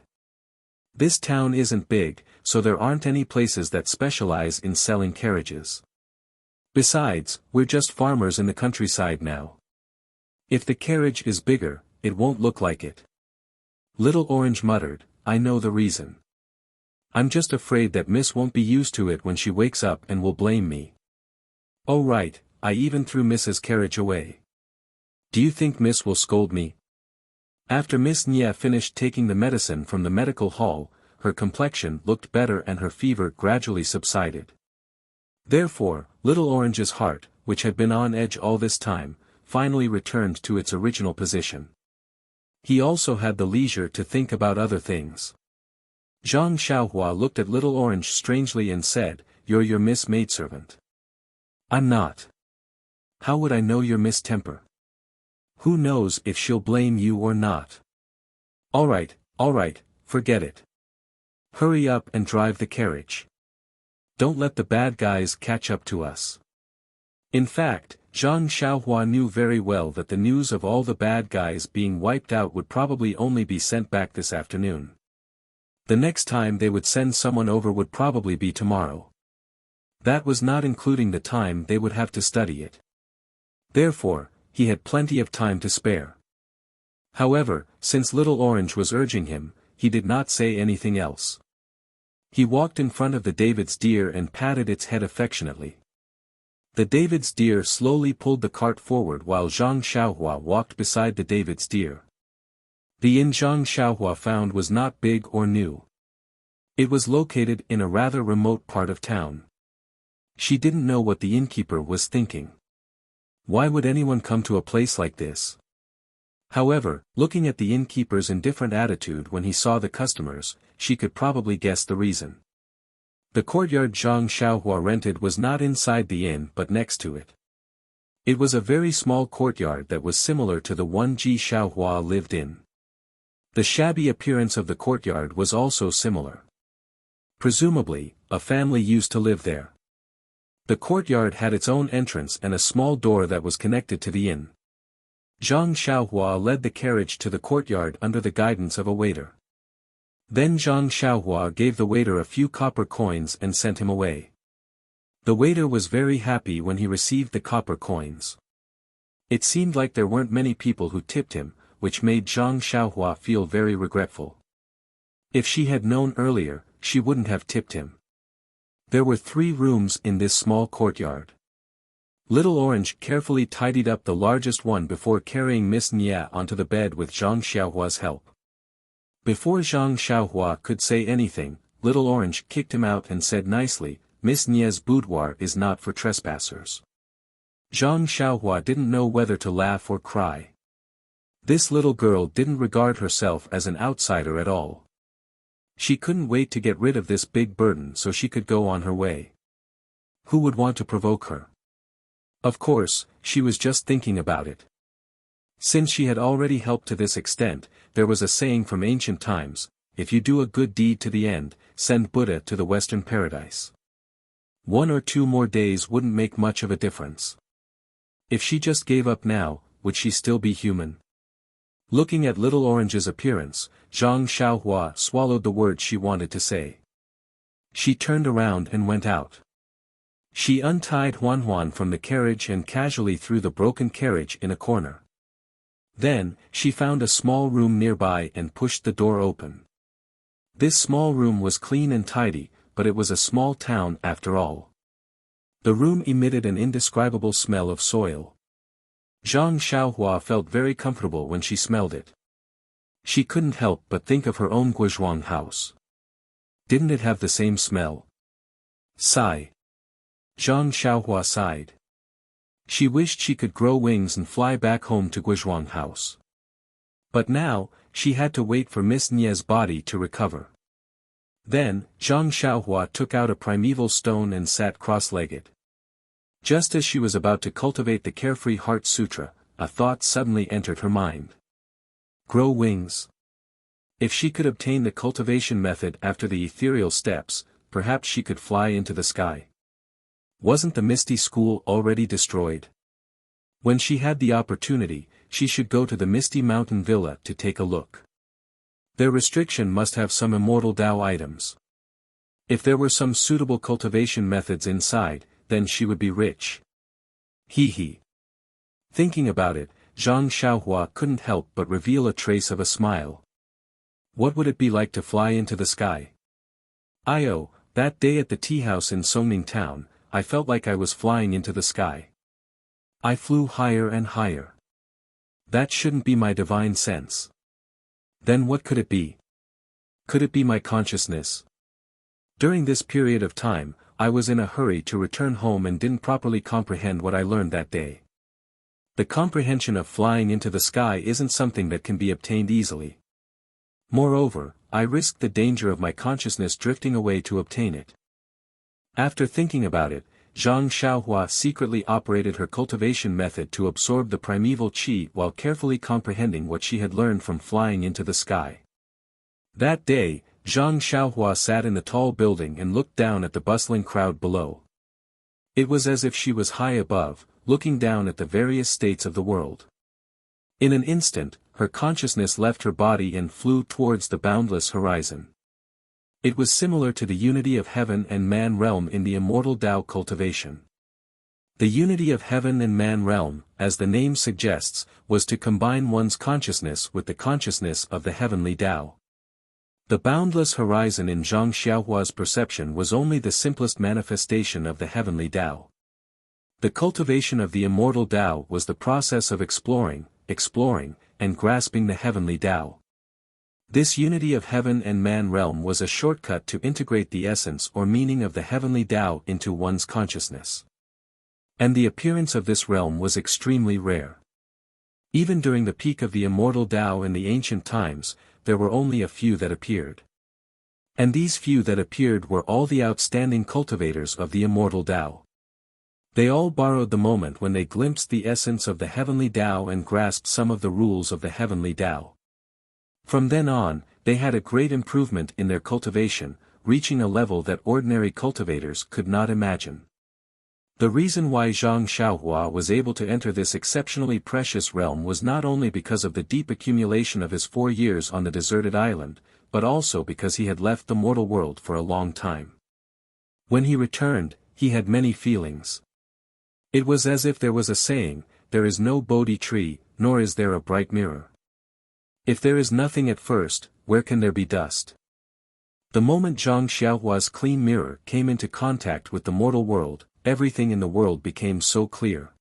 This town isn't big, so there aren't any places that specialize in selling carriages. Besides, we're just farmers in the countryside now. If the carriage is bigger, it won't look like it." Little Orange muttered, "I know the reason. I'm just afraid that Miss won't be used to it when she wakes up and will blame me. Oh right, I even threw Miss's carriage away. Do you think Miss will scold me?" After Miss Nye finished taking the medicine from the medical hall, her complexion looked better and her fever gradually subsided. Therefore, Little Orange's heart, which had been on edge all this time, finally returned to its original position. He also had the leisure to think about other things. Zhang Xiaohua looked at Little Orange strangely and said, "You're your Miss maidservant." "I'm not. How would I know your Miss temper? Who knows if she'll blame you or not? All right, forget it. Hurry up and drive the carriage. Don't let the bad guys catch up to us." In fact, Zhang Xiaohua knew very well that the news of all the bad guys being wiped out would probably only be sent back this afternoon. The next time they would send someone over would probably be tomorrow. That was not including the time they would have to study it. Therefore, he had plenty of time to spare. However, since Little Orange was urging him, he did not say anything else. He walked in front of the David's deer and patted its head affectionately. The David's deer slowly pulled the cart forward while Zhang Xiaohua walked beside the David's deer. The inn Zhang Xiaohua found was not big or new. It was located in a rather remote part of town. She didn't know what the innkeeper was thinking. Why would anyone come to a place like this? However, looking at the innkeeper's indifferent attitude when he saw the customers, she could probably guess the reason. The courtyard Zhang Xiaohua rented was not inside the inn but next to it. It was a very small courtyard that was similar to the one Ji Xiaohua lived in. The shabby appearance of the courtyard was also similar. Presumably, a family used to live there. The courtyard had its own entrance and a small door that was connected to the inn. Zhang Xiaohua led the carriage to the courtyard under the guidance of a waiter. Then Zhang Xiaohua gave the waiter a few copper coins and sent him away. The waiter was very happy when he received the copper coins. It seemed like there weren't many people who tipped him, which made Zhang Xiaohua feel very regretful. If she had known earlier, she wouldn't have tipped him. There were 3 rooms in this small courtyard. Little Orange carefully tidied up the largest one before carrying Miss Nye onto the bed with Zhang Xiaohua's help. Before Zhang Xiaohua could say anything, Little Orange kicked him out and said nicely, Miss Nie's boudoir is not for trespassers. Zhang Xiaohua didn't know whether to laugh or cry. This little girl didn't regard herself as an outsider at all. She couldn't wait to get rid of this big burden so she could go on her way. Who would want to provoke her? Of course, she was just thinking about it. Since she had already helped to this extent, there was a saying from ancient times, if you do a good deed to the end, send Buddha to the Western paradise. 1 or 2 more days wouldn't make much of a difference. If she just gave up now, would she still be human? Looking at Little Orange's appearance, Zhang Xiaohua swallowed the words she wanted to say. She turned around and went out. She untied Huan from the carriage and casually threw the broken carriage in a corner. Then, she found a small room nearby and pushed the door open. This small room was clean and tidy, but it was a small town after all. The room emitted an indescribable smell of soil. Zhang Xiaohua felt very comfortable when she smelled it. She couldn't help but think of her own Guizhuang house. Didn't it have the same smell? Sigh. Zhang Xiaohua sighed. She wished she could grow wings and fly back home to Guizhuang house. But now, she had to wait for Miss Nie's body to recover. Then, Zhang Xiaohua took out a primeval stone and sat cross-legged. Just as she was about to cultivate the Carefree Heart Sutra, a thought suddenly entered her mind. Grow wings. If she could obtain the cultivation method after the ethereal steps, perhaps she could fly into the sky. Wasn't the Misty School already destroyed? When she had the opportunity, she should go to the Misty Mountain Villa to take a look. Their restriction must have some immortal Tao items. If there were some suitable cultivation methods inside, then she would be rich. Hee hee. Thinking about it, Zhang Xiaohua couldn't help but reveal a trace of a smile. What would it be like to fly into the sky? That day at the tea house in Songning Town, I felt like I was flying into the sky. I flew higher and higher. That shouldn't be my divine sense. Then what could it be? Could it be my consciousness? During this period of time, I was in a hurry to return home and didn't properly comprehend what I learned that day. The comprehension of flying into the sky isn't something that can be obtained easily. Moreover, I risked the danger of my consciousness drifting away to obtain it. After thinking about it, Zhang Xiaohua secretly operated her cultivation method to absorb the primeval qi while carefully comprehending what she had learned from flying into the sky. That day, Zhang Xiaohua sat in the tall building and looked down at the bustling crowd below. It was as if she was high above, looking down at the various states of the world. In an instant, her consciousness left her body and flew towards the boundless horizon. It was similar to the unity of heaven and man realm in the immortal Tao cultivation. The unity of heaven and man realm, as the name suggests, was to combine one's consciousness with the consciousness of the heavenly Tao. The boundless horizon in Zhang Xiaohua's perception was only the simplest manifestation of the heavenly Tao. The cultivation of the immortal Tao was the process of exploring, and grasping the heavenly Tao. This unity of heaven and man realm was a shortcut to integrate the essence or meaning of the heavenly Tao into one's consciousness. And the appearance of this realm was extremely rare. Even during the peak of the immortal Tao in the ancient times, there were only a few that appeared. And these few that appeared were all the outstanding cultivators of the immortal Tao. They all borrowed the moment when they glimpsed the essence of the heavenly Tao and grasped some of the rules of the heavenly Tao. From then on, they had a great improvement in their cultivation, reaching a level that ordinary cultivators could not imagine. The reason why Zhang Xiaohua was able to enter this exceptionally precious realm was not only because of the deep accumulation of his 4 years on the deserted island, but also because he had left the mortal world for a long time. When he returned, he had many feelings. It was as if there was a saying, there is no Bodhi tree, nor is there a bright mirror. If there is nothing at first, where can there be dust? The moment Zhang Xiaohua's clean mirror came into contact with the mortal world, everything in the world became so clear.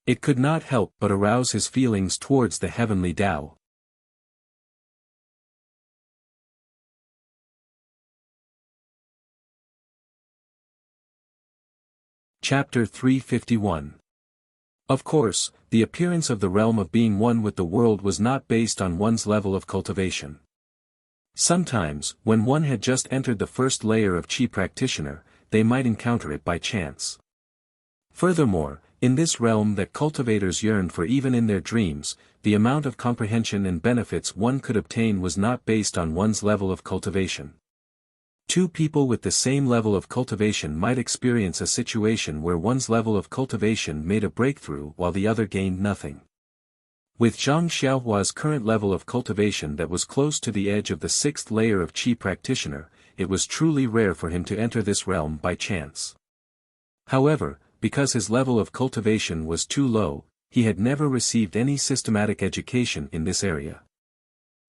It could not help but arouse his feelings towards the heavenly Tao. Chapter 351. Of course, the appearance of the realm of being one with the world was not based on one's level of cultivation. Sometimes, when one had just entered the first layer of Qi practitioner, they might encounter it by chance. Furthermore, in this realm that cultivators yearned for even in their dreams, the amount of comprehension and benefits one could obtain was not based on one's level of cultivation. Two people with the same level of cultivation might experience a situation where one's level of cultivation made a breakthrough while the other gained nothing. With Zhang Xiaohua's current level of cultivation that was close to the edge of the sixth layer of Qi practitioner, it was truly rare for him to enter this realm by chance. However, because his level of cultivation was too low, he had never received any systematic education in this area.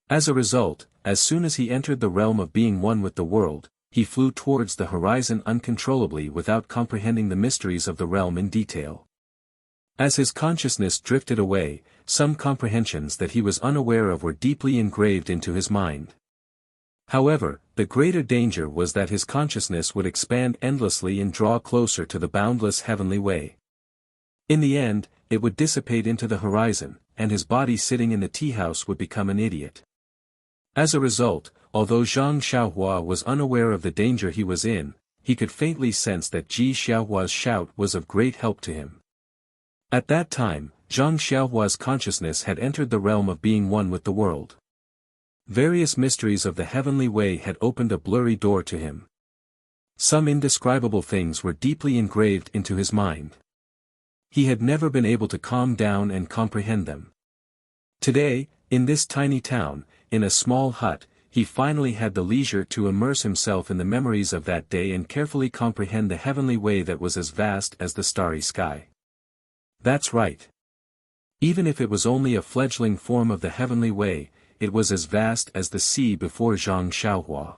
As a result, as soon as he entered the realm of being one with the world, he flew towards the horizon uncontrollably without comprehending the mysteries of the realm in detail. As his consciousness drifted away, some comprehensions that he was unaware of were deeply engraved into his mind. However, the greater danger was that his consciousness would expand endlessly and draw closer to the boundless heavenly way. In the end, it would dissipate into the horizon, and his body sitting in the tea house would become an idiot. As a result, although Zhang Xiaohua was unaware of the danger he was in, he could faintly sense that Ji Xiaohua's shout was of great help to him. At that time, Zhang Xiaohua's consciousness had entered the realm of being one with the world. Various mysteries of the heavenly way had opened a blurry door to him. Some indescribable things were deeply engraved into his mind. He had never been able to calm down and comprehend them. Today, in this tiny town, in a small hut, he finally had the leisure to immerse himself in the memories of that day and carefully comprehend the heavenly way that was as vast as the starry sky. That's right. Even if it was only a fledgling form of the heavenly way, it was as vast as the sea before Zhang Xiaohua.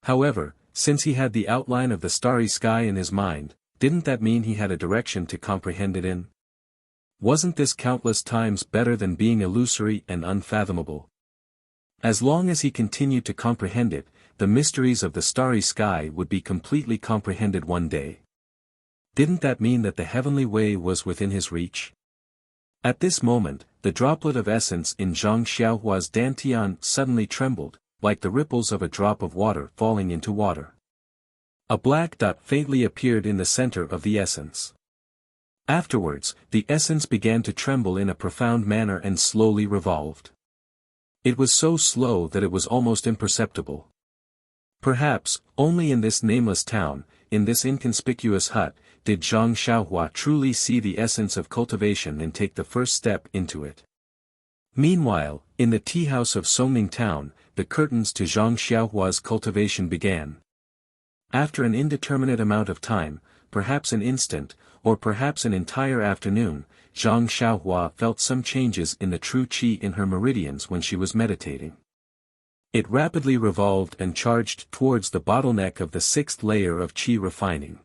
However, since he had the outline of the starry sky in his mind, didn't that mean he had a direction to comprehend it in? Wasn't this countless times better than being illusory and unfathomable? As long as he continued to comprehend it, the mysteries of the starry sky would be completely comprehended one day. Didn't that mean that the heavenly way was within his reach? At this moment, the droplet of essence in Zhang Xiaohua's dantian suddenly trembled, like the ripples of a drop of water falling into water. A black dot faintly appeared in the center of the essence. Afterwards, the essence began to tremble in a profound manner and slowly revolved. It was so slow that it was almost imperceptible. Perhaps, only in this nameless town, in this inconspicuous hut, did Zhang Xiaohua truly see the essence of cultivation and take the first step into it. Meanwhile, in the tea house of Songning town, the curtains to Zhang Xiaohua's cultivation began. After an indeterminate amount of time, perhaps an instant, or perhaps an entire afternoon, Zhang Xiaohua felt some changes in the true qi in her meridians when she was meditating. It rapidly revolved and charged towards the bottleneck of the sixth layer of qi refining.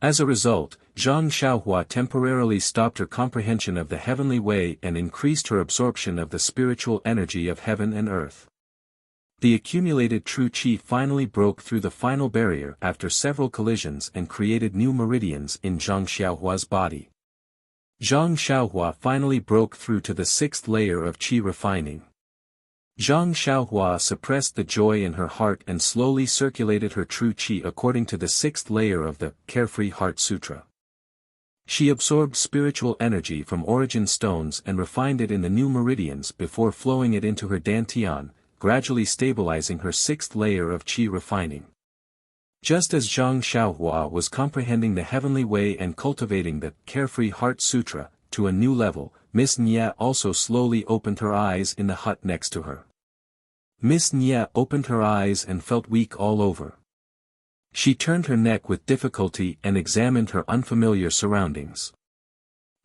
As a result, Zhang Xiaohua temporarily stopped her comprehension of the heavenly way and increased her absorption of the spiritual energy of heaven and earth. The accumulated true qi finally broke through the final barrier after several collisions and created new meridians in Zhang Xiaohua's body. Zhang Xiaohua finally broke through to the sixth layer of qi refining. Zhang Xiaohua suppressed the joy in her heart and slowly circulated her true qi according to the sixth layer of the Carefree Heart Sutra. She absorbed spiritual energy from origin stones and refined it in the new meridians before flowing it into her dantian, gradually stabilizing her sixth layer of qi refining. Just as Zhang Xiaohua was comprehending the heavenly way and cultivating the Carefree Heart Sutra to a new level, Miss Nia also slowly opened her eyes in the hut next to her. Miss Nia opened her eyes and felt weak all over. She turned her neck with difficulty and examined her unfamiliar surroundings.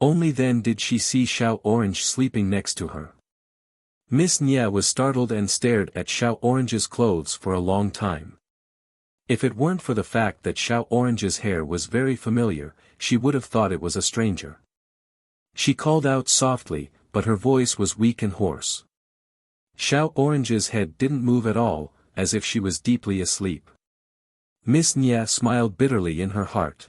Only then did she see Xiao Orange sleeping next to her. Miss Nia was startled and stared at Xiao Orange's clothes for a long time. If it weren't for the fact that Xiao Orange's hair was very familiar, she would have thought it was a stranger. She called out softly, but her voice was weak and hoarse. Xiao Orange's head didn't move at all, as if she was deeply asleep. Miss Nia smiled bitterly in her heart.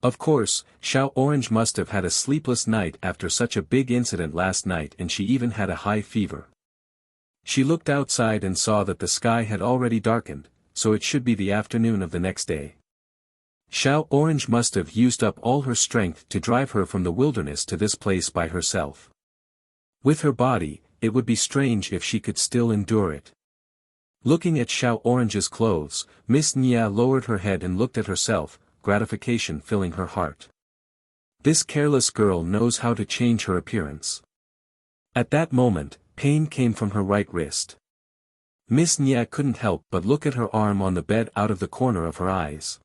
Of course, Xiao Orange must have had a sleepless night after such a big incident last night, and she even had a high fever. She looked outside and saw that the sky had already darkened, so it should be the afternoon of the next day. Xiao Orange must have used up all her strength to drive her from the wilderness to this place by herself. With her body, it would be strange if she could still endure it. Looking at Xiao Orange's clothes, Miss Nia lowered her head and looked at herself, gratification filling her heart. This careless girl knows how to change her appearance. At that moment, pain came from her right wrist. Miss Nia couldn't help but look at her arm on the bed out of the corner of her eyes.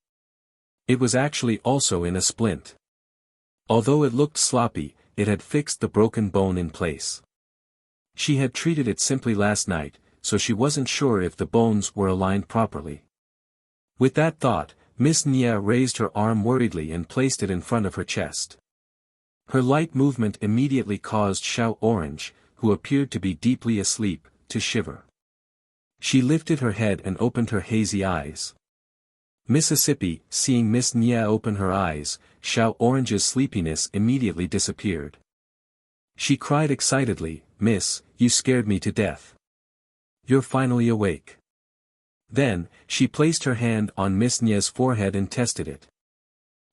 It was actually also in a splint. Although it looked sloppy, it had fixed the broken bone in place. She had treated it simply last night, so she wasn't sure if the bones were aligned properly. With that thought, Miss Nia raised her arm worriedly and placed it in front of her chest. Her light movement immediately caused Xiao Orange, who appeared to be deeply asleep, to shiver. She lifted her head and opened her hazy eyes. Mississippi, seeing Miss Nia open her eyes, Xiao Orange's sleepiness immediately disappeared. She cried excitedly, "Miss, you scared me to death. You're finally awake." Then, she placed her hand on Miss Nia's forehead and tested it.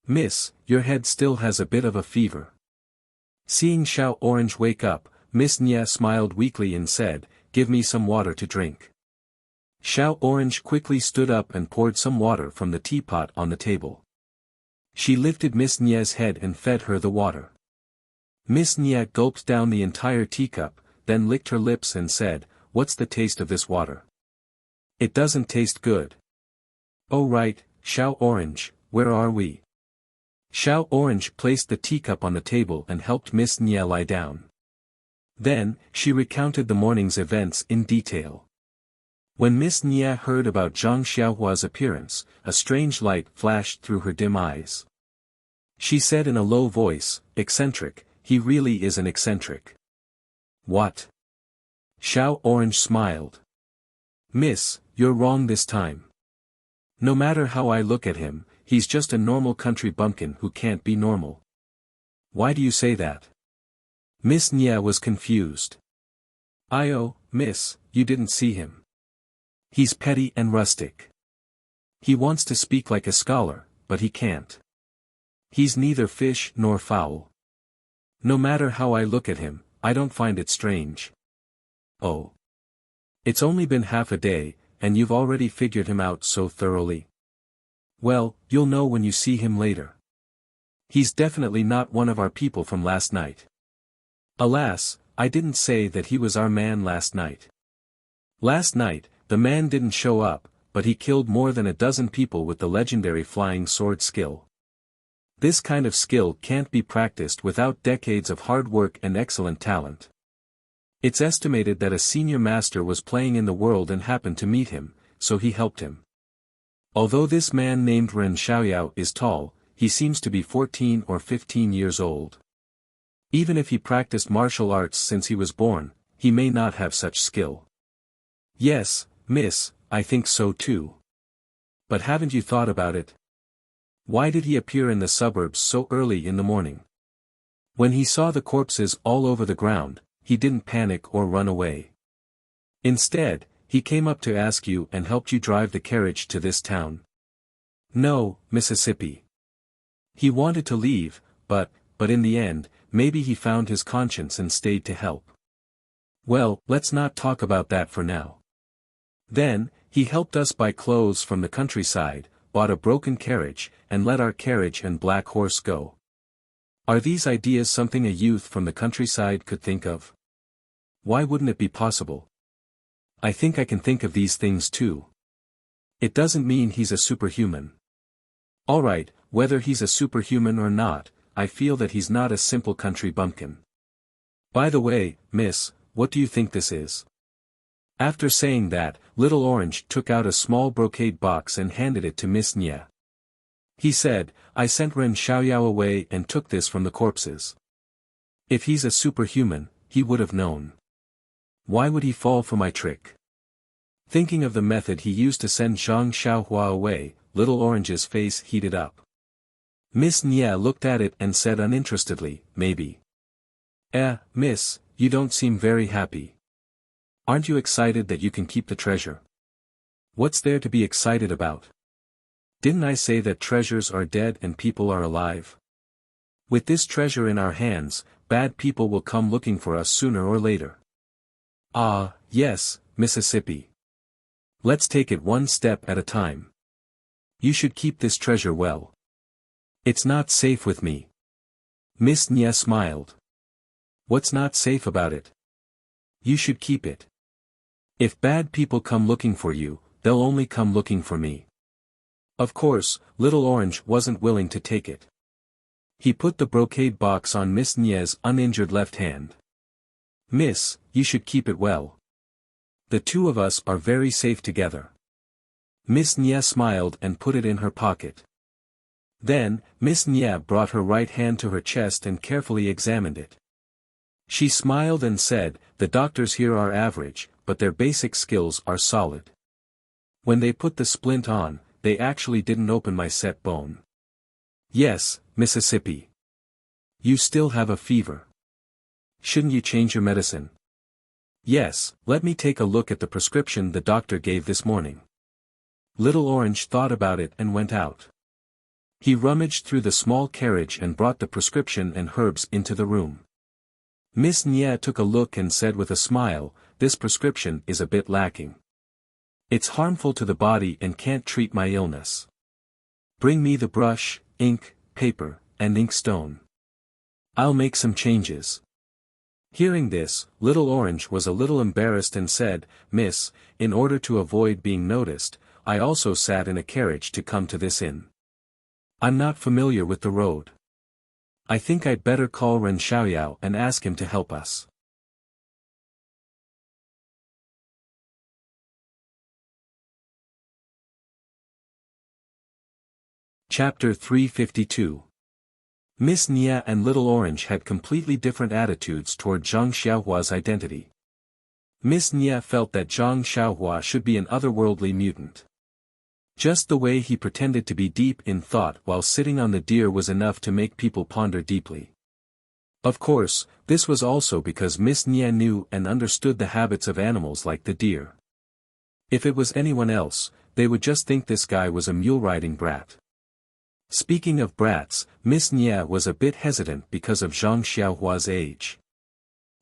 "Miss, your head still has a bit of a fever." Seeing Xiao Orange wake up, Miss Nia smiled weakly and said, "Give me some water to drink." Xiao Orange quickly stood up and poured some water from the teapot on the table. She lifted Miss Nia's head and fed her the water. Miss Nia gulped down the entire teacup, then licked her lips and said, "What's the taste of this water? It doesn't taste good." "Oh right, Xiao Orange, where are we?" Xiao Orange placed the teacup on the table and helped Miss Nia lie down. Then, she recounted the morning's events in detail. When Miss Nia heard about Zhang Xiaohua's appearance, a strange light flashed through her dim eyes. She said in a low voice, "Eccentric, he really is an eccentric." "What?" Xiao Orange smiled. "Miss, you're wrong this time. No matter how I look at him, he's just a normal country bumpkin who can't be normal." "Why do you say that?" Miss Nia was confused. "Oh, miss, you didn't see him. He's petty and rustic. He wants to speak like a scholar, but he can't. He's neither fish nor fowl. No matter how I look at him, I don't find it strange." "Oh. It's only been half a day, and you've already figured him out so thoroughly?" "Well, you'll know when you see him later. He's definitely not one of our people from last night." "Alas, I didn't say that he was our man last night. Last night, the man didn't show up, but he killed more than a dozen people with the legendary flying sword skill. This kind of skill can't be practiced without decades of hard work and excellent talent. It's estimated that a senior master was playing in the world and happened to meet him, so he helped him. Although this man named Ren Xiaoyao is tall, he seems to be 14 or 15 years old. Even if he practiced martial arts since he was born, he may not have such skill." "Yes, miss, I think so too. But haven't you thought about it? Why did he appear in the suburbs so early in the morning? When he saw the corpses all over the ground, he didn't panic or run away. Instead, he came up to ask you and helped you drive the carriage to this town." "No, Mississippi. He wanted to leave, but in the end, maybe he found his conscience and stayed to help." "Well, let's not talk about that for now. Then, he helped us buy clothes from the countryside, bought a broken carriage, and let our carriage and black horse go. Are these ideas something a youth from the countryside could think of? Why wouldn't it be possible? I think I can think of these things too. It doesn't mean he's a superhuman. Alright, whether he's a superhuman or not, I feel that he's not a simple country bumpkin. By the way, miss, what do you think this is?" After saying that, Little Orange took out a small brocade box and handed it to Miss Nia. He said, "I sent Ren Xiaoyao away and took this from the corpses. If he's a superhuman, he would have known. Why would he fall for my trick?" Thinking of the method he used to send Zhang Xiaohua away, Little Orange's face heated up. Miss Nia looked at it and said uninterestedly, maybe. Miss, you don't seem very happy. Aren't you excited that you can keep the treasure? What's there to be excited about? Didn't I say that treasures are dead and people are alive? With this treasure in our hands, bad people will come looking for us sooner or later. Ah, yes, Mississippi. Let's take it one step at a time. You should keep this treasure well. It's not safe with me. Miss Nia smiled. What's not safe about it? You should keep it. If bad people come looking for you, they'll only come looking for me. Of course, Little Orange wasn't willing to take it. He put the brocade box on Miss Nia's uninjured left hand. Miss, you should keep it well. The two of us are very safe together. Miss Nia smiled and put it in her pocket. Then, Miss Nia brought her right hand to her chest and carefully examined it. She smiled and said, the doctors here are average, but their basic skills are solid. When they put the splint on, they actually didn't open my set bone. Yes, Mississippi. You still have a fever. Shouldn't you change your medicine? Yes, let me take a look at the prescription the doctor gave this morning. Little Orange thought about it and went out. He rummaged through the small carriage and brought the prescription and herbs into the room. Miss Nia took a look and said with a smile, this prescription is a bit lacking. It's harmful to the body and can't treat my illness. Bring me the brush, ink, paper, and inkstone. I'll make some changes. Hearing this, Little Orange was a little embarrassed and said, Miss, in order to avoid being noticed, I also sat in a carriage to come to this inn. I'm not familiar with the road. I think I'd better call Ren Xiaoyao and ask him to help us. Chapter 352. Miss Nia and Little Orange had completely different attitudes toward Zhang Xiaohua's identity. Miss Nia felt that Zhang Xiaohua should be an otherworldly mutant. Just the way he pretended to be deep in thought while sitting on the deer was enough to make people ponder deeply. Of course, this was also because Miss Nia knew and understood the habits of animals like the deer. If it was anyone else, they would just think this guy was a mule-riding brat. Speaking of brats, Miss Nia was a bit hesitant because of Zhang Xiaohua's age.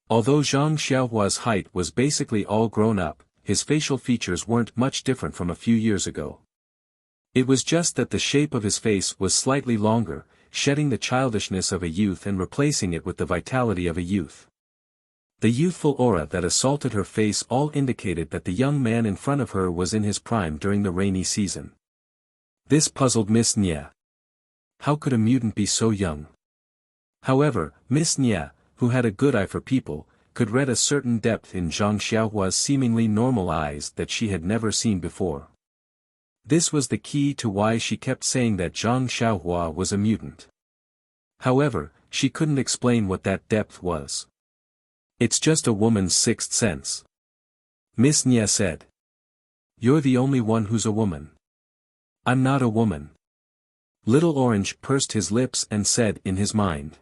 Although Zhang Xiaohua's height was basically all grown up, his facial features weren't much different from a few years ago. It was just that the shape of his face was slightly longer, shedding the childishness of a youth and replacing it with the vitality of a youth. The youthful aura that assaulted her face all indicated that the young man in front of her was in his prime during the rainy season. This puzzled Miss Nia. How could a mutant be so young? However, Miss Nia, who had a good eye for people, could read a certain depth in Zhang Xiaohua's seemingly normal eyes that she had never seen before. This was the key to why she kept saying that Zhang Xiaohua was a mutant. However, she couldn't explain what that depth was. It's just a woman's sixth sense. Miss Nia said. You're the only one who's a woman. I'm not a woman. Little Orange pursed his lips and said in his mind.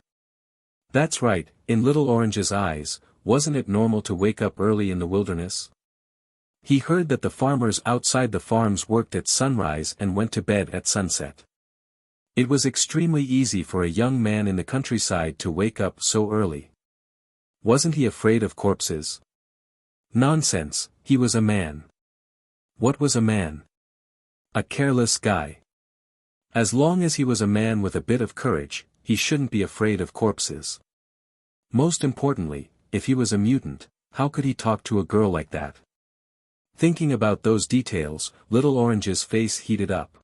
That's right, in Little Orange's eyes, wasn't it normal to wake up early in the wilderness? He heard that the farmers outside the farms worked at sunrise and went to bed at sunset. It was extremely easy for a young man in the countryside to wake up so early. Wasn't he afraid of corpses? Nonsense, he was a man. What was a man? A careless guy. As long as he was a man with a bit of courage, he shouldn't be afraid of corpses. Most importantly, if he was a mutant, how could he talk to a girl like that? Thinking about those details, Little Orange's face heated up.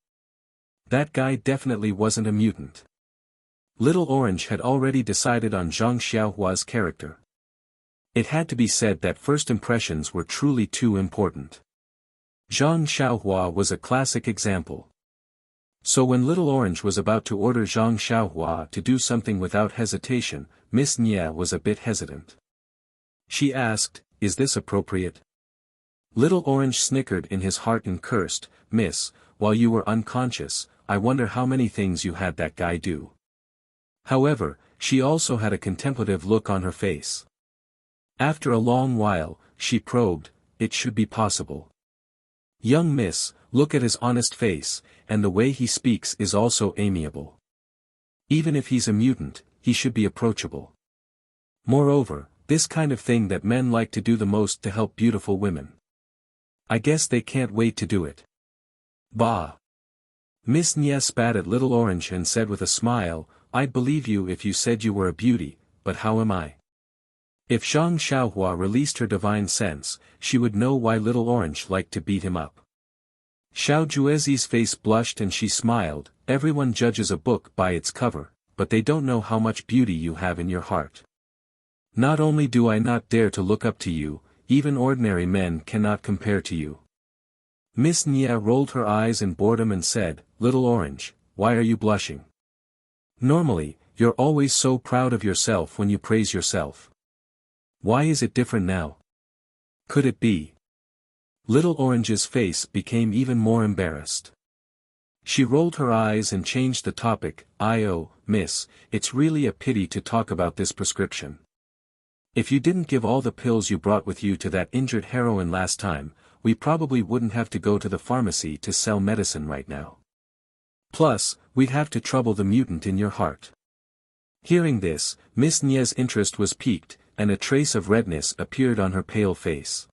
That guy definitely wasn't a mutant. Little Orange had already decided on Zhang Xiaohua's character. It had to be said that first impressions were truly too important. Zhang Xiaohua was a classic example. So when Little Orange was about to order Zhang Xiaohua to do something without hesitation, Miss Nia was a bit hesitant. She asked, is this appropriate? Little Orange snickered in his heart and cursed, Miss, while you were unconscious, I wonder how many things you had that guy do. However, she also had a contemplative look on her face. After a long while, she probed, it should be possible. Young miss, look at his honest face, and the way he speaks is also amiable. Even if he's a mutant, he should be approachable. Moreover, this kind of thing that men like to do the most to help beautiful women. I guess they can't wait to do it. Bah! Miss Nia spat at Little Orange and said with a smile, I'd believe you if you said you were a beauty, but how am I? If Zhang Xiaohua released her divine sense, she would know why Little Orange liked to beat him up. Xiao Juezi's face blushed and she smiled, everyone judges a book by its cover, but they don't know how much beauty you have in your heart. Not only do I not dare to look up to you, even ordinary men cannot compare to you. Miss Nia rolled her eyes in boredom and said, Little Orange, why are you blushing? Normally, you're always so proud of yourself when you praise yourself. Why is it different now? Could it be? Little Orange's face became even more embarrassed. She rolled her eyes and changed the topic, miss, it's really a pity to talk about this prescription. If you didn't give all the pills you brought with you to that injured heroine last time, we probably wouldn't have to go to the pharmacy to sell medicine right now. Plus, we'd have to trouble the mutant in your heart. Hearing this, Miss Nia's interest was piqued, and a trace of redness appeared on her pale face.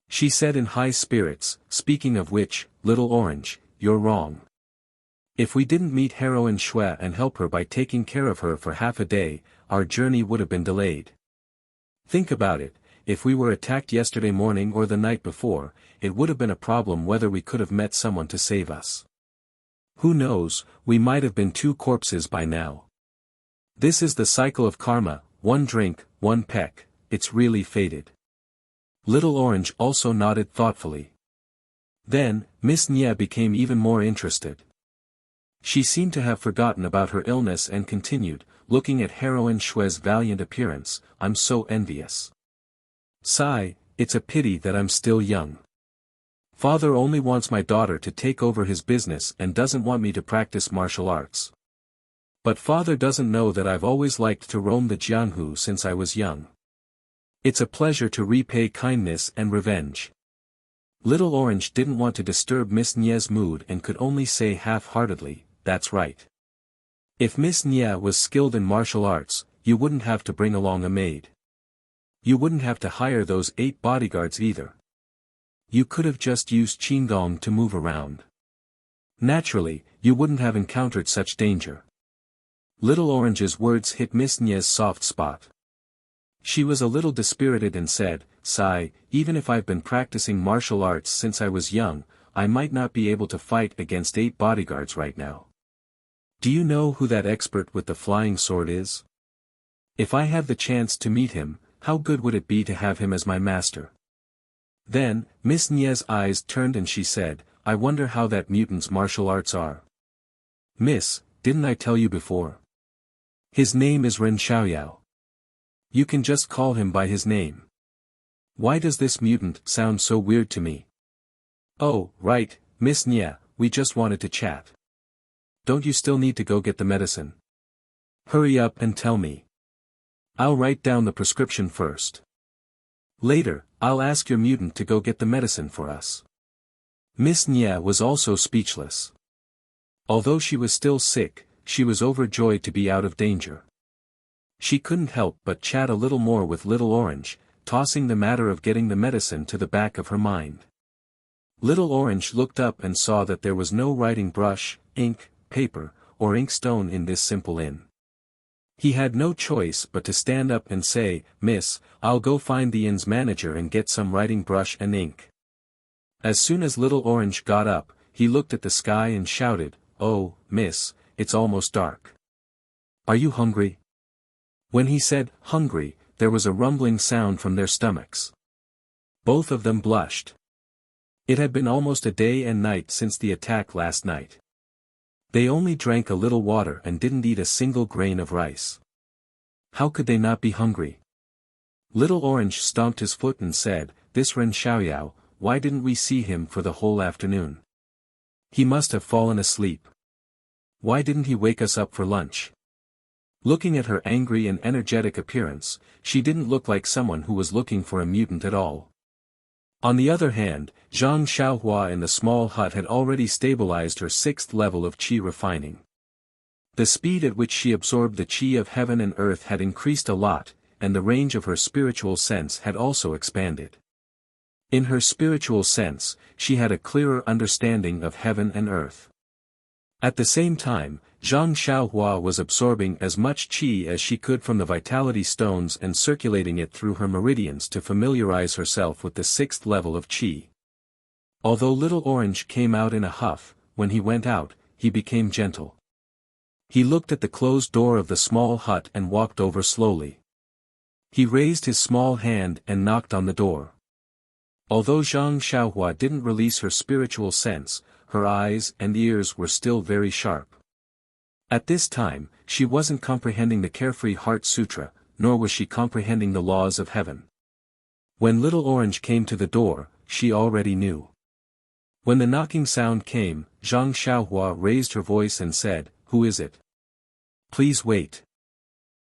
She said in high spirits, speaking of which, Little Orange, you're wrong. If we didn't meet heroine Xue and help her by taking care of her for half a day, our journey would have been delayed. Think about it, if we were attacked yesterday morning or the night before, it would have been a problem whether we could have met someone to save us. Who knows, we might have been 2 corpses by now. This is the cycle of karma, 1 drink, 1 peck, it's really fated. Little Orange also nodded thoughtfully. Then, Miss Nia became even more interested. She seemed to have forgotten about her illness and continued, looking at heroine Xue's valiant appearance, I'm so envious. Sigh, it's a pity that I'm still young. Father only wants my daughter to take over his business and doesn't want me to practice martial arts. But father doesn't know that I've always liked to roam the Jianghu since I was young. It's a pleasure to repay kindness and revenge. Little Orange didn't want to disturb Miss Nia's mood and could only say half-heartedly, that's right. If Miss Nia was skilled in martial arts, you wouldn't have to bring along a maid. You wouldn't have to hire those 8 bodyguards either. You could have just used Qingdong to move around. Naturally, you wouldn't have encountered such danger. Little Orange's words hit Miss Nia's soft spot. She was a little dispirited and said, Sigh, even if I've been practicing martial arts since I was young, I might not be able to fight against 8 bodyguards right now. Do you know who that expert with the flying sword is? If I had the chance to meet him, how good would it be to have him as my master? Then, Miss Nia's eyes turned and she said, I wonder how that mutant's martial arts are. Miss, didn't I tell you before? His name is Ren Xiaoyao. You can just call him by his name. Why does this mutant sound so weird to me? Oh, right, Miss Nia, we just wanted to chat. Don't you still need to go get the medicine? Hurry up and tell me. I'll write down the prescription first. Later, I'll ask your mutant to go get the medicine for us. Miss Nia was also speechless. Although she was still sick, she was overjoyed to be out of danger. She couldn't help but chat a little more with Little Orange, tossing the matter of getting the medicine to the back of her mind. Little Orange looked up and saw that there was no writing brush, ink, paper, or inkstone in this simple inn. He had no choice but to stand up and say, Miss, I'll go find the inn's manager and get some writing brush and ink. As soon as Little Orange got up, he looked at the sky and shouted, Oh, miss, it's almost dark. Are you hungry? When he said, hungry, there was a rumbling sound from their stomachs. Both of them blushed. It had been almost a day and night since the attack last night. They only drank a little water and didn't eat a single grain of rice. How could they not be hungry? Little Orange stomped his foot and said, This Ren Xiaoyao, why didn't we see him for the whole afternoon? He must have fallen asleep. Why didn't he wake us up for lunch? Looking at her angry and energetic appearance, she didn't look like someone who was looking for a mutant at all. On the other hand, Zhang Xiaohua in the small hut had already stabilized her 6th level of qi refining. The speed at which she absorbed the qi of heaven and earth had increased a lot, and the range of her spiritual sense had also expanded. In her spiritual sense, she had a clearer understanding of heaven and earth. At the same time, Zhang Xiaohua was absorbing as much qi as she could from the vitality stones and circulating it through her meridians to familiarize herself with the 6th level of qi. Although Little Orange came out in a huff, when he went out, he became gentle. He looked at the closed door of the small hut and walked over slowly. He raised his small hand and knocked on the door. Although Zhang Xiaohua didn't release her spiritual sense, her eyes and ears were still very sharp. At this time, she wasn't comprehending the Carefree Heart Sutra, nor was she comprehending the laws of heaven. When Little Orange came to the door, she already knew. When the knocking sound came, Zhang Xiaohua raised her voice and said, "Who is it? Please wait."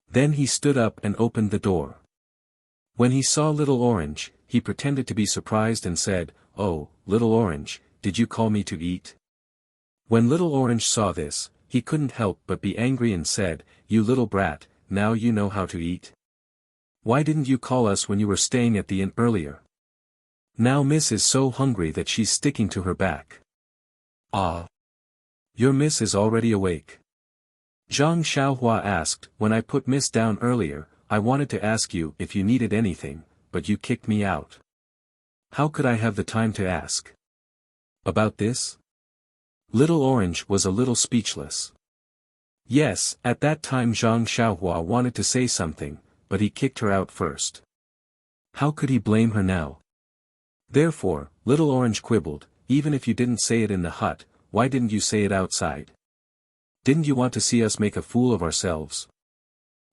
Then he stood up and opened the door. When he saw Little Orange, he pretended to be surprised and said, "Oh, Little Orange, did you call me to eat?" When Little Orange saw this, he couldn't help but be angry and said, "You little brat, now you know how to eat? Why didn't you call us when you were staying at the inn earlier? Now Miss is so hungry that she's sticking to her back." "Ah. Your Miss is already awake." Zhang Xiaohua asked, "When I put Miss down earlier, I wanted to ask you if you needed anything, but you kicked me out. How could I have the time to ask about this?" Little Orange was a little speechless. Yes, at that time Zhang Xiaohua wanted to say something, but he kicked her out first. How could he blame her now? Therefore, Little Orange quibbled, "Even if you didn't say it in the hut, why didn't you say it outside? Didn't you want to see us make a fool of ourselves?"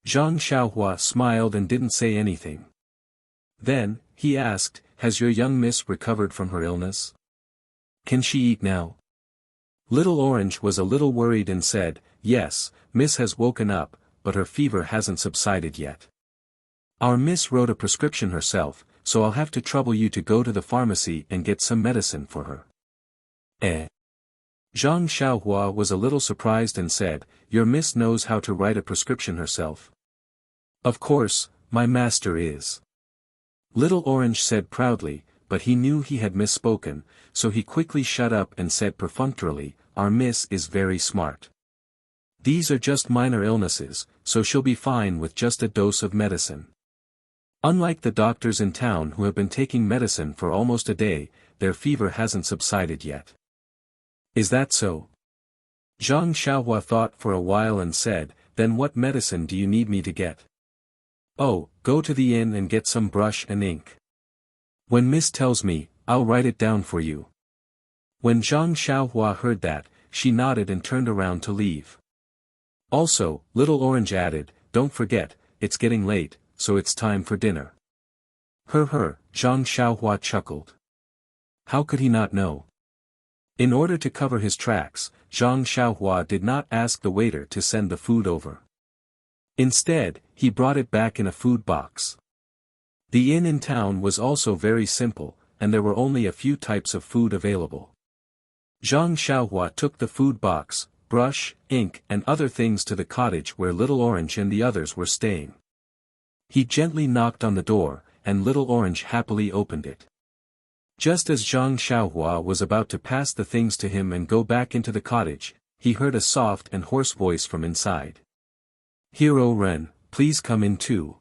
Zhang Xiaohua smiled and didn't say anything. Then, he asked, "Has your young miss recovered from her illness? Can she eat now?" Little Orange was a little worried and said, "Yes, Miss has woken up, but her fever hasn't subsided yet. Our Miss wrote a prescription herself, so I'll have to trouble you to go to the pharmacy and get some medicine for her." Eh? Zhang Xiaohua was a little surprised and said, "Your Miss knows how to write a prescription herself?" "Of course, my master is." Little Orange said proudly, but he knew he had misspoken, so he quickly shut up and said perfunctorily, "Our Miss is very smart. These are just minor illnesses, so she'll be fine with just a dose of medicine. Unlike the doctors in town who have been taking medicine for almost a day, their fever hasn't subsided yet." "Is that so?" Zhang Xiaohua thought for a while and said, "Then what medicine do you need me to get?" "Oh, go to the inn and get some brush and ink. When Miss tells me, I'll write it down for you." When Zhang Xiaohua heard that, she nodded and turned around to leave. Also, Little Orange added, "Don't forget, it's getting late, so it's time for dinner." Zhang Xiaohua chuckled. How could he not know? In order to cover his tracks, Zhang Xiaohua did not ask the waiter to send the food over. Instead, he brought it back in a food box. The inn in town was also very simple, and there were only a few types of food available. Zhang Xiaohua took the food box, brush, ink and other things to the cottage where Little Orange and the others were staying. He gently knocked on the door, and Little Orange happily opened it. Just as Zhang Xiaohua was about to pass the things to him and go back into the cottage, he heard a soft and hoarse voice from inside. "Hero Ren, please come in too."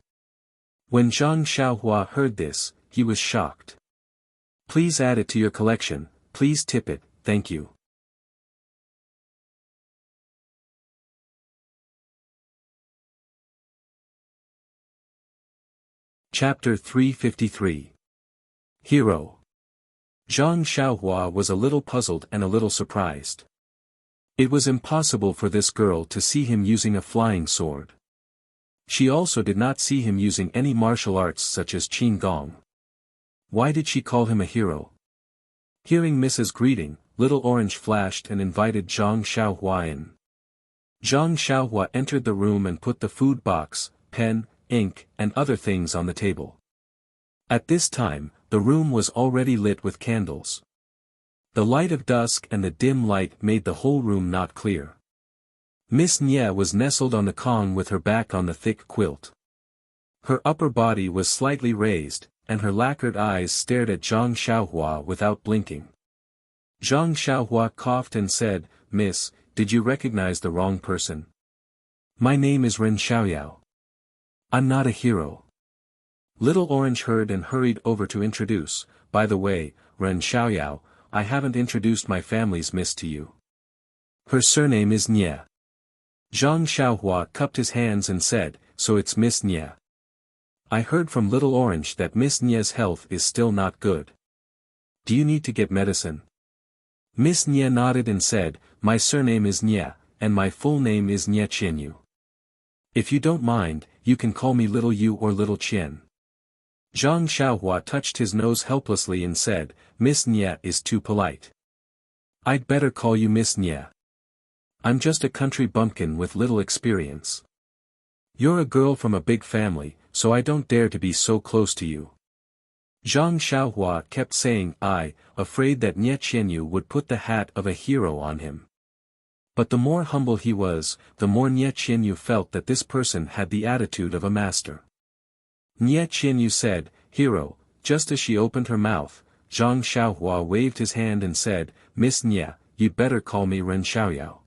When Zhang Xiaohua heard this, he was shocked. "Please add it to your collection, please tip it, thank you." Chapter 353. Hero. Zhang Xiaohua was a little puzzled and a little surprised. It was impossible for this girl to see him using a flying sword. She also did not see him using any martial arts such as Qin Gong. Why did she call him a hero? Hearing Mrs. greeting, Little Orange flashed and invited Zhang Xiaohua in. Zhang Xiaohua entered the room and put the food box, pen, ink, and other things on the table. At this time, the room was already lit with candles. The light of dusk and the dim light made the whole room not clear. Miss Nye was nestled on the Kong with her back on the thick quilt. Her upper body was slightly raised, and her lacquered eyes stared at Zhang Xiaohua without blinking. Zhang Xiaohua coughed and said, "Miss, did you recognize the wrong person? My name is Ren Xiaoyao. I'm not a hero." Little Orange heard and hurried over to introduce, "By the way, Ren Xiaoyao, I haven't introduced my family's miss to you. Her surname is Nye." Zhang Xiaohua cupped his hands and said, "So it's Miss Nye. I heard from Little Orange that Miss Nye's health is still not good. Do you need to get medicine?" Miss Nye nodded and said, "My surname is Nye, and my full name is Nye Qianyu. If you don't mind, you can call me Little Yu or Little Qian." Zhang Xiaohua touched his nose helplessly and said, "Miss Nye is too polite. I'd better call you Miss Nye. I'm just a country bumpkin with little experience. You're a girl from a big family, so I don't dare to be so close to you." Zhang Xiaohua kept saying "I," afraid that Nye Qianyu would put the hat of a hero on him. But the more humble he was, the more Nye Qianyu felt that this person had the attitude of a master. Nye Qianyu said, "Hero," just as she opened her mouth. Zhang Xiaohua waved his hand and said, "Miss Nye, you'd better call me Ren Xiaoyao.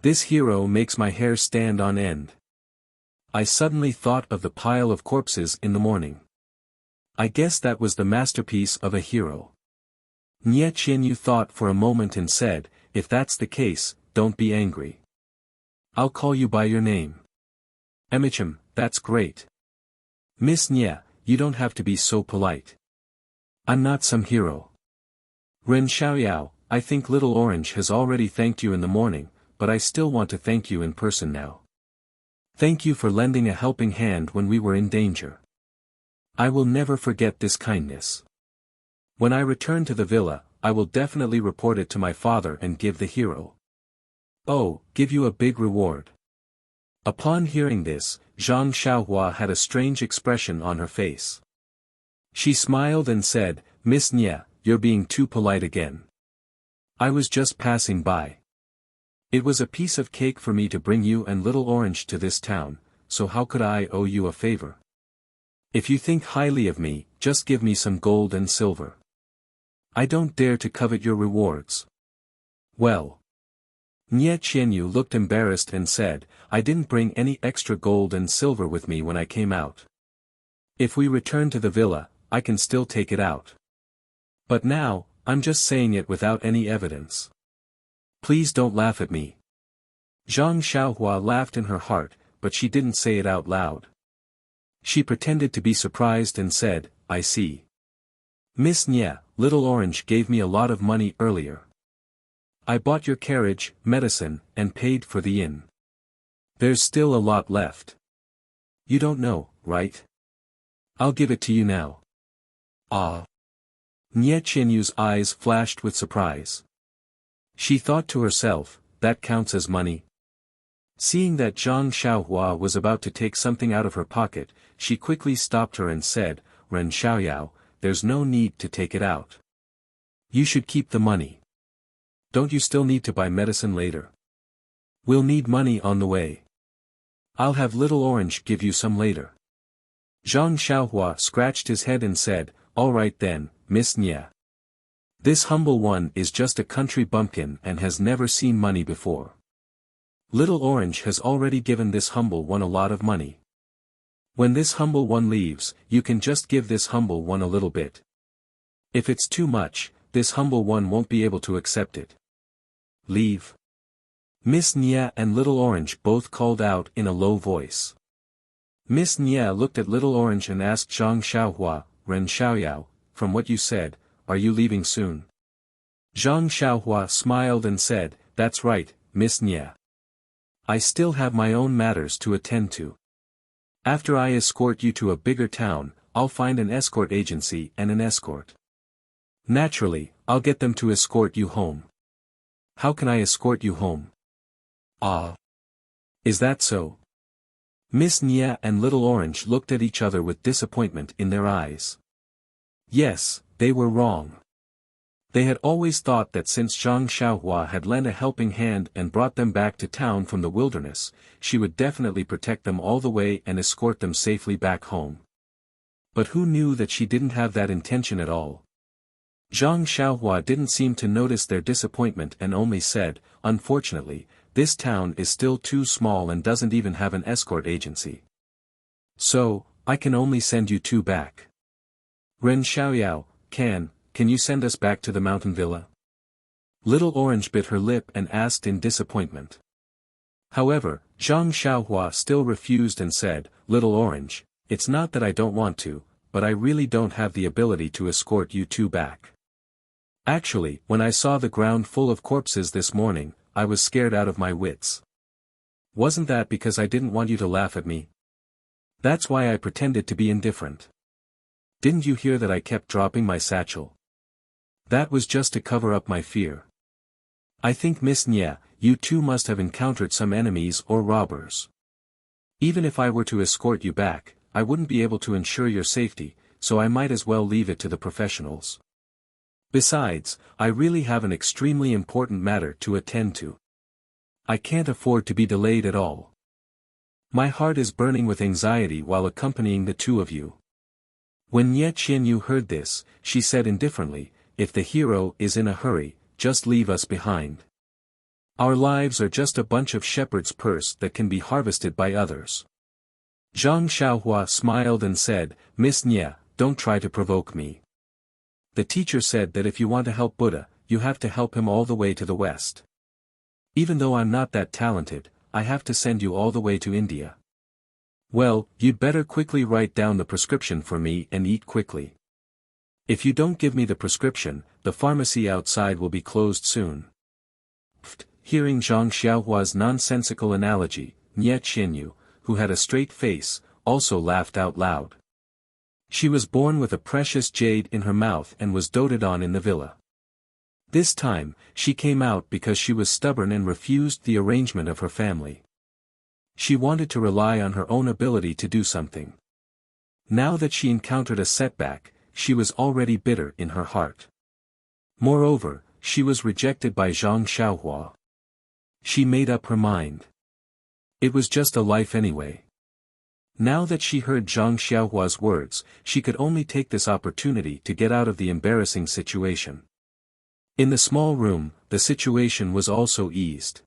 This hero makes my hair stand on end. I suddenly thought of the pile of corpses in the morning. I guess that was the masterpiece of a hero." Nye Qianyu thought for a moment and said, "If that's the case, don't be angry. I'll call you by your name." "Emichim, that's great. Miss Nye, you don't have to be so polite. I'm not some hero." "Ren Xiaoyao, I think Little Orange has already thanked you in the morning, but I still want to thank you in person now. Thank you for lending a helping hand when we were in danger. I will never forget this kindness. When I return to the villa, I will definitely report it to my father and give the hero. Oh, give you a big reward." Upon hearing this, Zhang Xiaohua had a strange expression on her face. She smiled and said, "Miss Nye, you're being too polite again. I was just passing by. It was a piece of cake for me to bring you and Little Orange to this town, so how could I owe you a favor? If you think highly of me, just give me some gold and silver. I don't dare to covet your rewards." "Well." Nye Qianyu looked embarrassed and said, "I didn't bring any extra gold and silver with me when I came out. If we return to the villa, I can still take it out. But now, I'm just saying it without any evidence. Please don't laugh at me." Zhang Xiaohua laughed in her heart, but she didn't say it out loud. She pretended to be surprised and said, "I see. Miss Nye, Little Orange gave me a lot of money earlier. I bought your carriage, medicine, and paid for the inn. There's still a lot left. You don't know, right? I'll give it to you now." "Ah." Nye Qianyu's eyes flashed with surprise. She thought to herself, that counts as money? Seeing that Zhang Xiaohua was about to take something out of her pocket, she quickly stopped her and said, "Ren Xiaoyao, there's no need to take it out. You should keep the money. Don't you still need to buy medicine later? We'll need money on the way. I'll have Little Orange give you some later." Zhang Xiaohua scratched his head and said, "All right then, Miss Nye. This humble one is just a country bumpkin and has never seen money before. Little Orange has already given this humble one a lot of money. When this humble one leaves, you can just give this humble one a little bit. If it's too much, this humble one won't be able to accept it. Leave." Miss Nye and Little Orange both called out in a low voice. Miss Nye looked at Little Orange and asked Zhang Xiaohua, "Ren Xiaoyao, from what you said, are you leaving soon?" Zhang Xiaohua smiled and said, "That's right, Miss Nye. I still have my own matters to attend to. After I escort you to a bigger town, I'll find an escort agency and an escort. Naturally, I'll get them to escort you home. How can I escort you home? Ah. Is that so? Miss Nia and Little Orange looked at each other with disappointment in their eyes. Yes, they were wrong. They had always thought that since Zhang Xiaohua had lent a helping hand and brought them back to town from the wilderness, she would definitely protect them all the way and escort them safely back home. But who knew that she didn't have that intention at all? Zhang Xiaohua didn't seem to notice their disappointment and only said, "Unfortunately, this town is still too small and doesn't even have an escort agency. So, I can only send you two back." Ren Xiaoyao, can you send us back to the mountain villa? Little Orange bit her lip and asked in disappointment. However, Zhang Xiaohua still refused and said, "Little Orange, it's not that I don't want to, but I really don't have the ability to escort you two back. Actually, when I saw the ground full of corpses this morning, I was scared out of my wits. Wasn't that because I didn't want you to laugh at me? That's why I pretended to be indifferent. Didn't you hear that I kept dropping my satchel? That was just to cover up my fear. I think Miss Nia, you too must have encountered some enemies or robbers. Even if I were to escort you back, I wouldn't be able to ensure your safety, so I might as well leave it to the professionals. Besides, I really have an extremely important matter to attend to. I can't afford to be delayed at all. My heart is burning with anxiety while accompanying the two of you." When Nye Qianyu heard this, she said indifferently, "If the hero is in a hurry, just leave us behind. Our lives are just a bunch of shepherd's purse that can be harvested by others." Zhang Xiaohua smiled and said, "Miss Nye, don't try to provoke me. The teacher said that if you want to help Buddha, you have to help him all the way to the west. Even though I'm not that talented, I have to send you all the way to India. Well, you'd better quickly write down the prescription for me and eat quickly. If you don't give me the prescription, the pharmacy outside will be closed soon." Hearing Zhang Xiaohua's nonsensical analogy, Nye Qianyu, who had a straight face, also laughed out loud. She was born with a precious jade in her mouth and was doted on in the villa. This time, she came out because she was stubborn and refused the arrangement of her family. She wanted to rely on her own ability to do something. Now that she encountered a setback, she was already bitter in her heart. Moreover, she was rejected by Zhang Xiaohua. She made up her mind. It was just a life anyway. Now that she heard Zhang Xiaohua's words, she could only take this opportunity to get out of the embarrassing situation. In the small room, the situation was also eased.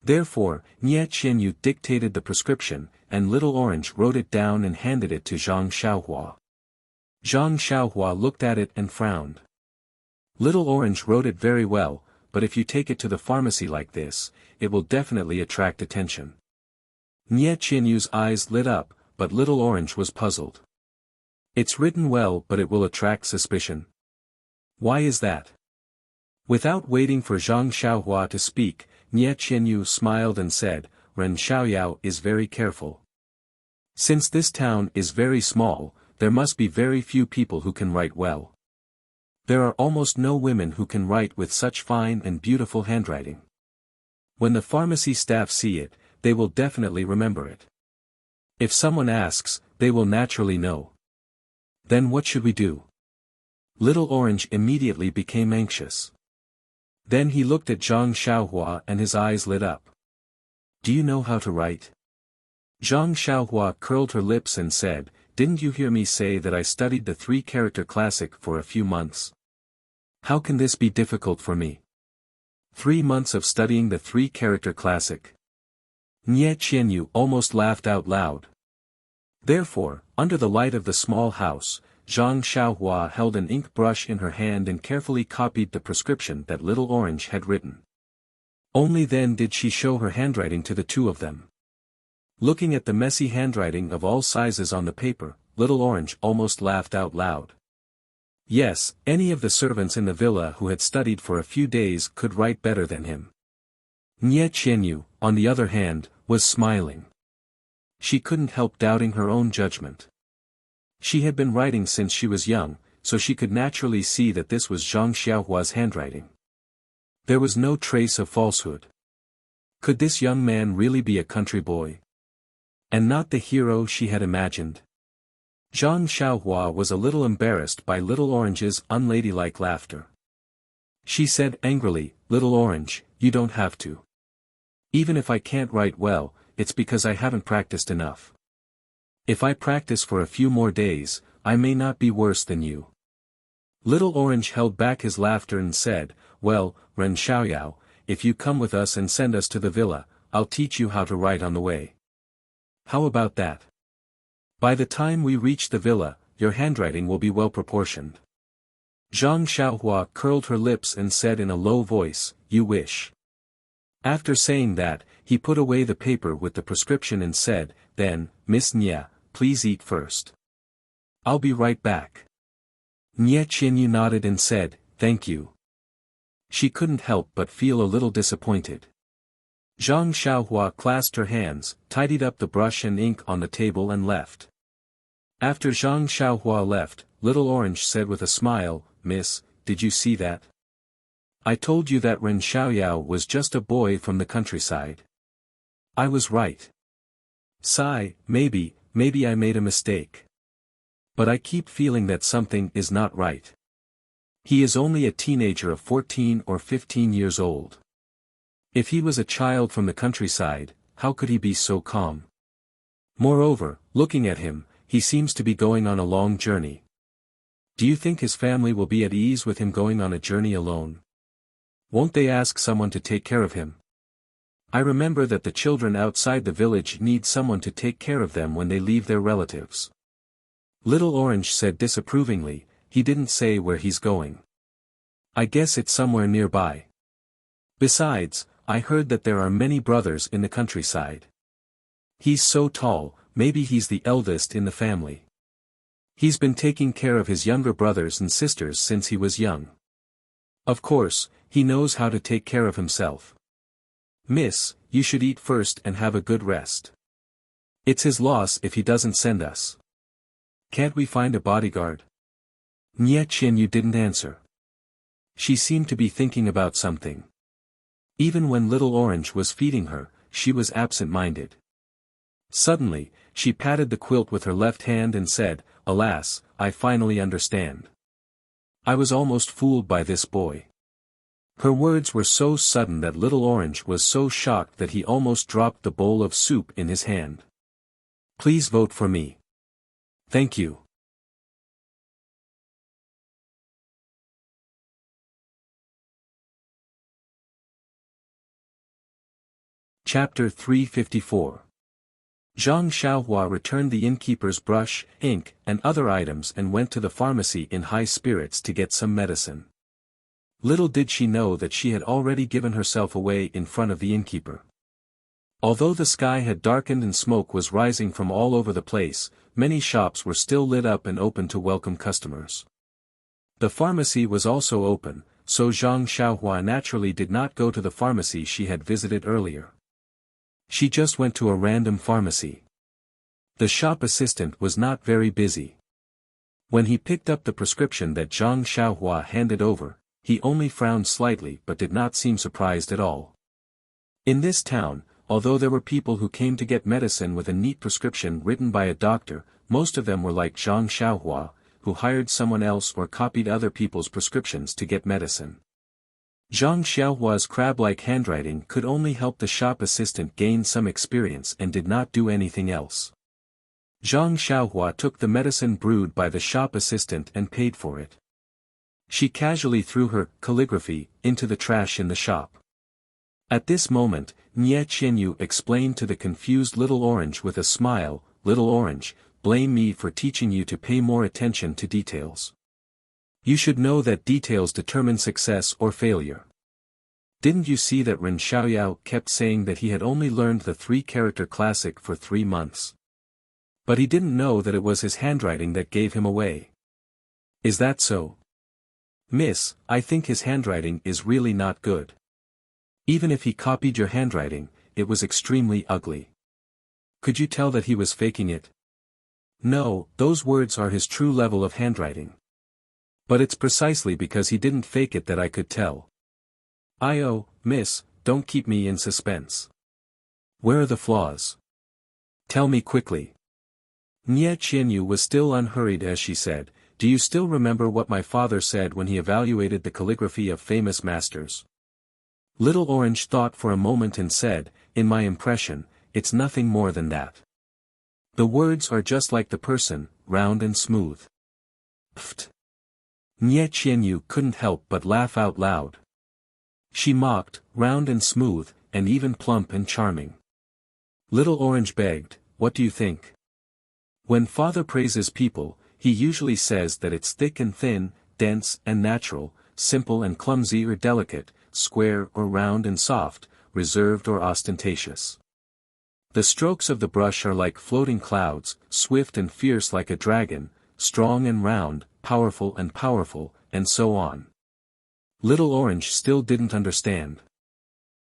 Therefore, Nye Qianyu dictated the prescription, and Little Orange wrote it down and handed it to Zhang Xiaohua. Zhang Xiaohua looked at it and frowned. Little Orange wrote it very well, but if you take it to the pharmacy like this, it will definitely attract attention. Nye Qianyu's eyes lit up, but Little Orange was puzzled. It's written well, but it will attract suspicion. Why is that? Without waiting for Zhang Xiaohua to speak, Nye Qianyu smiled and said, "Ren Xiaoyao is very careful. Since this town is very small, there must be very few people who can write well. There are almost no women who can write with such fine and beautiful handwriting. When the pharmacy staff see it, they will definitely remember it. If someone asks, they will naturally know. Then what should we do?" Little Orange immediately became anxious. Then he looked at Zhang Xiaohua and his eyes lit up. "Do you know how to write?" Zhang Xiaohua curled her lips and said, "Didn't you hear me say that I studied the three-character classic for a few months? How can this be difficult for me? 3 months of studying the three-character classic." Nye Qianyu almost laughed out loud. Therefore, under the light of the small house, Zhang Xiaohua held an ink brush in her hand and carefully copied the prescription that Little Orange had written. Only then did she show her handwriting to the two of them. Looking at the messy handwriting of all sizes on the paper, Little Orange almost laughed out loud. Yes, any of the servants in the villa who had studied for a few days could write better than him. Nye Qianyu, on the other hand, was smiling. She couldn't help doubting her own judgment. She had been writing since she was young, so she could naturally see that this was Zhang Xiaohua's handwriting. There was no trace of falsehood. Could this young man really be a country boy? And not the hero she had imagined? Zhang Xiaohua was a little embarrassed by Little Orange's unladylike laughter. She said angrily, "Little Orange, you don't have to. Even if I can't write well, it's because I haven't practiced enough. If I practice for a few more days, I may not be worse than you." Little Orange held back his laughter and said, "Well, Ren Xiaoyao, if you come with us and send us to the villa, I'll teach you how to write on the way. How about that? By the time we reach the villa, your handwriting will be well proportioned." Zhang Xiaohua curled her lips and said in a low voice, "You wish." After saying that, he put away the paper with the prescription and said, "Then, Miss Nye, please eat first. I'll be right back." Nye Qinyu nodded and said, "Thank you." She couldn't help but feel a little disappointed. Zhang Xiaohua clasped her hands, tidied up the brush and ink on the table and left. After Zhang Xiaohua left, Little Orange said with a smile, "Miss, did you see that? I told you that Ren Xiaoyao was just a boy from the countryside. I was right. Sigh, maybe I made a mistake. But I keep feeling that something is not right. He is only a teenager of 14 or 15 years old. If he was a child from the countryside, how could he be so calm? Moreover, looking at him, he seems to be going on a long journey. Do you think his family will be at ease with him going on a journey alone? Won't they ask someone to take care of him? I remember that the children outside the village need someone to take care of them when they leave their relatives." Little Orange said disapprovingly, "He didn't say where he's going. I guess it's somewhere nearby. Besides, I heard that there are many brothers in the countryside. He's so tall, maybe he's the eldest in the family. He's been taking care of his younger brothers and sisters since he was young. Of course, he knows how to take care of himself. Miss, you should eat first and have a good rest. It's his loss if he doesn't send us. Can't we find a bodyguard?" Nye Qinyu didn't answer. She seemed to be thinking about something. Even when Little Orange was feeding her, she was absent-minded. Suddenly, she patted the quilt with her left hand and said, "Alas, I finally understand. I was almost fooled by this boy." Her words were so sudden that Little Orange was so shocked that he almost dropped the bowl of soup in his hand. "Please vote for me. Thank you." Chapter 354. Zhang Xiaohua returned the innkeeper's brush, ink, and other items and went to the pharmacy in high spirits to get some medicine. Little did she know that she had already given herself away in front of the innkeeper. Although the sky had darkened and smoke was rising from all over the place, many shops were still lit up and open to welcome customers. The pharmacy was also open, so Zhang Xiaohua naturally did not go to the pharmacy she had visited earlier. She just went to a random pharmacy. The shop assistant was not very busy. When he picked up the prescription that Zhang Xiaohua handed over, he only frowned slightly but did not seem surprised at all. In this town, although there were people who came to get medicine with a neat prescription written by a doctor, most of them were like Zhang Xiaohua, who hired someone else or copied other people's prescriptions to get medicine. Zhang Xiaohua's crab-like handwriting could only help the shop assistant gain some experience and did not do anything else. Zhang Xiaohua took the medicine brewed by the shop assistant and paid for it. She casually threw her calligraphy into the trash in the shop. At this moment, Nye Qinyu explained to the confused Little Orange with a smile, "Little Orange, blame me for teaching you to pay more attention to details. You should know that details determine success or failure. Didn't you see that Ren Xiaoyao kept saying that he had only learned the 3-character classic for 3 months? But he didn't know that it was his handwriting that gave him away. Is that so? Miss, I think his handwriting is really not good. Even if he copied your handwriting, it was extremely ugly. Could you tell that he was faking it? No, those words are his true level of handwriting. But it's precisely because he didn't fake it that I could tell. Oh, miss, don't keep me in suspense. Where are the flaws? Tell me quickly. Nie Qianyu was still unhurried as she said, do you still remember what my father said when he evaluated the calligraphy of famous masters? Little Orange thought for a moment and said, in my impression, it's nothing more than that. The words are just like the person, round and smooth. Pfft. Nie Qianyu couldn't help but laugh out loud. She mocked, round and smooth, and even plump and charming. Little Orange begged, what do you think? When father praises people, he usually says that it's thick and thin, dense and natural, simple and clumsy or delicate, square or round and soft, reserved or ostentatious. The strokes of the brush are like floating clouds, swift and fierce like a dragon, strong and round, powerful, and so on. Little Orange still didn't understand.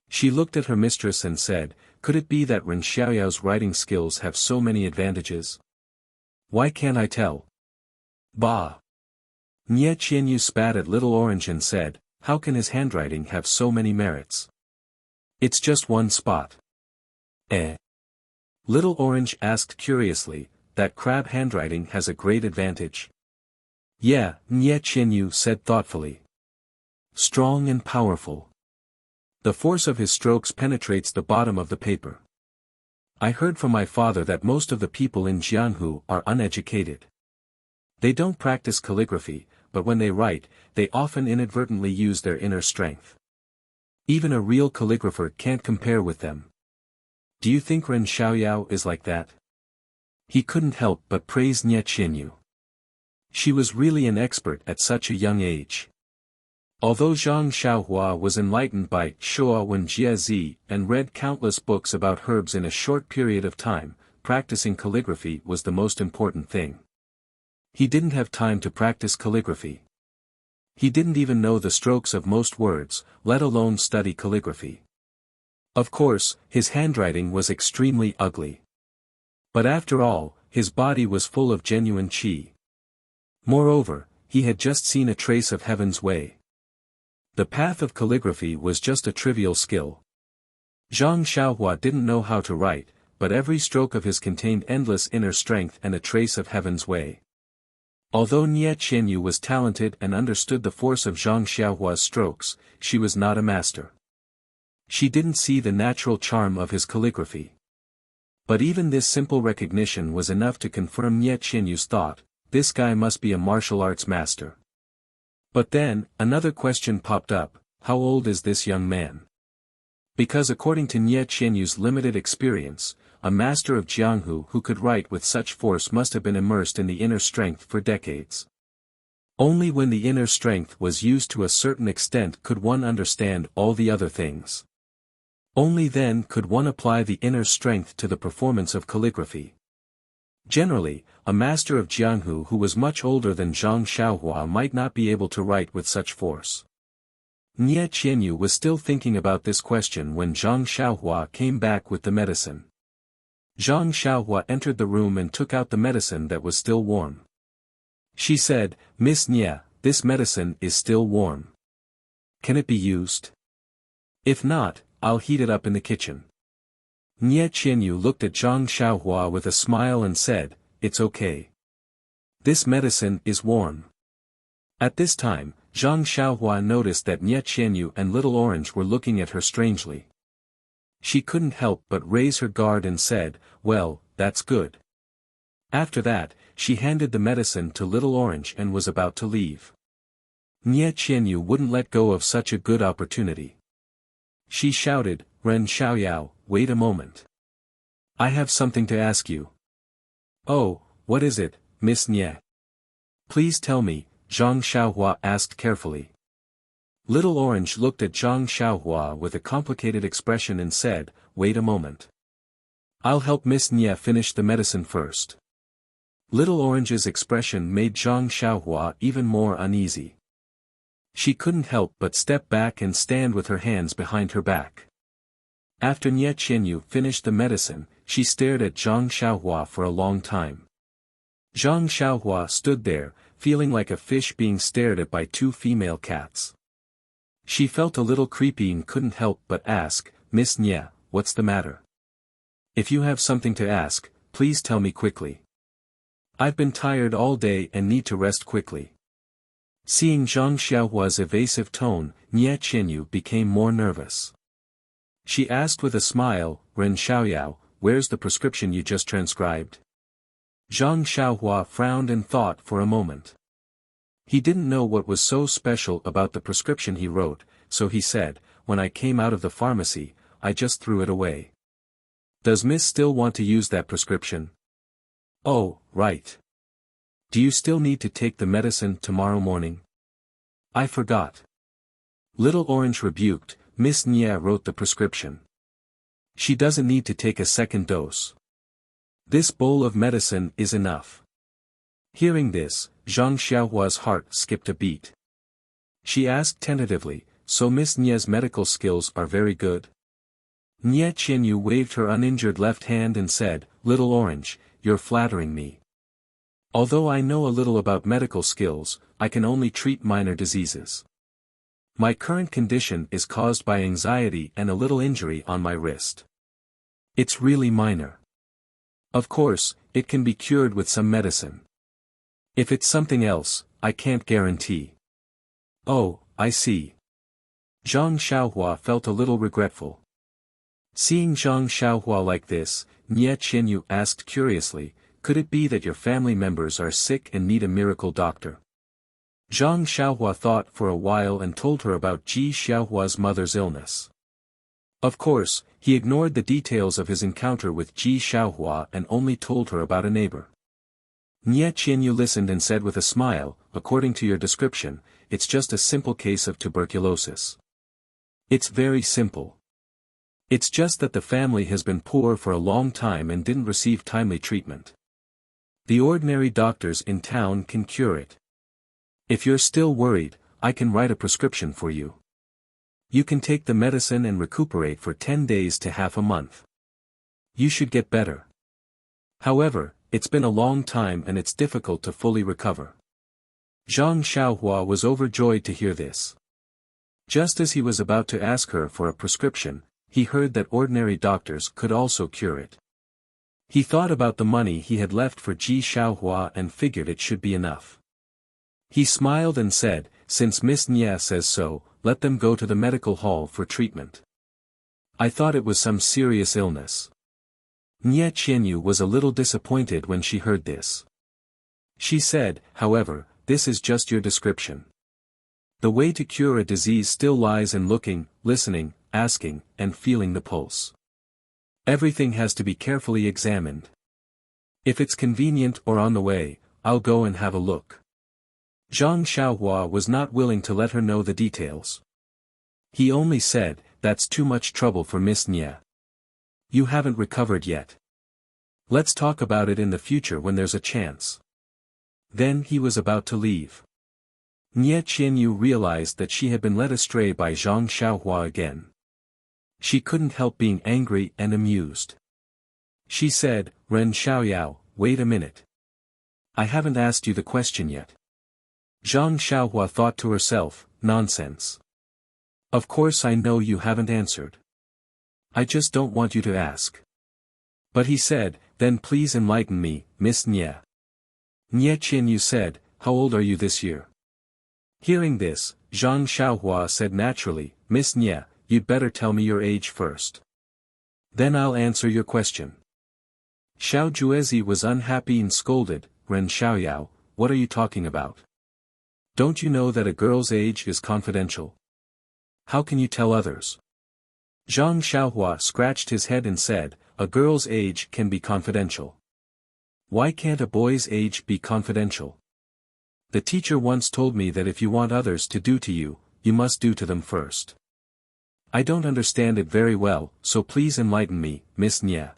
She looked at her mistress and said, could it be that Ren Xiaoyao's writing skills have so many advantages? Why can't I tell? Bah! Nie Qianyu spat at Little Orange and said, how can his handwriting have so many merits? It's just one spot. Eh? Little Orange asked curiously, that crab handwriting has a great advantage. Yeah, Nie Qianyu said thoughtfully. Strong and powerful. The force of his strokes penetrates the bottom of the paper. I heard from my father that most of the people in Jianghu are uneducated. They don't practice calligraphy, but when they write, they often inadvertently use their inner strength. Even a real calligrapher can't compare with them. Do you think Ren Xiaoyao is like that? He couldn't help but praise Nie Qianyu. She was really an expert at such a young age. Although Zhang Xiaohua was enlightened by Shuo Wen Jie and read countless books about herbs in a short period of time, practicing calligraphy was the most important thing. He didn't have time to practice calligraphy. He didn't even know the strokes of most words, let alone study calligraphy. Of course, his handwriting was extremely ugly. But after all, his body was full of genuine qi. Moreover, he had just seen a trace of heaven's way. The path of calligraphy was just a trivial skill. Zhang Xiaohua didn't know how to write, but every stroke of his contained endless inner strength and a trace of heaven's way. Although Nie Qianyu was talented and understood the force of Zhang Xiaohua's strokes, she was not a master. She didn't see the natural charm of his calligraphy. But even this simple recognition was enough to confirm Nie Qianyu's thought, this guy must be a martial arts master. But then, another question popped up, how old is this young man? Because according to Nie Qianyu's limited experience, a master of Jianghu who could write with such force must have been immersed in the inner strength for decades. Only when the inner strength was used to a certain extent could one understand all the other things. Only then could one apply the inner strength to the performance of calligraphy. Generally, a master of Jianghu who was much older than Zhang Xiaohua might not be able to write with such force. Nie Qianyu was still thinking about this question when Zhang Xiaohua came back with the medicine. Zhang Xiaohua entered the room and took out the medicine that was still warm. She said, Miss Nie, this medicine is still warm. Can it be used? If not, I'll heat it up in the kitchen. Nie Qianyu looked at Zhang Xiaohua with a smile and said, it's okay. This medicine is warm. At this time, Zhang Xiaohua noticed that Nie Qianyu and Little Orange were looking at her strangely. She couldn't help but raise her guard and said, well, that's good. After that, she handed the medicine to Little Orange and was about to leave. Nie Qianyu wouldn't let go of such a good opportunity. She shouted, Ren Xiaoyao, wait a moment. I have something to ask you. Oh, what is it, Miss Nie? Please tell me, Zhang Xiaohua asked carefully. Little Orange looked at Zhang Xiaohua with a complicated expression and said, wait a moment. I'll help Miss Nie finish the medicine first. Little Orange's expression made Zhang Xiaohua even more uneasy. She couldn't help but step back and stand with her hands behind her back. After Nie Qianyu finished the medicine, she stared at Zhang Xiaohua for a long time. Zhang Xiaohua stood there, feeling like a fish being stared at by two female cats. She felt a little creepy and couldn't help but ask, "Miss Nya, what's the matter? If you have something to ask, please tell me quickly. I've been tired all day and need to rest quickly." Seeing Zhang Xiaohua's evasive tone, Nye Qianyu became more nervous. She asked with a smile, "Ren Xiaoyao, where's the prescription you just transcribed?" Zhang Xiaohua frowned and thought for a moment. He didn't know what was so special about the prescription he wrote, so he said, "When I came out of the pharmacy, I just threw it away." "Does Miss still want to use that prescription?" "Oh, right. Do you still need to take the medicine tomorrow morning?" "I forgot." Little Orange rebuked, "Miss Nya wrote the prescription. She doesn't need to take a second dose. This bowl of medicine is enough." Hearing this, Zhang Xiaohua's heart skipped a beat. She asked tentatively, "So Miss Nya's medical skills are very good?" Nye Qianyu waved her uninjured left hand and said, "Little Orange, you're flattering me. Although I know a little about medical skills, I can only treat minor diseases. My current condition is caused by anxiety and a little injury on my wrist. It's really minor. Of course, it can be cured with some medicine. If it's something else, I can't guarantee." "Oh, I see." Zhang Xiaohua felt a little regretful. Seeing Zhang Xiaohua like this, Nye Qianyu asked curiously, "Could it be that your family members are sick and need a miracle doctor?" Zhang Xiaohua thought for a while and told her about Ji Xiaohua's mother's illness. Of course, he ignored the details of his encounter with Ji Xiaohua and only told her about a neighbor. Nye Qianyu listened and said with a smile, "According to your description, it's just a simple case of tuberculosis. It's very simple. It's just that the family has been poor for a long time and didn't receive timely treatment. The ordinary doctors in town can cure it. If you're still worried, I can write a prescription for you. You can take the medicine and recuperate for 10 days to half a month. You should get better. However, it's been a long time and it's difficult to fully recover." Zhang Xiaohua was overjoyed to hear this. Just as he was about to ask her for a prescription, he heard that ordinary doctors could also cure it. He thought about the money he had left for Ji Xiaohua and figured it should be enough. He smiled and said, "Since Miss Nya says so, let them go to the medical hall for treatment. I thought it was some serious illness." Nye Qianyu was a little disappointed when she heard this. She said, "However, this is just your description. The way to cure a disease still lies in looking, listening, asking, and feeling the pulse. Everything has to be carefully examined. If it's convenient or on the way, I'll go and have a look." Zhang Xiaohua was not willing to let her know the details. He only said, "That's too much trouble for Miss Nya. You haven't recovered yet. Let's talk about it in the future when there's a chance." Then he was about to leave. Nye Qianyu realized that she had been led astray by Zhang Xiaohua again. She couldn't help being angry and amused. She said, "Ren Xiaoyao, wait a minute. I haven't asked you the question yet." Zhang Xiaohua thought to herself, "Nonsense. Of course I know you haven't answered. I just don't want you to ask." But he said, "Then please enlighten me, Miss Nya." Nye Qianyu said, "How old are you this year?" Hearing this, Zhang Xiaohua said naturally, "Miss Nya, you'd better tell me your age first. Then I'll answer your question." Xiao Juezi was unhappy and scolded, "Ren Xiaoyao, what are you talking about? Don't you know that a girl's age is confidential? How can you tell others?" Zhang Xiaohua scratched his head and said, "A girl's age can be confidential. Why can't a boy's age be confidential? The teacher once told me that if you want others to do to you, you must do to them first. I don't understand it very well, so please enlighten me, Miss Nya.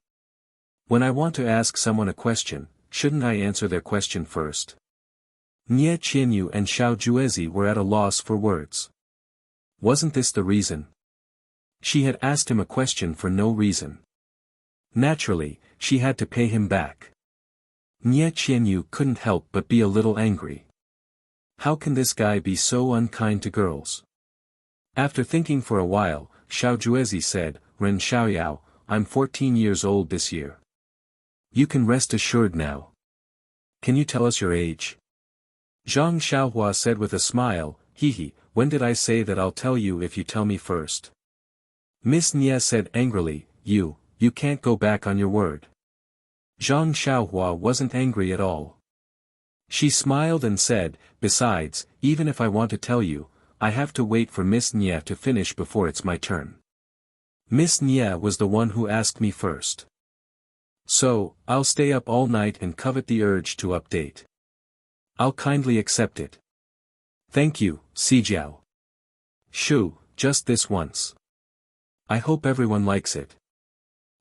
When I want to ask someone a question, shouldn't I answer their question first?" Nye Qianyu and Xiao Juezi were at a loss for words. Wasn't this the reason? She had asked him a question for no reason. Naturally, she had to pay him back. Nye Qianyu couldn't help but be a little angry. How can this guy be so unkind to girls? After thinking for a while, Xiao Juezi said, Ren Xiaoyao, I'm 14 years old this year. You can rest assured now. Can you tell us your age? Zhang Xiaohua said with a smile, Hehe, when did I say that I'll tell you if you tell me first? Miss Nye said angrily, You can't go back on your word. Zhang Xiaohua wasn't angry at all. She smiled and said, Besides, even if I want to tell you, I have to wait for Miss Nye to finish before it's my turn. Miss Nye was the one who asked me first. So, I'll stay up all night and covet the urge to update. I'll kindly accept it. Thank you, Zijiao. Shoo, just this once. I hope everyone likes it.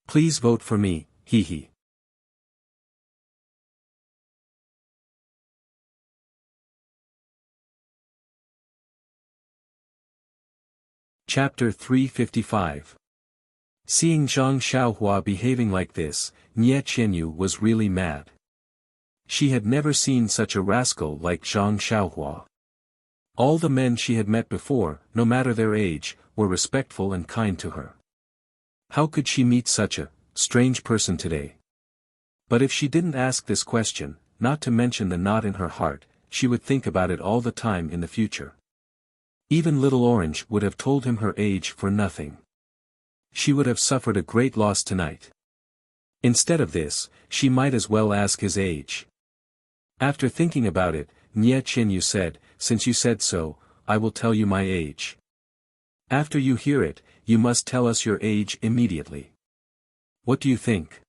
Please vote for me, hehe. Chapter 355. Seeing Zhang Xiaohua behaving like this, Nye Qianyu was really mad. She had never seen such a rascal like Zhang Xiaohua. All the men she had met before, no matter their age, were respectful and kind to her. How could she meet such a strange person today? But if she didn't ask this question, not to mention the knot in her heart, she would think about it all the time in the future. Even Little Orange would have told him her age for nothing. She would have suffered a great loss tonight. Instead of this, she might as well ask his age. After thinking about it, Nye Qianyu said, Since you said so, I will tell you my age. After you hear it, you must tell us your age immediately. What do you think?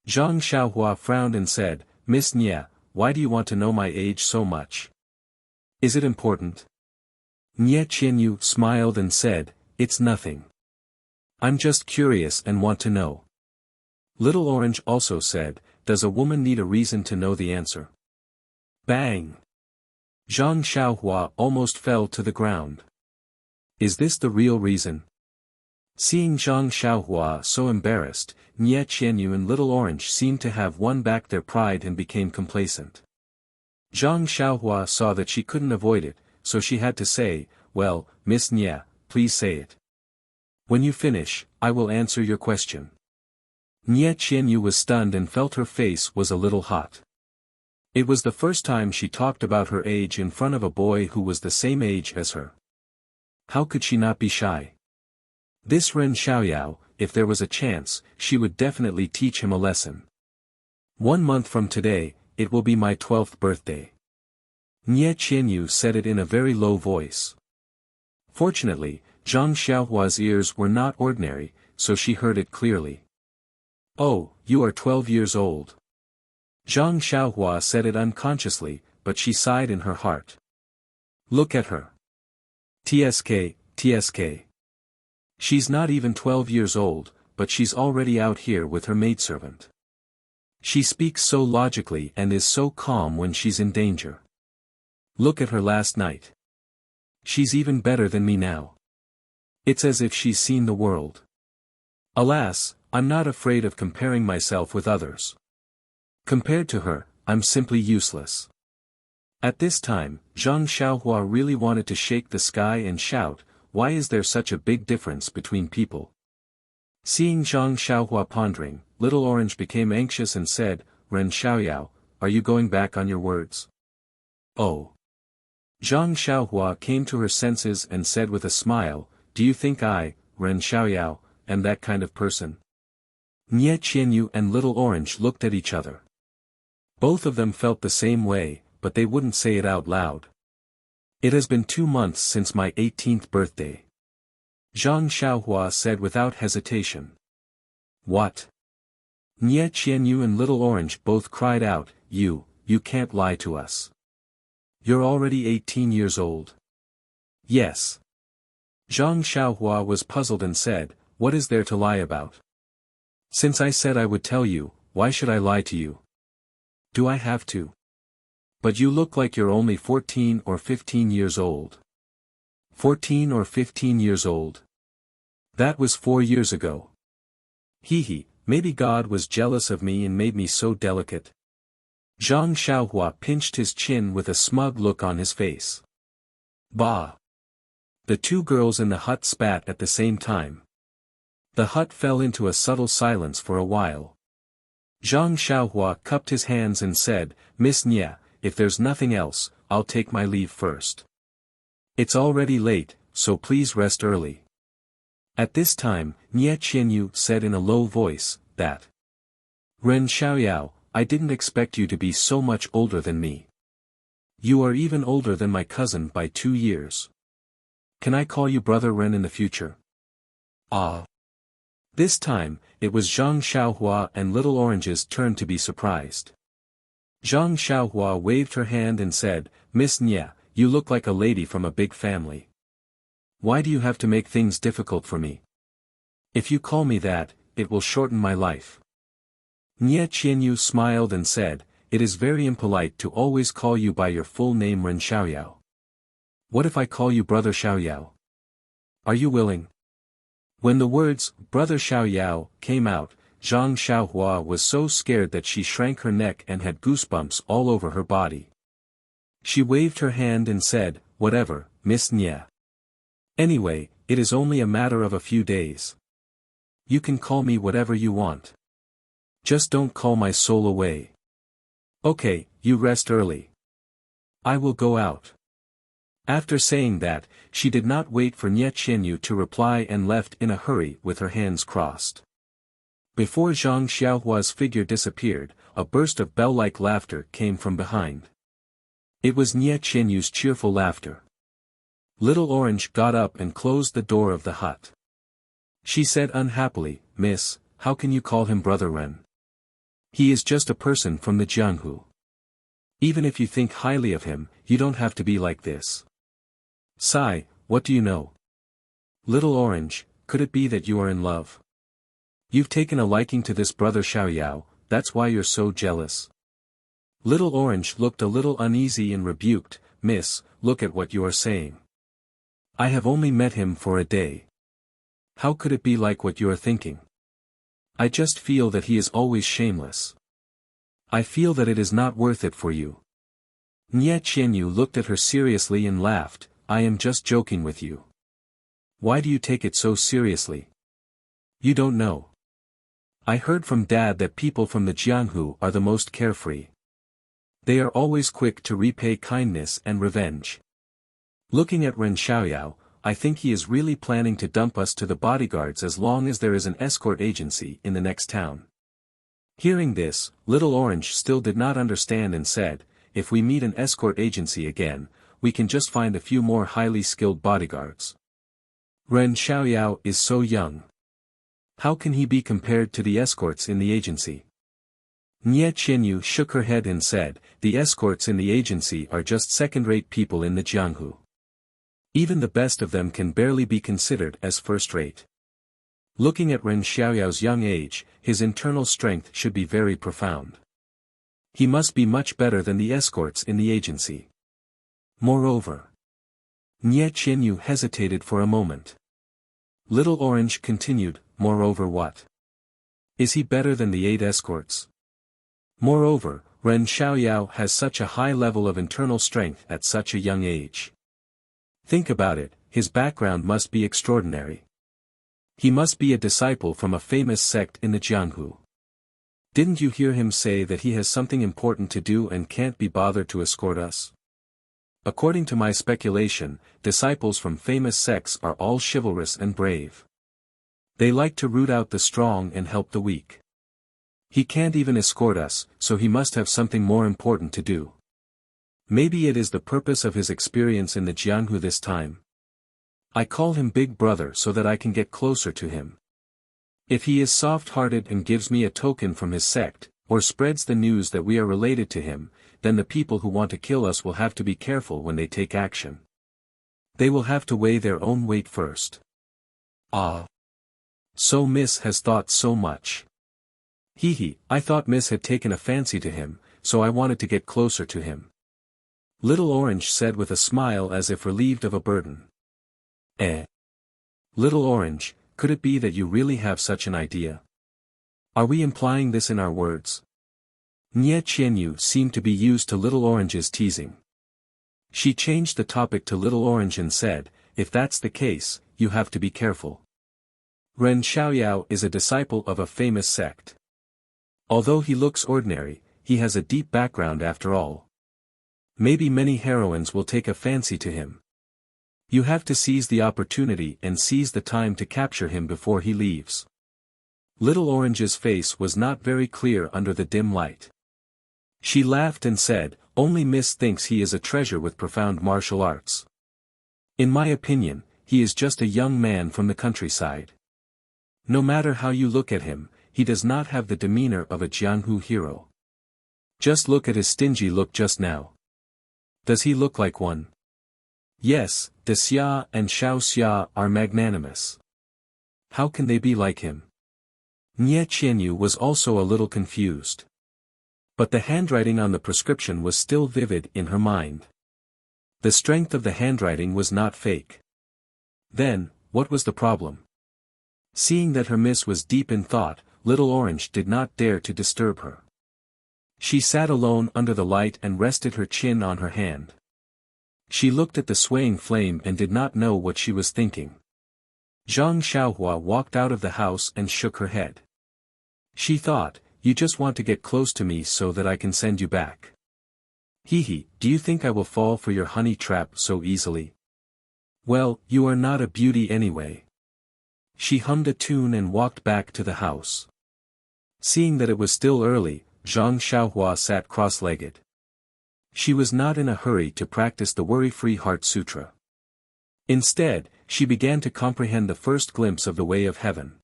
Zhang Xiaohua frowned and said, Miss Nye, why do you want to know my age so much? Is it important? Nye Qianyu smiled and said, It's nothing. I'm just curious and want to know. Little Orange also said, Does a woman need a reason to know the answer? Bang! Zhang Xiaohua almost fell to the ground. Is this the real reason? Seeing Zhang Xiaohua so embarrassed, Nye Qianyu and Little Orange seemed to have won back their pride and became complacent. Zhang Xiaohua saw that she couldn't avoid it, so she had to say, Well, Miss Nye, please say it. When you finish, I will answer your question. Nye Qianyu was stunned and felt her face was a little hot. It was the first time she talked about her age in front of a boy who was the same age as her. How could she not be shy? This Ren Xiaoyao, if there was a chance, she would definitely teach him a lesson. 1 month from today, it will be my 12th birthday. Nye Qianyu said it in a very low voice. Fortunately, Zhang Xiaohua's ears were not ordinary, so she heard it clearly. Oh, you are 12 years old. Zhang Xiaohua said it unconsciously, but she sighed in her heart. Look at her. TSK. She's not even 12 years old, but she's already out here with her maidservant. She speaks so logically and is so calm when she's in danger. Look at her last night. She's even better than me now. It's as if she's seen the world. Alas, I'm not afraid of comparing myself with others. Compared to her, I'm simply useless. At this time, Zhang Xiaohua really wanted to shake the sky and shout, Why is there such a big difference between people? Seeing Zhang Xiaohua pondering, Little Orange became anxious and said, Ren Xiaoyao, are you going back on your words? Oh. Zhang Xiaohua came to her senses and said with a smile, Do you think I, Ren Xiaoyao, am that kind of person? Nye Qianyu and Little Orange looked at each other. Both of them felt the same way, but they wouldn't say it out loud. It has been 2 months since my 18th birthday. Zhang Xiaohua said without hesitation. What? Nye Qianyu and Little Orange both cried out, You can't lie to us. You're already 18 years old. Yes. Zhang Xiaohua was puzzled and said, What is there to lie about? Since I said I would tell you, why should I lie to you? Do I have to? But you look like you're only 14 or 15 years old. 14 or 15 years old? That was 4 years ago. Maybe God was jealous of me and made me so delicate. Zhang Xiaohua pinched his chin with a smug look on his face. Bah! The two girls in the hut spat at the same time. The hut fell into a subtle silence for a while. Zhang Xiaohua cupped his hands and said, Miss Nye, if there's nothing else, I'll take my leave first. It's already late, so please rest early. At this time, Nye Qianyu said in a low voice, that Ren Xiaoyao, I didn't expect you to be so much older than me. You are even older than my cousin by 2 years. Can I call you Brother Ren in the future? Ah. This time, it was Zhang Xiaohua and Little Orange's turn to be surprised. Zhang Xiaohua waved her hand and said, Miss Nye, you look like a lady from a big family. Why do you have to make things difficult for me? If you call me that, it will shorten my life. Nye Qianyu smiled and said, it is very impolite to always call you by your full name Ren Xiaoyao. What if I call you Brother Xiaoyao? Are you willing? When the words, Brother Xiaoyao, came out, Zhang Xiaohua was so scared that she shrank her neck and had goosebumps all over her body. She waved her hand and said, whatever, Miss Nye. Anyway, it is only a matter of a few days. You can call me whatever you want. Just don't call my soul away. Okay, you rest early. I will go out. After saying that, she did not wait for Nye Qianyu to reply and left in a hurry with her hands crossed. Before Zhang Xiaohua's figure disappeared, a burst of bell-like laughter came from behind. It was Nye Qianyu's cheerful laughter. Little Orange got up and closed the door of the hut. She said unhappily, Miss, how can you call him Brother Ren? He is just a person from the Jianghu. Even if you think highly of him, you don't have to be like this. Sigh, what do you know? Little Orange, could it be that you are in love? You've taken a liking to this Brother Xiaoyao, that's why you're so jealous. Little Orange looked a little uneasy and rebuked, Miss, look at what you are saying. I have only met him for a day. How could it be like what you are thinking? I just feel that he is always shameless. I feel that it is not worth it for you. Nye Qianyu looked at her seriously and laughed, I am just joking with you. Why do you take it so seriously? You don't know. I heard from Dad that people from the Jianghu are the most carefree. They are always quick to repay kindness and revenge. Looking at Ren Xiaoyao, I think he is really planning to dump us to the bodyguards as long as there is an escort agency in the next town. Hearing this, Little Orange still did not understand and said, if we meet an escort agency again, we can just find a few more highly skilled bodyguards. Ren Xiaoyao is so young. How can he be compared to the escorts in the agency? Nye Qianyu shook her head and said, the escorts in the agency are just second-rate people in the Jianghu. Even the best of them can barely be considered as first-rate. Looking at Ren Xiaoyao's young age, his internal strength should be very profound. He must be much better than the escorts in the agency. Moreover. Nye Qianyu hesitated for a moment. Little Orange continued, moreover what? Is he better than the 8 escorts? Moreover, Ren Xiaoyao has such a high level of internal strength at such a young age. Think about it, his background must be extraordinary. He must be a disciple from a famous sect in the Jianghu. Didn't you hear him say that he has something important to do and can't be bothered to escort us? According to my speculation, disciples from famous sects are all chivalrous and brave. They like to root out the strong and help the weak. He can't even escort us, so he must have something more important to do. Maybe it is the purpose of his experience in the Jianghu this time. I call him Big Brother so that I can get closer to him. If he is soft-hearted and gives me a token from his sect, or spreads the news that we are related to him, then the people who want to kill us will have to be careful when they take action. They will have to weigh their own weight first. Ah. So Miss has thought so much. Hee, I thought Miss had taken a fancy to him, so I wanted to get closer to him. Little Orange said with a smile as if relieved of a burden. Little Orange, could it be that you really have such an idea? Are we implying this in our words? Nie Qianyu seemed to be used to Little Orange's teasing. She changed the topic to Little Orange and said, "If that's the case, you have to be careful. Ren Xiaoyao is a disciple of a famous sect. Although he looks ordinary, he has a deep background after all. Maybe many heroines will take a fancy to him. You have to seize the opportunity and seize the time to capture him before he leaves." Little Orange's face was not very clear under the dim light. She laughed and said, "Only Miss thinks he is a treasure with profound martial arts. In my opinion, he is just a young man from the countryside. No matter how you look at him, he does not have the demeanor of a Jianghu hero. Just look at his stingy look just now. Does he look like one? Yes, De Xia and Xiao Xia are magnanimous. How can they be like him?" Nie Qianyu was also a little confused. But the handwriting on the prescription was still vivid in her mind. The strength of the handwriting was not fake. Then, what was the problem? Seeing that her miss was deep in thought, Little Orange did not dare to disturb her. She sat alone under the light and rested her chin on her hand. She looked at the swaying flame and did not know what she was thinking. Zhang Xiaohua walked out of the house and shook her head. She thought, "You just want to get close to me so that I can send you back. Hee, do you think I will fall for your honey trap so easily? Well, you are not a beauty anyway." She hummed a tune and walked back to the house. Seeing that it was still early, Zhang Xiaohua sat cross-legged. She was not in a hurry to practice the Worry-Free Heart Sutra. Instead, she began to comprehend the first glimpse of the way of heaven.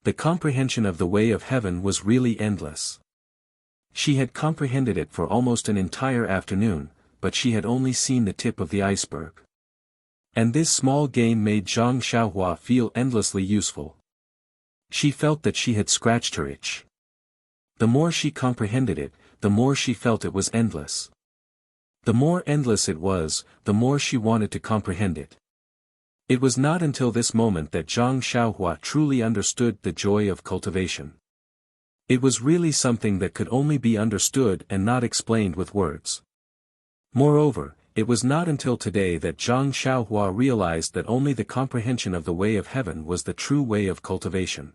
The comprehension of the way of heaven was really endless. She had comprehended it for almost an entire afternoon, but she had only seen the tip of the iceberg. And this small game made Zhang Xiaohua feel endlessly useful. She felt that she had scratched her itch. The more she comprehended it, the more she felt it was endless. The more endless it was, the more she wanted to comprehend it. It was not until this moment that Zhang Xiaohua truly understood the joy of cultivation. It was really something that could only be understood and not explained with words. Moreover, it was not until today that Zhang Xiaohua realized that only the comprehension of the way of heaven was the true way of cultivation.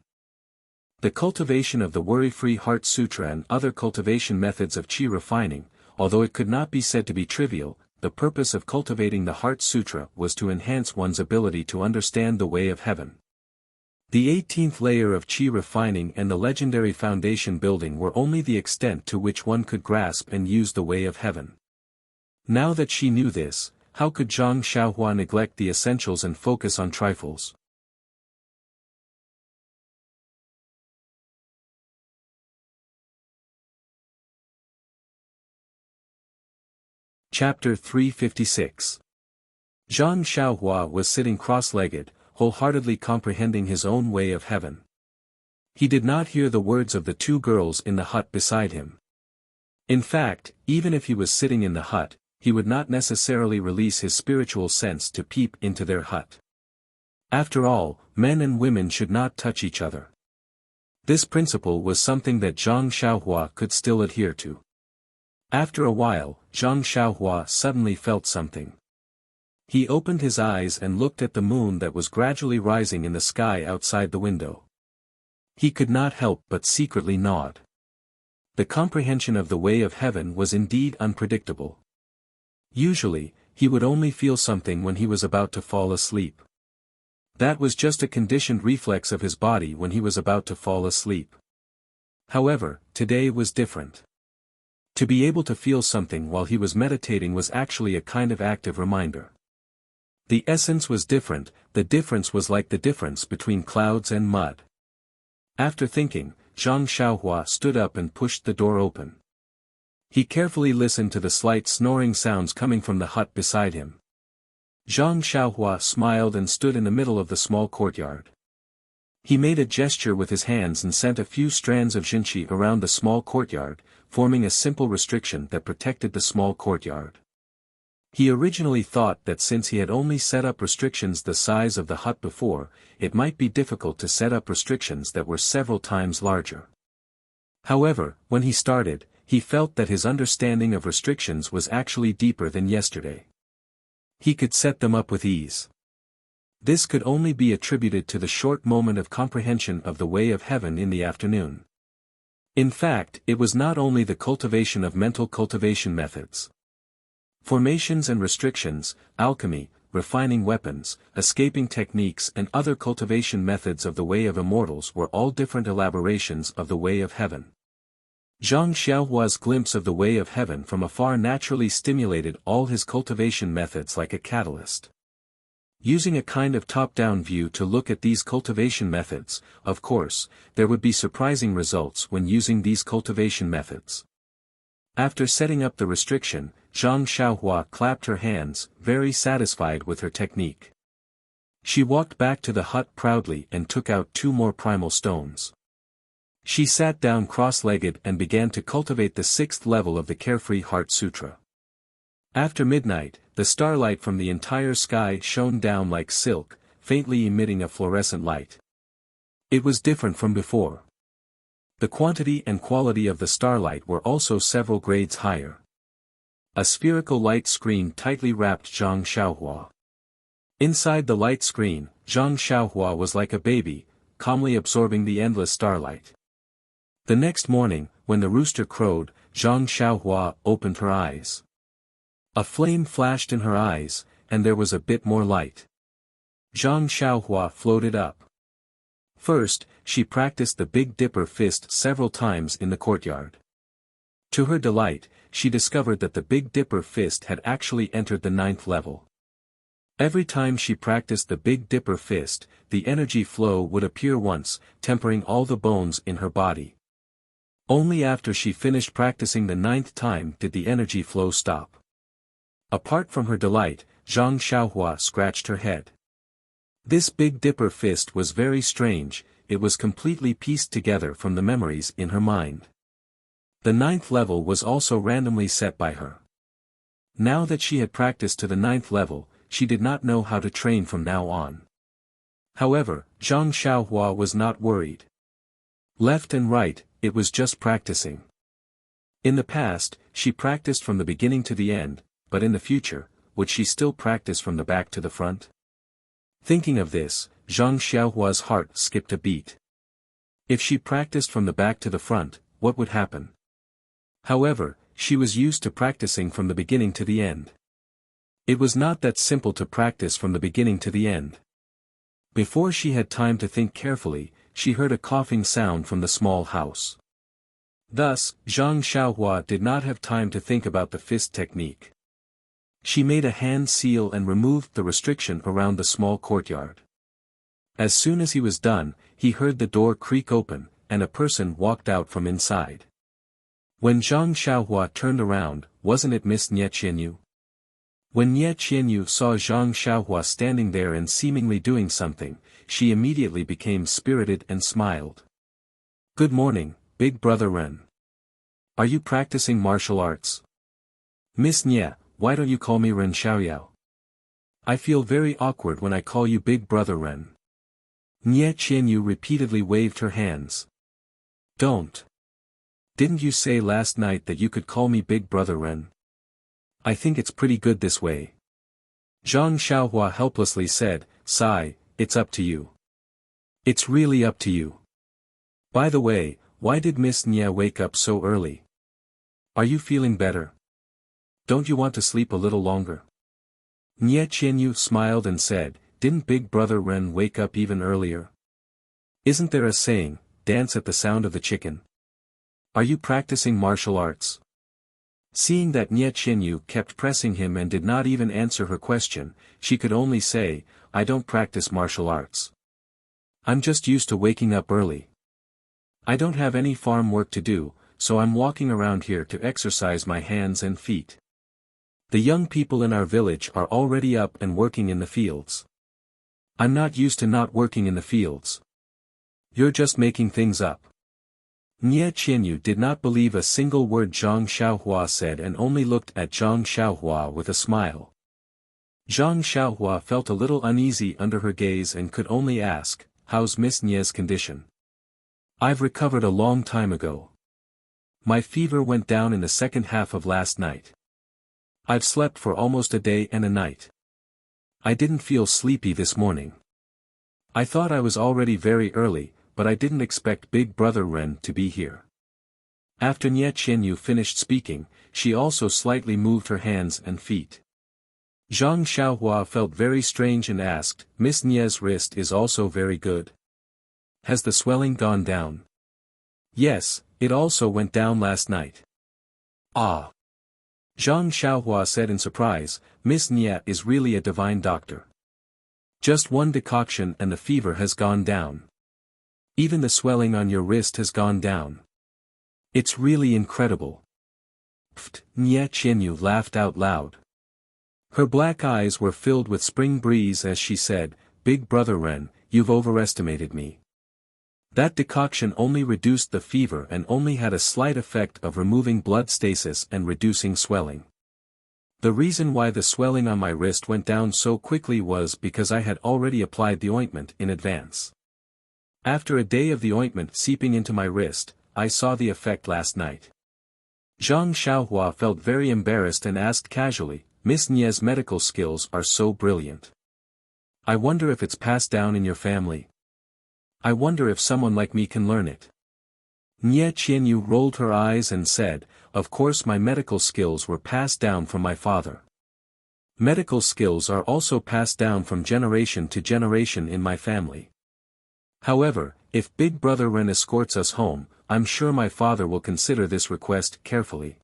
The cultivation of the Worry-Free Heart Sutra and other cultivation methods of qi refining, although it could not be said to be trivial, the purpose of cultivating the Heart Sutra was to enhance one's ability to understand the way of heaven. The 18th layer of qi refining and the legendary foundation building were only the extent to which one could grasp and use the way of heaven. Now that she knew this, how could Zhang Xiaohua neglect the essentials and focus on trifles? Chapter 356. Zhang Xiaohua was sitting cross-legged, wholeheartedly comprehending his own way of heaven. He did not hear the words of the two girls in the hut beside him. In fact, even if he was sitting in the hut, he would not necessarily release his spiritual sense to peep into their hut. After all, men and women should not touch each other. This principle was something that Zhang Xiaohua could still adhere to. After a while, Zhang Xiaohua suddenly felt something. He opened his eyes and looked at the moon that was gradually rising in the sky outside the window. He could not help but secretly nod. The comprehension of the way of heaven was indeed unpredictable. Usually, he would only feel something when he was about to fall asleep. That was just a conditioned reflex of his body when he was about to fall asleep. However, today was different. To be able to feel something while he was meditating was actually a kind of active reminder. The essence was different, the difference was like the difference between clouds and mud. After thinking, Zhang Xiaohua stood up and pushed the door open. He carefully listened to the slight snoring sounds coming from the hut beside him. Zhang Xiaohua smiled and stood in the middle of the small courtyard. He made a gesture with his hands and sent a few strands of jinqi around the small courtyard, forming a simple restriction that protected the small courtyard. He originally thought that since he had only set up restrictions the size of the hut before, it might be difficult to set up restrictions that were several times larger. However, when he started, he felt that his understanding of restrictions was actually deeper than yesterday. He could set them up with ease. This could only be attributed to the short moment of comprehension of the way of heaven in the afternoon. In fact, it was not only the cultivation of mental cultivation methods. Formations and restrictions, alchemy, refining weapons, escaping techniques and other cultivation methods of the way of immortals were all different elaborations of the way of heaven. Zhang Xiaohua's glimpse of the way of heaven from afar naturally stimulated all his cultivation methods like a catalyst. Using a kind of top-down view to look at these cultivation methods, of course, there would be surprising results when using these cultivation methods. After setting up the restriction, Zhang Xiaohua clapped her hands, very satisfied with her technique. She walked back to the hut proudly and took out 2 more primal stones. She sat down cross-legged and began to cultivate the 6th level of the Carefree Heart Sutra. After midnight, the starlight from the entire sky shone down like silk, faintly emitting a fluorescent light. It was different from before. The quantity and quality of the starlight were also several grades higher. A spherical light screen tightly wrapped Zhang Xiaohua. Inside the light screen, Zhang Xiaohua was like a baby, calmly absorbing the endless starlight. The next morning, when the rooster crowed, Zhang Xiaohua opened her eyes. A flame flashed in her eyes, and there was a bit more light. Zhang Xiaohua floated up. First, she practiced the Big Dipper fist several times in the courtyard. To her delight, she discovered that the Big Dipper fist had actually entered the 9th level. Every time she practiced the Big Dipper fist, the energy flow would appear once, tempering all the bones in her body. Only after she finished practicing the 9th time did the energy flow stop. Apart from her delight, Zhang Xiaohua scratched her head. This Big Dipper fist was very strange, it was completely pieced together from the memories in her mind. The 9th level was also randomly set by her. Now that she had practiced to the 9th level, she did not know how to train from now on. However, Zhang Xiaohua was not worried. Left and right, it was just practicing. In the past, she practiced from the beginning to the end, but in the future, would she still practice from the back to the front? Thinking of this, Zhang Xiaohua's heart skipped a beat. If she practiced from the back to the front, what would happen? However, she was used to practicing from the beginning to the end. It was not that simple to practice from the beginning to the end. Before she had time to think carefully, she heard a coughing sound from the small house. Thus, Zhang Xiaohua did not have time to think about the fist technique. She made a hand seal and removed the restriction around the small courtyard. As soon as he was done, he heard the door creak open, and a person walked out from inside. When Zhang Xiaohua turned around, wasn't it Miss Nie Qianyu? When Nie Qianyu saw Zhang Xiaohua standing there and seemingly doing something, she immediately became spirited and smiled. "Good morning, Big Brother Ren. Are you practicing martial arts?" "Miss Nie, why don't you call me Ren Xiaoyao? I feel very awkward when I call you Big Brother Ren." Nie Qianyu repeatedly waved her hands. "Don't. Didn't you say last night that you could call me Big Brother Ren? I think it's pretty good this way." Zhang Xiaohua helplessly said, "Sigh, it's up to you. It's really up to you. By the way, why did Miss Nie wake up so early? Are you feeling better? Don't you want to sleep a little longer?" Nie Qianyu smiled and said, "Didn't Big Brother Ren wake up even earlier? Isn't there a saying, dance at the sound of the chicken? Are you practicing martial arts?" Seeing that Nie Qianyu kept pressing him and did not even answer her question, she could only say, "I don't practice martial arts. I'm just used to waking up early. I don't have any farm work to do, so I'm walking around here to exercise my hands and feet. The young people in our village are already up and working in the fields. I'm not used to not working in the fields. You're just making things up." Nie Qianyu did not believe a single word Zhang Xiaohua said and only looked at Zhang Xiaohua with a smile. Zhang Xiaohua felt a little uneasy under her gaze and could only ask, "How's Miss Nie's condition?" "I've recovered a long time ago. My fever went down in the second half of last night. I've slept for almost a day and a night. I didn't feel sleepy this morning. I thought I was already very early, but I didn't expect Big Brother Ren to be here. After Nie Qianyu finished speaking, she also slightly moved her hands and feet. Zhang Xiaohua felt very strange and asked, Miss Nie's wrist is also very good. Has the swelling gone down? Yes, it also went down last night. Ah. Zhang Xiaohua said in surprise, Miss Nie is really a divine doctor. Just one decoction and the fever has gone down. Even the swelling on your wrist has gone down. It's really incredible. Pfft, Nie Qianyu laughed out loud. Her black eyes were filled with spring breeze as she said, Big Brother Ren, you've overestimated me. That decoction only reduced the fever and only had a slight effect of removing blood stasis and reducing swelling. The reason why the swelling on my wrist went down so quickly was because I had already applied the ointment in advance. After a day of the ointment seeping into my wrist, I saw the effect last night. Zhang Xiaohua felt very embarrassed and asked casually, Miss Nie's medical skills are so brilliant. I wonder if it's passed down in your family. I wonder if someone like me can learn it. Nie Qianyu rolled her eyes and said, Of course my medical skills were passed down from my father. Medical skills are also passed down from generation to generation in my family. However, if Big Brother Ren escorts us home, I'm sure my father will consider this request carefully.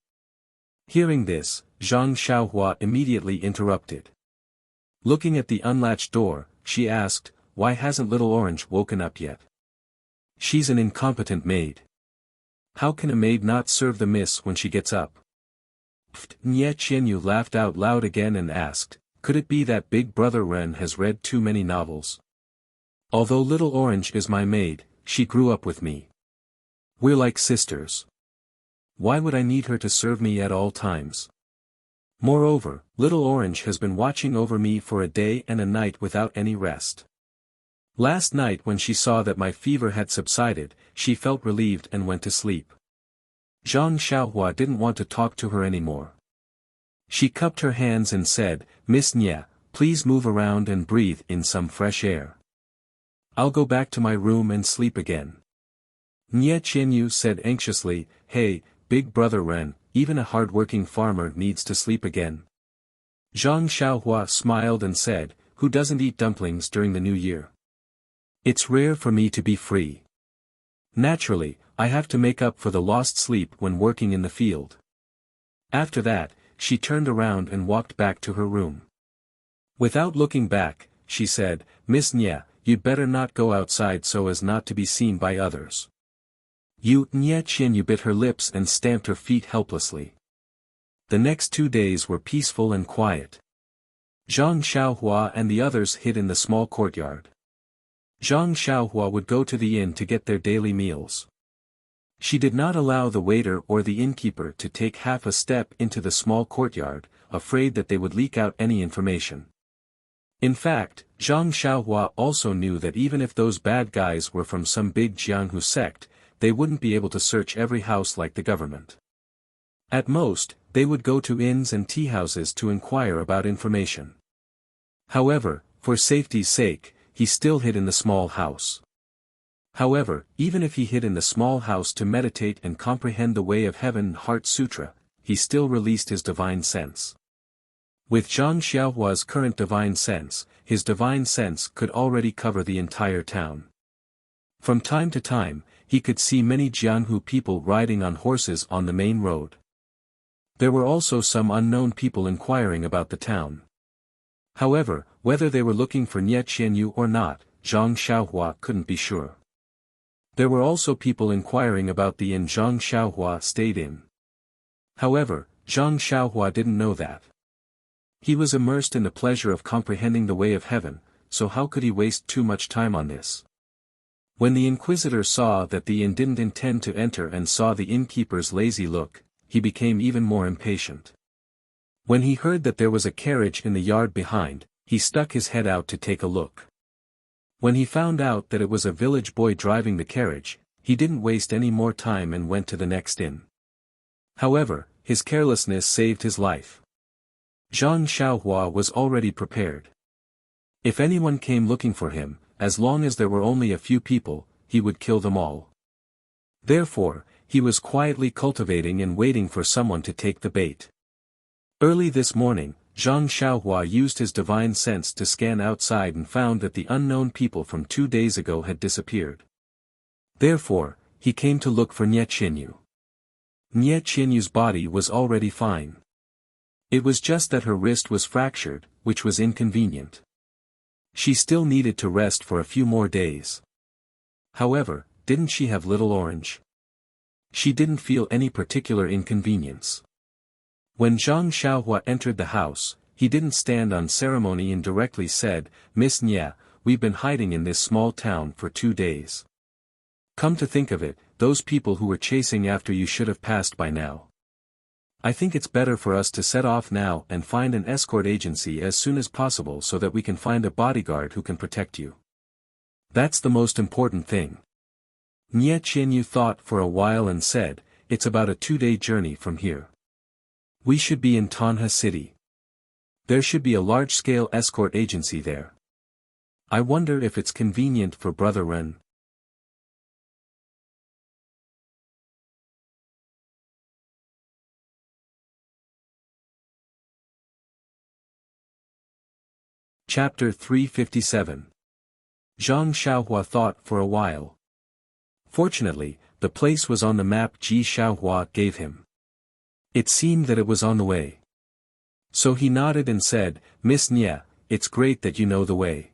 Hearing this, Zhang Xiaohua immediately interrupted. Looking at the unlatched door, she asked, Why hasn't Little Orange woken up yet? She's an incompetent maid. How can a maid not serve the miss when she gets up? Pfft, Nie Qianyu laughed out loud again and asked, Could it be that Big Brother Ren has read too many novels? Although Little Orange is my maid, she grew up with me. We're like sisters. Why would I need her to serve me at all times? Moreover, Little Orange has been watching over me for a day and a night without any rest. Last night when she saw that my fever had subsided, she felt relieved and went to sleep. Zhang Xiaohua didn't want to talk to her anymore. She cupped her hands and said, Miss Nie, please move around and breathe in some fresh air. I'll go back to my room and sleep again. Nie Qianyu said anxiously, Hey, Big Brother Ren, even a hard-working farmer needs to sleep again. Zhang Xiaohua smiled and said, Who doesn't eat dumplings during the New Year? It's rare for me to be free. Naturally, I have to make up for the lost sleep when working in the field. After that, she turned around and walked back to her room. Without looking back, she said, Miss Nie, you'd better not go outside so as not to be seen by others. Nie Qianyu bit her lips and stamped her feet helplessly. The next 2 days were peaceful and quiet. Zhang Xiaohua and the others hid in the small courtyard. Zhang Xiaohua would go to the inn to get their daily meals. She did not allow the waiter or the innkeeper to take half a step into the small courtyard, afraid that they would leak out any information. In fact, Zhang Xiaohua also knew that even if those bad guys were from some big Jianghu sect, they wouldn't be able to search every house like the government. At most, they would go to inns and tea houses to inquire about information. However, for safety's sake, he still hid in the small house. However, even if he hid in the small house to meditate and comprehend the Way of Heaven Heart Sutra, he still released his divine sense. With Zhang Xiaohua's current divine sense, his divine sense could already cover the entire town. From time to time, he could see many Jianghu people riding on horses on the main road. There were also some unknown people inquiring about the town. However, whether they were looking for Nie Qianyu or not, Zhang Xiaohua couldn't be sure. There were also people inquiring about the inn Zhang Xiaohua stayed in. However, Zhang Xiaohua didn't know that. He was immersed in the pleasure of comprehending the Way of Heaven, so how could he waste too much time on this? When the inquisitor saw that the inn didn't intend to enter and saw the innkeeper's lazy look, he became even more impatient. When he heard that there was a carriage in the yard behind, he stuck his head out to take a look. When he found out that it was a village boy driving the carriage, he didn't waste any more time and went to the next inn. However, his carelessness saved his life. Zhang Xiaohua was already prepared. If anyone came looking for him, as long as there were only a few people, he would kill them all. Therefore, he was quietly cultivating and waiting for someone to take the bait. Early this morning, Zhang Xiaohua used his divine sense to scan outside and found that the unknown people from 2 days ago had disappeared. Therefore, he came to look for Nie Qinyu. Nie Qinyu's body was already fine. It was just that her wrist was fractured, which was inconvenient. She still needed to rest for a few more days. However, didn't she have Little Orange? She didn't feel any particular inconvenience. When Zhang Xiaohua entered the house, he didn't stand on ceremony and directly said, "Miss Nie, we've been hiding in this small town for 2 days. Come to think of it, those people who were chasing after you should have passed by now. I think it's better for us to set off now and find an escort agency as soon as possible so that we can find a bodyguard who can protect you. That's the most important thing." Nie Qinyu thought for a while and said, "It's about a 2-day journey from here. We should be in Tanha City. There should be a large-scale escort agency there. I wonder if it's convenient for Brother Ren." Chapter 357. Zhang Xiaohua thought for a while. Fortunately, the place was on the map Ji Xiaohua gave him. It seemed that it was on the way. So he nodded and said, "Miss Nie, it's great that you know the way.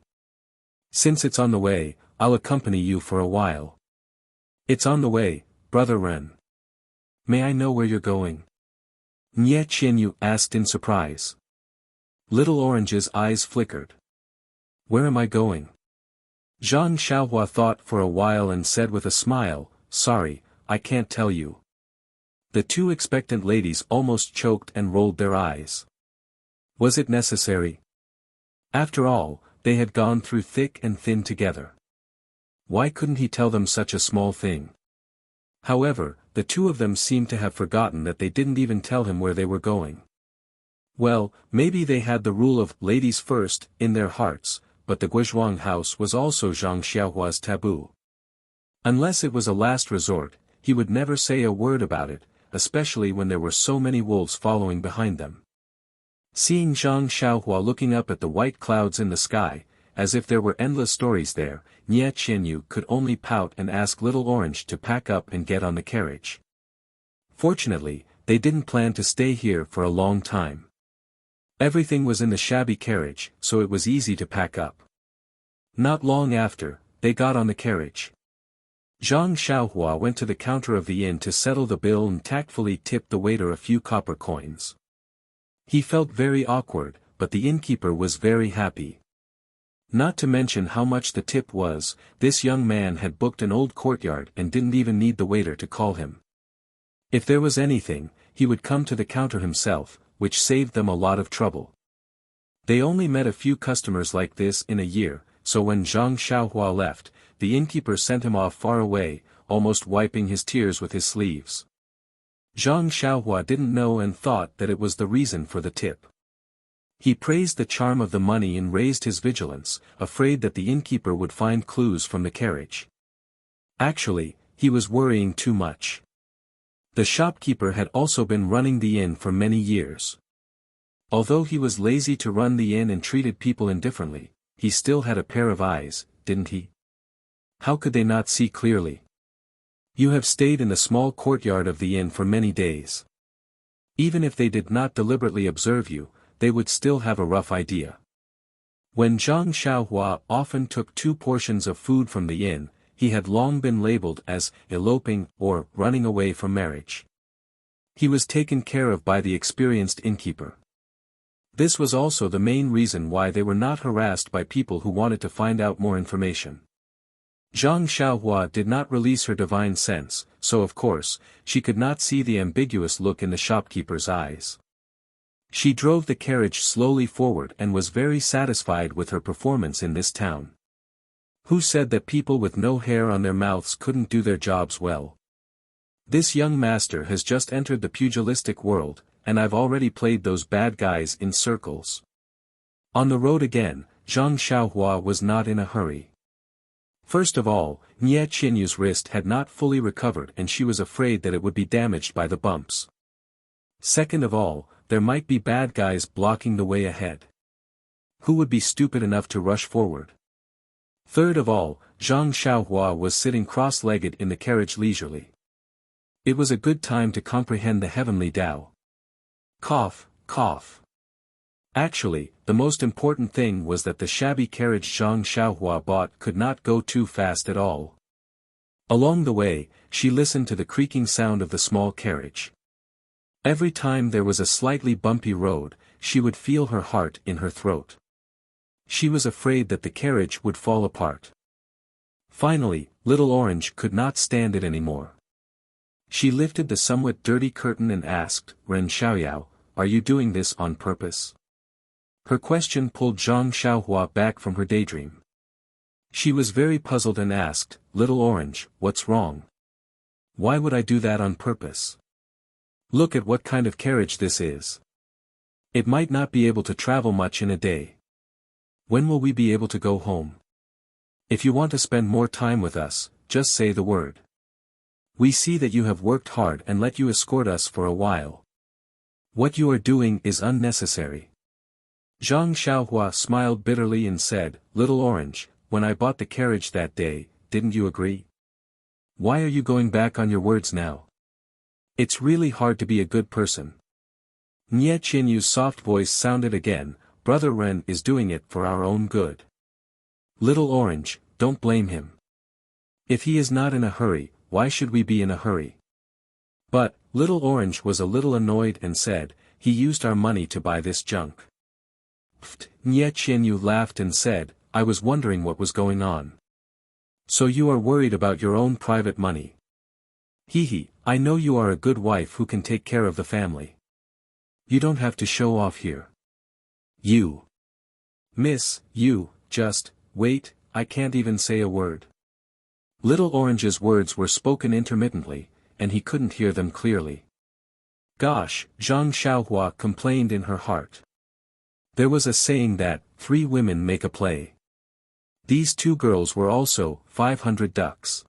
Since it's on the way, I'll accompany you for a while." "It's on the way, Brother Ren. May I know where you're going?" Nie Qinyu asked in surprise. Little Orange's eyes flickered. "Where am I going?" Zhang Xiaohua thought for a while and said with a smile, "Sorry, I can't tell you." The 2 expectant ladies almost choked and rolled their eyes. Was it necessary? After all, they had gone through thick and thin together. Why couldn't he tell them such a small thing? However, the 2 of them seemed to have forgotten that they didn't even tell him where they were going. Well, maybe they had the rule of ladies first in their hearts, but the Guizhuang house was also Zhang Xiaohua's taboo. Unless it was a last resort, he would never say a word about it, especially when there were so many wolves following behind them. Seeing Zhang Xiaohua looking up at the white clouds in the sky, as if there were endless stories there, Nie Qinyu could only pout and ask Little Orange to pack up and get on the carriage. Fortunately, they didn't plan to stay here for a long time. Everything was in the shabby carriage, so it was easy to pack up. Not long after, they got on the carriage. Zhang Xiaohua went to the counter of the inn to settle the bill and tactfully tipped the waiter a few copper coins. He felt very awkward, but the innkeeper was very happy. Not to mention how much the tip was, this young man had booked an old courtyard and didn't even need the waiter to call him. If there was anything, he would come to the counter himself, which saved them a lot of trouble. They only met a few customers like this in a year, so when Zhang Xiaohua left, the innkeeper sent him off far away, almost wiping his tears with his sleeves. Zhang Xiaohua didn't know and thought that it was the reason for the tip. He praised the charm of the money and raised his vigilance, afraid that the innkeeper would find clues from the carriage. Actually, he was worrying too much. The shopkeeper had also been running the inn for many years. Although he was lazy to run the inn and treated people indifferently, he still had a pair of eyes, didn't he? How could they not see clearly? You have stayed in the small courtyard of the inn for many days. Even if they did not deliberately observe you, they would still have a rough idea. When Zhang Xiaohua often took 2 portions of food from the inn, he had long been labeled as eloping or running away from marriage. He was taken care of by the experienced innkeeper. This was also the main reason why they were not harassed by people who wanted to find out more information. Zhang Xiaohua did not release her divine sense, so of course, she could not see the ambiguous look in the shopkeeper's eyes. She drove the carriage slowly forward and was very satisfied with her performance in this town. Who said that people with no hair on their mouths couldn't do their jobs well? This young master has just entered the pugilistic world, and I've already played those bad guys in circles. On the road again, Zhang Xiaohua was not in a hurry. First of all, Nie Qianyu's wrist had not fully recovered and she was afraid that it would be damaged by the bumps. Second of all, there might be bad guys blocking the way ahead. Who would be stupid enough to rush forward? Third of all, Zhang Xiaohua was sitting cross-legged in the carriage leisurely. It was a good time to comprehend the heavenly Tao. Cough, cough. Actually, the most important thing was that the shabby carriage Zhang Xiaohua bought could not go too fast at all. Along the way, she listened to the creaking sound of the small carriage. Every time there was a slightly bumpy road, she would feel her heart in her throat. She was afraid that the carriage would fall apart. Finally, Little Orange could not stand it anymore. She lifted the somewhat dirty curtain and asked, "Ren Xiaoyao, are you doing this on purpose?" Her question pulled Zhang Xiaohua back from her daydream. She was very puzzled and asked, "Little Orange, what's wrong? Why would I do that on purpose? Look at what kind of carriage this is. It might not be able to travel much in a day. When will we be able to go home? If you want to spend more time with us, just say the word. We see that you have worked hard and let you escort us for a while. What you are doing is unnecessary." Zhang Xiaohua smiled bitterly and said, "Little Orange, when I bought the carriage that day, didn't you agree? Why are you going back on your words now? It's really hard to be a good person." Nie Qianyu's soft voice sounded again, "Brother Ren is doing it for our own good. Little Orange, don't blame him. If he is not in a hurry, why should we be in a hurry?" But, Little Orange was a little annoyed and said, "He used our money to buy this junk." Pfft, Nie Qianyu laughed and said, "I was wondering what was going on. So you are worried about your own private money. Hee, I know you are a good wife who can take care of the family. You don't have to show off here. You. Miss, you, just, wait, I can't even say a word." Little Orange's words were spoken intermittently, and he couldn't hear them clearly. Gosh, Zhang Xiaohua complained in her heart. There was a saying that, 3 women make a play. These 2 girls were also 500 ducks.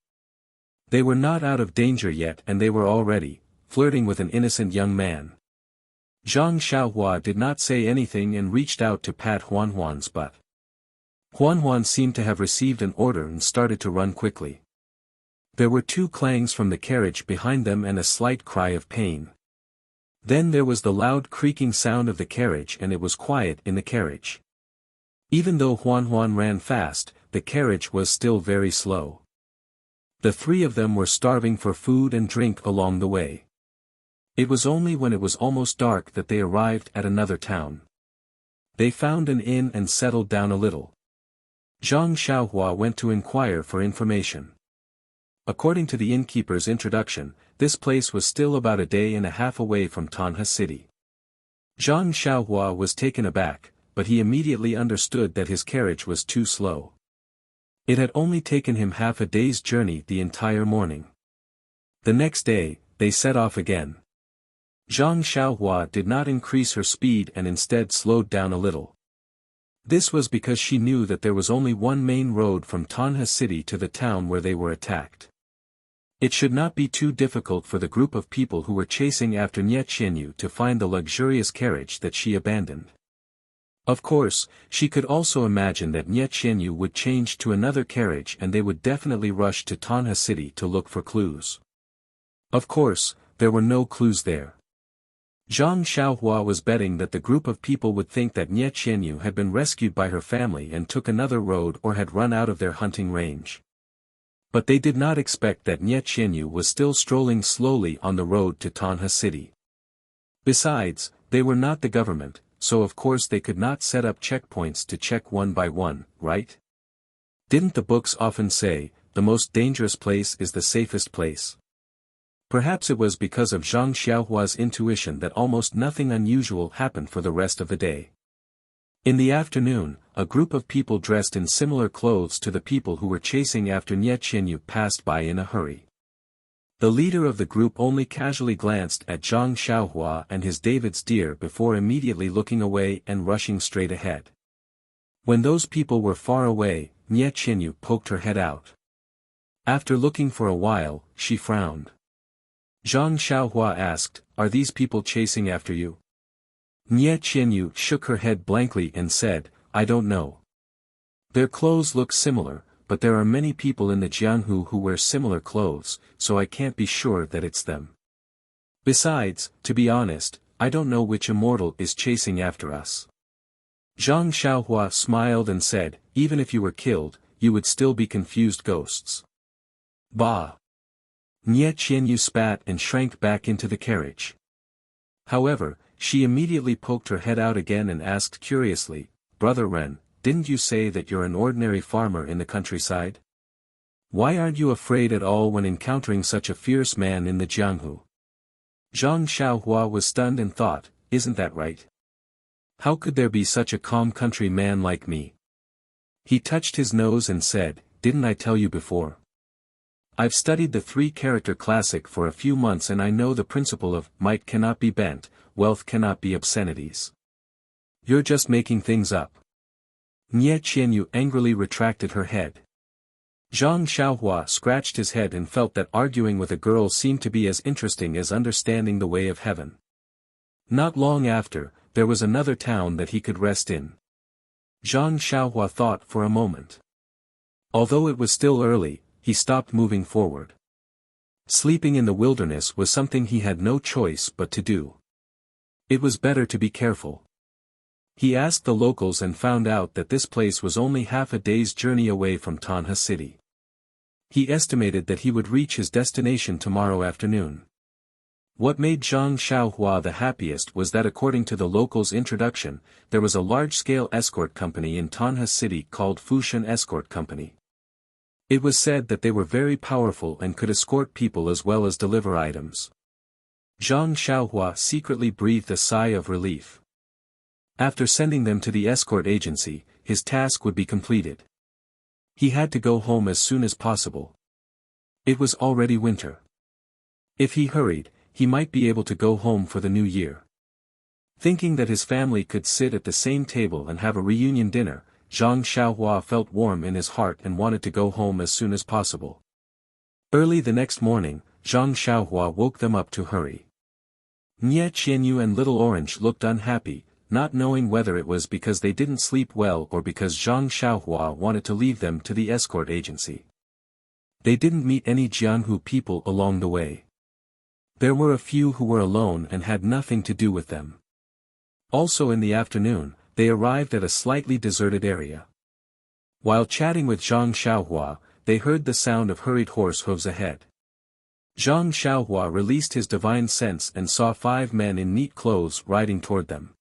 They were not out of danger yet and they were already flirting with an innocent young man. Zhang Xiaohua did not say anything and reached out to pat Huan's butt. Huan seemed to have received an order and started to run quickly. There were 2 clangs from the carriage behind them and a slight cry of pain. Then there was the loud creaking sound of the carriage and it was quiet in the carriage. Even though Huan ran fast, the carriage was still very slow. The 3 of them were starving for food and drink along the way. It was only when it was almost dark that they arrived at another town. They found an inn and settled down a little. Zhang Xiaohua went to inquire for information. According to the innkeeper's introduction, this place was still about a day and a half away from Tanha City. Zhang Xiaohua was taken aback, but he immediately understood that his carriage was too slow. It had only taken him half a day's journey the entire morning. The next day, they set off again. Zhang Xiaohua did not increase her speed and instead slowed down a little. This was because she knew that there was only one main road from Tanha City to the town where they were attacked. It should not be too difficult for the group of people who were chasing after Nie Qianyu to find the luxurious carriage that she abandoned. Of course, she could also imagine that Nie Qianyu would change to another carriage and they would definitely rush to Tanha City to look for clues. Of course, there were no clues there. Zhang Xiaohua was betting that the group of people would think that Nie Qianyu had been rescued by her family and took another road or had run out of their hunting range. But they did not expect that Nie Qianyu was still strolling slowly on the road to Tanha City. Besides, they were not the government, so of course they could not set up checkpoints to check one by one, right? Didn't the books often say, the most dangerous place is the safest place? Perhaps it was because of Zhang Xiaohua's intuition that almost nothing unusual happened for the rest of the day. In the afternoon, a group of people dressed in similar clothes to the people who were chasing after Nie Qianyu passed by in a hurry. The leader of the group only casually glanced at Zhang Xiaohua and his David's deer before immediately looking away and rushing straight ahead. When those people were far away, Nie Qianyu poked her head out. After looking for a while, she frowned. Zhang Xiaohua asked, "Are these people chasing after you?" Nie Qianyu shook her head blankly and said, "I don't know. Their clothes look similar, but there are many people in the Jianghu who wear similar clothes, so I can't be sure that it's them. Besides, to be honest, I don't know which immortal is chasing after us." Zhang Xiaohua smiled and said, "Even if you were killed, you would still be confused ghosts." Bah! Nie Qianyu spat and shrank back into the carriage. However, she immediately poked her head out again and asked curiously, "Brother Ren, didn't you say that you're an ordinary farmer in the countryside? Why aren't you afraid at all when encountering such a fierce man in the Jianghu?" Zhang Xiaohua was stunned and thought, "Isn't that right? How could there be such a calm country man like me?" He touched his nose and said, "Didn't I tell you before? I've studied the three-character classic for a few months and I know the principle of might cannot be bent, wealth cannot be obscenities. You're just making things up." Nie Qianyu angrily retracted her head. Zhang Xiaohua scratched his head and felt that arguing with a girl seemed to be as interesting as understanding the way of heaven. Not long after, there was another town that he could rest in. Zhang Xiaohua thought for a moment. Although it was still early, he stopped moving forward. Sleeping in the wilderness was something he had no choice but to do. It was better to be careful. He asked the locals and found out that this place was only half a day's journey away from Tanha City. He estimated that he would reach his destination tomorrow afternoon. What made Zhang Xiaohua the happiest was that according to the locals' introduction, there was a large-scale escort company in Tanha City called Fushan Escort Company. It was said that they were very powerful and could escort people as well as deliver items. Zhang Xiaohua secretly breathed a sigh of relief. After sending them to the escort agency, his task would be completed. He had to go home as soon as possible. It was already winter. If he hurried, he might be able to go home for the new year. Thinking that his family could sit at the same table and have a reunion dinner, Zhang Xiaohua felt warm in his heart and wanted to go home as soon as possible. Early the next morning, Zhang Xiaohua woke them up to hurry. Nie Qianyu and Little Orange looked unhappy, not knowing whether it was because they didn't sleep well or because Zhang Xiaohua wanted to leave them to the escort agency. They didn't meet any Jianghu people along the way. There were a few who were alone and had nothing to do with them. Also in the afternoon, they arrived at a slightly deserted area. While chatting with Zhang Xiaohua, they heard the sound of hurried horse hooves ahead. Zhang Xiaohua released his divine sense and saw 5 men in neat clothes riding toward them.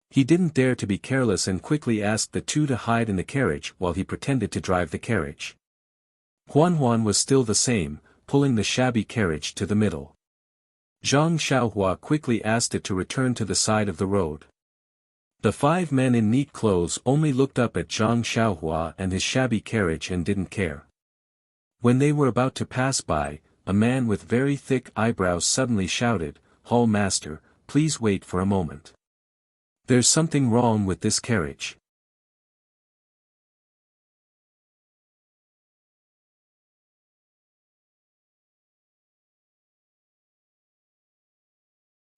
He didn't dare to be careless and quickly asked the 2 to hide in the carriage while he pretended to drive the carriage. Huan was still the same, pulling the shabby carriage to the middle. Zhang Xiaohua quickly asked it to return to the side of the road. The 5 men in neat clothes only looked up at Zhang Xiaohua and his shabby carriage and didn't care. When they were about to pass by, a man with very thick eyebrows suddenly shouted, "Hall master, please wait for a moment. There's something wrong with this carriage."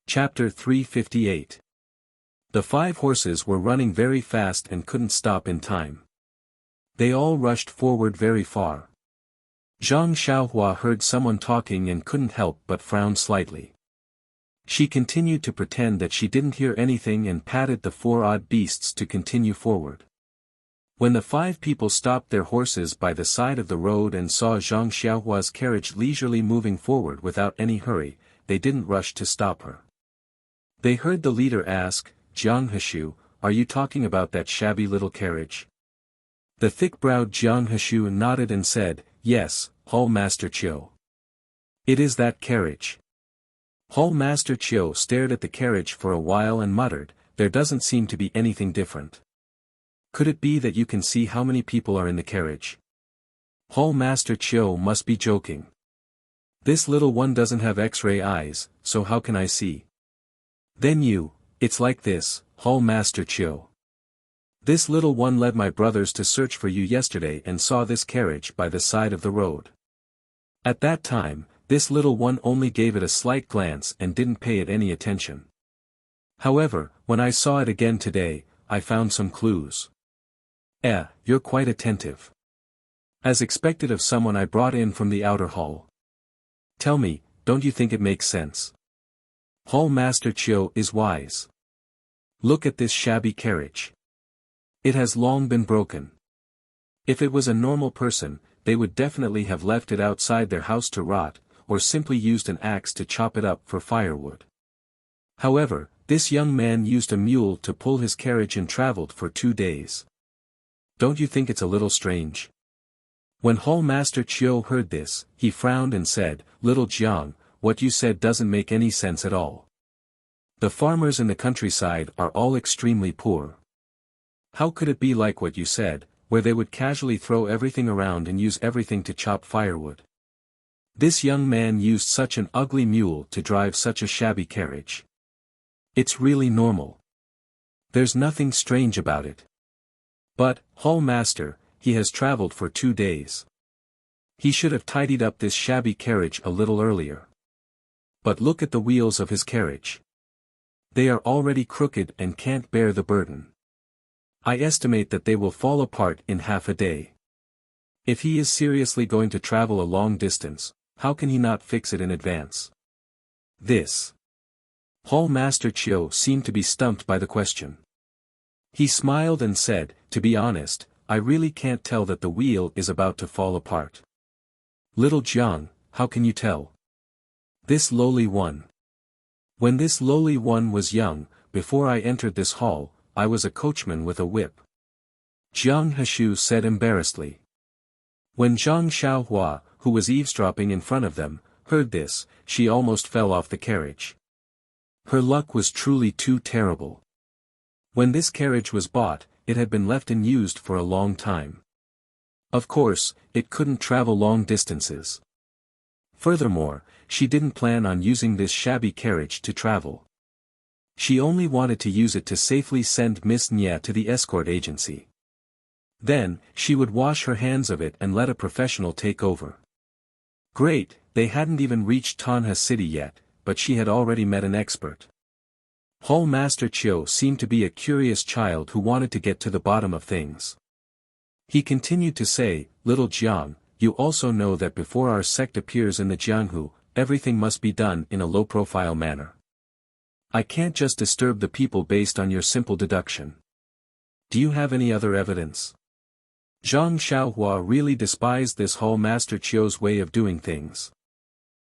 Chapter 358. The 5 horses were running very fast and couldn't stop in time. They all rushed forward very far. Zhang Xiaohua heard someone talking and couldn't help but frown slightly. She continued to pretend that she didn't hear anything and patted the 4 odd beasts to continue forward. When the 5 people stopped their horses by the side of the road and saw Zhang Xiaohua's carriage leisurely moving forward without any hurry, they didn't rush to stop her. They heard the leader ask, "Jiang Heshu, are you talking about that shabby little carriage?" The thick-browed Jiang Heshu nodded and said, "Yes, Hall Master Qiu. It is that carriage." Hall Master Qiu stared at the carriage for a while and muttered, "There doesn't seem to be anything different. Could it be that you can see how many people are in the carriage? Hall Master Qiu must be joking." This little one doesn't have X-ray eyes, so how can I see? Then it's like this, Hall Master Chiu. This little one led my brothers to search for you yesterday and saw this carriage by the side of the road. At that time, this little one only gave it a slight glance and didn't pay it any attention. However, when I saw it again today, I found some clues. You're quite attentive. As expected of someone I brought in from the outer hall. Tell me, don't you think it makes sense? Hall Master Chiu is wise. Look at this shabby carriage. It has long been broken. If it was a normal person, they would definitely have left it outside their house to rot, or simply used an axe to chop it up for firewood. However, this young man used a mule to pull his carriage and traveled for 2 days. Don't you think it's a little strange? When Hall Master Chiu heard this, he frowned and said, Little Jiang, what you said doesn't make any sense at all. The farmers in the countryside are all extremely poor. How could it be like what you said, where they would casually throw everything around and use everything to chop firewood? This young man used such an ugly mule to drive such a shabby carriage. It's really normal. There's nothing strange about it. But, Hall Master, he has traveled for 2 days. He should have tidied up this shabby carriage a little earlier. But look at the wheels of his carriage. They are already crooked and can't bear the burden. I estimate that they will fall apart in half a day. If he is seriously going to travel a long distance, how can he not fix it in advance? This. Hall Master Chiu seemed to be stumped by the question. He smiled and said, To be honest, I really can't tell that the wheel is about to fall apart. Little Jiang, how can you tell? This lowly one. When this lowly one was young, before I entered this hall, I was a coachman with a whip. Jiang Heshu said embarrassedly. When Zhang Xiaohua, who was eavesdropping in front of them, heard this, she almost fell off the carriage. Her luck was truly too terrible. When this carriage was bought, it had been left unused for a long time. Of course, it couldn't travel long distances. Furthermore, she didn't plan on using this shabby carriage to travel. She only wanted to use it to safely send Miss Nya to the escort agency. Then, she would wash her hands of it and let a professional take over. Great, they hadn't even reached Tanha City yet, but she had already met an expert. Hall Master Chiu seemed to be a curious child who wanted to get to the bottom of things. He continued to say, Little Jiang, you also know that before our sect appears in the Jianghu, everything must be done in a low-profile manner. I can't just disturb the people based on your simple deduction. Do you have any other evidence? Zhang Xiaohua really despised this Hall Master Chiu's way of doing things.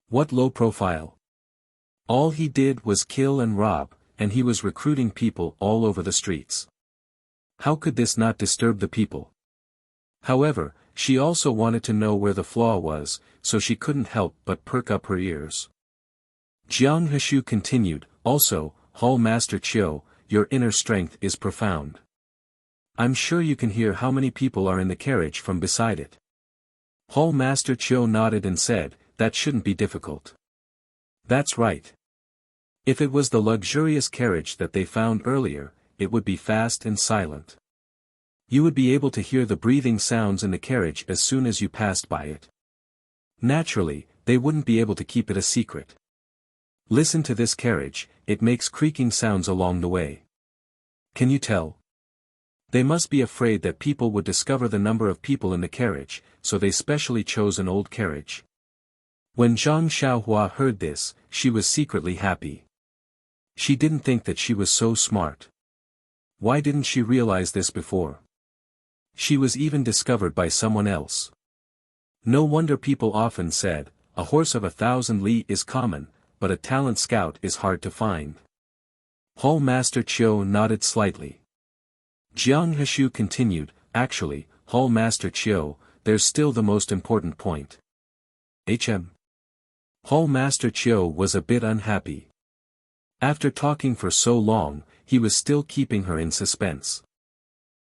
What low profile? All he did was kill and rob, and he was recruiting people all over the streets. How could this not disturb the people? However, she also wanted to know where the flaw was, so she couldn't help but perk up her ears. Jiang Heshu continued, Also, Hall Master Chiu, your inner strength is profound. I'm sure you can hear how many people are in the carriage from beside it. Hall Master Chiu nodded and said, That shouldn't be difficult. That's right. If it was the luxurious carriage that they found earlier, it would be fast and silent. You would be able to hear the breathing sounds in the carriage as soon as you passed by it. Naturally, they wouldn't be able to keep it a secret. Listen to this carriage, it makes creaking sounds along the way. Can you tell? They must be afraid that people would discover the number of people in the carriage, so they specially chose an old carriage. When Zhang Xiaohua heard this, she was secretly happy. She didn't think that she was so smart. Why didn't she realize this before? She was even discovered by someone else. No wonder people often said, a horse of 1,000 li is common, but a talent scout is hard to find. Hall Master Chiu nodded slightly. Jiang Heshu continued, Actually, Hall Master Chiu, there's still the most important point. Hall Master Chiu was a bit unhappy. After talking for so long, he was still keeping her in suspense.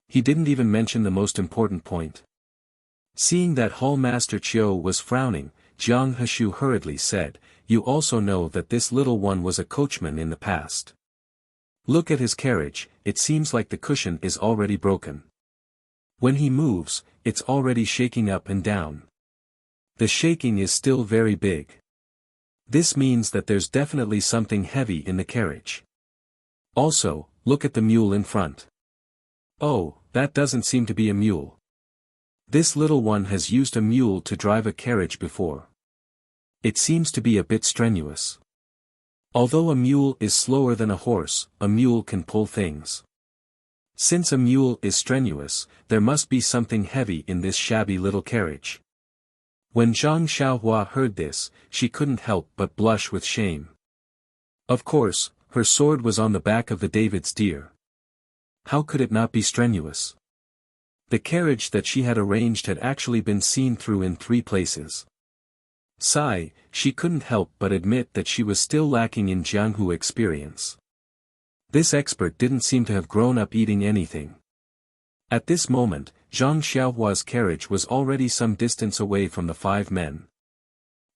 He didn't even mention the most important point. Seeing that Hall Master Chiu was frowning, Jiang Heshu hurriedly said, "You also know that this little one was a coachman in the past. Look at his carriage, it seems like the cushion is already broken. When he moves, it's already shaking up and down. The shaking is still very big. This means that there's definitely something heavy in the carriage. Also, look at the mule in front. Oh, that doesn't seem to be a mule. This little one has used a mule to drive a carriage before. It seems to be a bit strenuous. Although a mule is slower than a horse, a mule can pull things. Since a mule is strenuous, there must be something heavy in this shabby little carriage." When Zhang Xiaohua heard this, she couldn't help but blush with shame. Of course, her sword was on the back of the David's deer. How could it not be strenuous? The carriage that she had arranged had actually been seen through in 3 places. Sigh, she couldn't help but admit that she was still lacking in Jianghu experience. This expert didn't seem to have grown up eating anything. At this moment, Zhang Xiaohua's carriage was already some distance away from the 5 men.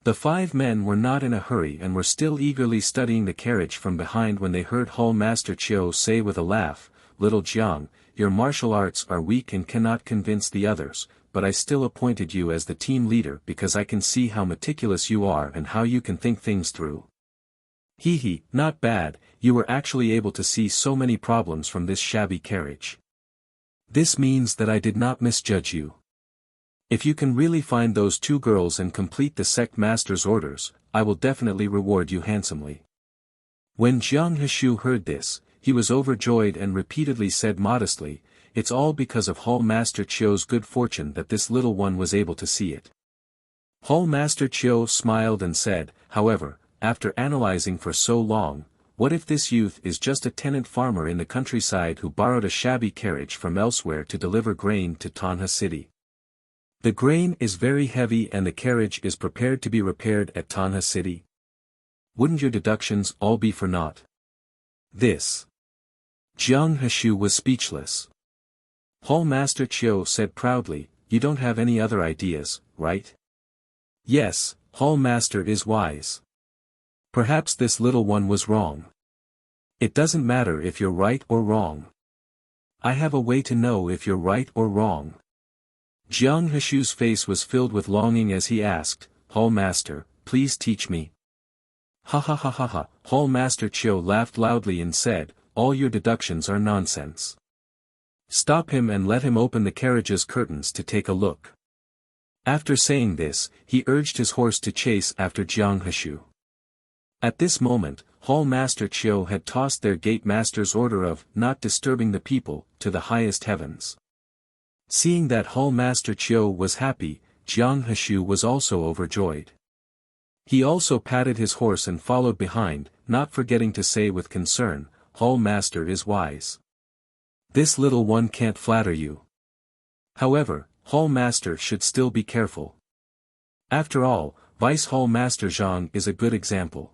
The 5 men were not in a hurry and were still eagerly studying the carriage from behind when they heard Hall Master Chiu say with a laugh, "Little Jiang, your martial arts are weak and cannot convince the others, but I still appointed you as the team leader because I can see how meticulous you are and how you can think things through. Hee, not bad, you were actually able to see so many problems from this shabby carriage. This means that I did not misjudge you. If you can really find those 2 girls and complete the sect master's orders, I will definitely reward you handsomely." When Jiang Heshu heard this, he was overjoyed and repeatedly said modestly, "It's all because of Hall Master Chiu's good fortune that this little one was able to see it." Hall Master Chiu smiled and said, "However, after analyzing for so long, what if this youth is just a tenant farmer in the countryside who borrowed a shabby carriage from elsewhere to deliver grain to Tanha City? The grain is very heavy and the carriage is prepared to be repaired at Tanha City. Wouldn't your deductions all be for naught?" This. Jiang Heshu was speechless. Hall Master Chiu said proudly, "You don't have any other ideas, right?" "Yes, Hall Master is wise. Perhaps this little one was wrong. It doesn't matter if you're right or wrong. I have a way to know if you're right or wrong." Jiang Heshu's face was filled with longing as he asked, "Hall Master, please teach me." "Ha ha ha ha ha," Hall Master Chiu laughed loudly and said, "All your deductions are nonsense. Stop him and let him open the carriage's curtains to take a look." After saying this, he urged his horse to chase after Jiang Heshu. At this moment, Hall Master Chiu had tossed their gate master's order of not disturbing the people to the highest heavens. Seeing that Hall Master Chiu was happy, Jiang Heshu was also overjoyed. He also patted his horse and followed behind, not forgetting to say with concern, "Hall Master is wise. This little one can't flatter you. However, Hall Master should still be careful. After all, Vice Hall Master Zhang is a good example."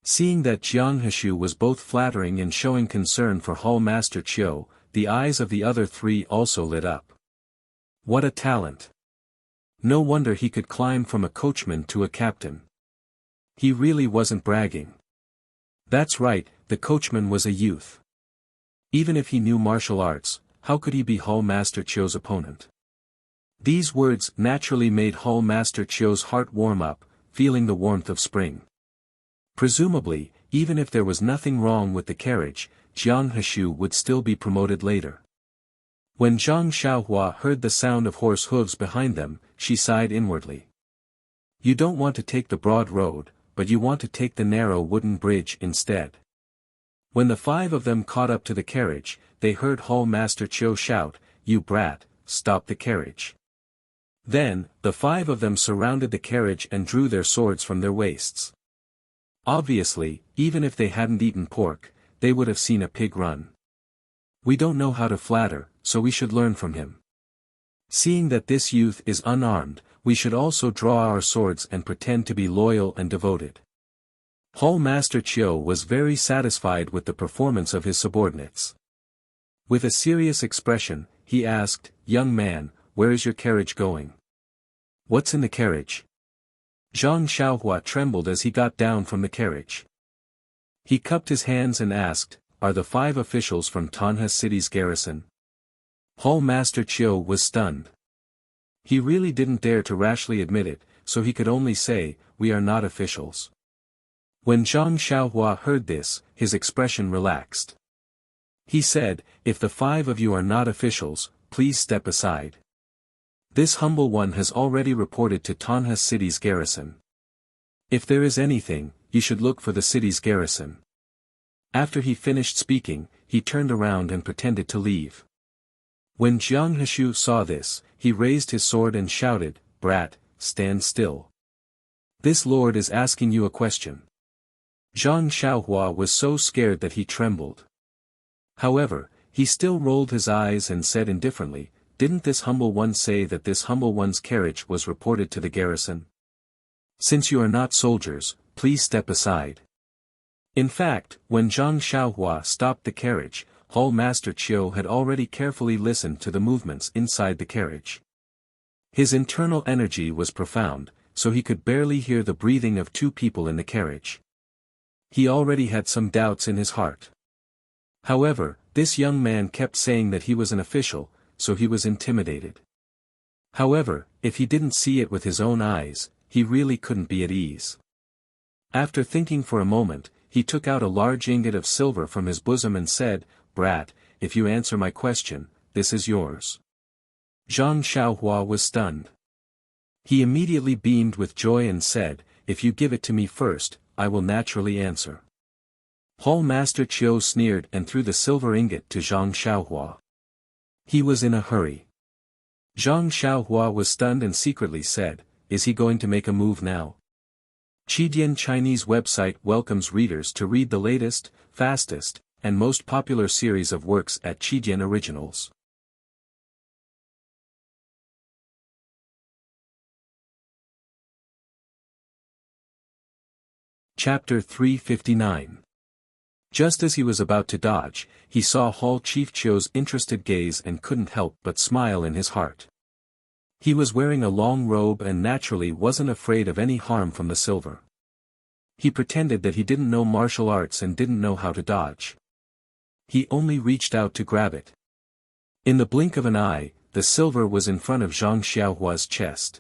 Seeing that Jiang Heshu was both flattering and showing concern for Hall Master Chiu, the eyes of the other 3 also lit up. What a talent! No wonder he could climb from a coachman to a captain. He really wasn't bragging. That's right, the coachman was a youth. Even if he knew martial arts, how could he be Hall Master Chiu's opponent? These words naturally made Hall Master Chiu's heart warm up, feeling the warmth of spring. Presumably, even if there was nothing wrong with the carriage, Jiang Heshu would still be promoted later. When Zhang Xiaohua heard the sound of horse hooves behind them, she sighed inwardly. You don't want to take the broad road, but you want to take the narrow wooden bridge instead. When the 5 of them caught up to the carriage, they heard Hall Master Chiu shout, "You brat, stop the carriage." Then, the 5 of them surrounded the carriage and drew their swords from their waists. Obviously, even if they hadn't eaten pork, they would have seen a pig run. We don't know how to flatter, so we should learn from him. Seeing that this youth is unarmed, we should also draw our swords and pretend to be loyal and devoted. Hall Master Chiu was very satisfied with the performance of his subordinates. With a serious expression, he asked, "Young man, where is your carriage going? What's in the carriage?" Zhang Xiaohua trembled as he got down from the carriage. He cupped his hands and asked, "Are the 5 officials from Tanha City's garrison?" Hall Master Chiu was stunned. He really didn't dare to rashly admit it, so he could only say, "We are not officials." When Zhang Xiaohua heard this, his expression relaxed. He said, "If the 5 of you are not officials, please step aside. This humble one has already reported to Tanha City's garrison. If there is anything, you should look for the city's garrison." After he finished speaking, he turned around and pretended to leave. When Jiang Heshu saw this, he raised his sword and shouted, "Brat, stand still. This lord is asking you a question." Zhang Xiaohua was so scared that he trembled. However, he still rolled his eyes and said indifferently, "Didn't this humble one say that this humble one's carriage was reported to the garrison? Since you are not soldiers, please step aside." In fact, when Zhang Xiaohua stopped the carriage, Hall Master Chiu had already carefully listened to the movements inside the carriage. His internal energy was profound, so he could barely hear the breathing of 2 people in the carriage. He already had some doubts in his heart. However, this young man kept saying that he was an official, so he was intimidated. However, if he didn't see it with his own eyes, he really couldn't be at ease. After thinking for a moment, he took out a large ingot of silver from his bosom and said, "Brat, if you answer my question, this is yours." Zhang Xiaohua was stunned. He immediately beamed with joy and said, "If you give it to me first, I will naturally answer." Hall Master Chiu sneered and threw the silver ingot to Zhang Xiaohua. He was in a hurry. Zhang Xiaohua was stunned and secretly said, "Is he going to make a move now?" Qidian Chinese website welcomes readers to read the latest, fastest, and most popular series of works at Qidian Originals. Chapter 359. Just as he was about to dodge, he saw Hall Chief Chiu's interested gaze and couldn't help but smile in his heart. He was wearing a long robe and naturally wasn't afraid of any harm from the silver. He pretended that he didn't know martial arts and didn't know how to dodge. He only reached out to grab it. In the blink of an eye, the silver was in front of Zhang Xiaohua's chest.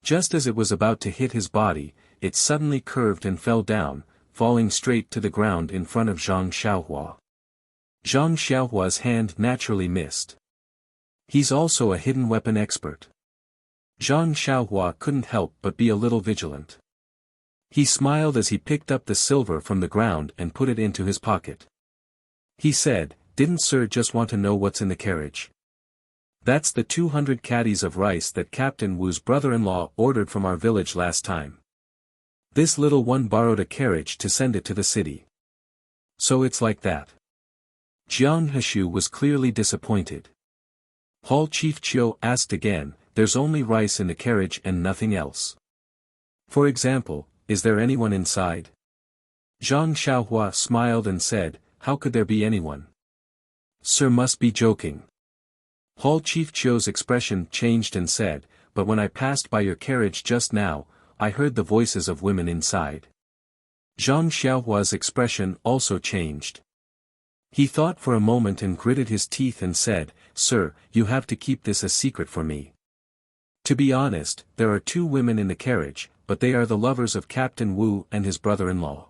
Just as it was about to hit his body, it suddenly curved and fell down, falling straight to the ground in front of Zhang Xiaohua. Zhang Xiaohua's hand naturally missed. He's also a hidden weapon expert. Zhang Xiaohua couldn't help but be a little vigilant. He smiled as he picked up the silver from the ground and put it into his pocket. He said, "Didn't Sir just want to know what's in the carriage? That's the 200 caddies of rice that Captain Wu's brother-in-law ordered from our village last time. This little one borrowed a carriage to send it to the city. So it's like that." Jiang Heshu was clearly disappointed. Hall Chief Chiu asked again, "There's only rice in the carriage and nothing else. For example, is there anyone inside?" Zhang Xiaohua smiled and said, "How could there be anyone? Sir must be joking." Hall Chief Chiu's expression changed and said, "But when I passed by your carriage just now, I heard the voices of women inside." Zhang Xiaohua's expression also changed. He thought for a moment and gritted his teeth and said, "Sir, you have to keep this a secret for me. To be honest, there are 2 women in the carriage, but they are the lovers of Captain Wu and his brother-in-law.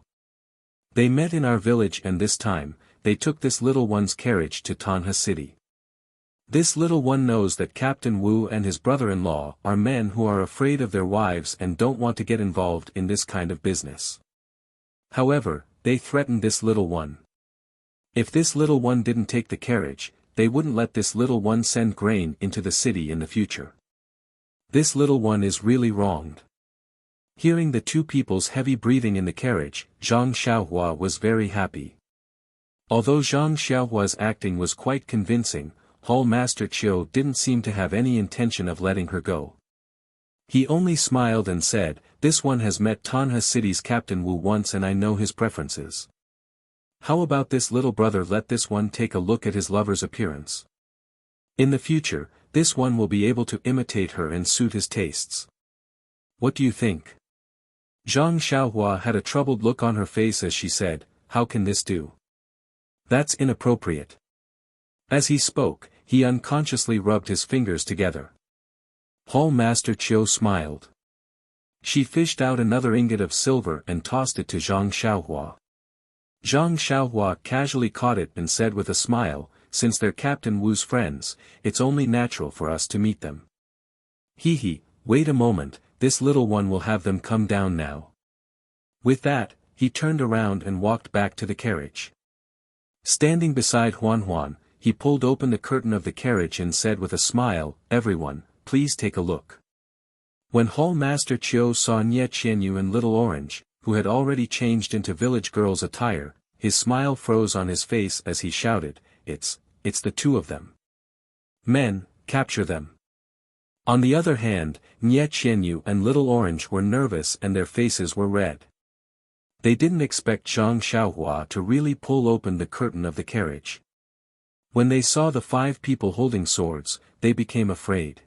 They met in our village and this time, they took this little one's carriage to Tanha City. This little one knows that Captain Wu and his brother-in-law are men who are afraid of their wives and don't want to get involved in this kind of business. However, they threatened this little one. If this little one didn't take the carriage, they wouldn't let this little one send grain into the city in the future. This little one is really wronged." Hearing the 2 people's heavy breathing in the carriage, Zhang Xiaohua was very happy. Although Zhang Xiaohua's acting was quite convincing, Hall Master Chiu didn't seem to have any intention of letting her go. He only smiled and said, "This one has met Tanha City's Captain Wu once and I know his preferences. How about this little brother let this one take a look at his lover's appearance? In the future, this one will be able to imitate her and suit his tastes. What do you think?" Zhang Xiaohua had a troubled look on her face as she said, "How can this do? That's inappropriate." As he spoke, he unconsciously rubbed his fingers together. Hall Master Qiu smiled. She fished out another ingot of silver and tossed it to Zhang Xiaohua. Zhang Xiaohua casually caught it and said with a smile, "Since they're Captain Wu's friends, it's only natural for us to meet them." He, wait a moment, this little one will have them come down now." With that, he turned around and walked back to the carriage. Standing beside Huan, he pulled open the curtain of the carriage and said with a smile, "Everyone, please take a look." When Hall Master Qiu saw Nie Qianyu and Little Orange, who had already changed into village girl's attire, his smile froze on his face as he shouted, It's the two of them. Men, capture them." On the other hand, Nie Qianyu and Little Orange were nervous and their faces were red. They didn't expect Zhang Xiaohua to really pull open the curtain of the carriage. When they saw the 5 people holding swords, they became afraid.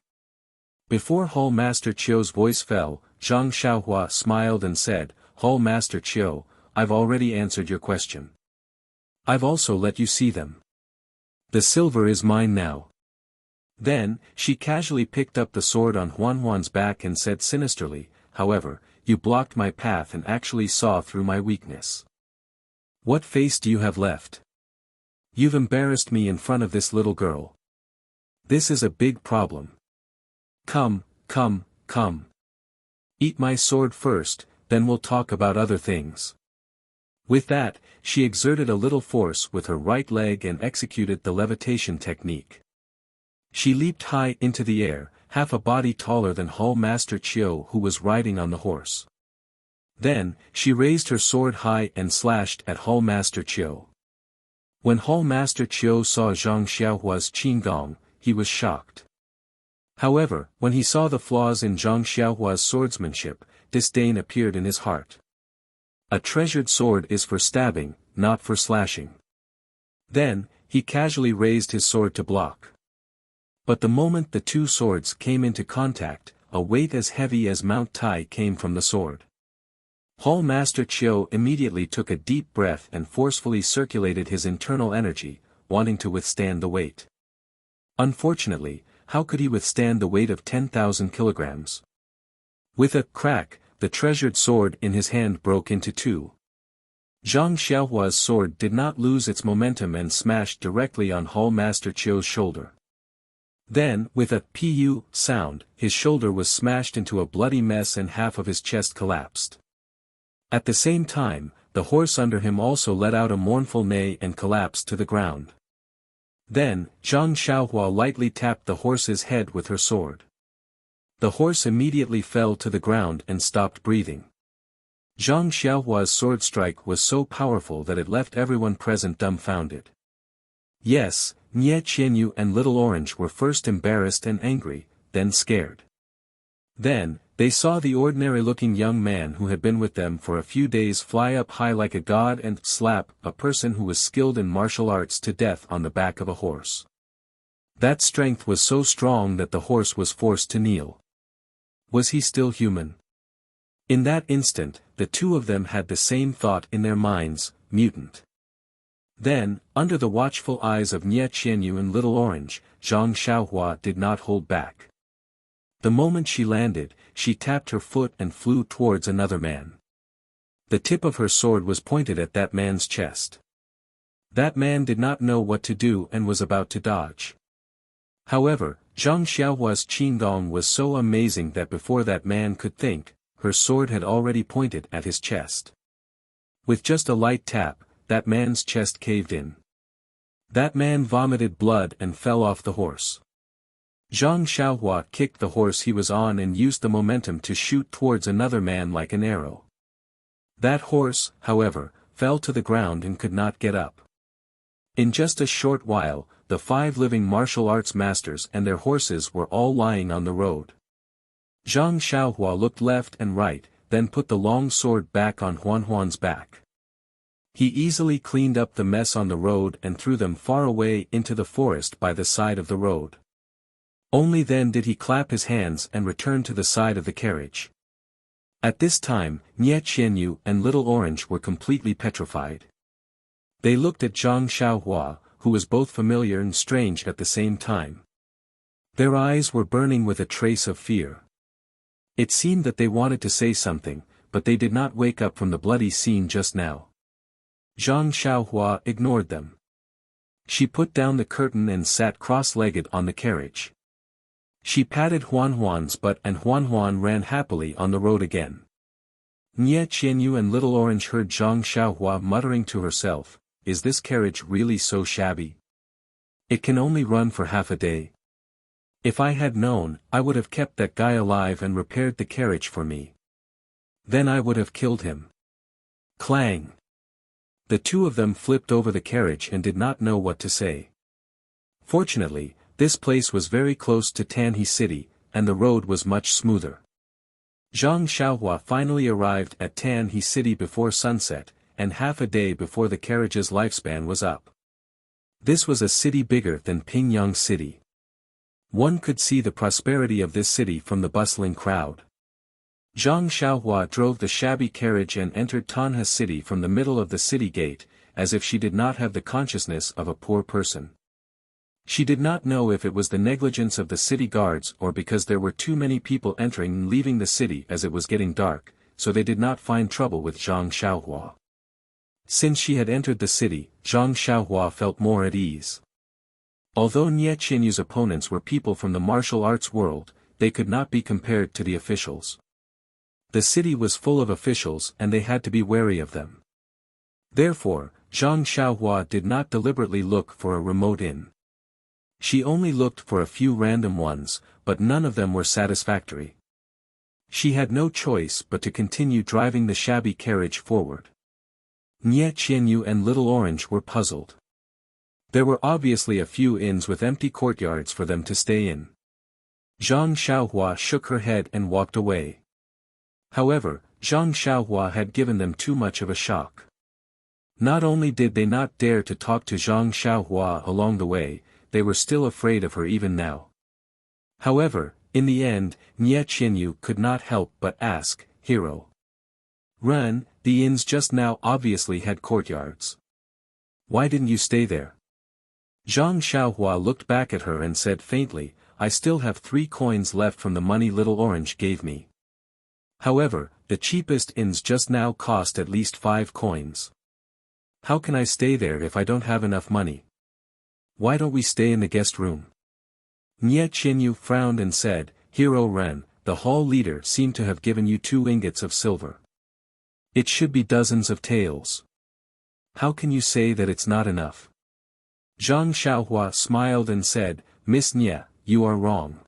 Before Hall Master Qiu's voice fell, Zhang Xiaohua smiled and said, "Hall Master Qiu, I've already answered your question. I've also let you see them. The silver is mine now." Then, she casually picked up the sword on Huan's back and said sinisterly, "However, you blocked my path and actually saw through my weakness. What face do you have left? You've embarrassed me in front of this little girl. This is a big problem. Come. Eat my sword first, then we'll talk about other things." With that, she exerted a little force with her right leg and executed the levitation technique. She leaped high into the air, half a body taller than Hall Master Qiu who was riding on the horse. Then, she raised her sword high and slashed at Hall Master Qiu. When Hall Master Qiu saw Zhang Xiaohua's qinggong, he was shocked. However, when he saw the flaws in Zhang Xiaohua's swordsmanship, disdain appeared in his heart. A treasured sword is for stabbing, not for slashing. Then, he casually raised his sword to block. But the moment the two swords came into contact, a weight as heavy as Mount Tai came from the sword. Hall Master Qiu immediately took a deep breath and forcefully circulated his internal energy, wanting to withstand the weight. Unfortunately, how could he withstand the weight of 10,000 kilograms? With a crack, the treasured sword in his hand broke into two. Zhang Xiaohua's sword did not lose its momentum and smashed directly on Hall Master Qiu's shoulder. Then, with a pu sound, his shoulder was smashed into a bloody mess and half of his chest collapsed. At the same time, the horse under him also let out a mournful neigh and collapsed to the ground. Then, Zhang Xiaohua lightly tapped the horse's head with her sword. The horse immediately fell to the ground and stopped breathing. Zhang Xiaohua's sword strike was so powerful that it left everyone present dumbfounded. Yes, Nie Qianyu and Little Orange were first embarrassed and angry, then scared. Then, they saw the ordinary-looking young man who had been with them for a few days fly up high like a god and slap a person who was skilled in martial arts to death on the back of a horse. That strength was so strong that the horse was forced to kneel. Was he still human? In that instant, the two of them had the same thought in their minds, mutant. Then, under the watchful eyes of Nie Qianyu and Little Orange, Zhang Xiaohua did not hold back. The moment she landed, she tapped her foot and flew towards another man. The tip of her sword was pointed at that man's chest. That man did not know what to do and was about to dodge. However, Zhang Xiaohua's qinggong was so amazing that before that man could think, her sword had already pointed at his chest. With just a light tap, that man's chest caved in. That man vomited blood and fell off the horse. Zhang Xiaohua kicked the horse he was on and used the momentum to shoot towards another man like an arrow. That horse, however, fell to the ground and could not get up. In just a short while, the 5 living martial arts masters and their horses were all lying on the road. Zhang Xiaohua looked left and right, then put the long sword back on Huan's back. He easily cleaned up the mess on the road and threw them far away into the forest by the side of the road. Only then did he clap his hands and return to the side of the carriage. At this time, Nie Qianyu and Little Orange were completely petrified. They looked at Zhang Xiaohua, who was both familiar and strange at the same time. Their eyes were burning with a trace of fear. It seemed that they wanted to say something, but they did not wake up from the bloody scene just now. Zhang Xiaohua ignored them. She put down the curtain and sat cross-legged on the carriage. She patted Huan's butt and Huan ran happily on the road again. Nie Qianyu and Little Orange heard Zhang Xiaohua muttering to herself, "Is this carriage really so shabby? It can only run for half a day. If I had known, I would have kept that guy alive and repaired the carriage for me. Then I would have killed him." Clang! The two of them flipped over the carriage and did not know what to say. Fortunately, this place was very close to Tanhe City, and the road was much smoother. Zhang Xiaohua finally arrived at Tanhe City before sunset, and half a day before the carriage's lifespan was up. This was a city bigger than Pingyang City. One could see the prosperity of this city from the bustling crowd. Zhang Xiaohua drove the shabby carriage and entered Tanhe City from the middle of the city gate, as if she did not have the consciousness of a poor person. She did not know if it was the negligence of the city guards or because there were too many people entering and leaving the city as it was getting dark, so they did not find trouble with Zhang Xiaohua. Since she had entered the city, Zhang Xiaohua felt more at ease. Although Nie Qianyu's opponents were people from the martial arts world, they could not be compared to the officials. The city was full of officials and they had to be wary of them. Therefore, Zhang Xiaohua did not deliberately look for a remote inn. She only looked for a few random ones, but none of them were satisfactory. She had no choice but to continue driving the shabby carriage forward. Nie Qianyu and Little Orange were puzzled. There were obviously a few inns with empty courtyards for them to stay in. Zhang Xiaohua shook her head and walked away. However, Zhang Xiaohua had given them too much of a shock. Not only did they not dare to talk to Zhang Xiaohua along the way, they were still afraid of her even now. However, in the end, Nie Qianyu could not help but ask, "Hero Ren, the inns just now obviously had courtyards. Why didn't you stay there?" Zhang Xiaohua looked back at her and said faintly, "I still have 3 coins left from the money Little Orange gave me. However, the cheapest inns just now cost at least 5 coins. How can I stay there if I don't have enough money? Why don't we stay in the guest room?" Nie Qianyu frowned and said, "Hero Ren, the hall leader seemed to have given you 2 ingots of silver. It should be dozens of taels. How can you say that it's not enough?" Zhang Xiaohua smiled and said, "Miss Nie, you are wrong.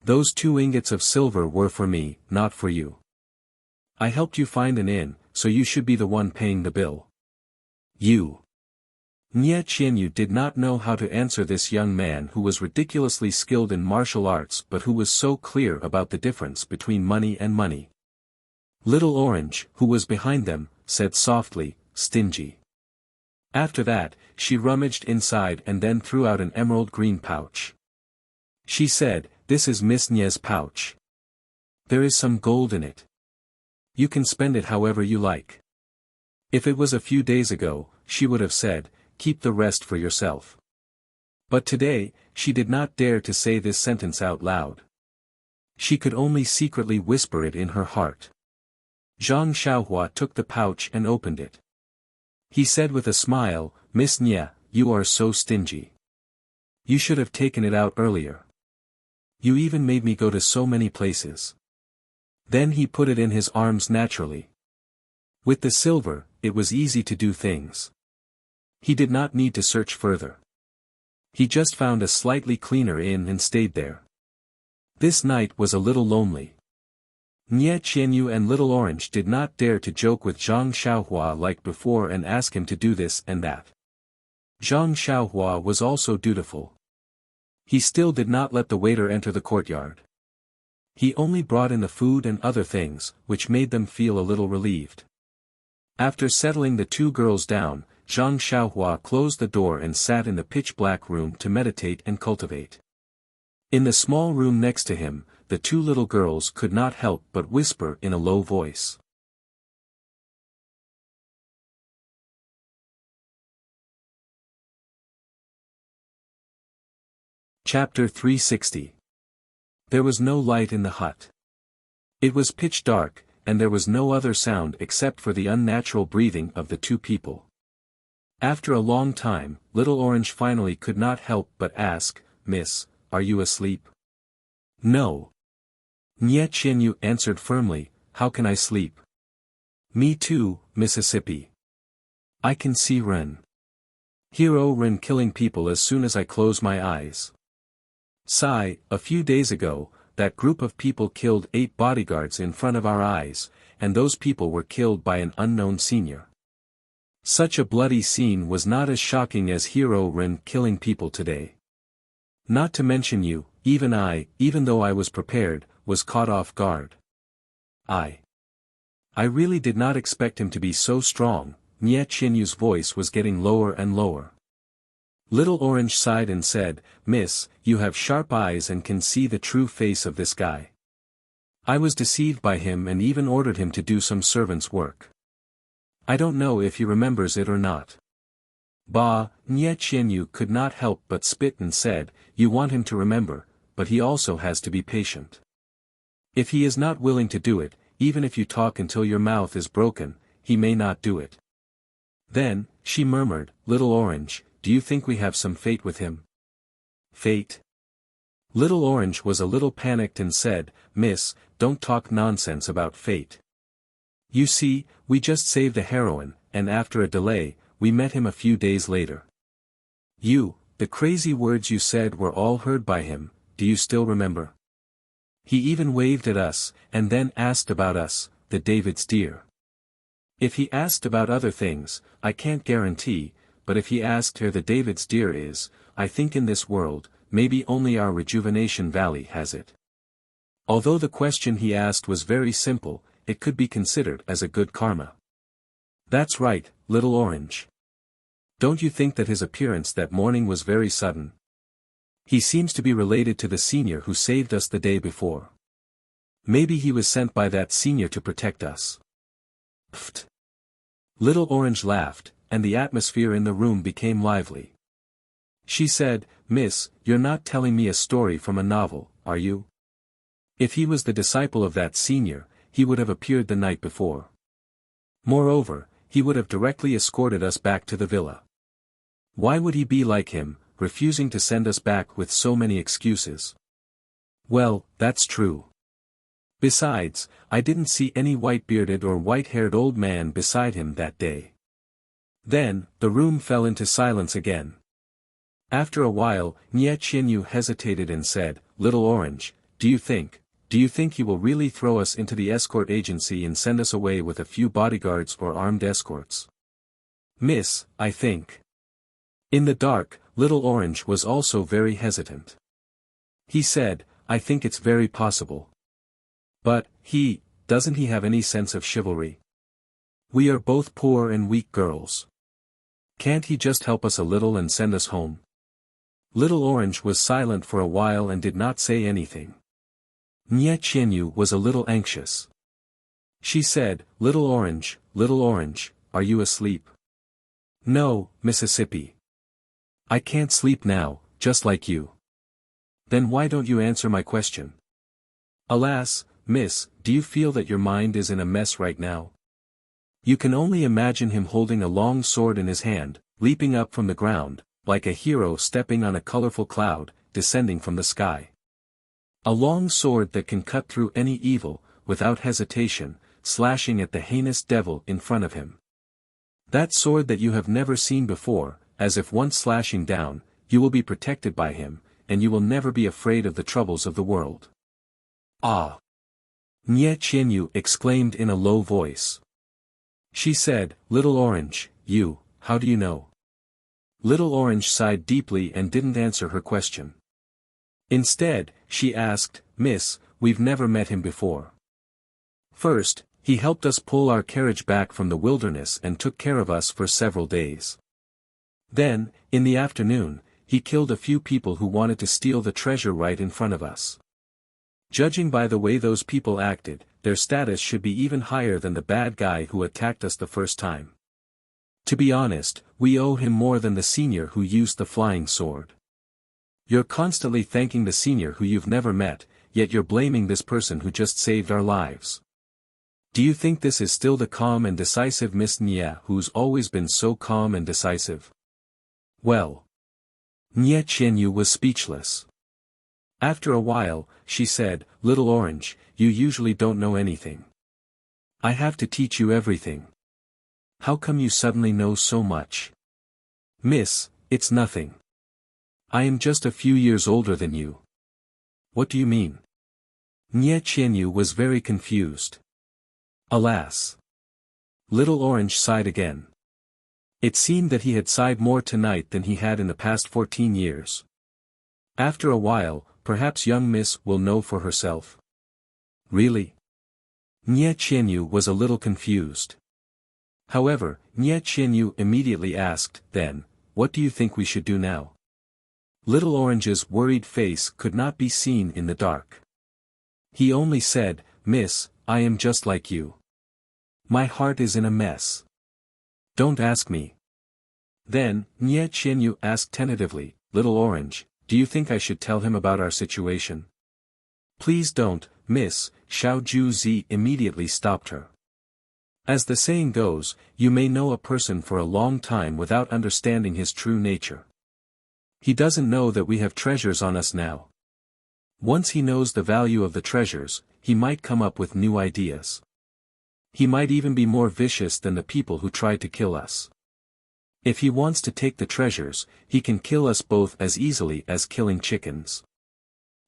Those 2 ingots of silver were for me, not for you. I helped you find an inn, so you should be the one paying the bill. You." Nie Qianyu did not know how to answer this young man who was ridiculously skilled in martial arts but who was so clear about the difference between money and money. Little Orange, who was behind them, said softly, "Stingy." After that, she rummaged inside and then threw out an emerald green pouch. She said, "This is Miss Nie's pouch. There is some gold in it. You can spend it however you like." If it was a few days ago, she would have said, "Keep the rest for yourself." But today, she did not dare to say this sentence out loud. She could only secretly whisper it in her heart. Zhang Xiaohua took the pouch and opened it. He said with a smile, "Miss Nie, you are so stingy. You should have taken it out earlier. You even made me go to so many places." Then he put it in his arms naturally. With the silver, it was easy to do things. He did not need to search further. He just found a slightly cleaner inn and stayed there. This night was a little lonely. Nie Qianyu and Little Orange did not dare to joke with Zhang Xiaohua like before and ask him to do this and that. Zhang Xiaohua was also dutiful. He still did not let the waiter enter the courtyard. He only brought in the food and other things, which made them feel a little relieved. After settling the 2 girls down, Zhang Xiaohua closed the door and sat in the pitch-black room to meditate and cultivate. In the small room next to him, the two little girls could not help but whisper in a low voice. Chapter 360. There was no light in the hut. It was pitch dark, and there was no other sound except for the unnatural breathing of the two people. After a long time, Little Orange finally could not help but ask, "Miss, are you asleep?" "No." Nye Qianyu answered firmly, "How can I sleep?" "Me too, Mississippi. I can see Ren. Hero Ren killing people as soon as I close my eyes. Sigh, a few days ago, that group of people killed 8 bodyguards in front of our eyes, and those people were killed by an unknown senior. Such a bloody scene was not as shocking as Hero Ren killing people today. Not to mention you, even I, even though I was prepared, was caught off guard. I really did not expect him to be so strong." Nye Qianyu's voice was getting lower and lower. Little Orange sighed and said, "Miss, you have sharp eyes and can see the true face of this guy. I was deceived by him and even ordered him to do some servant's work. I don't know if he remembers it or not." "Bah," Nye Qianyu could not help but spit and said, "You want him to remember, but he also has to be patient. If he is not willing to do it, even if you talk until your mouth is broken, he may not do it." Then, she murmured, "Little Orange, do you think we have some fate with him?" "Fate?" Little Orange was a little panicked and said, "Miss, don't talk nonsense about fate. You see, we just saved a heroine, and after a delay, we met him a few days later. The crazy words you said were all heard by him, do you still remember? He even waved at us, and then asked about us, the David's deer. If he asked about other things, I can't guarantee, but if he asked where the David's deer is, I think in this world, maybe only our Rejuvenation Valley has it. Although the question he asked was very simple, it could be considered as a good karma." "That's right, Little Orange. Don't you think that his appearance that morning was very sudden? He seems to be related to the senior who saved us the day before. Maybe he was sent by that senior to protect us." "Pfft." Little Orange laughed, and the atmosphere in the room became lively. She said, "Miss, you're not telling me a story from a novel, are you? If he was the disciple of that senior, he would have appeared the night before. Moreover, he would have directly escorted us back to the villa. Why would he be like him, refusing to send us back with so many excuses?" "Well, that's true. Besides, I didn't see any white-bearded or white-haired old man beside him that day." Then, the room fell into silence again. After a while, Nye Qianyu hesitated and said, "Little Orange, do you think he will really throw us into the escort agency and send us away with a few bodyguards or armed escorts?" "Miss, I think." In the dark, Little Orange was also very hesitant. He said, "I think it's very possible. But, doesn't he have any sense of chivalry? We are both poor and weak girls. Can't he just help us a little and send us home?" Little Orange was silent for a while and did not say anything. Nye Qianyu was a little anxious. She said, Little Orange, are you asleep?" "No, Mississippi. I can't sleep now, just like you." "Then why don't you answer my question?" "Alas, Miss, do you feel that your mind is in a mess right now? You can only imagine him holding a long sword in his hand, leaping up from the ground, like a hero stepping on a colorful cloud, descending from the sky. A long sword that can cut through any evil, without hesitation, slashing at the heinous devil in front of him. That sword that you have never seen before, as if once slashing down, you will be protected by him, and you will never be afraid of the troubles of the world." "Ah!" Nye Qianyu exclaimed in a low voice. She said, Little Orange, how do you know? Little Orange sighed deeply and didn't answer her question. Instead, she asked, Miss, we've never met him before. First, he helped us pull our carriage back from the wilderness and took care of us for several days. Then, in the afternoon, he killed a few people who wanted to steal the treasure right in front of us. Judging by the way those people acted, their status should be even higher than the bad guy who attacked us the first time. To be honest, we owe him more than the senior who used the flying sword. You're constantly thanking the senior who you've never met, yet you're blaming this person who just saved our lives. Do you think this is still the calm and decisive Miss Nya who's always been so calm and decisive? Well. Nye Qianyu was speechless. After a while, she said, "Little Orange, you usually don't know anything. I have to teach you everything. How come you suddenly know so much?" "Miss, it's nothing. I am just a few years older than you." "What do you mean?" Nye Qianyu was very confused. Alas. Little Orange sighed again. It seemed that he had sighed more tonight than he had in the past 14 years. After a while, perhaps young Miss will know for herself. Really? Nye Qianyu was a little confused. However, Nye Qianyu immediately asked, "Then, what do you think we should do now?" Little Orange's worried face could not be seen in the dark. He only said, "Miss, I am just like you. My heart is in a mess. Don't ask me." Then, Nye Qianyu asked tentatively, "Little Orange, do you think I should tell him about our situation?" "Please don't, Miss," Xiao Juzi immediately stopped her. As the saying goes, you may know a person for a long time without understanding his true nature. He doesn't know that we have treasures on us now. Once he knows the value of the treasures, he might come up with new ideas. He might even be more vicious than the people who tried to kill us. If he wants to take the treasures, he can kill us both as easily as killing chickens.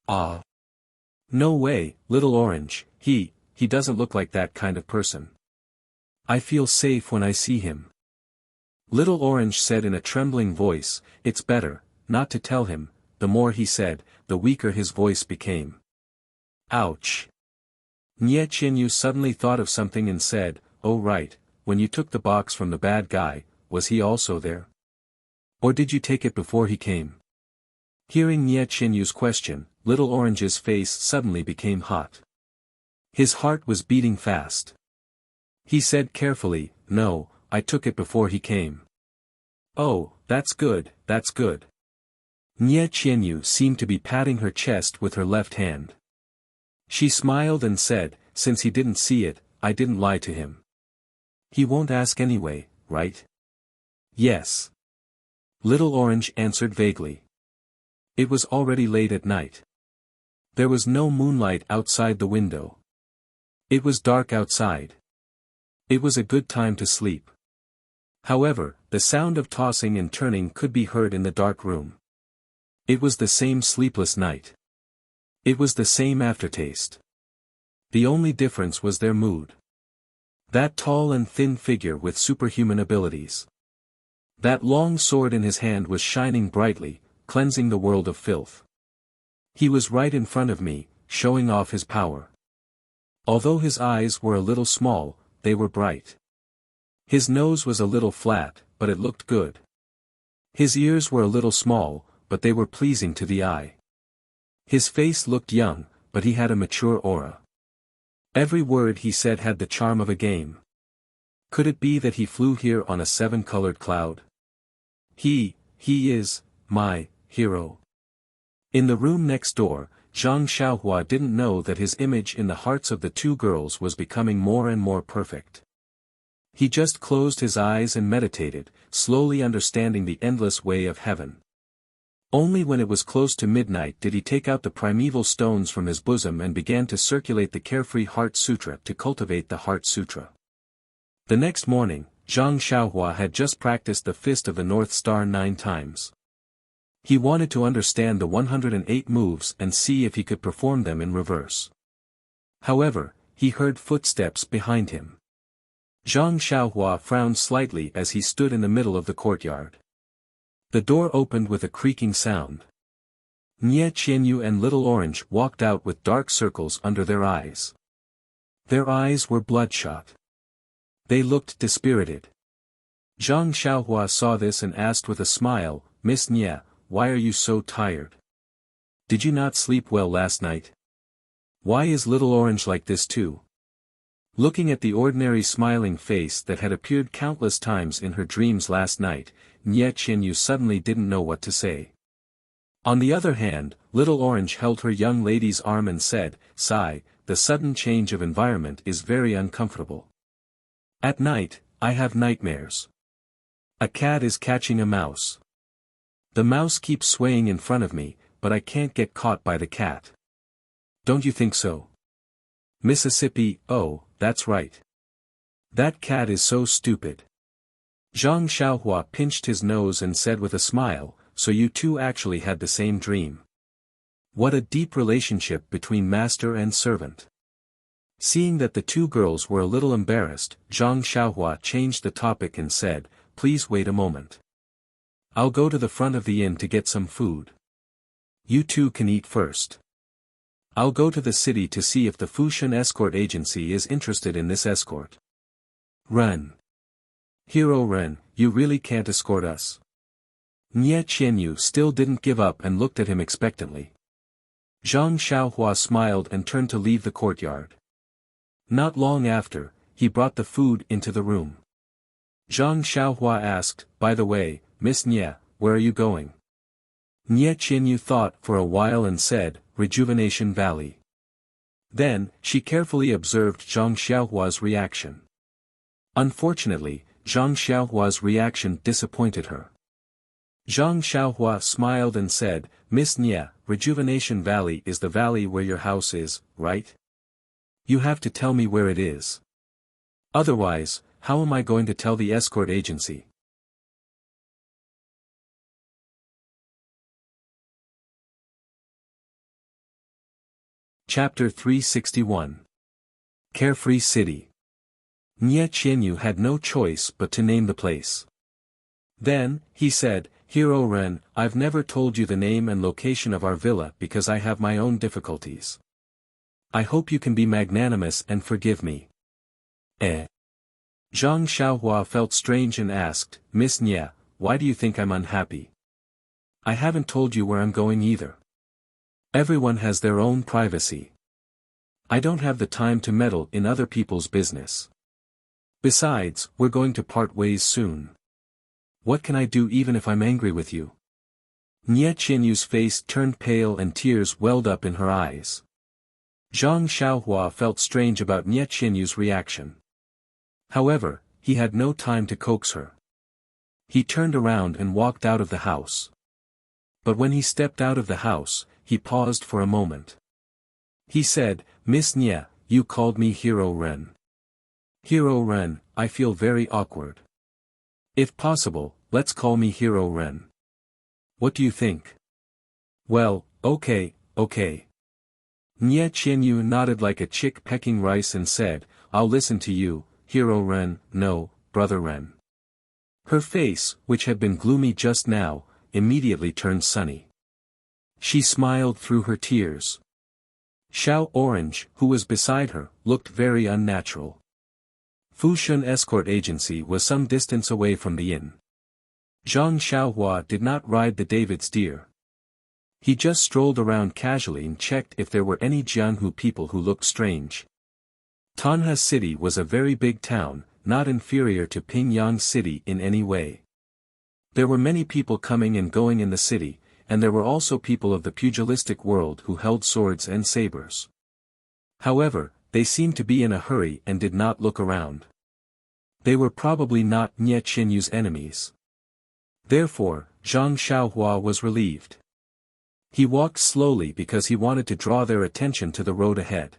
Ah. No way, Little Orange, he doesn't look like that kind of person. I feel safe when I see him. Little Orange said in a trembling voice, "It's better, not to tell him." The more he said, the weaker his voice became. Ouch. Nye Qianyu suddenly thought of something and said, "Oh right, when you took the box from the bad guy, was he also there? Or did you take it before he came?" Hearing Nye Qianyu's question, Little Orange's face suddenly became hot. His heart was beating fast. He said carefully, "No, I took it before he came." "Oh, that's good, that's good." Nye Qianyu seemed to be patting her chest with her left hand. She smiled and said, "Since he didn't see it, I didn't lie to him. He won't ask anyway, right?" "Yes." Little Orange answered vaguely. It was already late at night. There was no moonlight outside the window. It was dark outside. It was a good time to sleep. However, the sound of tossing and turning could be heard in the dark room. It was the same sleepless night. It was the same aftertaste. The only difference was their mood. That tall and thin figure with superhuman abilities. That long sword in his hand was shining brightly, cleansing the world of filth. He was right in front of me, showing off his power. Although his eyes were a little small, they were bright. His nose was a little flat, but it looked good. His ears were a little small, but they were pleasing to the eye. His face looked young, but he had a mature aura. Every word he said had the charm of a game. Could it be that he flew here on a 7-colored cloud? He is my hero. In the room next door, Zhang Xiaohua didn't know that his image in the hearts of the two girls was becoming more and more perfect. He just closed his eyes and meditated, slowly understanding the endless way of heaven. Only when it was close to midnight did he take out the primeval stones from his bosom and began to circulate the Carefree Heart Sutra to cultivate the Heart Sutra. The next morning, Zhang Xiaohua had just practiced the Fist of the North Star 9 times. He wanted to understand the 108 moves and see if he could perform them in reverse. However, he heard footsteps behind him. Zhang Xiaohua frowned slightly as he stood in the middle of the courtyard. The door opened with a creaking sound. Nye Qianyu and Little Orange walked out with dark circles under their eyes. Their eyes were bloodshot. They looked dispirited. Zhang Xiaohua saw this and asked with a smile, "Miss Nye, why are you so tired? Did you not sleep well last night?" Why is Little Orange like this too? Looking at the ordinary smiling face that had appeared countless times in her dreams last night, Nie Qianyu suddenly didn't know what to say. On the other hand, Little Orange held her young lady's arm and said, "Sigh, the sudden change of environment is very uncomfortable. At night, I have nightmares. A cat is catching a mouse. The mouse keeps swaying in front of me, but I can't get caught by the cat. Don't you think so? Mississippi, oh, that's right. That cat is so stupid." Zhang Xiaohua pinched his nose and said with a smile, "So you two actually had the same dream. What a deep relationship between master and servant." Seeing that the two girls were a little embarrassed, Zhang Xiaohua changed the topic and said, "Please wait a moment. I'll go to the front of the inn to get some food. You two can eat first. I'll go to the city to see if the Fushan escort agency is interested in this escort." "Ren. Hero Ren, you really can't escort us?" Nie Qianyu still didn't give up and looked at him expectantly. Zhang Xiaohua smiled and turned to leave the courtyard. Not long after, he brought the food into the room. Zhang Xiaohua asked, "By the way, Miss Nie, where are you going?" Nie Qianyu thought for a while and said, "Rejuvenation Valley." Then, she carefully observed Zhang Xiaohua's reaction. Unfortunately, Zhang Xiaohua's reaction disappointed her. Zhang Xiaohua smiled and said, "Miss Nie, Rejuvenation Valley is the valley where your house is, right? You have to tell me where it is. Otherwise, how am I going to tell the escort agency?" Chapter 361. Carefree City. Nie Qianyu had no choice but to name the place. Then, he said, "Hero Ren, I've never told you the name and location of our villa because I have my own difficulties. I hope you can be magnanimous and forgive me." Zhang Xiaohua felt strange and asked, "Miss Nie, why do you think I'm unhappy? I haven't told you where I'm going either. Everyone has their own privacy. I don't have the time to meddle in other people's business. Besides, we're going to part ways soon. What can I do even if I'm angry with you?" Nie Qianyu's face turned pale and tears welled up in her eyes. Zhang Xiaohua felt strange about Nie Qianyu's reaction. However, he had no time to coax her. He turned around and walked out of the house. But when he stepped out of the house, he paused for a moment. He said, "Miss Nie, you called me Hero Ren. Hero Ren, I feel very awkward. If possible, let's call me Hero Ren. What do you think?" "Well, okay. Nie Qianyu nodded like a chick pecking rice and said, "I'll listen to you, Hero Ren, no, Brother Ren." Her face, which had been gloomy just now, immediately turned sunny. She smiled through her tears. Xiao Orange, who was beside her, looked very unnatural. Fushan escort agency was some distance away from the inn. Zhang Xiaohua did not ride the David's deer. He just strolled around casually and checked if there were any Jianhu people who looked strange. Tanha City was a very big town, not inferior to Pingyang City in any way. There were many people coming and going in the city, and there were also people of the pugilistic world who held swords and sabers. However, they seemed to be in a hurry and did not look around. They were probably not Nie Qianyu's enemies. Therefore, Zhang Xiaohua was relieved. He walked slowly because he wanted to draw their attention to the road ahead.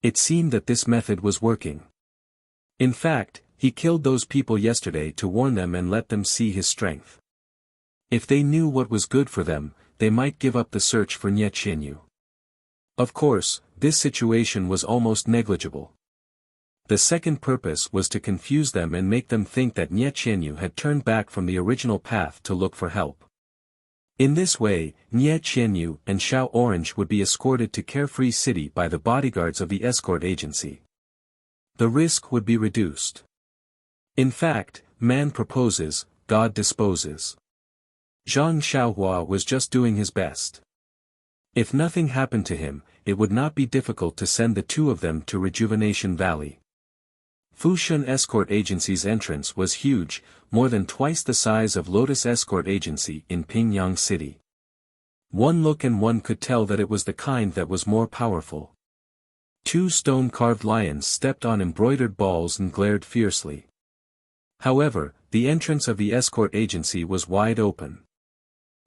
It seemed that this method was working. In fact, he killed those people yesterday to warn them and let them see his strength. If they knew what was good for them, they might give up the search for Nie Qianyu. Of course, this situation was almost negligible. The second purpose was to confuse them and make them think that Nie Qianyu had turned back from the original path to look for help. In this way, Nie Qianyu and Xiao Orange would be escorted to Carefree City by the bodyguards of the escort agency. The risk would be reduced. In fact, man proposes, God disposes. Zhang Xiaohua was just doing his best. If nothing happened to him, it would not be difficult to send the two of them to Rejuvenation Valley. Fushun Escort Agency's entrance was huge, more than twice the size of Lotus Escort Agency in Pingyang City. One look and one could tell that it was the kind that was more powerful. Two stone-carved lions stepped on embroidered balls and glared fiercely. However, the entrance of the escort agency was wide open.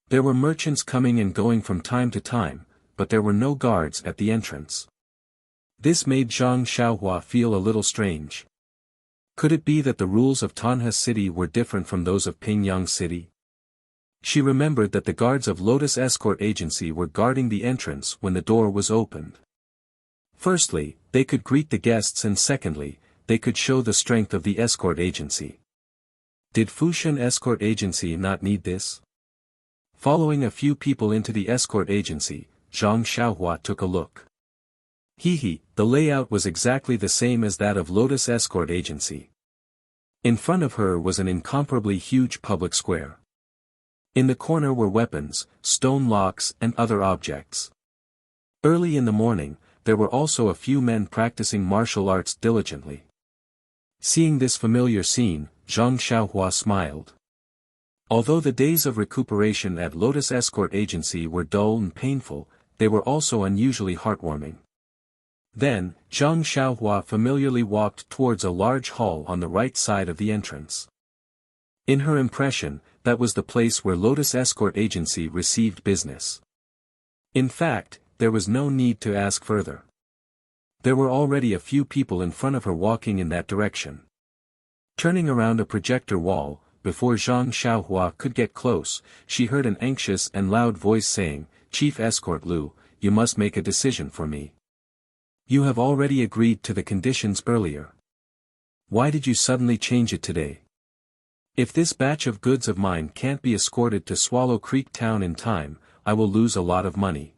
There were merchants coming and going from time to time, but there were no guards at the entrance. This made Zhang Xiaohua feel a little strange. Could it be that the rules of Tanha City were different from those of Pingyang City? She remembered that the guards of Lotus Escort Agency were guarding the entrance when the door was opened. Firstly, they could greet the guests, and secondly, they could show the strength of the escort agency. Did Fushun Escort Agency not need this? Following a few people into the escort agency, Zhang Xiaohua took a look. The layout was exactly the same as that of Lotus Escort Agency. In front of her was an incomparably huge public square. In the corner were weapons, stone locks and other objects. Early in the morning, there were also a few men practicing martial arts diligently. Seeing this familiar scene, Zhang Xiaohua smiled. Although the days of recuperation at Lotus Escort Agency were dull and painful, they were also unusually heartwarming. Then, Zhang Xiaohua familiarly walked towards a large hall on the right side of the entrance. In her impression, that was the place where Lotus Escort Agency received business. In fact, there was no need to ask further. There were already a few people in front of her walking in that direction. Turning around a projector wall, before Zhang Xiaohua could get close, she heard an anxious and loud voice saying, "Chief Escort Lu, you must make a decision for me. You have already agreed to the conditions earlier. Why did you suddenly change it today? If this batch of goods of mine can't be escorted to Swallow Creek Town in time, I will lose a lot of money."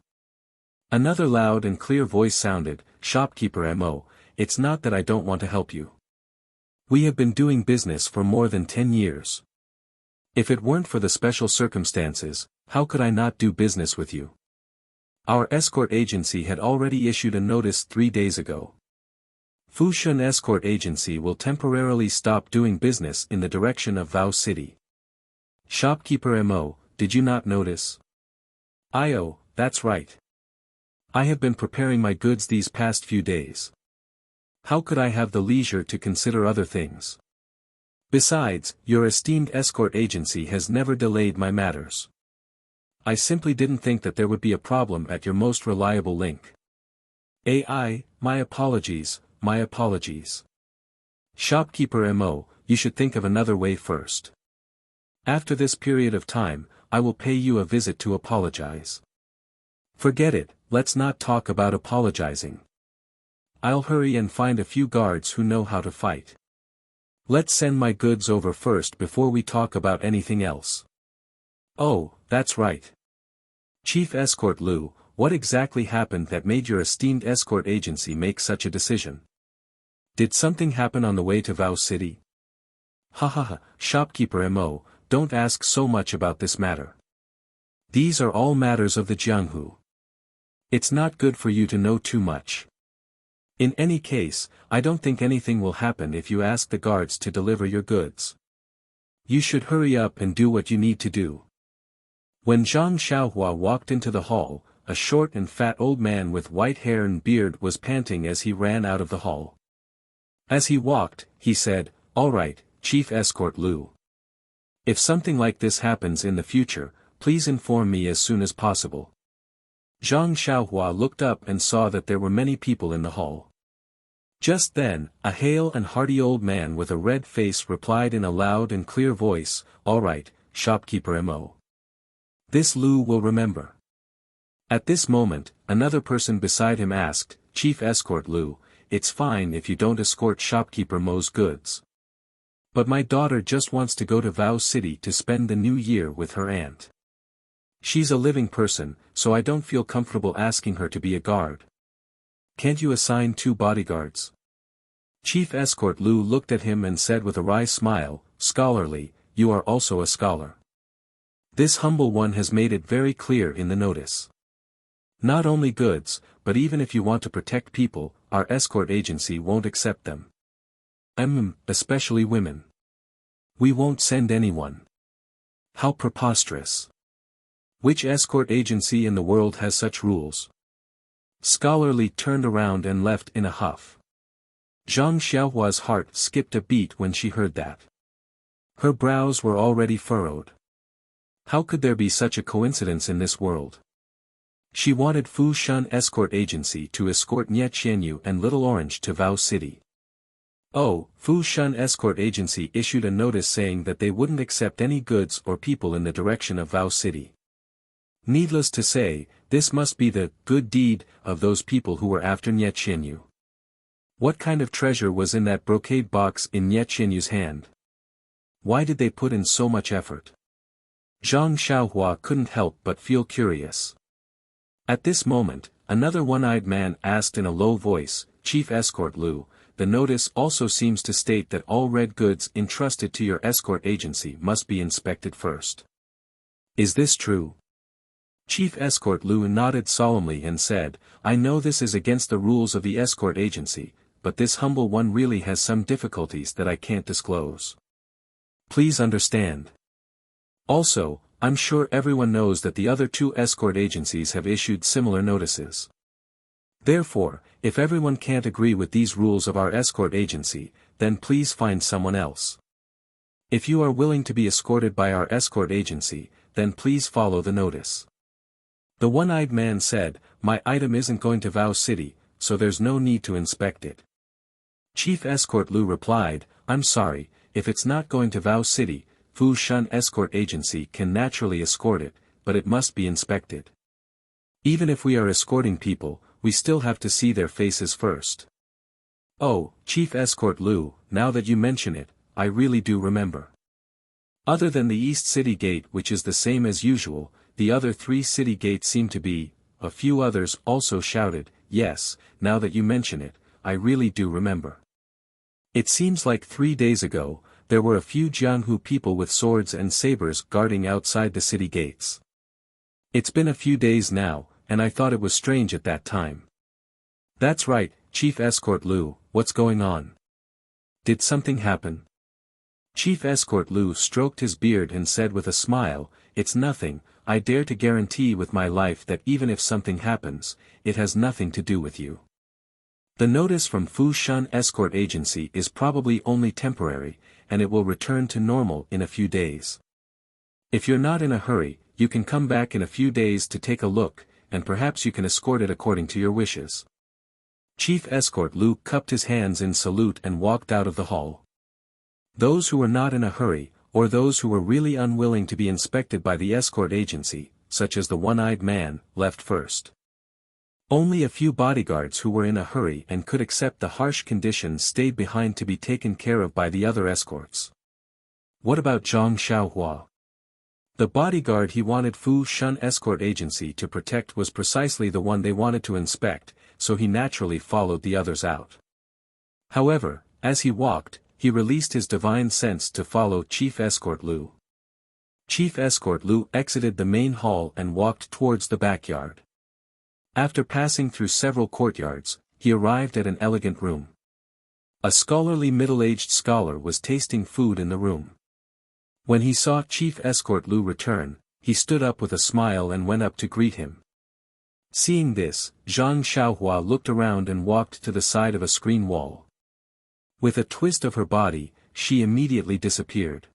Another loud and clear voice sounded, "Shopkeeper Mo, it's not that I don't want to help you. We have been doing business for more than 10 years. If it weren't for the special circumstances, how could I not do business with you? Our escort agency had already issued a notice 3 days ago. Fushun Escort Agency will temporarily stop doing business in the direction of Vao City." "Shopkeeper Mo, did you not notice?" That's right. I have been preparing my goods these past few days. How could I have the leisure to consider other things? Besides, your esteemed escort agency has never delayed my matters. I simply didn't think that there would be a problem at your most reliable link. My apologies, my apologies. Shopkeeper Mo, you should think of another way first. After this period of time, I will pay you a visit to apologize. Forget it, let's not talk about apologizing. I'll hurry and find a few guards who know how to fight. Let's send my goods over first before we talk about anything else." "Oh, that's right. Chief Escort Lu, what exactly happened that made your esteemed escort agency make such a decision? Did something happen on the way to Vao City?" Shopkeeper Mo, don't ask so much about this matter. These are all matters of the Jianghu. It's not good for you to know too much. In any case, I don't think anything will happen if you ask the guards to deliver your goods. You should hurry up and do what you need to do." When Zhang Xiaohua walked into the hall, a short and fat old man with white hair and beard was panting as he ran out of the hall. As he walked, he said, "All right, Chief Escort Lu. If something like this happens in the future, please inform me as soon as possible." Zhang Xiaohua looked up and saw that there were many people in the hall. Just then, a hale and hearty old man with a red face replied in a loud and clear voice, "All right, Shopkeeper Mo. This Lu will remember." At this moment, another person beside him asked, "Chief Escort Lu, it's fine if you don't escort Shopkeeper Mo's goods. But my daughter just wants to go to Vao City to spend the new year with her aunt. She's a living person, so I don't feel comfortable asking her to be a guard. Can't you assign 2 bodyguards?" Chief Escort Lu looked at him and said with a wry smile, "Scholarly, you are also a scholar. This humble one has made it very clear in the notice. Not only goods, but but even if you want to protect people, our escort agency won't accept them. Especially women. We won't send anyone. How preposterous. Which escort agency in the world has such rules? Scholarly turned around and left in a huff. Zhang Xiaohua's heart skipped a beat when she heard that. Her brows were already furrowed. How could there be such a coincidence in this world? She wanted Fu Shun Escort Agency to escort Nie Qianyu and Little Orange to Vao City. Oh, Fu Shun Escort Agency issued a notice saying that they wouldn't accept any goods or people in the direction of Vao City. Needless to say, this must be the good deed of those people who were after Nie Qianyu. What kind of treasure was in that brocade box in Nie Qianyu's hand? Why did they put in so much effort? Zhang Xiaohua couldn't help but feel curious. At this moment, another one-eyed man asked in a low voice, Chief Escort Lu, the notice also seems to state that all red goods entrusted to your escort agency must be inspected first. Is this true? Chief Escort Lu nodded solemnly and said, I know this is against the rules of the escort agency, but this humble one really has some difficulties that I can't disclose. Please understand. Also, I'm sure everyone knows that the other two escort agencies have issued similar notices. Therefore, if everyone can't agree with these rules of our escort agency, then please find someone else. If you are willing to be escorted by our escort agency, then please follow the notice. The one-eyed man said, my item isn't going to Vao City, so there's no need to inspect it. Chief Escort Lu replied, I'm sorry, if it's not going to Vao City, Fu Shun Escort Agency can naturally escort it, but it must be inspected. Even if we are escorting people, we still have to see their faces first. Oh, Chief Escort Lu, now that you mention it, I really do remember. Other than the East City Gate, which is the same as usual, the other 3 city gates seem to be. A few others also shouted, yes, now that you mention it, I really do remember. It seems like 3 days ago, there were a few Jianghu people with swords and sabers guarding outside the city gates. It's been a few days now, and I thought it was strange at that time. That's right, Chief Escort Lu, what's going on? Did something happen? Chief Escort Lu stroked his beard and said with a smile, it's nothing, I dare to guarantee with my life that even if something happens, it has nothing to do with you. The notice from Fu Shun Escort Agency is probably only temporary, and it will return to normal in a few days. If you're not in a hurry, you can come back in a few days to take a look, and perhaps you can escort it according to your wishes. Chief Escort Lu cupped his hands in salute and walked out of the hall. Those who were not in a hurry, or those who were really unwilling to be inspected by the escort agency, such as the one-eyed man, left first. Only a few bodyguards who were in a hurry and could accept the harsh conditions stayed behind to be taken care of by the other escorts. What about Zhang Xiaohua? The bodyguard he wanted Fu Shun Escort Agency to protect was precisely the one they wanted to inspect, so he naturally followed the others out. However, as he walked, he released his divine sense to follow Chief Escort Lu. Chief Escort Lu exited the main hall and walked towards the backyard. After passing through several courtyards, he arrived at an elegant room. A scholarly middle-aged scholar was tasting food in the room. When he saw Chief Escort Lu return, he stood up with a smile and went up to greet him. Seeing this, Zhang Xiaohua looked around and walked to the side of a screen wall. With a twist of her body, she immediately disappeared.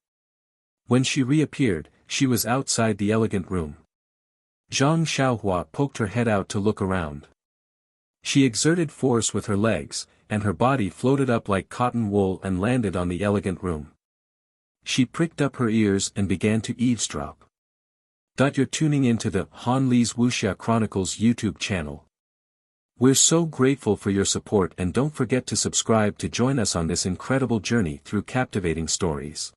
When she reappeared, she was outside the elegant room. Zhang Xiaohua poked her head out to look around. She exerted force with her legs, and her body floated up like cotton wool and landed on the elegant room. She pricked up her ears and began to eavesdrop. You're tuning into the Han Li's Wuxia Chronicles YouTube channel. We're so grateful for your support, and don't forget to subscribe to join us on this incredible journey through captivating stories.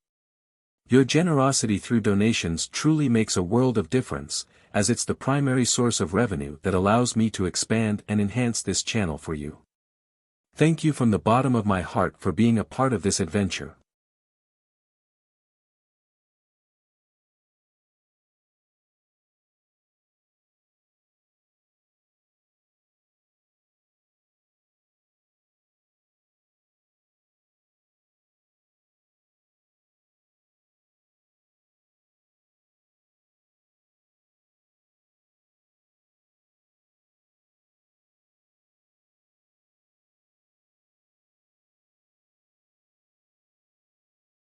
Your generosity through donations truly makes a world of difference, as it's the primary source of revenue that allows me to expand and enhance this channel for you. Thank you from the bottom of my heart for being a part of this adventure.